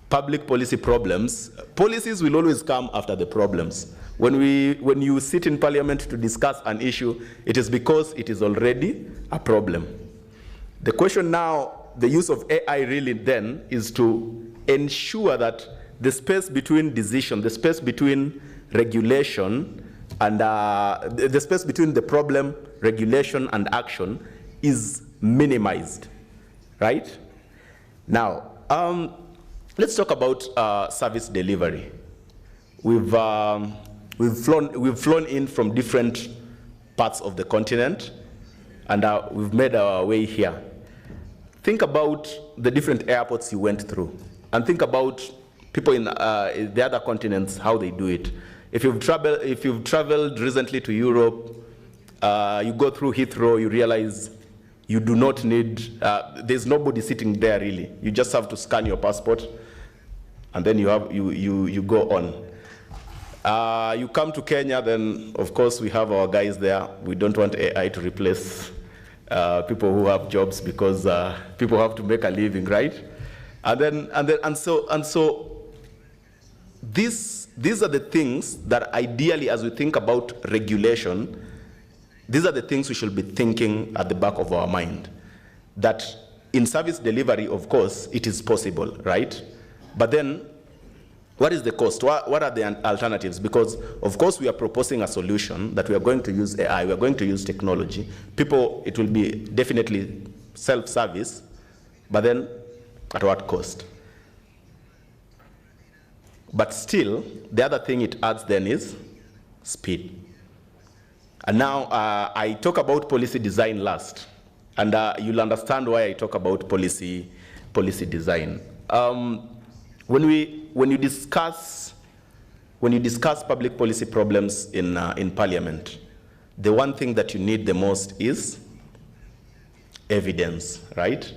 public policy policies will always come after the problems. When you sit in parliament to discuss an issue, it is because it is already a problem. The question now, the use of AI really then is to ensure that the space between decision, the space between regulation, and the space between the problem, regulation, and action is minimized, right? Now, let's talk about service delivery. We've flown in from different parts of the continent, and we've made our way here. Think about the different airports you went through, and think about people in the other continents, how they do it. If you've traveled recently to Europe, you go through Heathrow, you realize you do not need, there's nobody sitting there really. You just have to scan your passport, and then you go on. You come to Kenya, then of course we have our guys there. We don't want AI to replace people who have jobs, because people have to make a living, right? And so these are the things that ideally, as we think about regulation, these are the things we should be thinking at the back of our mind. That in service delivery, of course, it is possible, right? But then, what is the cost? What are the alternatives? Because, of course, we are proposing a solution that we are going to use AI, we are going to use technology. People, it will be definitely self-service, but then at what cost? But still, the other thing it adds then is speed. And now I talk about policy design last, and you'll understand why I talk about policy design. When you discuss public policy problems in Parliament, the one thing that you need the most is evidence, right?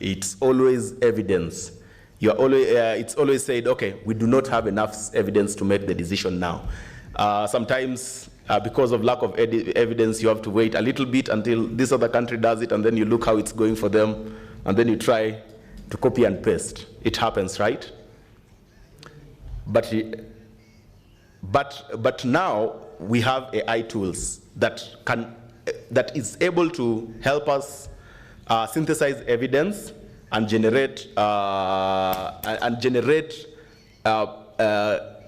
It's always evidence. It's always said, okay, we do not have enough evidence to make the decision now. Sometimes, because of lack of evidence, you have to wait a little bit until this other country does it, and then you look how it's going for them, and then you try to copy and paste. It happens, right? But now we have AI tools that is able to help us synthesize evidence and generate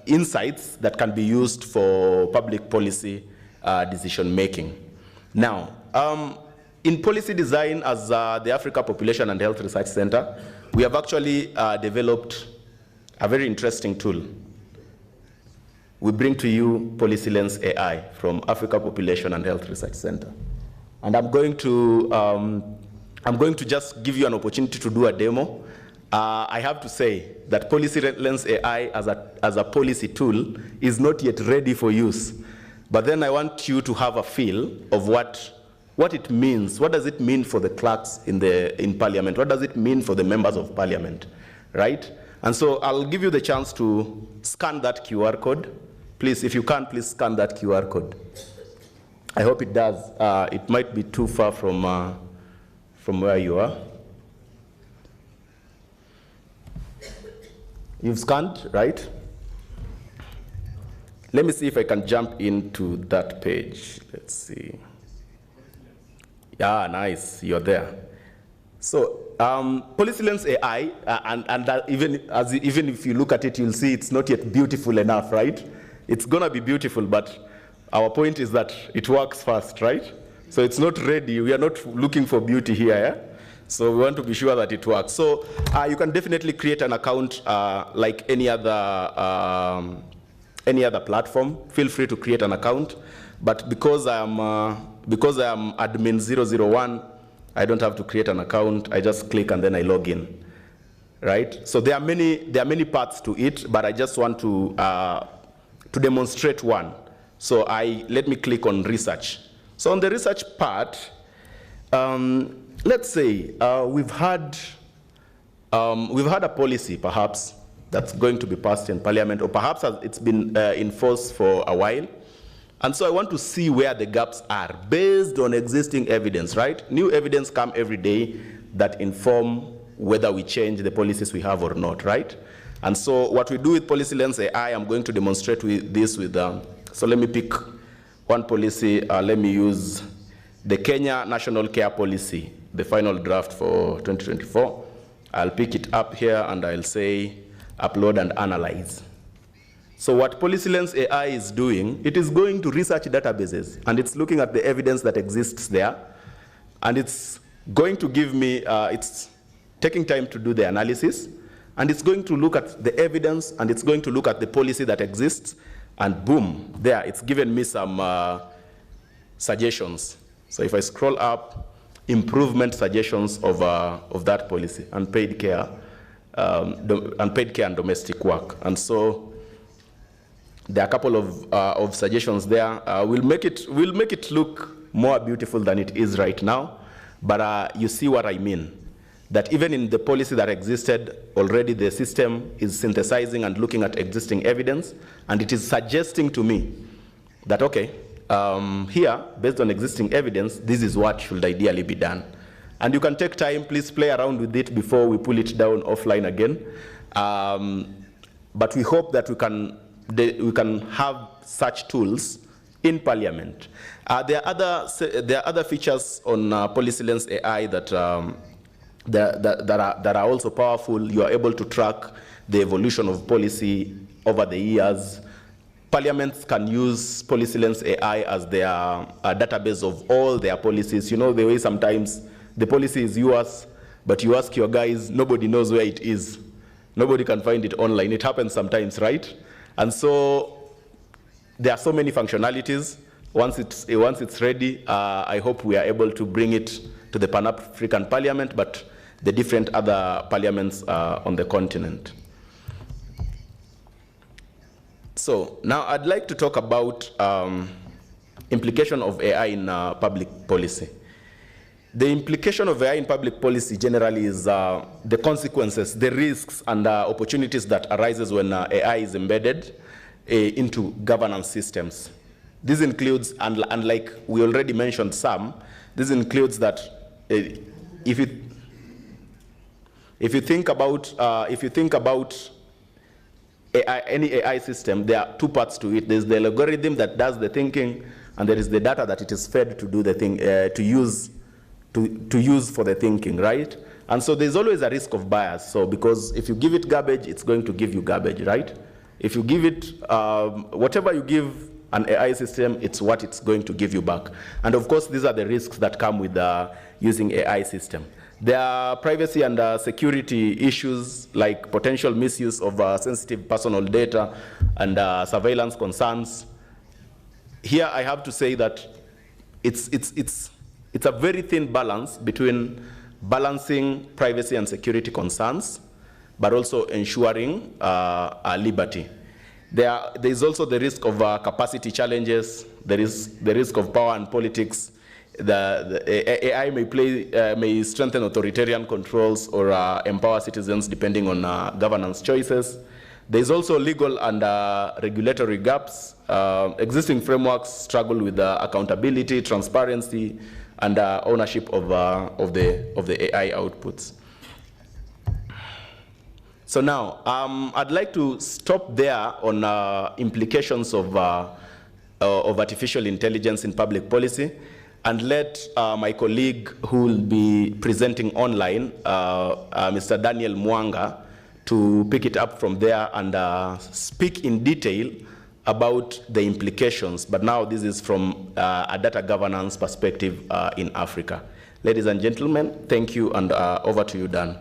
insights that can be used for public policy decision making. Now, in policy design, as the Africa Population and Health Research Center, we have actually developed a very interesting tool. We bring to you Policy Lens AI from Africa Population and Health Research Center. And I'm going to just give you an opportunity to do a demo. I have to say that Policy Lens AI as a policy tool is not yet ready for use. But then I want you to have a feel of what what it means. What does it mean for the clerks in Parliament? What does it mean for the members of Parliament, right? And so I'll give you the chance to scan that QR code. Please, if you can, please scan that QR code. I hope it does. It might be too far from where you are. You've scanned, right? Let me see if I can jump into that page. Let's see. Yeah, nice, you're there. So, Policy Lens AI, even if you look at it, you'll see it's not yet beautiful enough, right? It's gonna be beautiful, but our point is that it works fast, right? So it's not ready. We are not looking for beauty here, yeah? So we want to be sure that it works. So you can definitely create an account like any other platform. Feel free to create an account. But because I am admin 001, I don't have to create an account. I just click and then I log in, right? So there are many parts to it, but I just want to demonstrate one. So let me click on research. So on the research part, let's say we've had a policy perhaps that's going to be passed in Parliament, or perhaps it's been in force for a while. And so I want to see where the gaps are based on existing evidence, right? New evidence come every day that inform whether we change the policies we have or not, right? And so what we do with Policy Lens AI, I'm going to demonstrate this with, so let me pick one policy. Let me use the Kenya National Care Policy, the final draft for 2024. I'll pick it up here and I'll say upload and analyze. So what Policy Lens AI is doing, it is going to research databases and it's looking at the evidence that exists there, and it's going to give me, it's taking time to do the analysis, and it's going to look at the evidence and it's going to look at the policy that exists, and boom, there, it's given me some suggestions. So if I scroll up, improvement suggestions of that policy, unpaid care and domestic work. And so there are a couple of suggestions there. We'll make it look more beautiful than it is right now, but you see what I mean. That even in the policy that existed already, the system is synthesizing and looking at existing evidence, and it is suggesting to me that, okay, here, based on existing evidence, this is what should ideally be done. And you can take time, please play around with it before we pull it down offline again. But we hope that we can have such tools in Parliament. There are other features on Policy Lens AI that are also powerful. You are able to track the evolution of policy over the years. Parliaments can use Policy Lens AI as their database of all their policies. You know the way sometimes the policy is yours, but you ask your guys, nobody knows where it is. Nobody can find it online. It happens sometimes, right? And so there are so many functionalities. Once it's ready, I hope we are able to bring it to the Pan-African Parliament, but the different other parliaments on the continent. So now I'd like to talk about implication of AI in public policy. The implication of AI in public policy generally is the consequences, the risks and opportunities that arises when AI is embedded into governance systems. This includes, and like we already mentioned some, this includes that if you think about AI, any AI system, there are two parts to it. There's the algorithm that does the thinking, and there is the data that it is fed to do the thing, to use for the thinking, right? And so there's always a risk of bias. So because if you give it garbage, it's going to give you garbage, right? If you give it, whatever you give an AI system, it's what it's going to give you back. And of course, these are the risks that come with using AI system. There are privacy and security issues like potential misuse of sensitive personal data and surveillance concerns. Here I have to say that it's a very thin balance between balancing privacy and security concerns, but also ensuring liberty. There is also the risk of capacity challenges. There is the risk of power and politics the AI may strengthen authoritarian controls or empower citizens depending on governance choices. There is also legal and regulatory gaps. Existing frameworks struggle with accountability, transparency, and ownership of the AI outputs. So now, I'd like to stop there on implications of artificial intelligence in public policy, and let my colleague who will be presenting online, Mr. Daniel Mwanga, to pick it up from there and speak in detail about the implications. But now this is from a data governance perspective in Africa. Ladies and gentlemen, thank you, and over to you, Dan.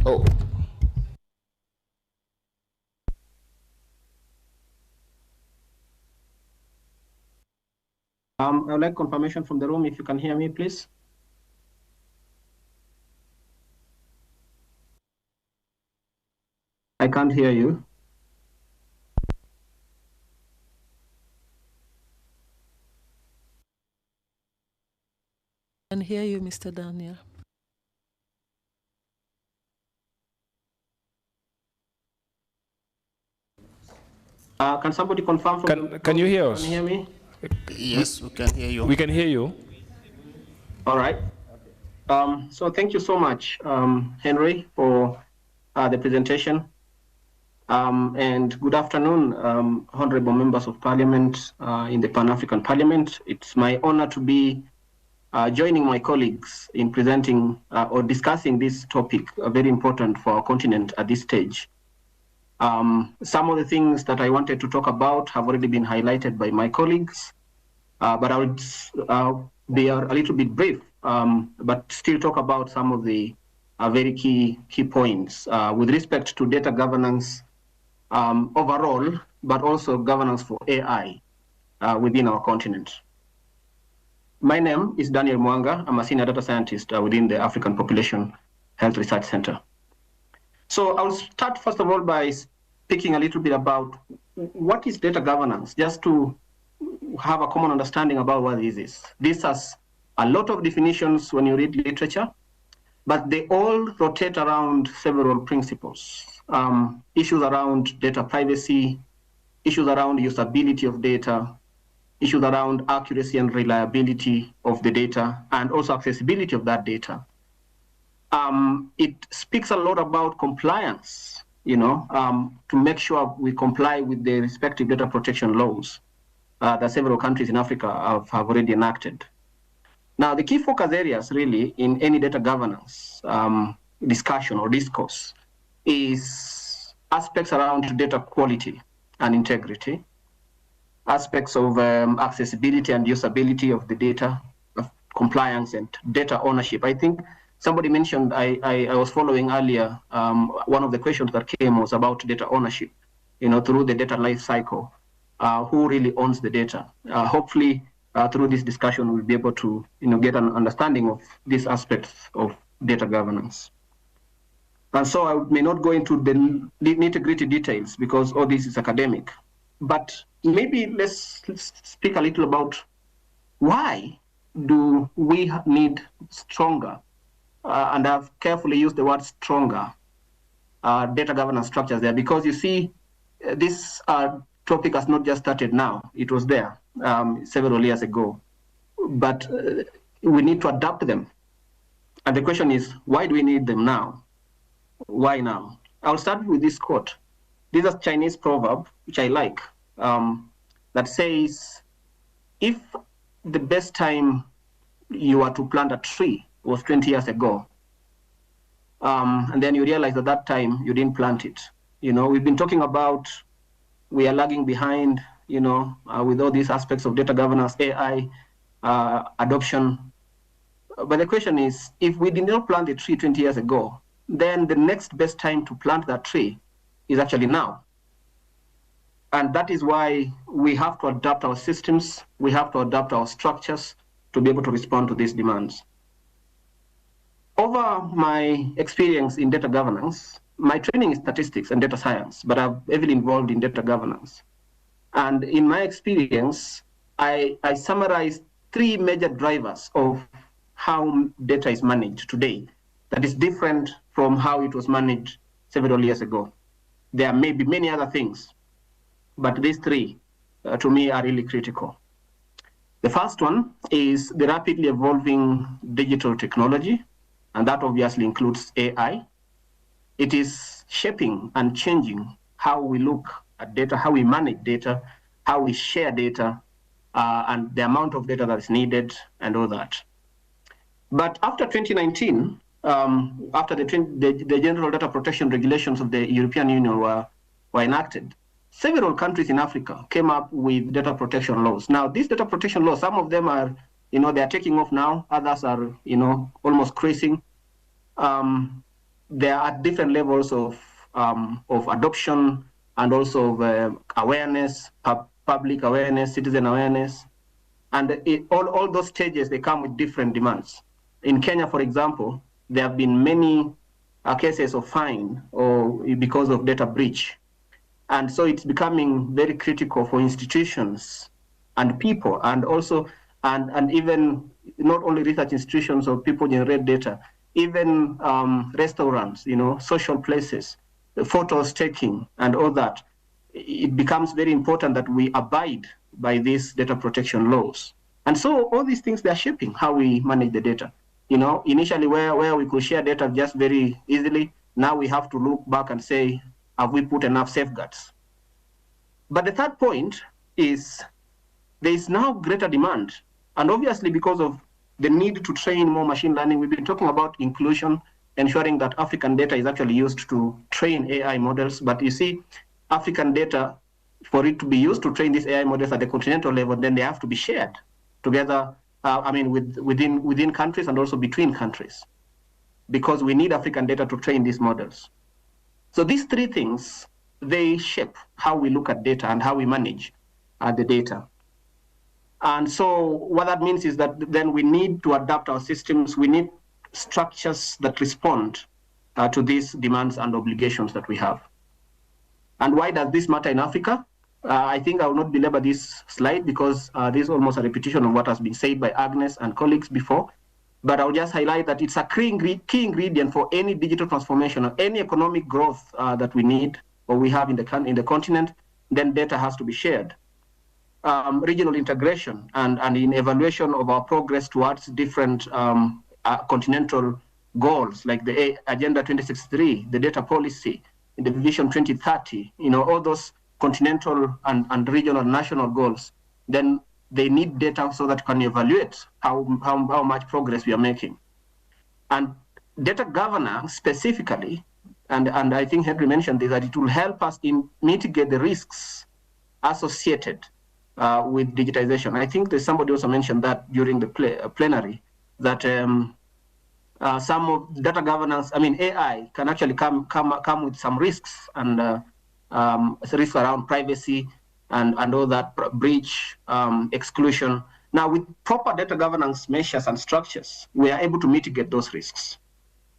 Oh. I would like confirmation from the room if you can hear me, please. I can't hear you. I can hear you, Mr. Daniel. Can somebody confirm from Can you hear us? Can you hear me? Yes, we can hear you. We can hear you. All right. So thank you so much, Henry, for the presentation. And good afternoon, honorable members of parliament in the Pan-African Parliament. It's my honor to be joining my colleagues in presenting or discussing this topic, very important for our continent at this stage. Some of the things that I wanted to talk about have already been highlighted by my colleagues, but I would be a little bit brief, but still talk about some of the very key points with respect to data governance overall, but also governance for AI within our continent. My name is Daniel Mwanga. I'm a senior data scientist within the African Population Health Research Center. So I'll start first of all by speaking a little bit about what is data governance, just to have a common understanding about what this is. This has a lot of definitions when you read literature, but they all rotate around several principles. Issues around data privacy, issues around usability of data, issues around accuracy and reliability of the data, and also accessibility of that data. It speaks a lot about compliance, to make sure we comply with the respective data protection laws that several countries in Africa have already enacted. Now, the key focus areas really in any data governance discussion or discourse is aspects around data quality and integrity, aspects of accessibility and usability of the data, of compliance and data ownership. I think somebody mentioned, I was following earlier, one of the questions that came was about data ownership, through the data life cycle, who really owns the data. Hopefully, through this discussion, we'll be able to get an understanding of these aspects of data governance. And so I may not go into the nitty-gritty details because all this is academic, but maybe let's speak a little about why do we need stronger, and I've carefully used the word stronger, data governance structures there, because you see, this topic has not just started now. It was there several years ago, but we need to adapt them. And the question is, why do we need them now? Why now? I'll start with this quote. This is a Chinese proverb, which I like, that says, if the best time you are to plant a tree was 20 years ago, and then you realize at that time you didn't plant it. We've been talking about we are lagging behind, with all these aspects of data governance, AI, adoption. But the question is, if we did not plant the tree 20 years ago, then the next best time to plant that tree is actually now. And that is why we have to adapt our systems, we have to adapt our structures to be able to respond to these demands. Over my experience in data governance, my training is statistics and data science, but I'm heavily involved in data governance. And in my experience, I summarized 3 major drivers of how data is managed today that is different from how it was managed several years ago. There may be many other things, but these 3, to me, are really critical. The first one is the rapidly evolving digital technology, and that obviously includes AI. It is shaping and changing how we look at data, how we manage data, how we share data, and the amount of data that is needed and all that. But after 2019, after the General Data Protection Regulations of the European Union were enacted, several countries in Africa came up with data protection laws. Now, these data protection laws, some of them are, they are taking off now, others are, almost creasing. There are different levels of adoption and also of awareness, public awareness, citizen awareness. And all those stages, they come with different demands. In Kenya, for example, there have been many cases of fine or because of data breach. And so it's becoming very critical for institutions and people, and also, and even not only research institutions or people generate data, even restaurants, social places, photos taking and all that. It becomes very important that we abide by these data protection laws. And so all these things, they're shaping how we manage the data. Initially where we could share data just very easily, now we have to look back and say, have we put enough safeguards? But the third point is there is now greater demand. And obviously because of the need to train more machine learning, we've been talking about inclusion, ensuring that African data is actually used to train AI models. But you see, African data, for it to be used to train these AI models at the continental level, then they have to be shared together, within countries and also between countries, because we need African data to train these models. So these 3 things, they shape how we look at data and how we manage the data. And so what that means is that then we need to adapt our systems. We need structures that respond to these demands and obligations that we have. And why does this matter in Africa? I think I will not belabor this slide because this is almost a repetition of what has been said by Agnes and colleagues before. But I'll just highlight that it's a key ingredient for any digital transformation or any economic growth that we need or we have in the continent. Then data has to be shared. Regional integration and in evaluation of our progress towards different continental goals like the Agenda 2063, the data policy, the Vision 2030, all those continental and regional national goals, then they need data so that can evaluate how much progress we are making. And data governance specifically, and I think Henry mentioned this, that it will help us mitigate the risks associated with digitization. I think there's somebody also mentioned that during the plenary, that some of data governance, AI can actually come with some risks and risks around privacy and all that, breach, exclusion. Now, with proper data governance measures and structures, we are able to mitigate those risks,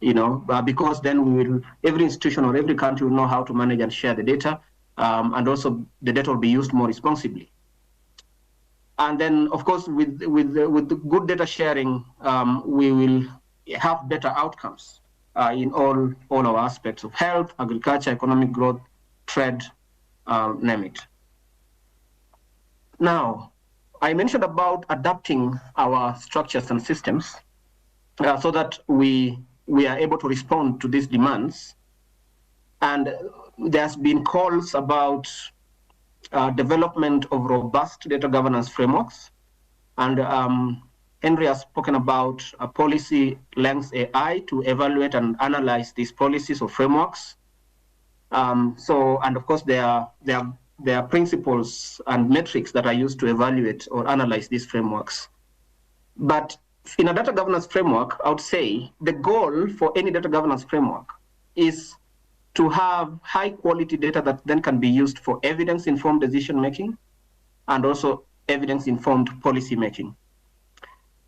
because then every institution or every country will know how to manage and share the data, and also the data will be used more responsibly. And then, of course, with the good data sharing, we will have better outcomes in all our aspects of health, agriculture, economic growth, trade, name it. Now, I mentioned about adapting our structures and systems so that we are able to respond to these demands. And there's been calls about development of robust data governance frameworks. And Henry has spoken about a policy length AI to evaluate and analyze these policies or frameworks. And of course, there are principles and metrics that are used to evaluate or analyze these frameworks. But in a data governance framework, I would say the goal for any data governance framework is to have high quality data that then can be used for evidence-informed decision making and also evidence-informed policy making.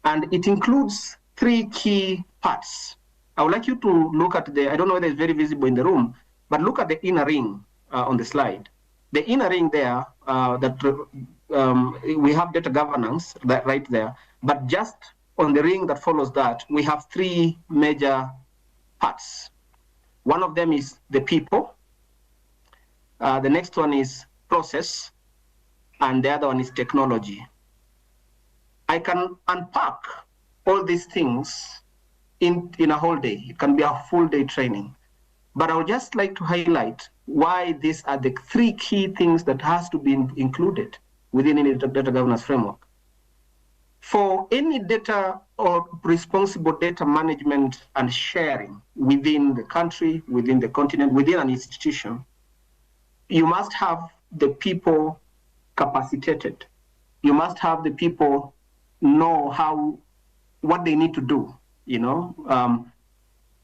And it includes 3 key parts. I would like you to look at I don't know whether it's very visible in the room, but look at the inner ring on the slide. The inner ring there, we have data governance right there, but just on the ring that follows that, we have 3 major parts. One of them is the people, the next one is process, and the other one is technology. I can unpack all these things in a whole day. It can be a full day training. But I would just like to highlight why these are the 3 key things that has to be included within any data governance framework. For any data or responsible data management and sharing within the country, within the continent, within an institution, you must have the people capacitated. You must have the people know what they need to do,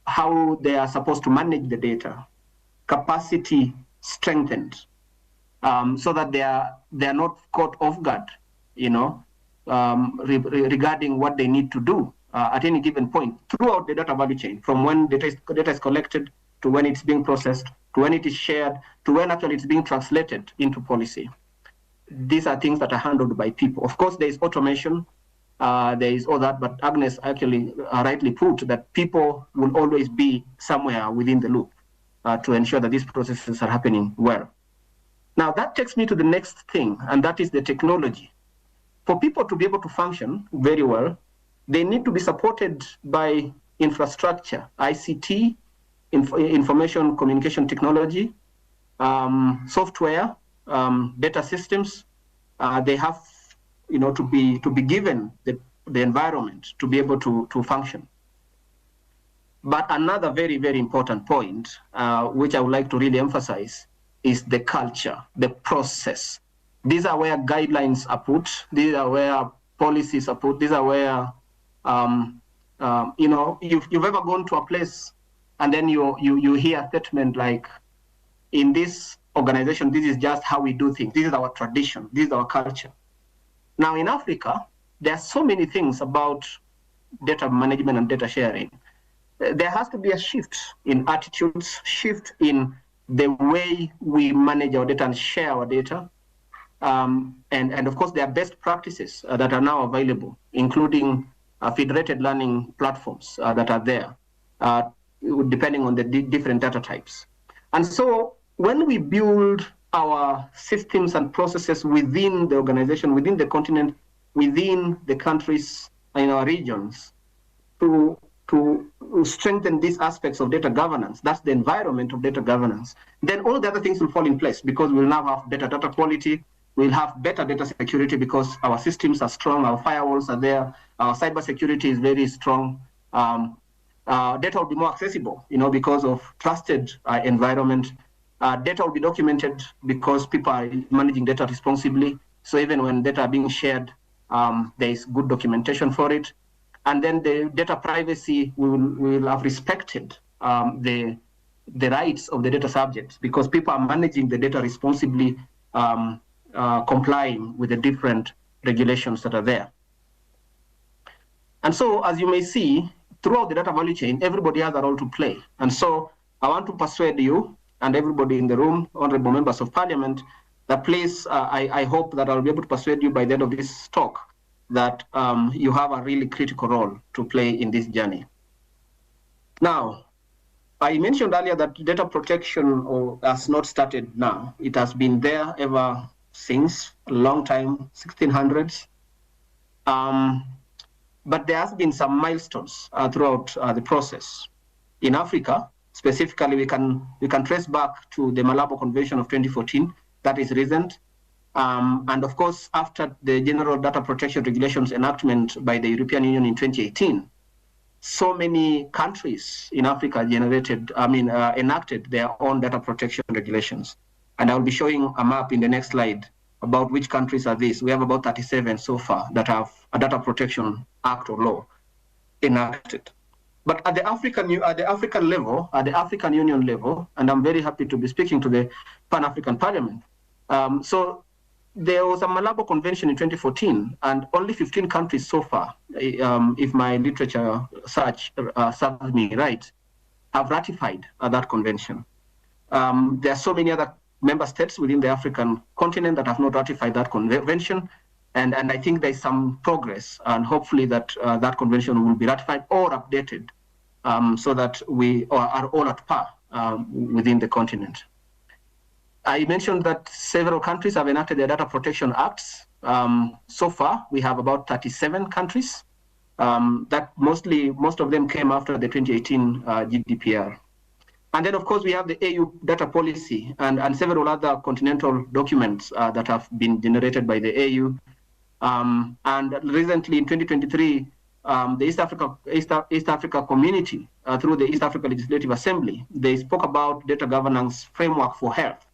how they are supposed to manage the data, capacity strengthened, so that they are not caught off guard, regarding what they need to do at any given point throughout the data value chain, from when data is collected to when it's being processed, to when it is shared, to when actually it's being translated into policy. These are things that are handled by people. Of course, there is automation, there is all that, but Agnes actually rightly put that people will always be somewhere within the loop to ensure that these processes are happening well. Now that takes me to the next thing, and that is the technology. For people to be able to function very well, they need to be supported by infrastructure, ICT, information communication technology, software, data systems. They have to be given the environment to be able to function. But another very, very important point, which I would like to really emphasize, is the culture, the process. These are where guidelines are put. These are where policies are put. These are where, you've ever gone to a place and then you hear a statement like, in this organization, this is just how we do things. This is our tradition. This is our culture. Now in Africa, there are so many things about data management and data sharing. There has to be a shift in attitudes, shift in the way we manage our data and share our data. And of course, there are best practices that are now available, including federated learning platforms that are there, depending on the different data types. And so when we build our systems and processes within the organization, within the continent, within the countries in our regions, to strengthen these aspects of data governance, that's the environment of data governance, then all the other things will fall in place, because we'll now have better data quality, we'll have better data security because our systems are strong, our firewalls are there, our cyber security is very strong. Data will be more accessible, because of trusted environment. Data will be documented because people are managing data responsibly. So even when data are being shared, there is good documentation for it. And then the data privacy will have respected the rights of the data subjects, because people are managing the data responsibly, complying with the different regulations that are there. And so, as you may see, throughout the data value chain, everybody has a role to play. And so I want to persuade you and everybody in the room, honorable members of parliament, that please, I hope that I'll be able to persuade you by the end of this talk that you have a really critical role to play in this journey. Now, I mentioned earlier that data protection has not started now. It has been there ever since a long time, 1600s. But there has been some milestones throughout the process. In Africa, specifically, we can trace back to the Malabo Convention of 2014. That is recent. And of course, after the General Data Protection Regulations enactment by the European Union in 2018, so many countries in Africa enacted their own data protection regulations. And I'll be showing a map in the next slide about which countries are these. We have about 37 so far that have a data protection act or law enacted. But at the African level, at the African Union level, and I'm very happy to be speaking to the Pan-African Parliament. So there was a Malabo Convention in 2014, and only 15 countries so far, if my literature search serves me right, have ratified that convention. There are so many other member states within the African continent that have not ratified that convention, and I think there's some progress, and hopefully that that convention will be ratified or updated so that we are all at par within the continent. I mentioned that several countries have enacted their data protection acts. So far, we have about 37 countries. That most of them came after the 2018 GDPR. And then, of course, we have the AU data policy and several other continental documents that have been generated by the AU. And recently, in 2023, the East Africa Community, through the East Africa Legislative Assembly, they spoke about data governance framework for health.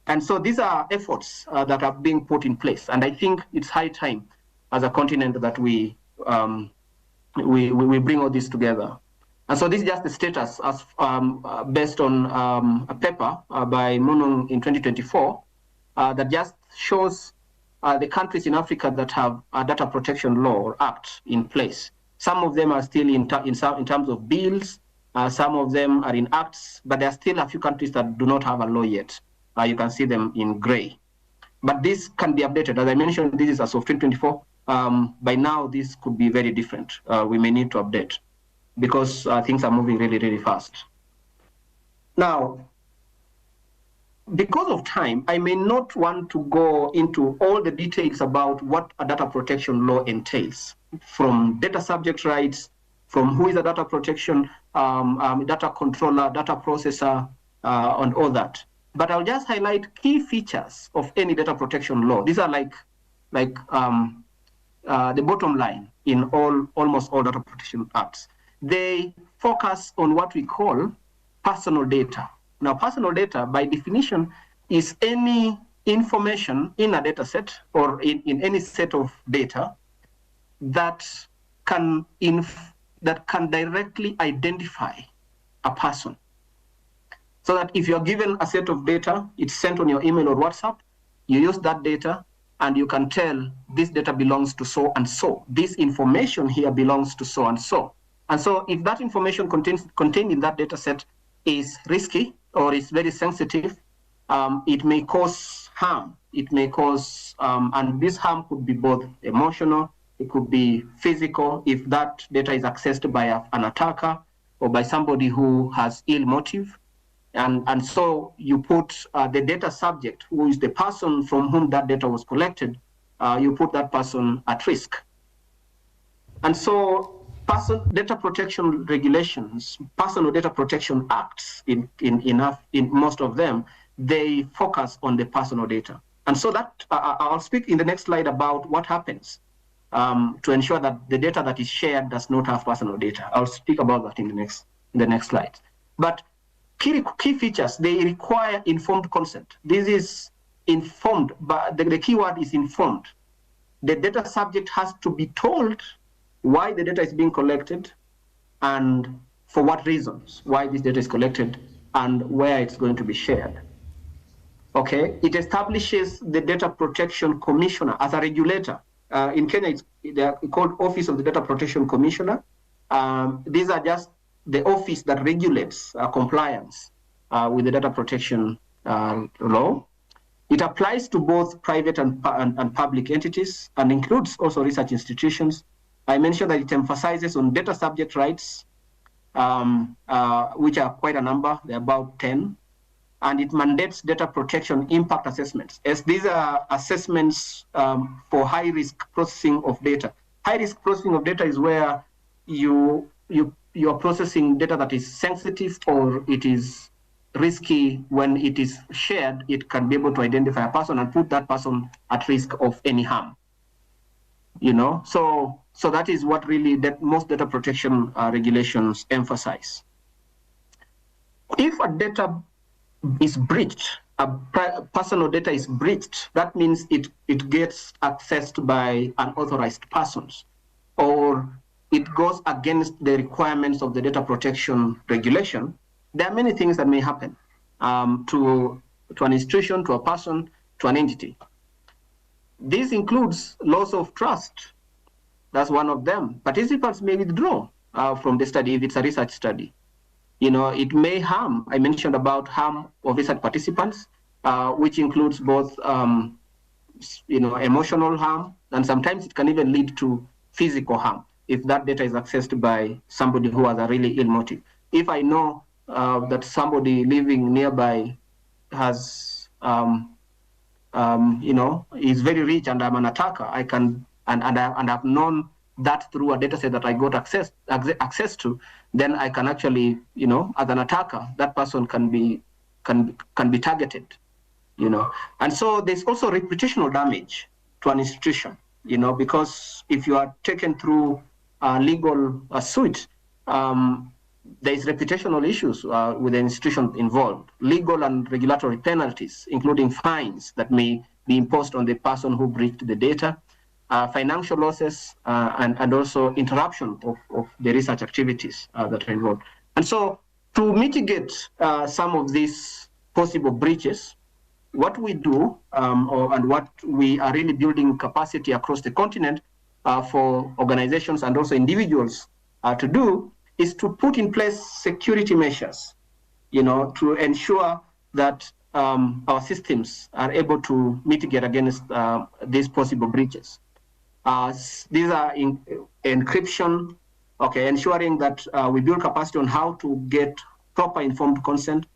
And so these are efforts that are being put in place. And I think it's high time as a continent that we bring all this together. And so this is just the status as based on a paper by Munung in 2024 that just shows the countries in Africa that have a data protection law or act in place. Some of them are still in terms of bills. Some of them are in acts, but there are still a few countries that do not have a law yet. You can see them in gray. But this can be updated. As I mentioned, this is as of 2024. By now, this could be very different. We may need to update because things are moving really, really fast. Now, because of time, I may not want to go into all the details about what a data protection law entails, from data subject rights, from who is a data protection, data controller, data processor, and all that. But I'll just highlight key features of any data protection law. These are like the bottom line in almost all data protection acts. They focus on what we call personal data. Now, personal data, by definition, is any information in a data set or in any set of data that can directly identify a person. So that if you're given a set of data, it's sent on your email or WhatsApp, you use that data and you can tell this data belongs to so and so. This information here belongs to so and so. And so if that information contained in that data set is risky or is very sensitive, it may cause harm. It may cause, and this harm could be both emotional, it could be physical if that data is accessed by an attacker or by somebody who has ill motive. And so you put the data subject, who is the person from whom that data was collected, you put that person at risk. And so data protection regulations, personal data protection acts, in most of them, they focus on the personal data. And so that I'll speak in the next slide about what happens to ensure that the data that is shared does not have personal data. I'll speak about that in the next slide. But key features, they require informed consent. This is informed, but the key word is informed. The data subject has to be told why the data is being collected and for what reasons, why this data is collected and where it's going to be shared. Okay, it establishes the Data Protection Commissioner as a regulator. In Kenya, they're called Office of the Data Protection Commissioner. These are just the office that regulates compliance with the data protection law. It applies to both private and public entities and includes also research institutions. I mentioned that it emphasizes on data subject rights, which are quite a number, they're about 10. And it mandates data protection impact assessments, as these are assessments for high-risk processing of data. High-risk processing of data is where you're processing data that is sensitive or it is risky. When it is shared, it can be able to identify a person and put that person at risk of any harm. You know, so that is what really most data protection regulations emphasize. If a data is breached, personal data is breached, that means it gets accessed by unauthorized persons, or it goes against the requirements of the data protection regulation, there are many things that may happen to an institution, to a person, to an entity. This includes loss of trust. That's one of them. Participants may withdraw from the study if it's a research study. You know, it may harm. I mentioned about harm of research participants, which includes both, you know, emotional harm, and sometimes it can even lead to physical harm if that data is accessed by somebody who has a really ill motive. If I know that somebody living nearby has, you know, is very rich and I'm an attacker, I can, and I've known that through a data set that I got access to, then I can actually, you know, as an attacker, that person can be targeted, you know. And so there's also reputational damage to an institution, you know, because if you are taken through a legal suit, there's reputational issues with the institution involved, legal and regulatory penalties, including fines that may be imposed on the person who breached the data, financial losses, and also interruption of the research activities that are involved. And so to mitigate some of these possible breaches, what we do and what we are really building capacity across the continent for organizations and also individuals to do is to put in place security measures, you know, to ensure that our systems are able to mitigate against these possible breaches. These are encryption, okay, ensuring that we build capacity on how to get proper informed consent,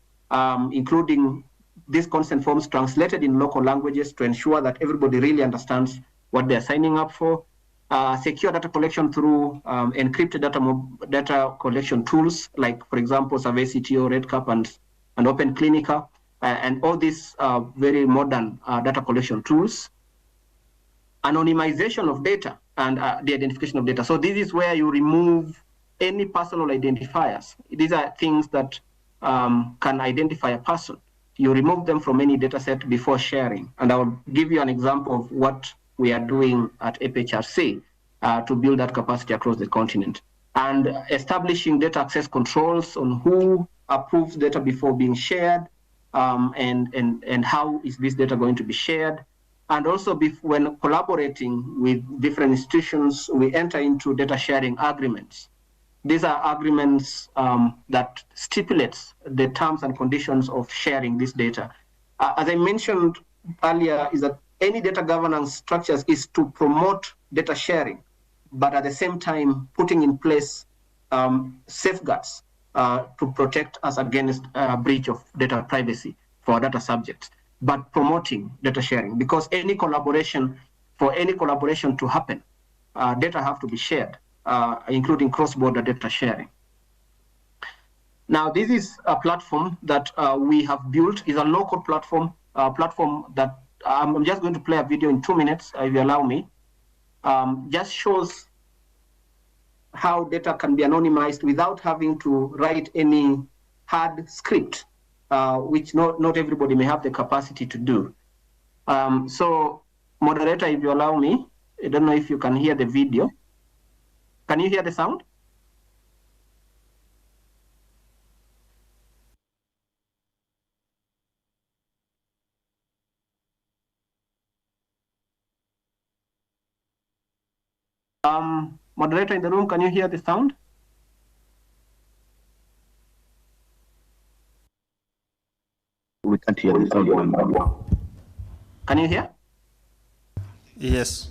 including these consent forms translated in local languages to ensure that everybody really understands what they're signing up for. Secure data collection through encrypted data collection tools, like, for example, SurveyCTO, RedCap, and Open Clinica, and all these very modern data collection tools. Anonymization of data and the identification of data. So this is where you remove any personal identifiers. These are things that can identify a person. You remove them from any data set before sharing. And I'll give you an example of what we are doing at APHRC to build that capacity across the continent. And establishing data access controls on who approves data before being shared, and how is this data going to be shared. And also when collaborating with different institutions, we enter into data sharing agreements. These are agreements that stipulates the terms and conditions of sharing this data. As I mentioned earlier, is that any data governance structures is to promote data sharing, but at the same time putting in place safeguards to protect us against breach of data privacy for data subjects, but promoting data sharing, because for any collaboration to happen, data have to be shared, including cross-border data sharing. Now, this is a platform that we have built. It's a local platform, that I'm just going to play a video in 2 minutes, if you allow me. Just shows how data can be anonymized without having to write any hard script, which not everybody may have the capacity to do. So, moderator, if you allow me, I don't know if you can hear the video. Can you hear the sound? Moderator in the room, can you hear the sound? We can't hear the sound. Can you hear? Yes.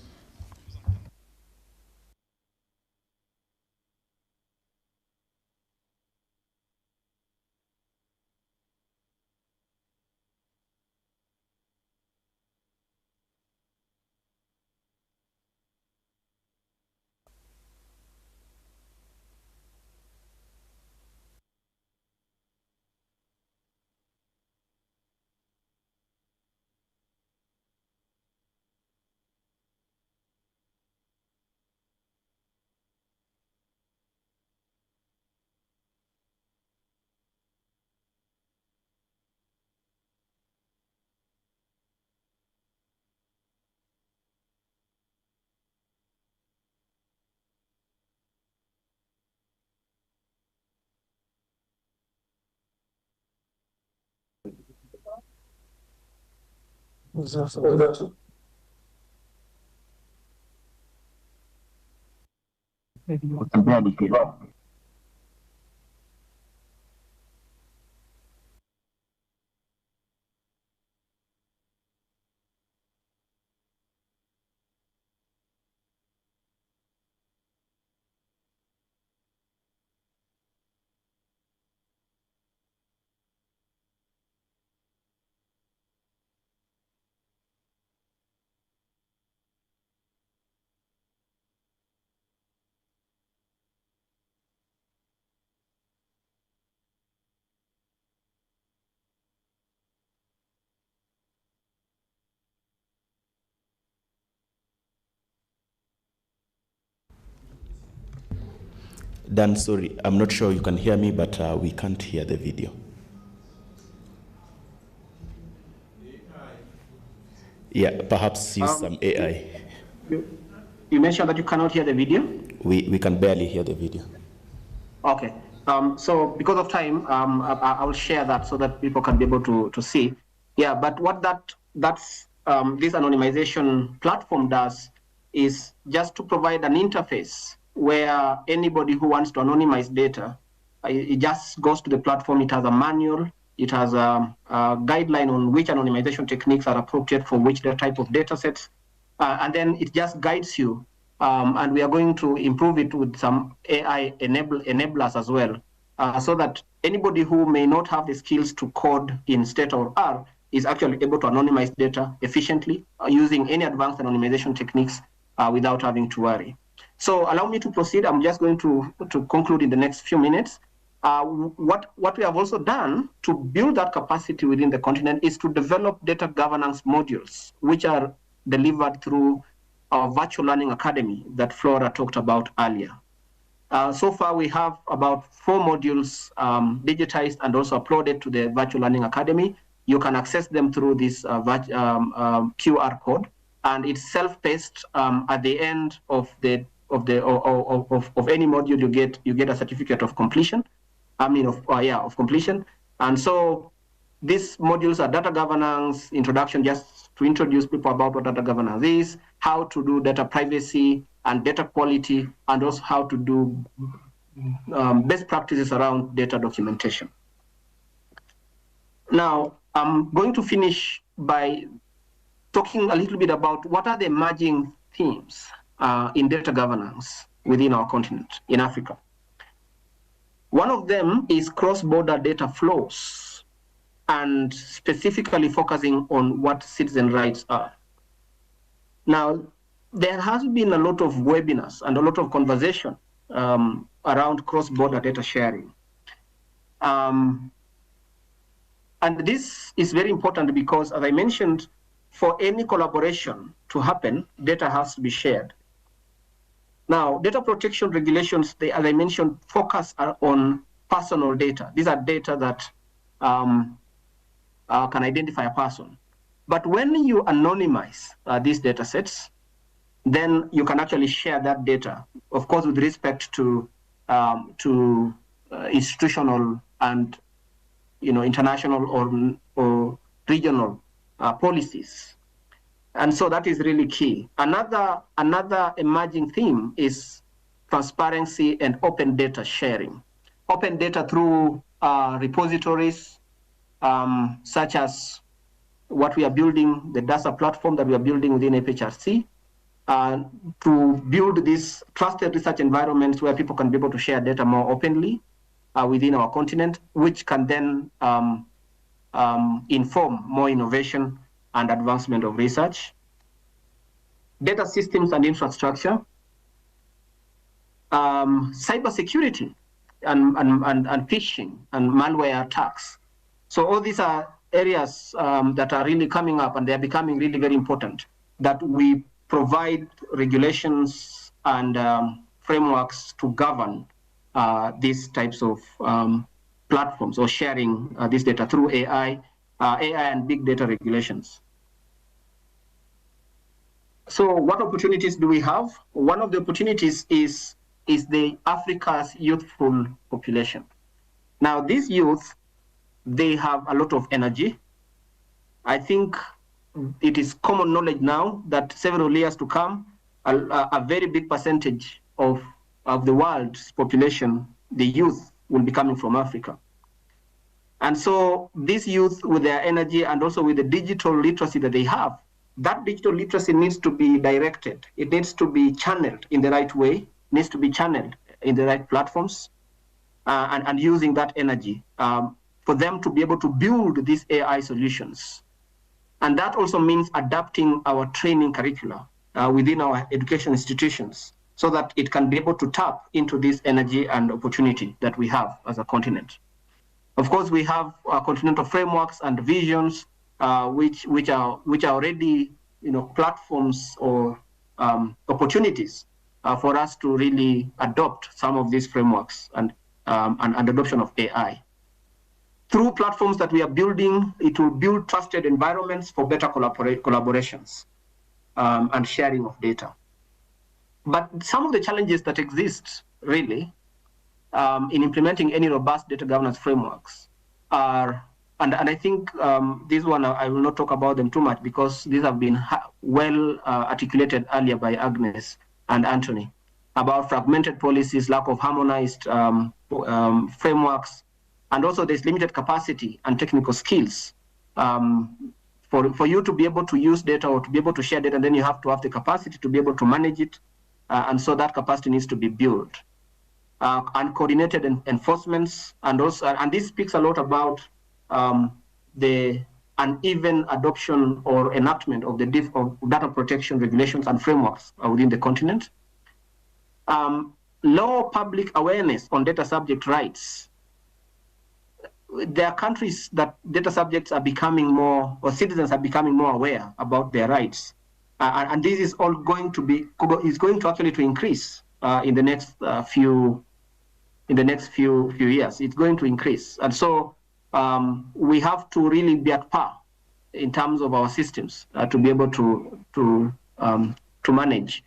Dan, sorry, I'm not sure you can hear me, but we can't hear the video. Yeah, perhaps use some AI. You mentioned that you cannot hear the video? We can barely hear the video. Okay. So because of time, I will share that so that people can be able to see. Yeah, but what this anonymization platform does is just to provide an interface where anybody who wants to anonymize data, it just goes to the platform. It has a manual. It has a guideline on which anonymization techniques are appropriate for which type of data sets. And then it just guides you. And we are going to improve it with some AI enablers as well, so that anybody who may not have the skills to code in state or R is actually able to anonymize data efficiently using any advanced anonymization techniques without having to worry. So allow me to proceed. I'm just going to conclude in the next few minutes. What we have also done to build that capacity within the continent is to develop data governance modules, which are delivered through our virtual learning academy that Flora talked about earlier. So far, we have about 4 modules digitized and also uploaded to the virtual learning academy. You can access them through this QR code, and it's self-paced. At the end of any module, you get a certificate of completion. Of completion. And so these modules are data governance, introduction, just to introduce people about what data governance is, how to do data privacy and data quality, and also how to do best practices around data documentation. Now, I'm going to finish by talking a little bit about what are the emerging themes in data governance within our continent, in Africa. One of them is cross-border data flows, and specifically focusing on what citizen rights are. Now, there has been a lot of webinars and a lot of conversation around cross-border data sharing. And this is very important because, as I mentioned, for any collaboration to happen, data has to be shared. Now, data protection regulations, as I mentioned, focus on personal data. These are data that can identify a person. But when you anonymize these data sets, then you can actually share that data, of course, with respect to institutional and international or regional policies. And so that is really key. Another emerging theme is transparency and open data sharing. Open data through repositories, such as what we are building, the DASA platform that we are building within APHRC, to build these trusted research environments where people can be able to share data more openly within our continent, which can then inform more innovation and advancement of research. Data systems and infrastructure, cybersecurity and phishing and malware attacks. So all these are areas that are really coming up, and they are becoming really very important, that we provide regulations and frameworks to govern these types of platforms or sharing this data through AI and big data regulations. So what opportunities do we have? One of the opportunities is the Africa's youthful population. Now, these youth, they have a lot of energy. I think it is common knowledge now that several years to come, a very big percentage of the world's population, the youth, will be coming from Africa. And so this youth, with their energy and also with the digital literacy that they have, that digital literacy needs to be directed. It needs to be channeled in the right way, needs to be channeled in the right platforms, and using that energy for them to be able to build these AI solutions. And that also means adapting our training curricula within our education institutions so that it can be able to tap into this energy and opportunity that we have as a continent. Of course, we have continental frameworks and visions, which are already, platforms or opportunities for us to really adopt some of these frameworks and adoption of AI. Through platforms that we are building, it will build trusted environments for better collaborations and sharing of data. But some of the challenges that exist, really, in implementing any robust data governance frameworks are, and I think this one, I will not talk about them too much because these have been well articulated earlier by Agnes and Anthony, about fragmented policies, lack of harmonized frameworks, and also there's limited capacity and technical skills. For you to be able to use data or to be able to share data, then you have to have the capacity to be able to manage it. And so that capacity needs to be built. Uncoordinated enforcements, and this speaks a lot about the uneven adoption or enactment of the data protection regulations and frameworks within the continent. Low public awareness on data subject rights. There are countries that data subjects are becoming more, or citizens are becoming more aware about their rights, and this is all going to actually increase in the next few years. It's going to increase, and so we have to really be at par in terms of our systems to be able to manage.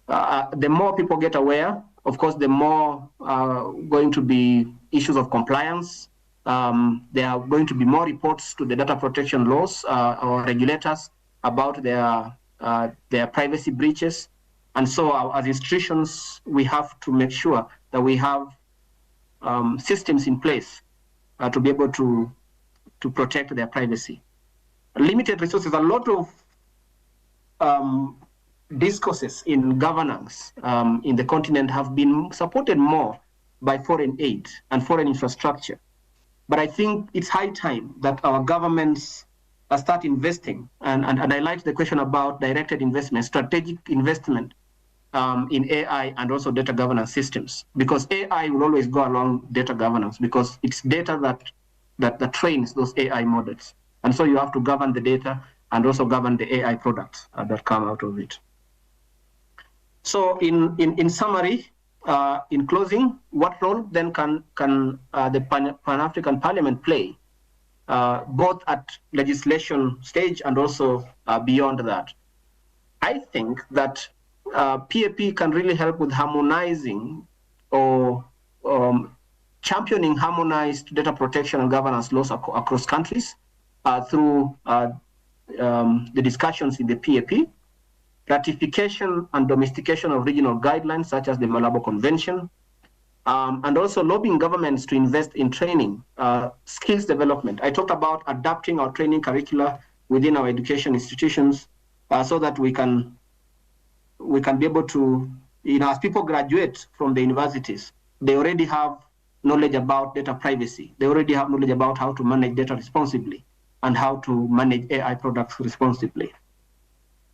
The more people get aware, of course, the more going to be issues of compliance. There are going to be more reports to the data protection laws or regulators about their privacy breaches. And so as institutions, we have to make sure that we have systems in place to be able to protect their privacy. Limited resources, a lot of discourses in governance in the continent have been supported more by foreign aid and foreign infrastructure. But I think it's high time that our governments start investing. And I like the question about directed investment, strategic investment in AI and also data governance systems, because AI will always go along data governance because it's data that trains those AI models. And so you have to govern the data and also govern the AI products that come out of it. So in summary, in closing, what role then can the Pan-African Parliament play, both at legislation stage and also beyond that? I think that PAP can really help with harmonizing or championing harmonized data protection and governance laws across countries through the discussions in the PAP, ratification and domestication of regional guidelines such as the Malabo Convention, and also lobbying governments to invest in training, skills development. I talked about adapting our training curricula within our education institutions so that we can be able to, as people graduate from the universities, they already have knowledge about data privacy. They already have knowledge about how to manage data responsibly and how to manage AI products responsibly.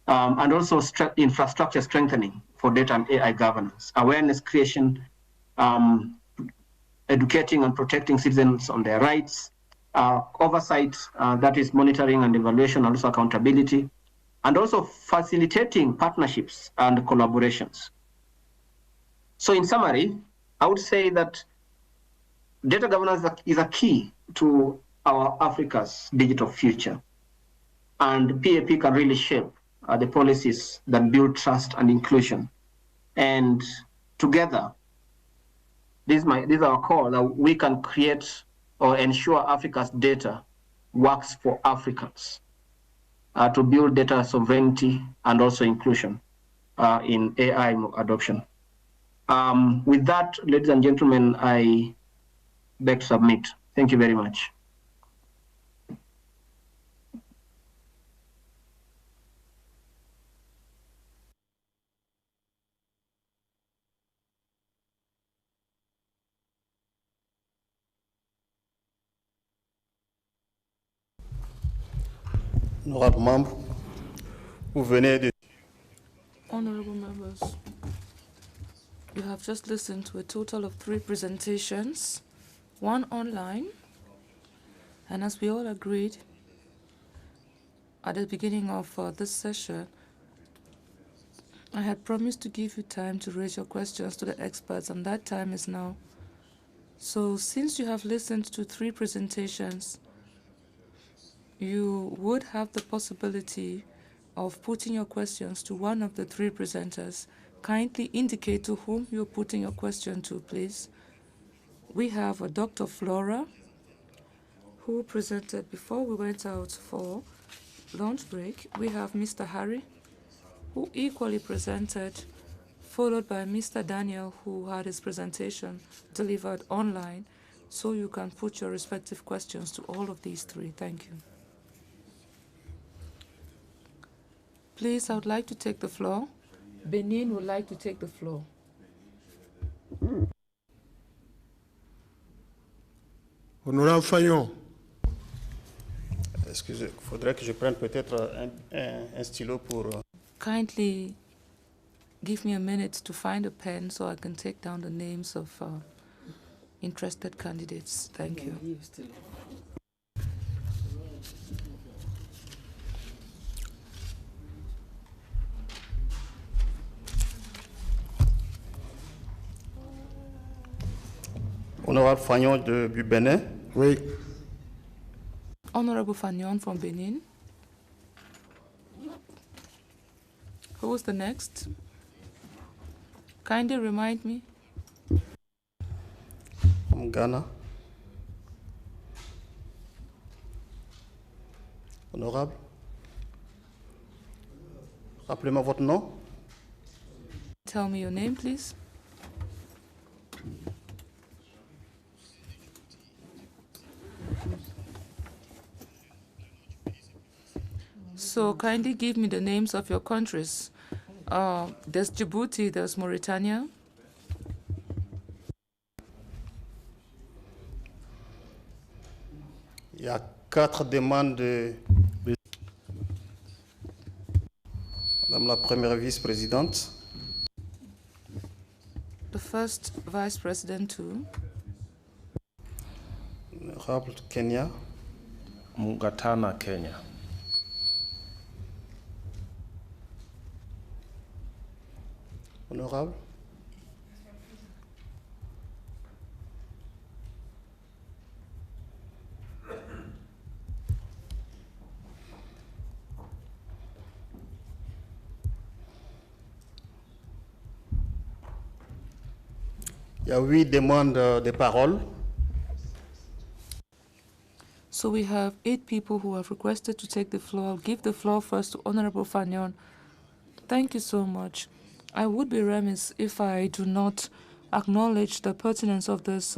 And also infrastructure strengthening for data and AI governance, awareness creation, educating and protecting citizens on their rights, oversight, that is monitoring and evaluation, and also accountability, and also facilitating partnerships and collaborations. So in summary, I would say that data governance is a key to our Africa's digital future. And PAP can really shape the policies that build trust and inclusion. And together, this is our call, that we can create or ensure Africa's data works for Africans. to build data sovereignty and also inclusion in AI adoption. With that, ladies and gentlemen, I beg to submit. Thank you very much. Honorable membre, vous venez de... Honorable members, you have just listened to a total of 3 presentations, 1 online, and as we all agreed at the beginning of this session, I had promised to give you time to raise your questions to the experts, and that time is now. So since you have listened to 3 presentations, you would have the possibility of putting your questions to one of the 3 presenters. Kindly indicate to whom you're putting your question to, please. We have a Dr. Flora, who presented before we went out for lunch break. We have Mr. Harry, who equally presented, followed by Mr. Daniel, who had his presentation delivered online. So you can put your respective questions to all of these 3. Thank you. Please, I would like to take the floor. Benin would like to take the floor. Honorable Fagnon. Excusez, il faudrait que je prenne peut-être un stylo pour... Kindly give me a minute to find a pen so I can take down the names of interested candidates. Thank you. Honorable Fagnon du Bénin. Oui. Honorable Fagnon from Benin. Who was the next? Kindly remind me. From Ghana. Honorable. Rappelez-moi votre nom. Tell me your name, please. So kindly give me the names of your countries. There's Djibouti, there's Mauritania. Il y a 4 demandes de... Madame la première vice-présidente. The first vice president too. Honorable Kenya. Mugatana, Kenya. Honorable. Il y a 8 demandes de parole. So we have 8 people who have requested to take the floor. I'll give the floor first to Honorable Fagnon. Thank you so much. I would be remiss if I do not acknowledge the pertinence of this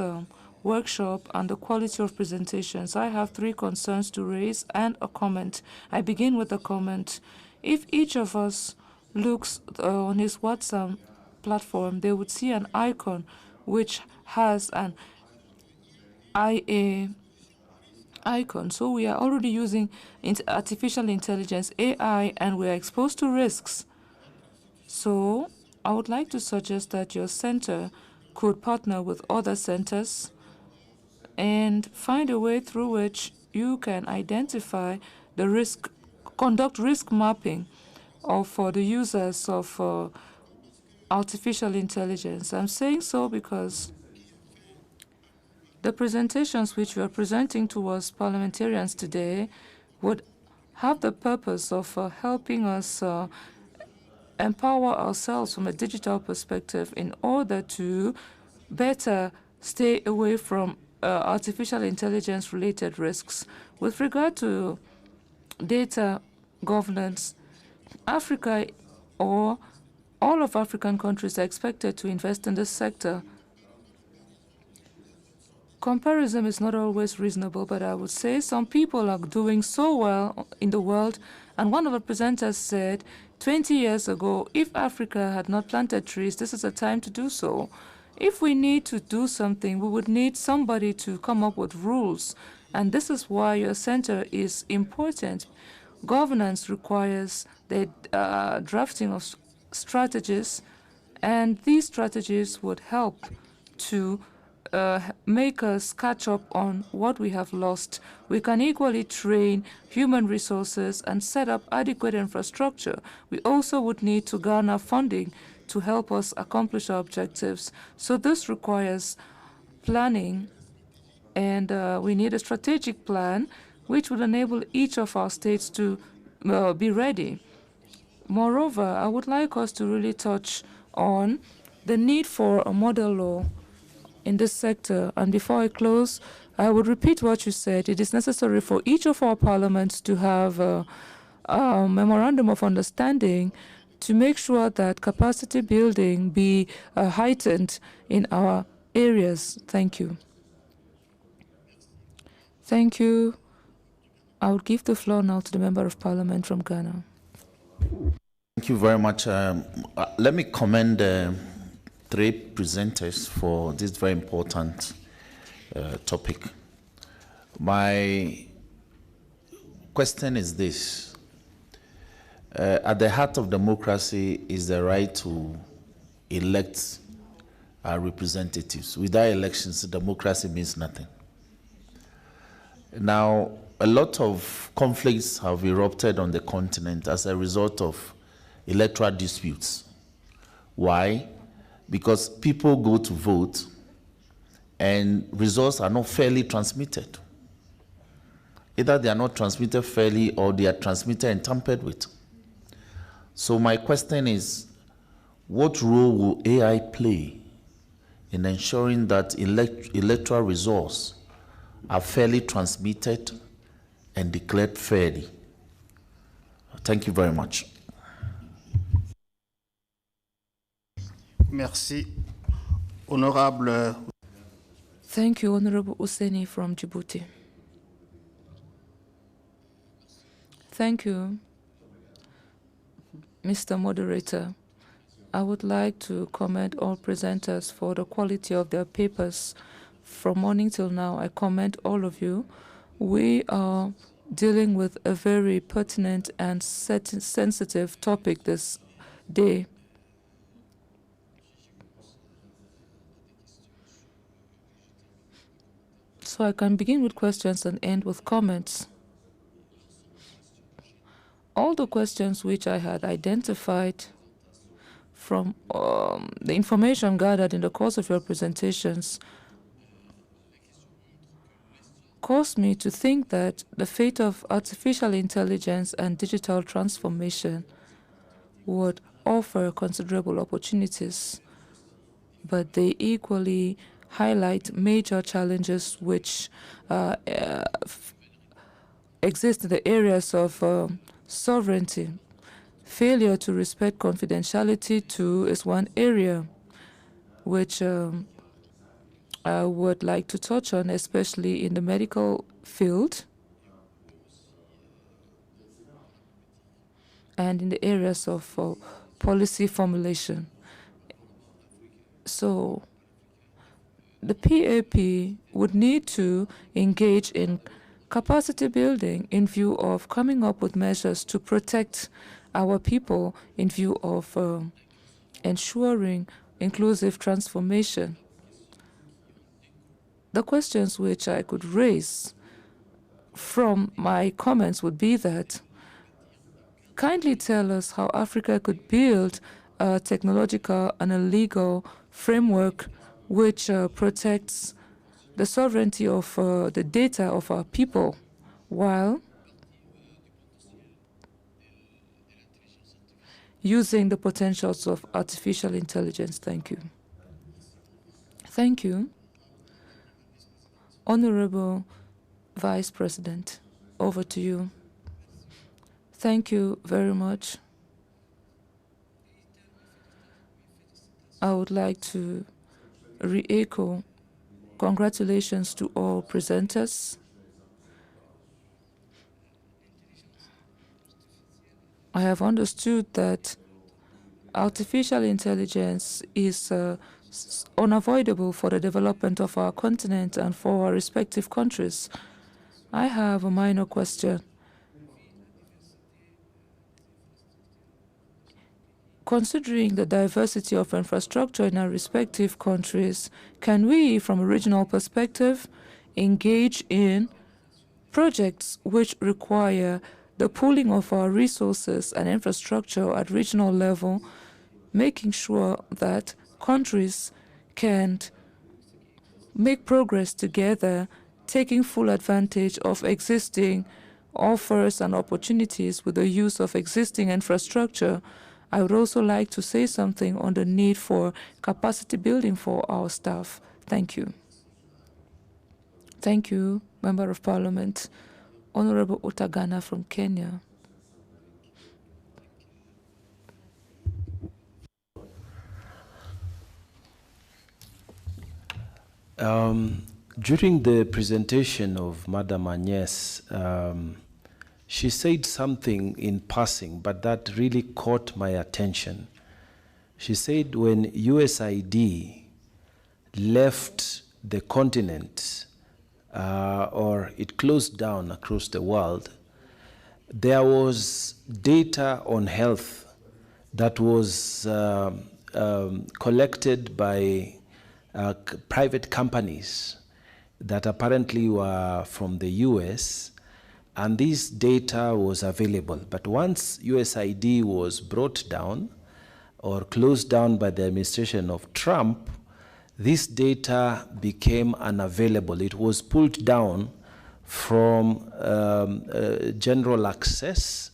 workshop and the quality of presentations. I have 3 concerns to raise and a comment. I begin with a comment. If each of us looks on his WhatsApp platform, they would see an icon which has an IA icon. So we are already using artificial intelligence, AI, and we are exposed to risks. So I would like to suggest that your center could partner with other centers and find a way through which you can identify the risk, conduct risk mapping for the users of artificial intelligence. I'm saying so because the presentations which we are presenting to us parliamentarians today would have the purpose of helping us empower ourselves from a digital perspective in order to better stay away from artificial intelligence-related risks. With regard to data governance. Africa, or all of African countries, are expected to invest in this sector. Comparison is not always reasonable, but I would say some people are doing so well in the world. And one of the presenters said, 20 years ago, if Africa had not planted trees, this is a time to do so. If we need to do something, we would need somebody to come up with rules. And this is why your center is important. Governance requires the drafting of strategies, and these strategies would help to make us catch up on what we have lost. We can equally train human resources and set up adequate infrastructure. We also would need to garner funding to help us accomplish our objectives. So this requires planning, and we need a strategic plan which would enable each of our states to be ready. Moreover, I would like us to really touch on the need for a model law in this sector. And before I close, I would repeat what you said. It is necessary for each of our parliaments to have a memorandum of understanding to make sure that capacity building be heightened in our areas. Thank you. Thank you. I would give the floor now to the Member of Parliament from Ghana. Thank you very much. Let me commend three presenters for this very important topic. My question is this. At the heart of democracy is the right to elect our representatives. Without elections, democracy means nothing. Now, a lot of conflicts have erupted on the continent as a result of electoral disputes. Why? Because people go to vote and results are not fairly transmitted. Either they are not transmitted fairly or they are transmitted and tampered with. So my question is, what role will AI play in ensuring that electoral results are fairly transmitted and declared fairly? Thank you very much. Merci. Honorable. Thank you, Honorable Husseini from Djibouti. Thank you, Mr. Moderator. I would like to commend all presenters for the quality of their papers. From morning till now, I commend all of you. We are dealing with a very pertinent and sensitive topic this day. So I can begin with questions and end with comments. All the questions which I had identified from the information gathered in the course of your presentations caused me to think that the fate of artificial intelligence and digital transformation would offer considerable opportunities, but they equally highlight major challenges which exist in the areas of sovereignty. Failure to respect confidentiality too is one area which I would like to touch on, especially in the medical field and in the areas of policy formulation. So the PAP would need to engage in capacity building in view of coming up with measures to protect our people in view of ensuring inclusive transformation. The questions which I could raise from my comments would be that, kindly tell us how Africa could build a technological and a legal framework which protects the sovereignty of the data of our people, while using the potentials of artificial intelligence. Thank you. Thank you. Honorable Vice President, over to you. Thank you very much. I would like to re-echo congratulations to all presenters. I have understood that artificial intelligence is unavoidable for the development of our continent and for our respective countries. I have a minor question. Considering the diversity of infrastructure in our respective countries, can we, from a regional perspective, engage in projects which require the pooling of our resources and infrastructure at regional level, making sure that countries can make progress together, taking full advantage of existing offers and opportunities with the use of existing infrastructure? I would also like to say something on the need for capacity building for our staff. Thank you. Thank you, Member of Parliament. Honorable Utagana from Kenya. During the presentation of Madam Agnes, she said something in passing, but that really caught my attention. She said when USAID left the continent, or it closed down across the world, there was data on health that was collected by private companies that apparently were from the US, and this data was available. But once USAID was brought down or closed down by the administration of Trump, this data became unavailable. It was pulled down from general access.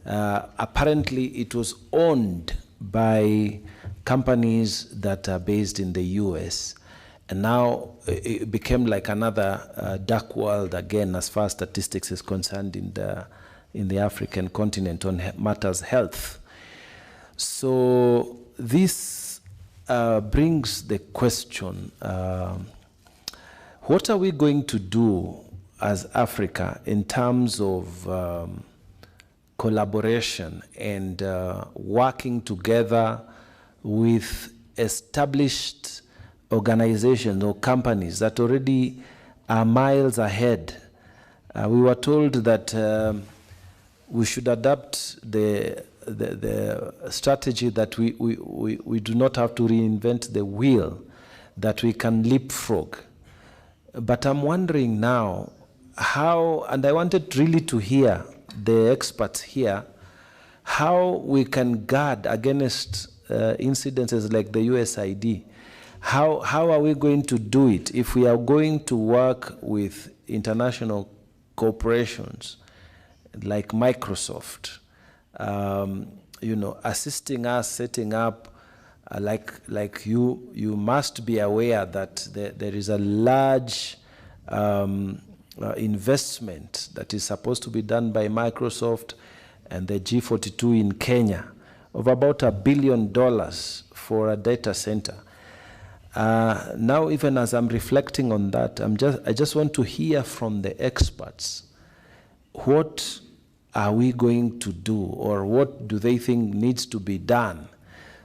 Apparently, it was owned by companies that are based in the US. And now it became like another dark world again as far as statistics is concerned in the African continent on matters health. So this brings the question, what are we going to do as Africa in terms of collaboration and working together with established organizations or companies that already are miles ahead? We were told that we should adapt the strategy that we do not have to reinvent the wheel, that we can leapfrog. But I'm wondering now how, and I wanted really to hear the experts here, how we can guard against incidences like the USAID. How are we going to do it if we are going to work with international corporations like Microsoft, assisting us setting up, like you must be aware that there is a large investment that is supposed to be done by Microsoft and the G42 in Kenya of about $1 billion for a data center. Now, even as I'm reflecting on that, I just want to hear from the experts, what are we going to do, or what do they think needs to be done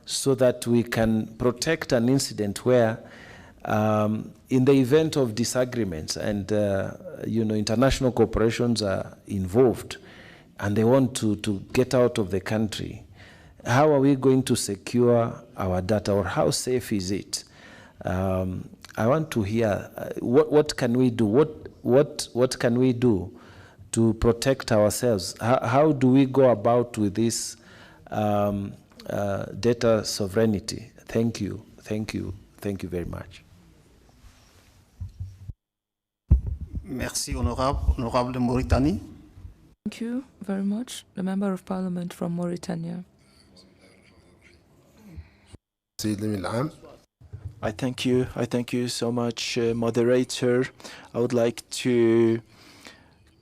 so that we can protect an incident where, in the event of disagreements and international corporations are involved and they want to get out of the country, how are we going to secure our data, or how safe is it? I want to hear what can we do? What can we do to protect ourselves? How do we go about with this data sovereignty? Thank you very much. Merci, Honorable de Mauritanie. Thank you very much. The Member of Parliament from Mauritania. I thank you so much, moderator. I would like to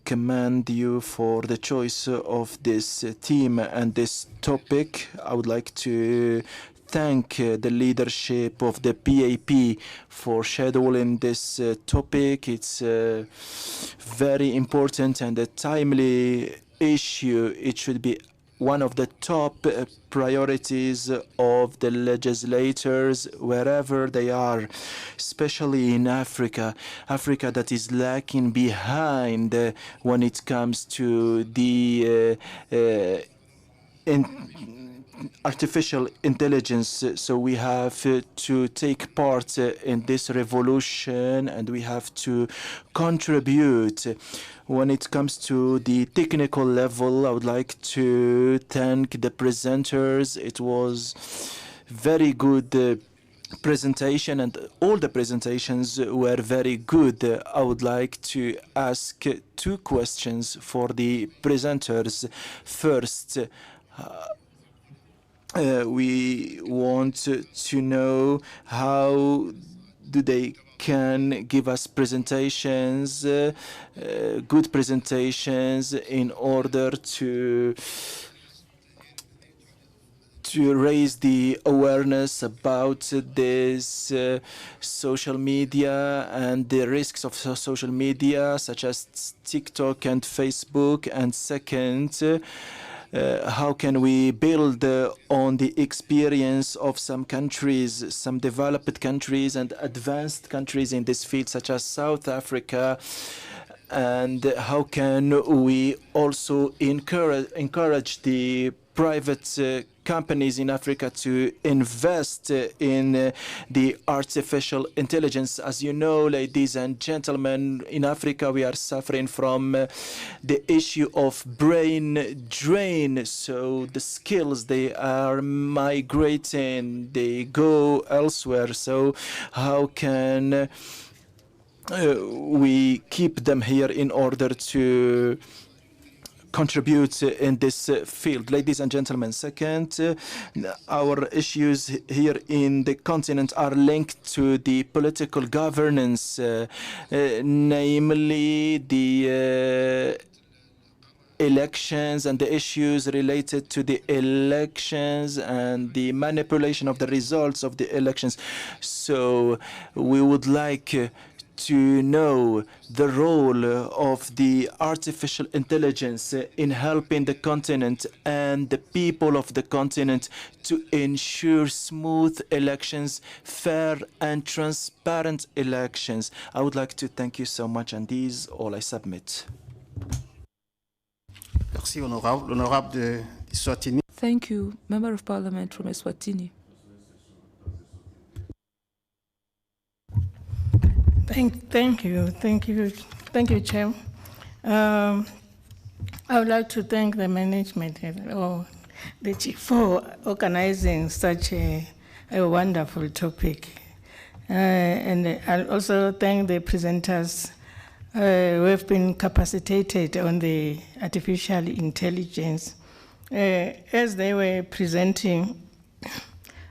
commend you for the choice of this theme and this topic. I would like to thank the leadership of the PAP for scheduling this topic. It's very important and a timely issue. It should be one of the top priorities of the legislators wherever they are, especially in Africa. Africa that is lacking behind when it comes to the artificial intelligence. So we have to take part in this revolution, and we have to contribute. When it comes to the technical level, I would like to thank the presenters. It was very good presentation, and all the presentations were very good. I would like to ask two questions for the presenters. First, we want to know how do they can give us presentations, good presentations, in order to raise the awareness about this social media and the risks of social media, such as TikTok and Facebook. And second, how can we build on the experience of some countries, some developed countries and advanced countries in this field, such as South Africa, and how can we also encourage the private companies in Africa to invest in the artificial intelligence. As you know, ladies and gentlemen, in Africa we are suffering from the issue of brain drain. So the skills, they are migrating, they go elsewhere. So how can we keep them here in order to contribute in this field? Ladies and gentlemen, second, our issues here in the continent are linked to the political governance, namely the elections and the issues related to the elections and the manipulation of the results of the elections. So we would like to know the role of the artificial intelligence in helping the continent and the people of the continent to ensure smooth elections, fair and transparent elections. I would like to thank you so much, and these all I submit. Merci, honorable. L'honorable de Eswatini. Thank you, Member of Parliament from Eswatini. Thank you, Chair. I would like to thank the management or the chief for organizing such a wonderful topic, and I'll also thank the presenters who have been capacitated on the artificial intelligence. As they were presenting,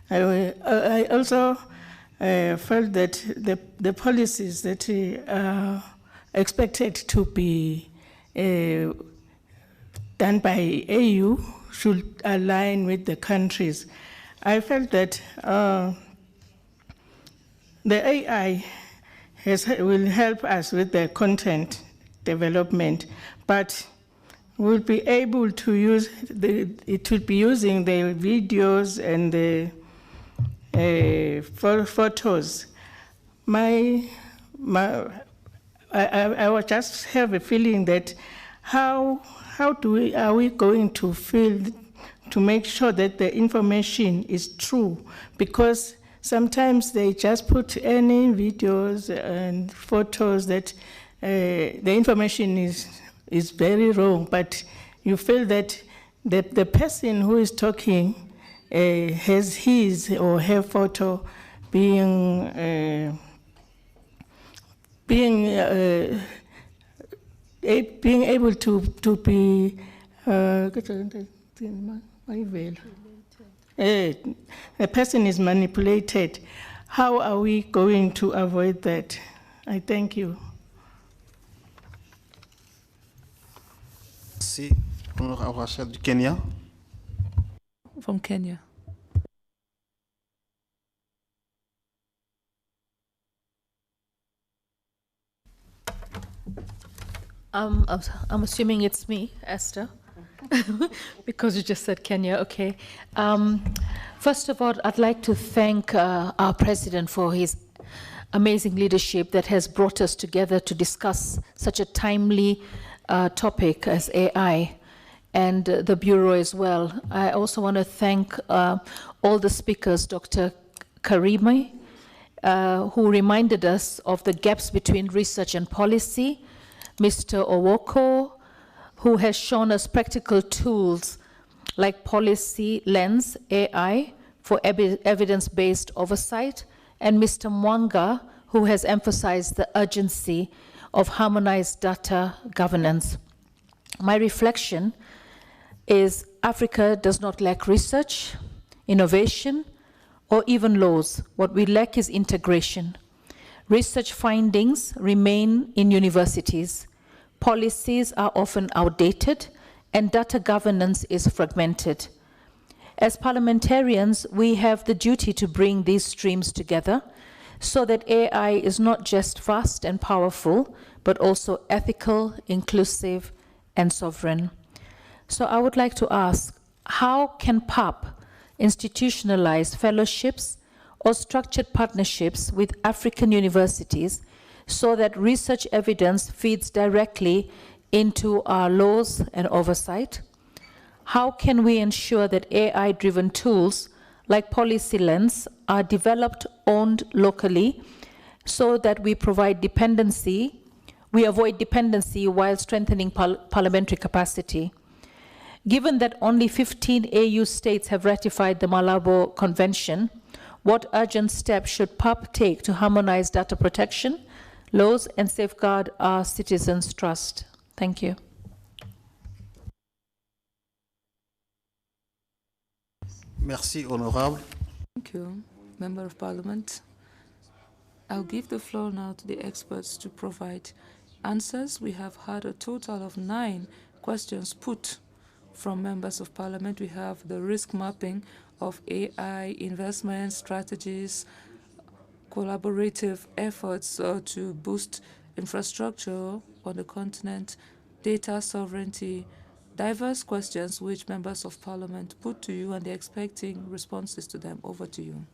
I also felt that the policies that are expected to be done by AU should align with the countries. I felt that the AI will help us with the content development, but we'll be able to use it will be using the videos and the photos. I would just have a feeling that how are we going to feel to make sure that the information is true? Because sometimes they just put any videos and photos that the information is very wrong, but you feel that the person who is talking has his or her photo being able to be the person is manipulated. How are we going to avoid that? I thank you. Merci. Honorable Rachel du Kenya. From Kenya. I'm assuming it's me, Esther, because you just said Kenya. Okay. First of all, I'd like to thank our president for his amazing leadership that has brought us together to discuss such a timely topic as AI, and the Bureau as well. I also want to thank all the speakers, Dr. Karimi, who reminded us of the gaps between research and policy, Mr. Owoko, who has shown us practical tools like Policy Lens AI for evidence-based oversight, and Mr. Mwanga, who has emphasized the urgency of harmonized data governance. My reflection is Africa does not lack research, innovation, or even laws. What we lack is integration. Research findings remain in universities. Policies are often outdated, and data governance is fragmented. As parliamentarians, we have the duty to bring these streams together so that AI is not just fast and powerful, but also ethical, inclusive, and sovereign. So I would like to ask, how can PAP institutionalize fellowships or structured partnerships with African universities so that research evidence feeds directly into our laws and oversight? How can we ensure that AI-driven tools like Policy Lens are developed, owned locally, so that we avoid dependency while strengthening parliamentary capacity? Given that only 15 AU states have ratified the Malabo Convention, what urgent steps should PAP take to harmonize data protection laws and safeguard our citizens' trust? Thank you. Merci, honorable. Thank you, Member of Parliament. I'll give the floor now to the experts to provide answers. We have had a total of 9 questions put from members of Parliament. We have the risk mapping of AI, investment strategies, collaborative efforts to boost infrastructure on the continent, data sovereignty, diverse questions which members of Parliament put to you, and they're expecting responses to them. Over to you.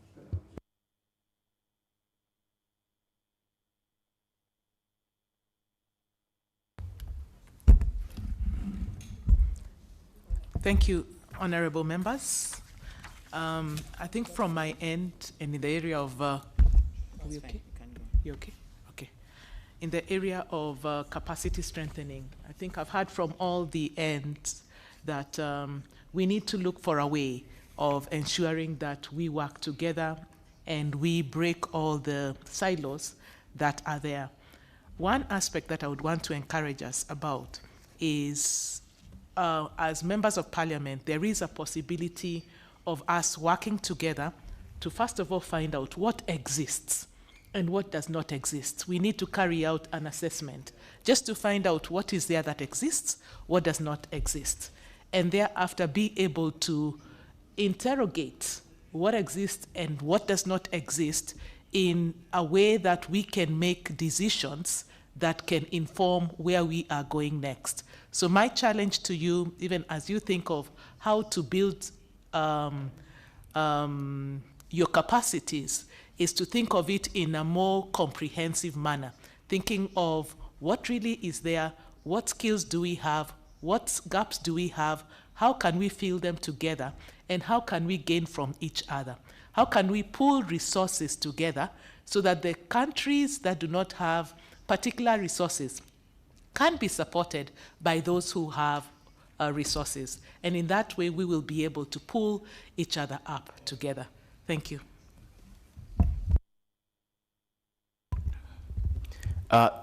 Thank you, honorable members. I think from my end and in the area of, are we okay? You okay? Okay. In the area of capacity strengthening, I think I've heard from all the ends that we need to look for a way of ensuring that we work together and we break all the silos that are there. One aspect that I would want to encourage us about is, as members of parliament, there is a possibility of us working together to first of all find out what exists and what does not exist. We need to carry out an assessment just to find out what is there that exists, what does not exist, and thereafter be able to interrogate what exists and what does not exist in a way that we can make decisions that can inform where we are going next. So my challenge to you, even as you think of how to build your capacities, is to think of it in a more comprehensive manner, thinking of what really is there, what skills do we have, what gaps do we have, how can we fill them together, and how can we gain from each other? How can we pool resources together so that the countries that do not have particular resources can be supported by those who have resources. And in that way, we will be able to pull each other up together. Thank you.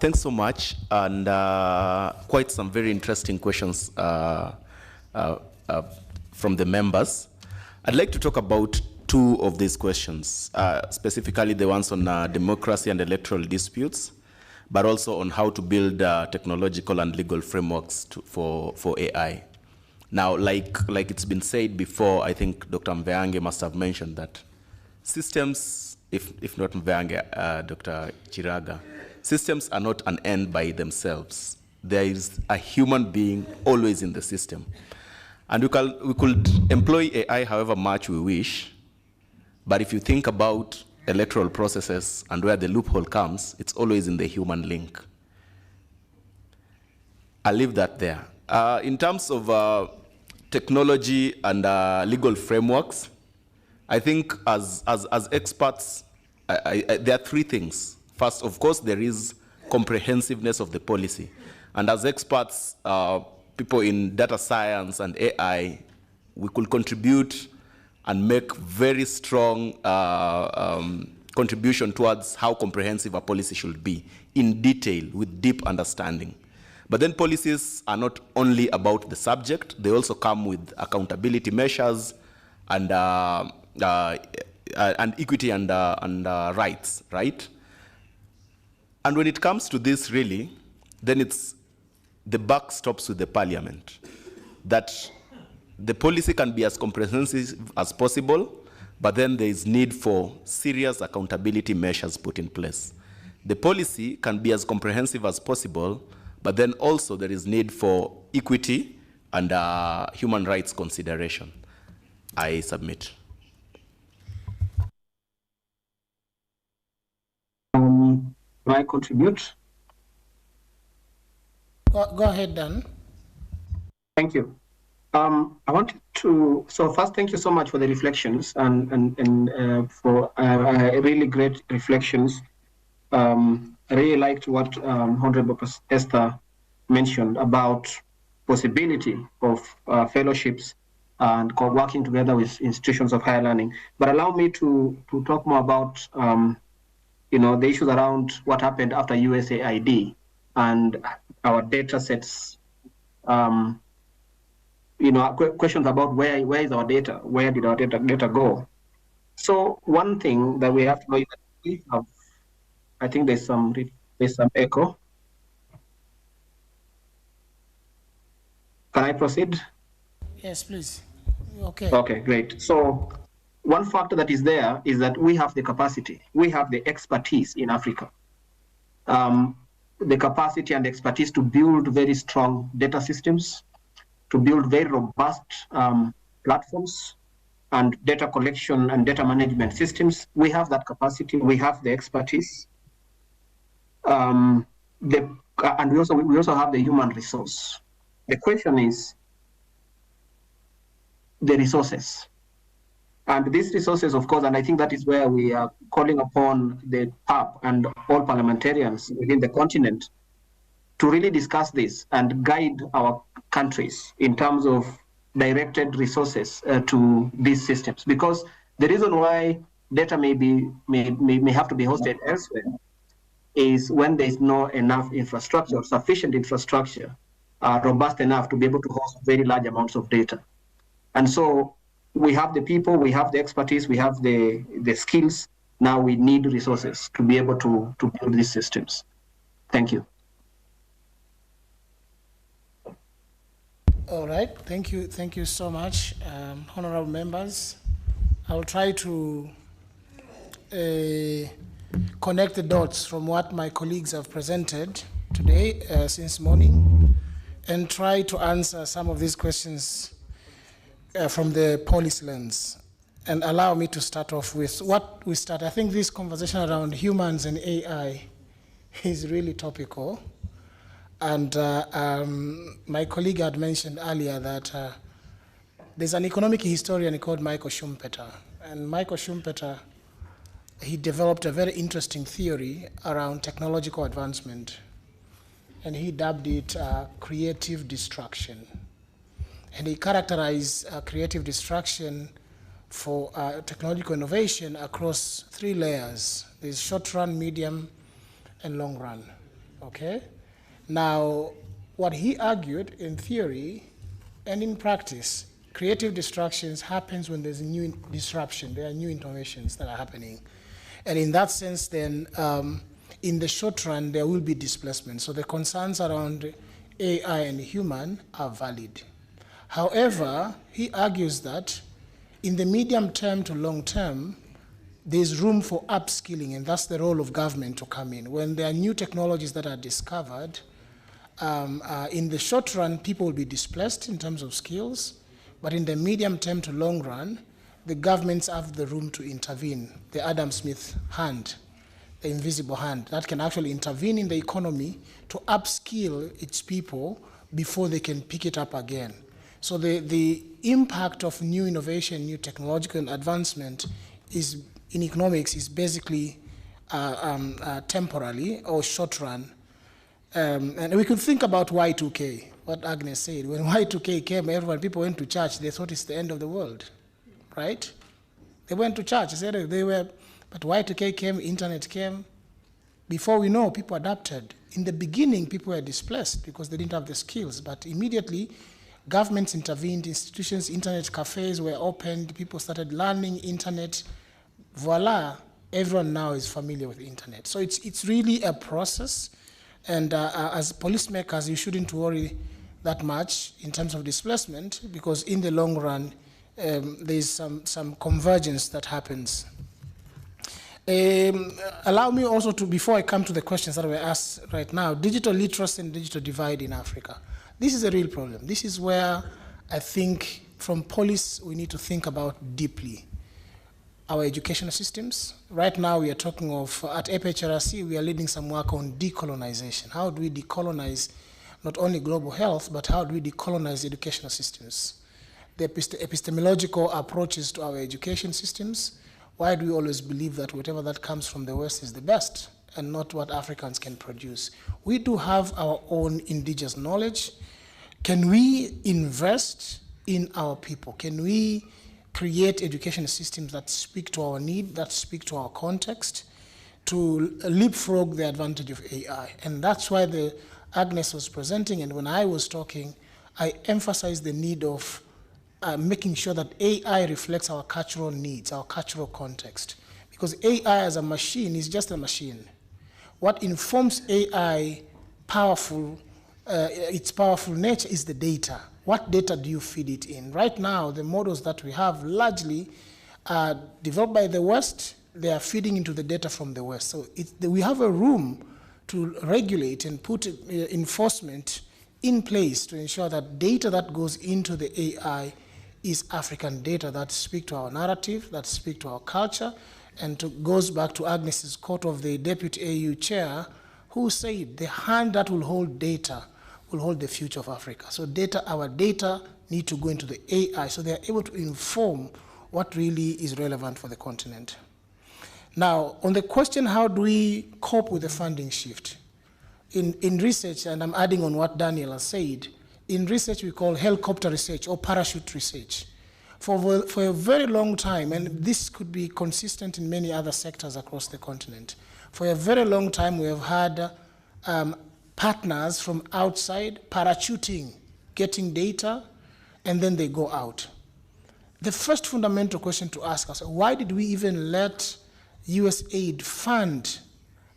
Thanks so much, and quite some very interesting questions from the members. I'd like to talk about 2 of these questions, specifically the ones on democracy and electoral disputes. but also on how to build technological and legal frameworks for AI. Now, like it's been said before, I think Dr. Mveange must have mentioned that systems, if not Mveange, Dr. Chiraga, systems are not an end by themselves. There is a human being always in the system. And we could employ AI however much we wish, but if you think about electoral processes and where the loophole comes, it's always in the human link. I'll leave that there. In terms of technology and legal frameworks, I think as experts, there are three things. First, of course, there is comprehensiveness of the policy. And as experts, people in data science and AI, we could contribute and make very strong contribution towards how comprehensive a policy should be in detail with deep understanding. But then policies are not only about the subject, they also come with accountability measures and equity and rights, right? And when it comes to this really, then the buck stops with the parliament. That the policy can be as comprehensive as possible, but then there is need for serious accountability measures put in place. The policy can be as comprehensive as possible, but then also there is need for equity and human rights consideration. I submit. Can I contribute? Go ahead, Dan. Thank you. I wanted to, so first, thank you so much for the reflections and for really great reflections. I really liked what Honorable Esther mentioned about possibility of fellowships and working together with institutions of higher learning. But allow me to talk more about the issues around what happened after USAID and our data sets. Questions about where is our data? Where did our data go? So one thing that we have to know is that we have, I think there's some echo. Can I proceed? Yes, please. Okay. Okay, great. So one factor that is there is that we have the capacity, we have the expertise in Africa. The capacity and expertise to build very strong data systems, to build very robust platforms and data collection and data management systems. We have that capacity, we have the expertise. And we also have the human resource. The question is the resources. And these resources, of course, and I think that is where we are calling upon the PAP and all parliamentarians within the continent to really discuss this and guide our countries in terms of directed resources to these systems. Because the reason why data may have to be hosted elsewhere is when there is no enough infrastructure, sufficient infrastructure, robust enough to be able to host very large amounts of data. And so we have the people, we have the expertise, we have the skills. Now we need resources to be able to build these systems. Thank you. All right, thank you so much, honorable members. I'll try to connect the dots from what my colleagues have presented today since morning and try to answer some of these questions from the policy lens. And allow me to start off with what we start. I think this conversation around humans and AI is really topical. And my colleague had mentioned earlier that there's an economic historian called Michael Schumpeter. And Michael Schumpeter, he developed a very interesting theory around technological advancement. And he dubbed it creative destruction. And he characterized creative destruction for technological innovation across 3 layers. There's short run, medium, and long run, okay? Now, what he argued in theory and in practice, creative destructions happens when there's a new disruption, there are new innovations that are happening. And in that sense then, in the short run, there will be displacement. So the concerns around AI and human are valid. However, he argues that in the medium term to long term, there's room for upskilling, and that's the role of government to come in. When there are new technologies that are discovered, in the short run, people will be displaced in terms of skills, but in the medium term to long run, the governments have the room to intervene, the Adam Smith hand, the invisible hand, that can actually intervene in the economy to upskill its people before they can pick it up again. So the impact of new innovation, new technological advancement is, in economics, is basically temporarily or short run. And we could think about Y2K, what Agnes said. When Y2K came, people went to church, they thought it's the end of the world, right? They went to church, but Y2K came, internet came. Before we know, people adapted. In the beginning, people were displaced because they didn't have the skills, but immediately, governments intervened, institutions, internet cafes were opened, people started learning internet. Voila, everyone now is familiar with the internet. So it's really a process, and as policymakers, you shouldn't worry that much in terms of displacement, because in the long run, there's some convergence that happens. Allow me also to, before I come to the questions that were asked right now, digital literacy and digital divide in Africa. This is a real problem. This is where I think from policy we need to think about deeply. Our educational systems. Right now we are talking of, at APHRC, we are leading some work on decolonization. How do we decolonize not only global health, but how do we decolonize educational systems? The epistemological approaches to our education systems. Why do we always believe that whatever that comes from the West is the best and not what Africans can produce? We do have our own indigenous knowledge. Can we invest in our people? Can we create education systems that speak to our need, that speak to our context, to leapfrog the advantage of AI? And that's why Agnes was presenting, and when I was talking, I emphasized the need of making sure that AI reflects our cultural needs, our cultural context. Because AI as a machine is just a machine. What informs AI its powerful nature is the data. What data do you feed it in? Right now, the models that we have largely are developed by the West. They are feeding into the data from the West. So we have a room to regulate and put enforcement in place to ensure that data that goes into the AI is African data that speak to our narrative, that speak to our culture, and goes back to Agnes's quote of the Deputy AU Chair, who said the hand that will hold data will hold the future of Africa. So our data need to go into the AI so they are able to inform what really is relevant for the continent. Now, on the question, how do we cope with the funding shift? In research, and I'm adding on what Daniel has said, in research we call helicopter research or parachute research. For a very long time, and this could be consistent in many other sectors across the continent, for a very long time we have had partners from outside parachuting, getting data, and then they go out. The first fundamental question to ask us, why did we even let US aid fund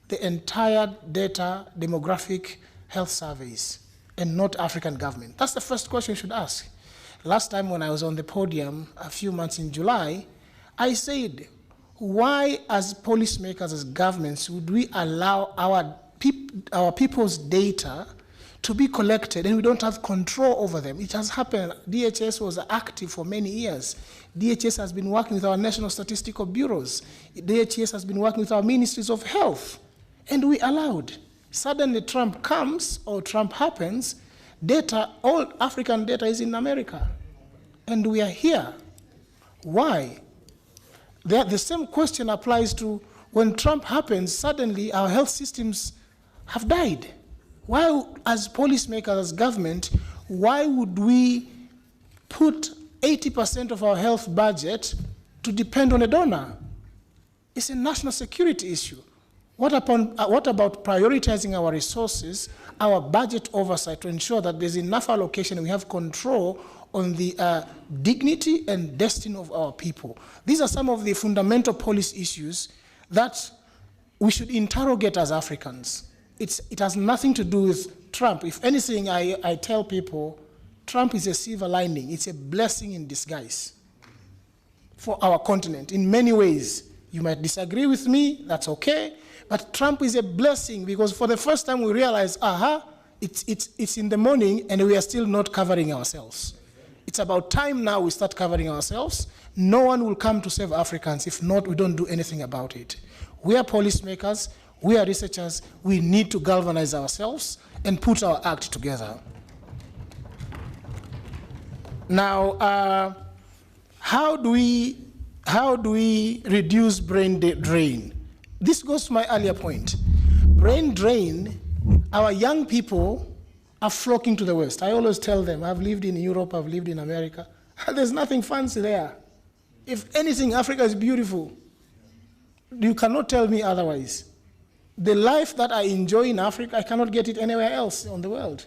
the entire data demographic health surveys and not African government? That's the first question you should ask. Last time when I was on the podium a few months in July, I said, why as policymakers, as governments, would we allow our people's data to be collected and we don't have control over them? It has happened. DHS was active for many years. DHS has been working with our national statistical bureaus. DHS has been working with our ministries of health. And we allowed. Suddenly Trump comes, or Trump happens, data, all African data is in America. And we are here. Why? The same question applies to when Trump happens, suddenly our health systems have died. Why, as policymakers, as government, why would we put 80% of our health budget to depend on a donor? It's a national security issue. What about prioritizing our resources, our budget oversight to ensure that there's enough allocation and we have control on the dignity and destiny of our people? These are some of the fundamental policy issues that we should interrogate as Africans. It has nothing to do with Trump. If anything, I tell people, Trump is a silver lining. It's a blessing in disguise for our continent in many ways. You might disagree with me, that's okay, but Trump is a blessing because for the first time we realize, it's in the morning and we are still not covering ourselves. It's about time now we start covering ourselves. No one will come to save Africans. If not, we don't do anything about it. We are policymakers, we are researchers, we need to galvanize ourselves and put our act together. Now, how do we reduce brain drain? This goes to my earlier point. Brain drain, our young people are flocking to the West. I always tell them, I've lived in Europe, I've lived in America. There's nothing fancy there. If anything, Africa is beautiful. You cannot tell me otherwise. The life that I enjoy in Africa, I cannot get it anywhere else in the world.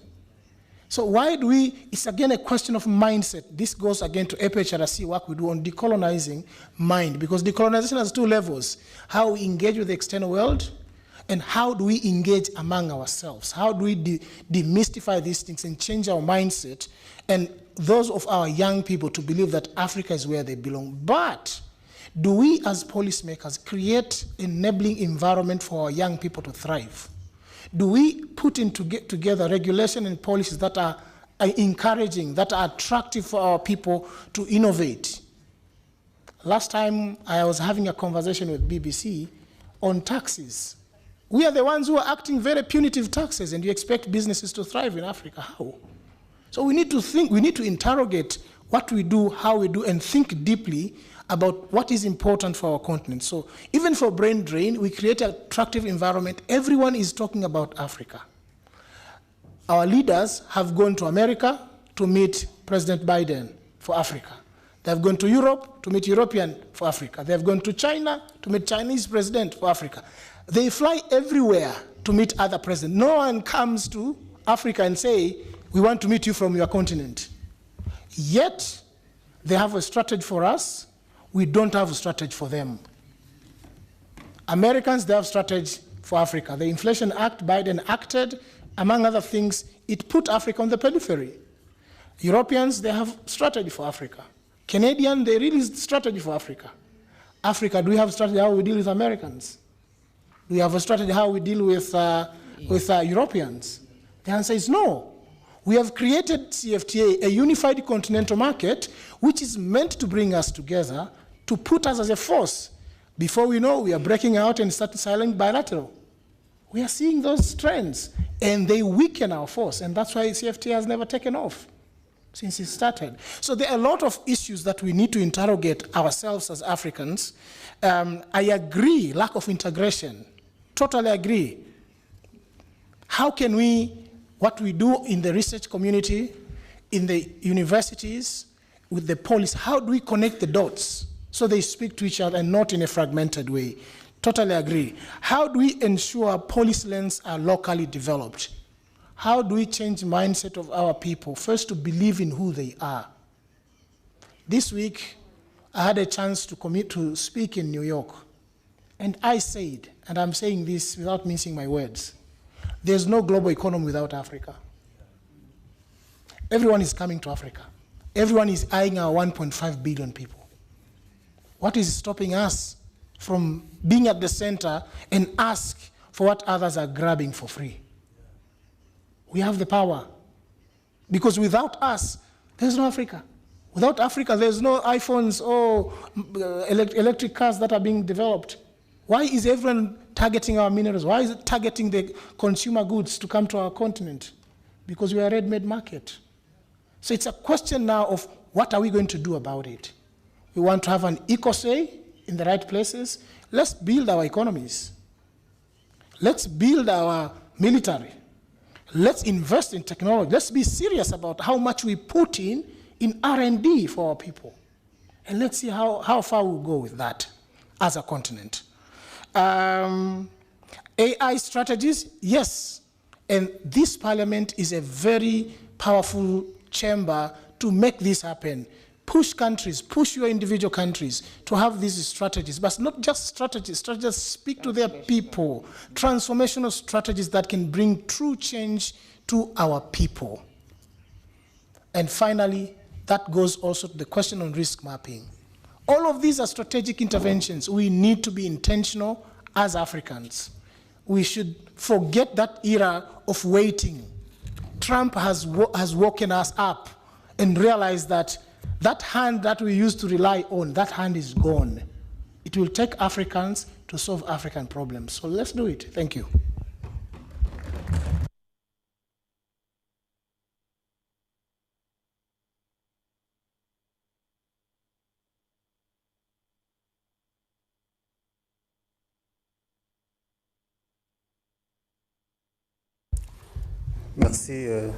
So why do we, it's again a question of mindset. This goes again to APHRC work we do on decolonizing mind, because decolonization has two levels. How we engage with the external world, and how do we engage among ourselves? How do we demystify these things and change our mindset and those of our young people to believe that Africa is where they belong? But do we as policymakers create enabling environment for our young people to thrive? Do we put together regulation and policies that are encouraging, that are attractive for our people to innovate? Last time I was having a conversation with BBC on taxes. We are the ones who are acting very punitive taxes, and you expect businesses to thrive in Africa. How? So we need to think, we need to interrogate what we do, how we do, and think deeply about what is important for our continent. So even for brain drain, we create an attractive environment. Everyone is talking about Africa. Our leaders have gone to America to meet President Biden for Africa. They have gone to Europe to meet European for Africa. They have gone to China to meet Chinese president for Africa. They fly everywhere to meet other presidents. No one comes to Africa and say, we want to meet you from your continent. Yet, they have a strategy for us. We don't have a strategy for them. Americans, they have strategy for Africa. The Inflation Act Biden acted, among other things, it put Africa on the periphery. Europeans, they have strategy for Africa. Canadian, they released strategy for Africa. Africa, do we have strategy how we deal with Americans? Do we have a strategy how we deal with Europeans? The answer is no. We have created CFTA, a unified continental market, which is meant to bring us together, to put us as a force. Before we know, we are breaking out and start selling bilateral. We are seeing those trends, and they weaken our force, and that's why CFTA has never taken off since it started. So there are a lot of issues that we need to interrogate ourselves as Africans. I agree, lack of integration, totally agree. How can we, what we do in the research community, in the universities, with the police, how do we connect the dots so they speak to each other and not in a fragmented way? Totally agree. How do we ensure policy lens are locally developed? How do we change the mindset of our people, first to believe in who they are? This week, I had a chance to speak in New York, and I said, and I'm saying this without mincing my words, there's no global economy without Africa. Everyone is coming to Africa. Everyone is eyeing our 1.5 billion people. What is stopping us from being at the center and ask for what others are grabbing for free? We have the power. Because without us, there's no Africa. Without Africa, there's no iPhones or electric cars that are being developed. Why is everyone targeting our minerals? Why is it targeting the consumer goods to come to our continent? Because we are a ready-made market. So it's a question now of what are we going to do about it? We want to have an eco-say in the right places. Let's build our economies. Let's build our military. Let's invest in technology. Let's be serious about how much we put in R&D for our people. And let's see how far we'll go with that as a continent. AI strategies, yes. And this parliament is a very powerful chamber to make this happen. push countries, push your individual countries to have these strategies, but not just strategies speak to their people, transformational strategies that can bring true change to our people. And finally, that goes also to the question on risk mapping. All of these are strategic interventions. We need to be intentional as Africans. We should forget that era of waiting. Trump has woken us up and realized that that hand that we used to rely on, that hand is gone. It will take Africans to solve African problems. So let's do it. Thank you. Merci.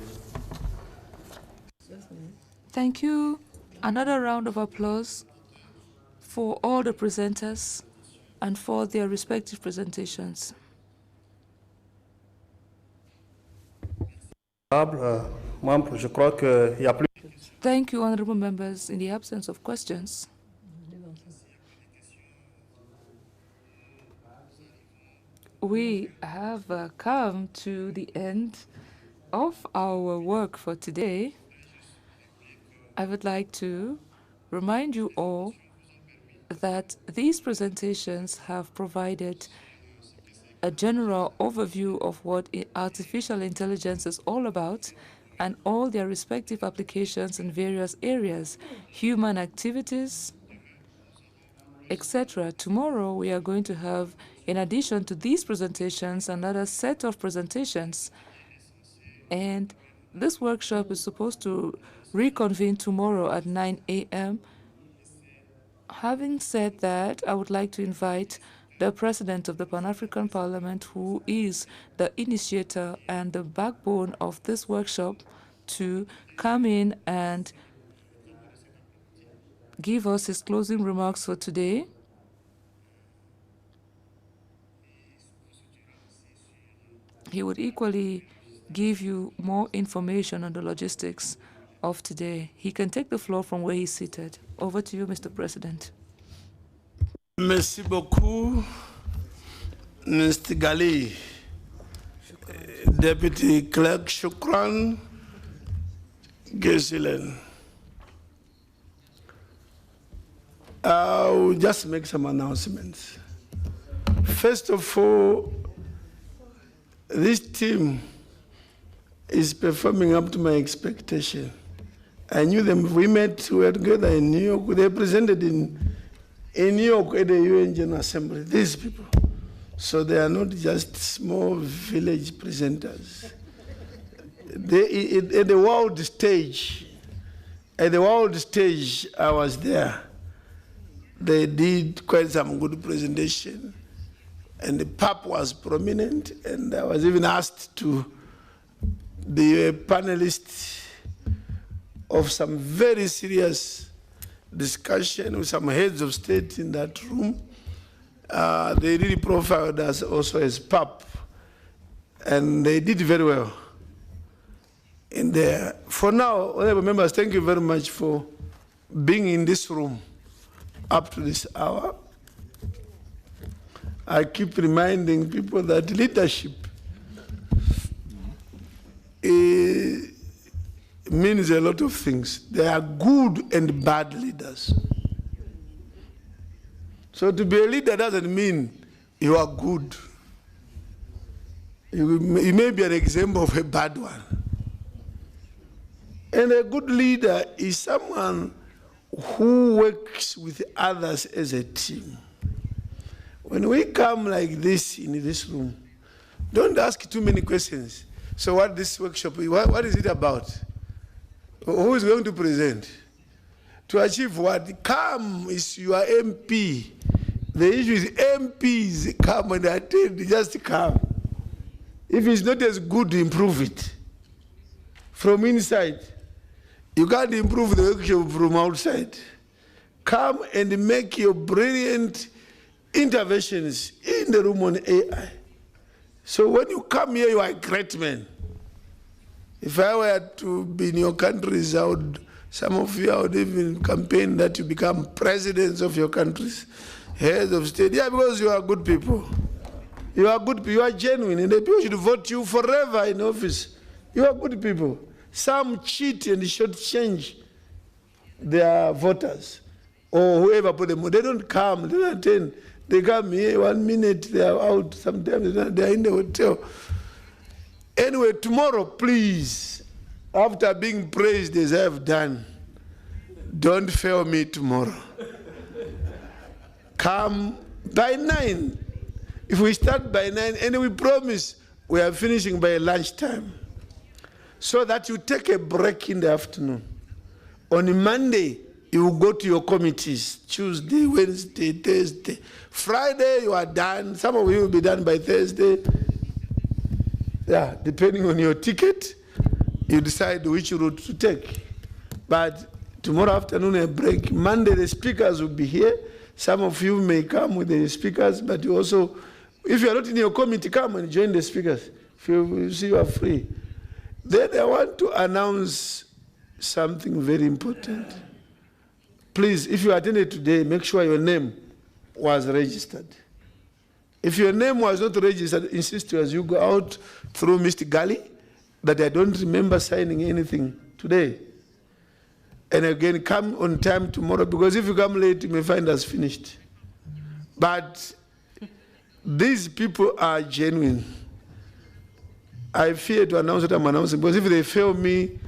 Thank you. Another round of applause for all the presenters and for their respective presentations. Thank you, honorable members. In the absence of questions, we have come to the end of our work for today. I would like to remind you all that these presentations have provided a general overview of what artificial intelligence is all about and all their respective applications in various areas, human activities, etc. Tomorrow we are going to have, in addition to these presentations, another set of presentations. And this workshop is supposed to reconvene tomorrow at 9 a.m. Having said that, I would like to invite the President of the Pan-African Parliament, who is the initiator and the backbone of this workshop, to come in and give us his closing remarks for today. He would equally give you more information on the logistics of today. He can take the floor from where he's seated. Over to you, Mr. President. Merci beaucoup, Mr. Gali. Deputy Clerk Shukran Gesilen. I'll just make some announcements. First of all, this team is performing up to my expectation. I knew them. We met, we were together in New York. They presented in New York at the UN General Assembly, these people. So they are not just small village presenters. At the world stage, I was there. They did quite some good presentation. And the PAP was prominent, and I was even asked to be a panelist of some very serious discussion with some heads of state in that room. They really profiled us also as PAP, and they did very well in there. For now, honorable members, thank you very much for being in this room up to this hour. I keep reminding people that leadership means a lot of things. There are good and bad leaders. So to be a leader doesn't mean you are good. You may be an example of a bad one. And a good leader is someone who works with others as a team. When we come like this in this room, don't ask too many questions. So what this workshop, what is it about? Who is going to present? To achieve what? Come is your MP. The issue is MPs come and attend, just come. If it's not as good, improve it. From inside. You can't improve the workshop from outside. Come and make your brilliant interventions in the room on AI. So when you come here, you are a great man. If I were to be in your countries, I would Some of you would even campaign that you become presidents of your countries, heads of state. Yeah, because you are good people. You are good people. You are genuine, and the people should vote you forever in office. You are good people. Some cheat and shortchange their voters or whoever put them. They don't come. They don't attend. They come here 1 minute. They are out. Sometimes they are in the hotel. Anyway, tomorrow, please, after being praised as I have done, don't fail me tomorrow. Come by 9. If we start by 9, and we promise we are finishing by lunchtime, so that you take a break in the afternoon. On Monday, you will go to your committees, Tuesday, Wednesday, Thursday. Friday, you are done. Some of you will be done by Thursday. Yeah, depending on your ticket, you decide which route to take. But tomorrow afternoon, a break. Monday, the speakers will be here. Some of you may come with the speakers, but you also, if you are not in your committee, come and join the speakers. If you see you are free. Then I want to announce something very important. Please, if you attended today, make sure your name was registered. If your name was not registered, insist as you go out through Mr. Gali that I don't remember signing anything today. And again, come on time tomorrow, because if you come late, you may find us finished. But these people are genuine. I fear to announce what I'm announcing, because if they fail me,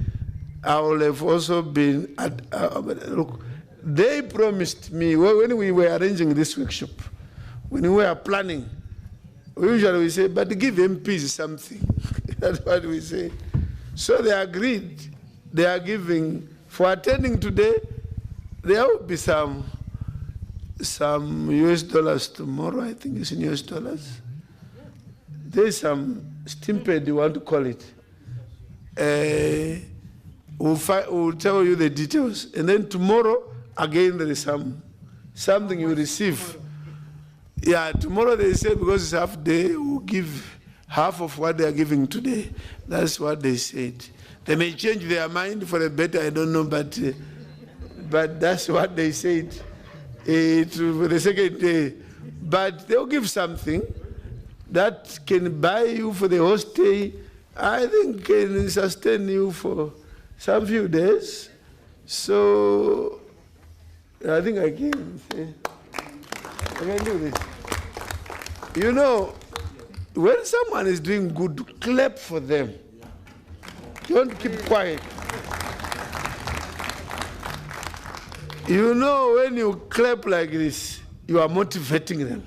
I will have also been look, they promised me, when we were arranging this workshop, when we were planning, usually we say, but give MPs something. That's what we say. So they agreed. They are giving, for attending today, there will be some US dollars tomorrow. I think it's in US dollars. There's some stipend, you want to call it. We'll tell you the details. And then tomorrow, again, there is something you receive. Yeah, tomorrow they say, because it's half day, we'll give half of what they are giving today. That's what they said. They may change their mind for the better, I don't know, but that's what they said for the second day. But they'll give something that can buy you for the whole stay, I think can sustain you for some few days. So I think I can say, I can do this. You know, when someone is doing good, clap for them. Don't keep quiet. You know, when you clap like this, you are motivating them.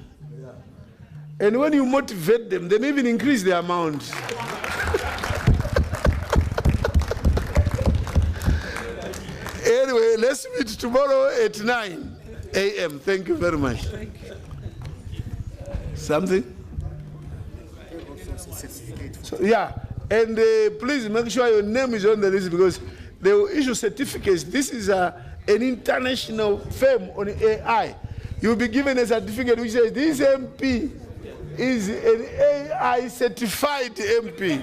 And when you motivate them, they may even increase the amount. Anyway, let's meet tomorrow at 9 a.m. Thank you very much. Something? So, yeah, and please make sure your name is on the list, because they will issue certificates. This is an international firm on AI. You'll be given a certificate which says this MP is an AI certified MP.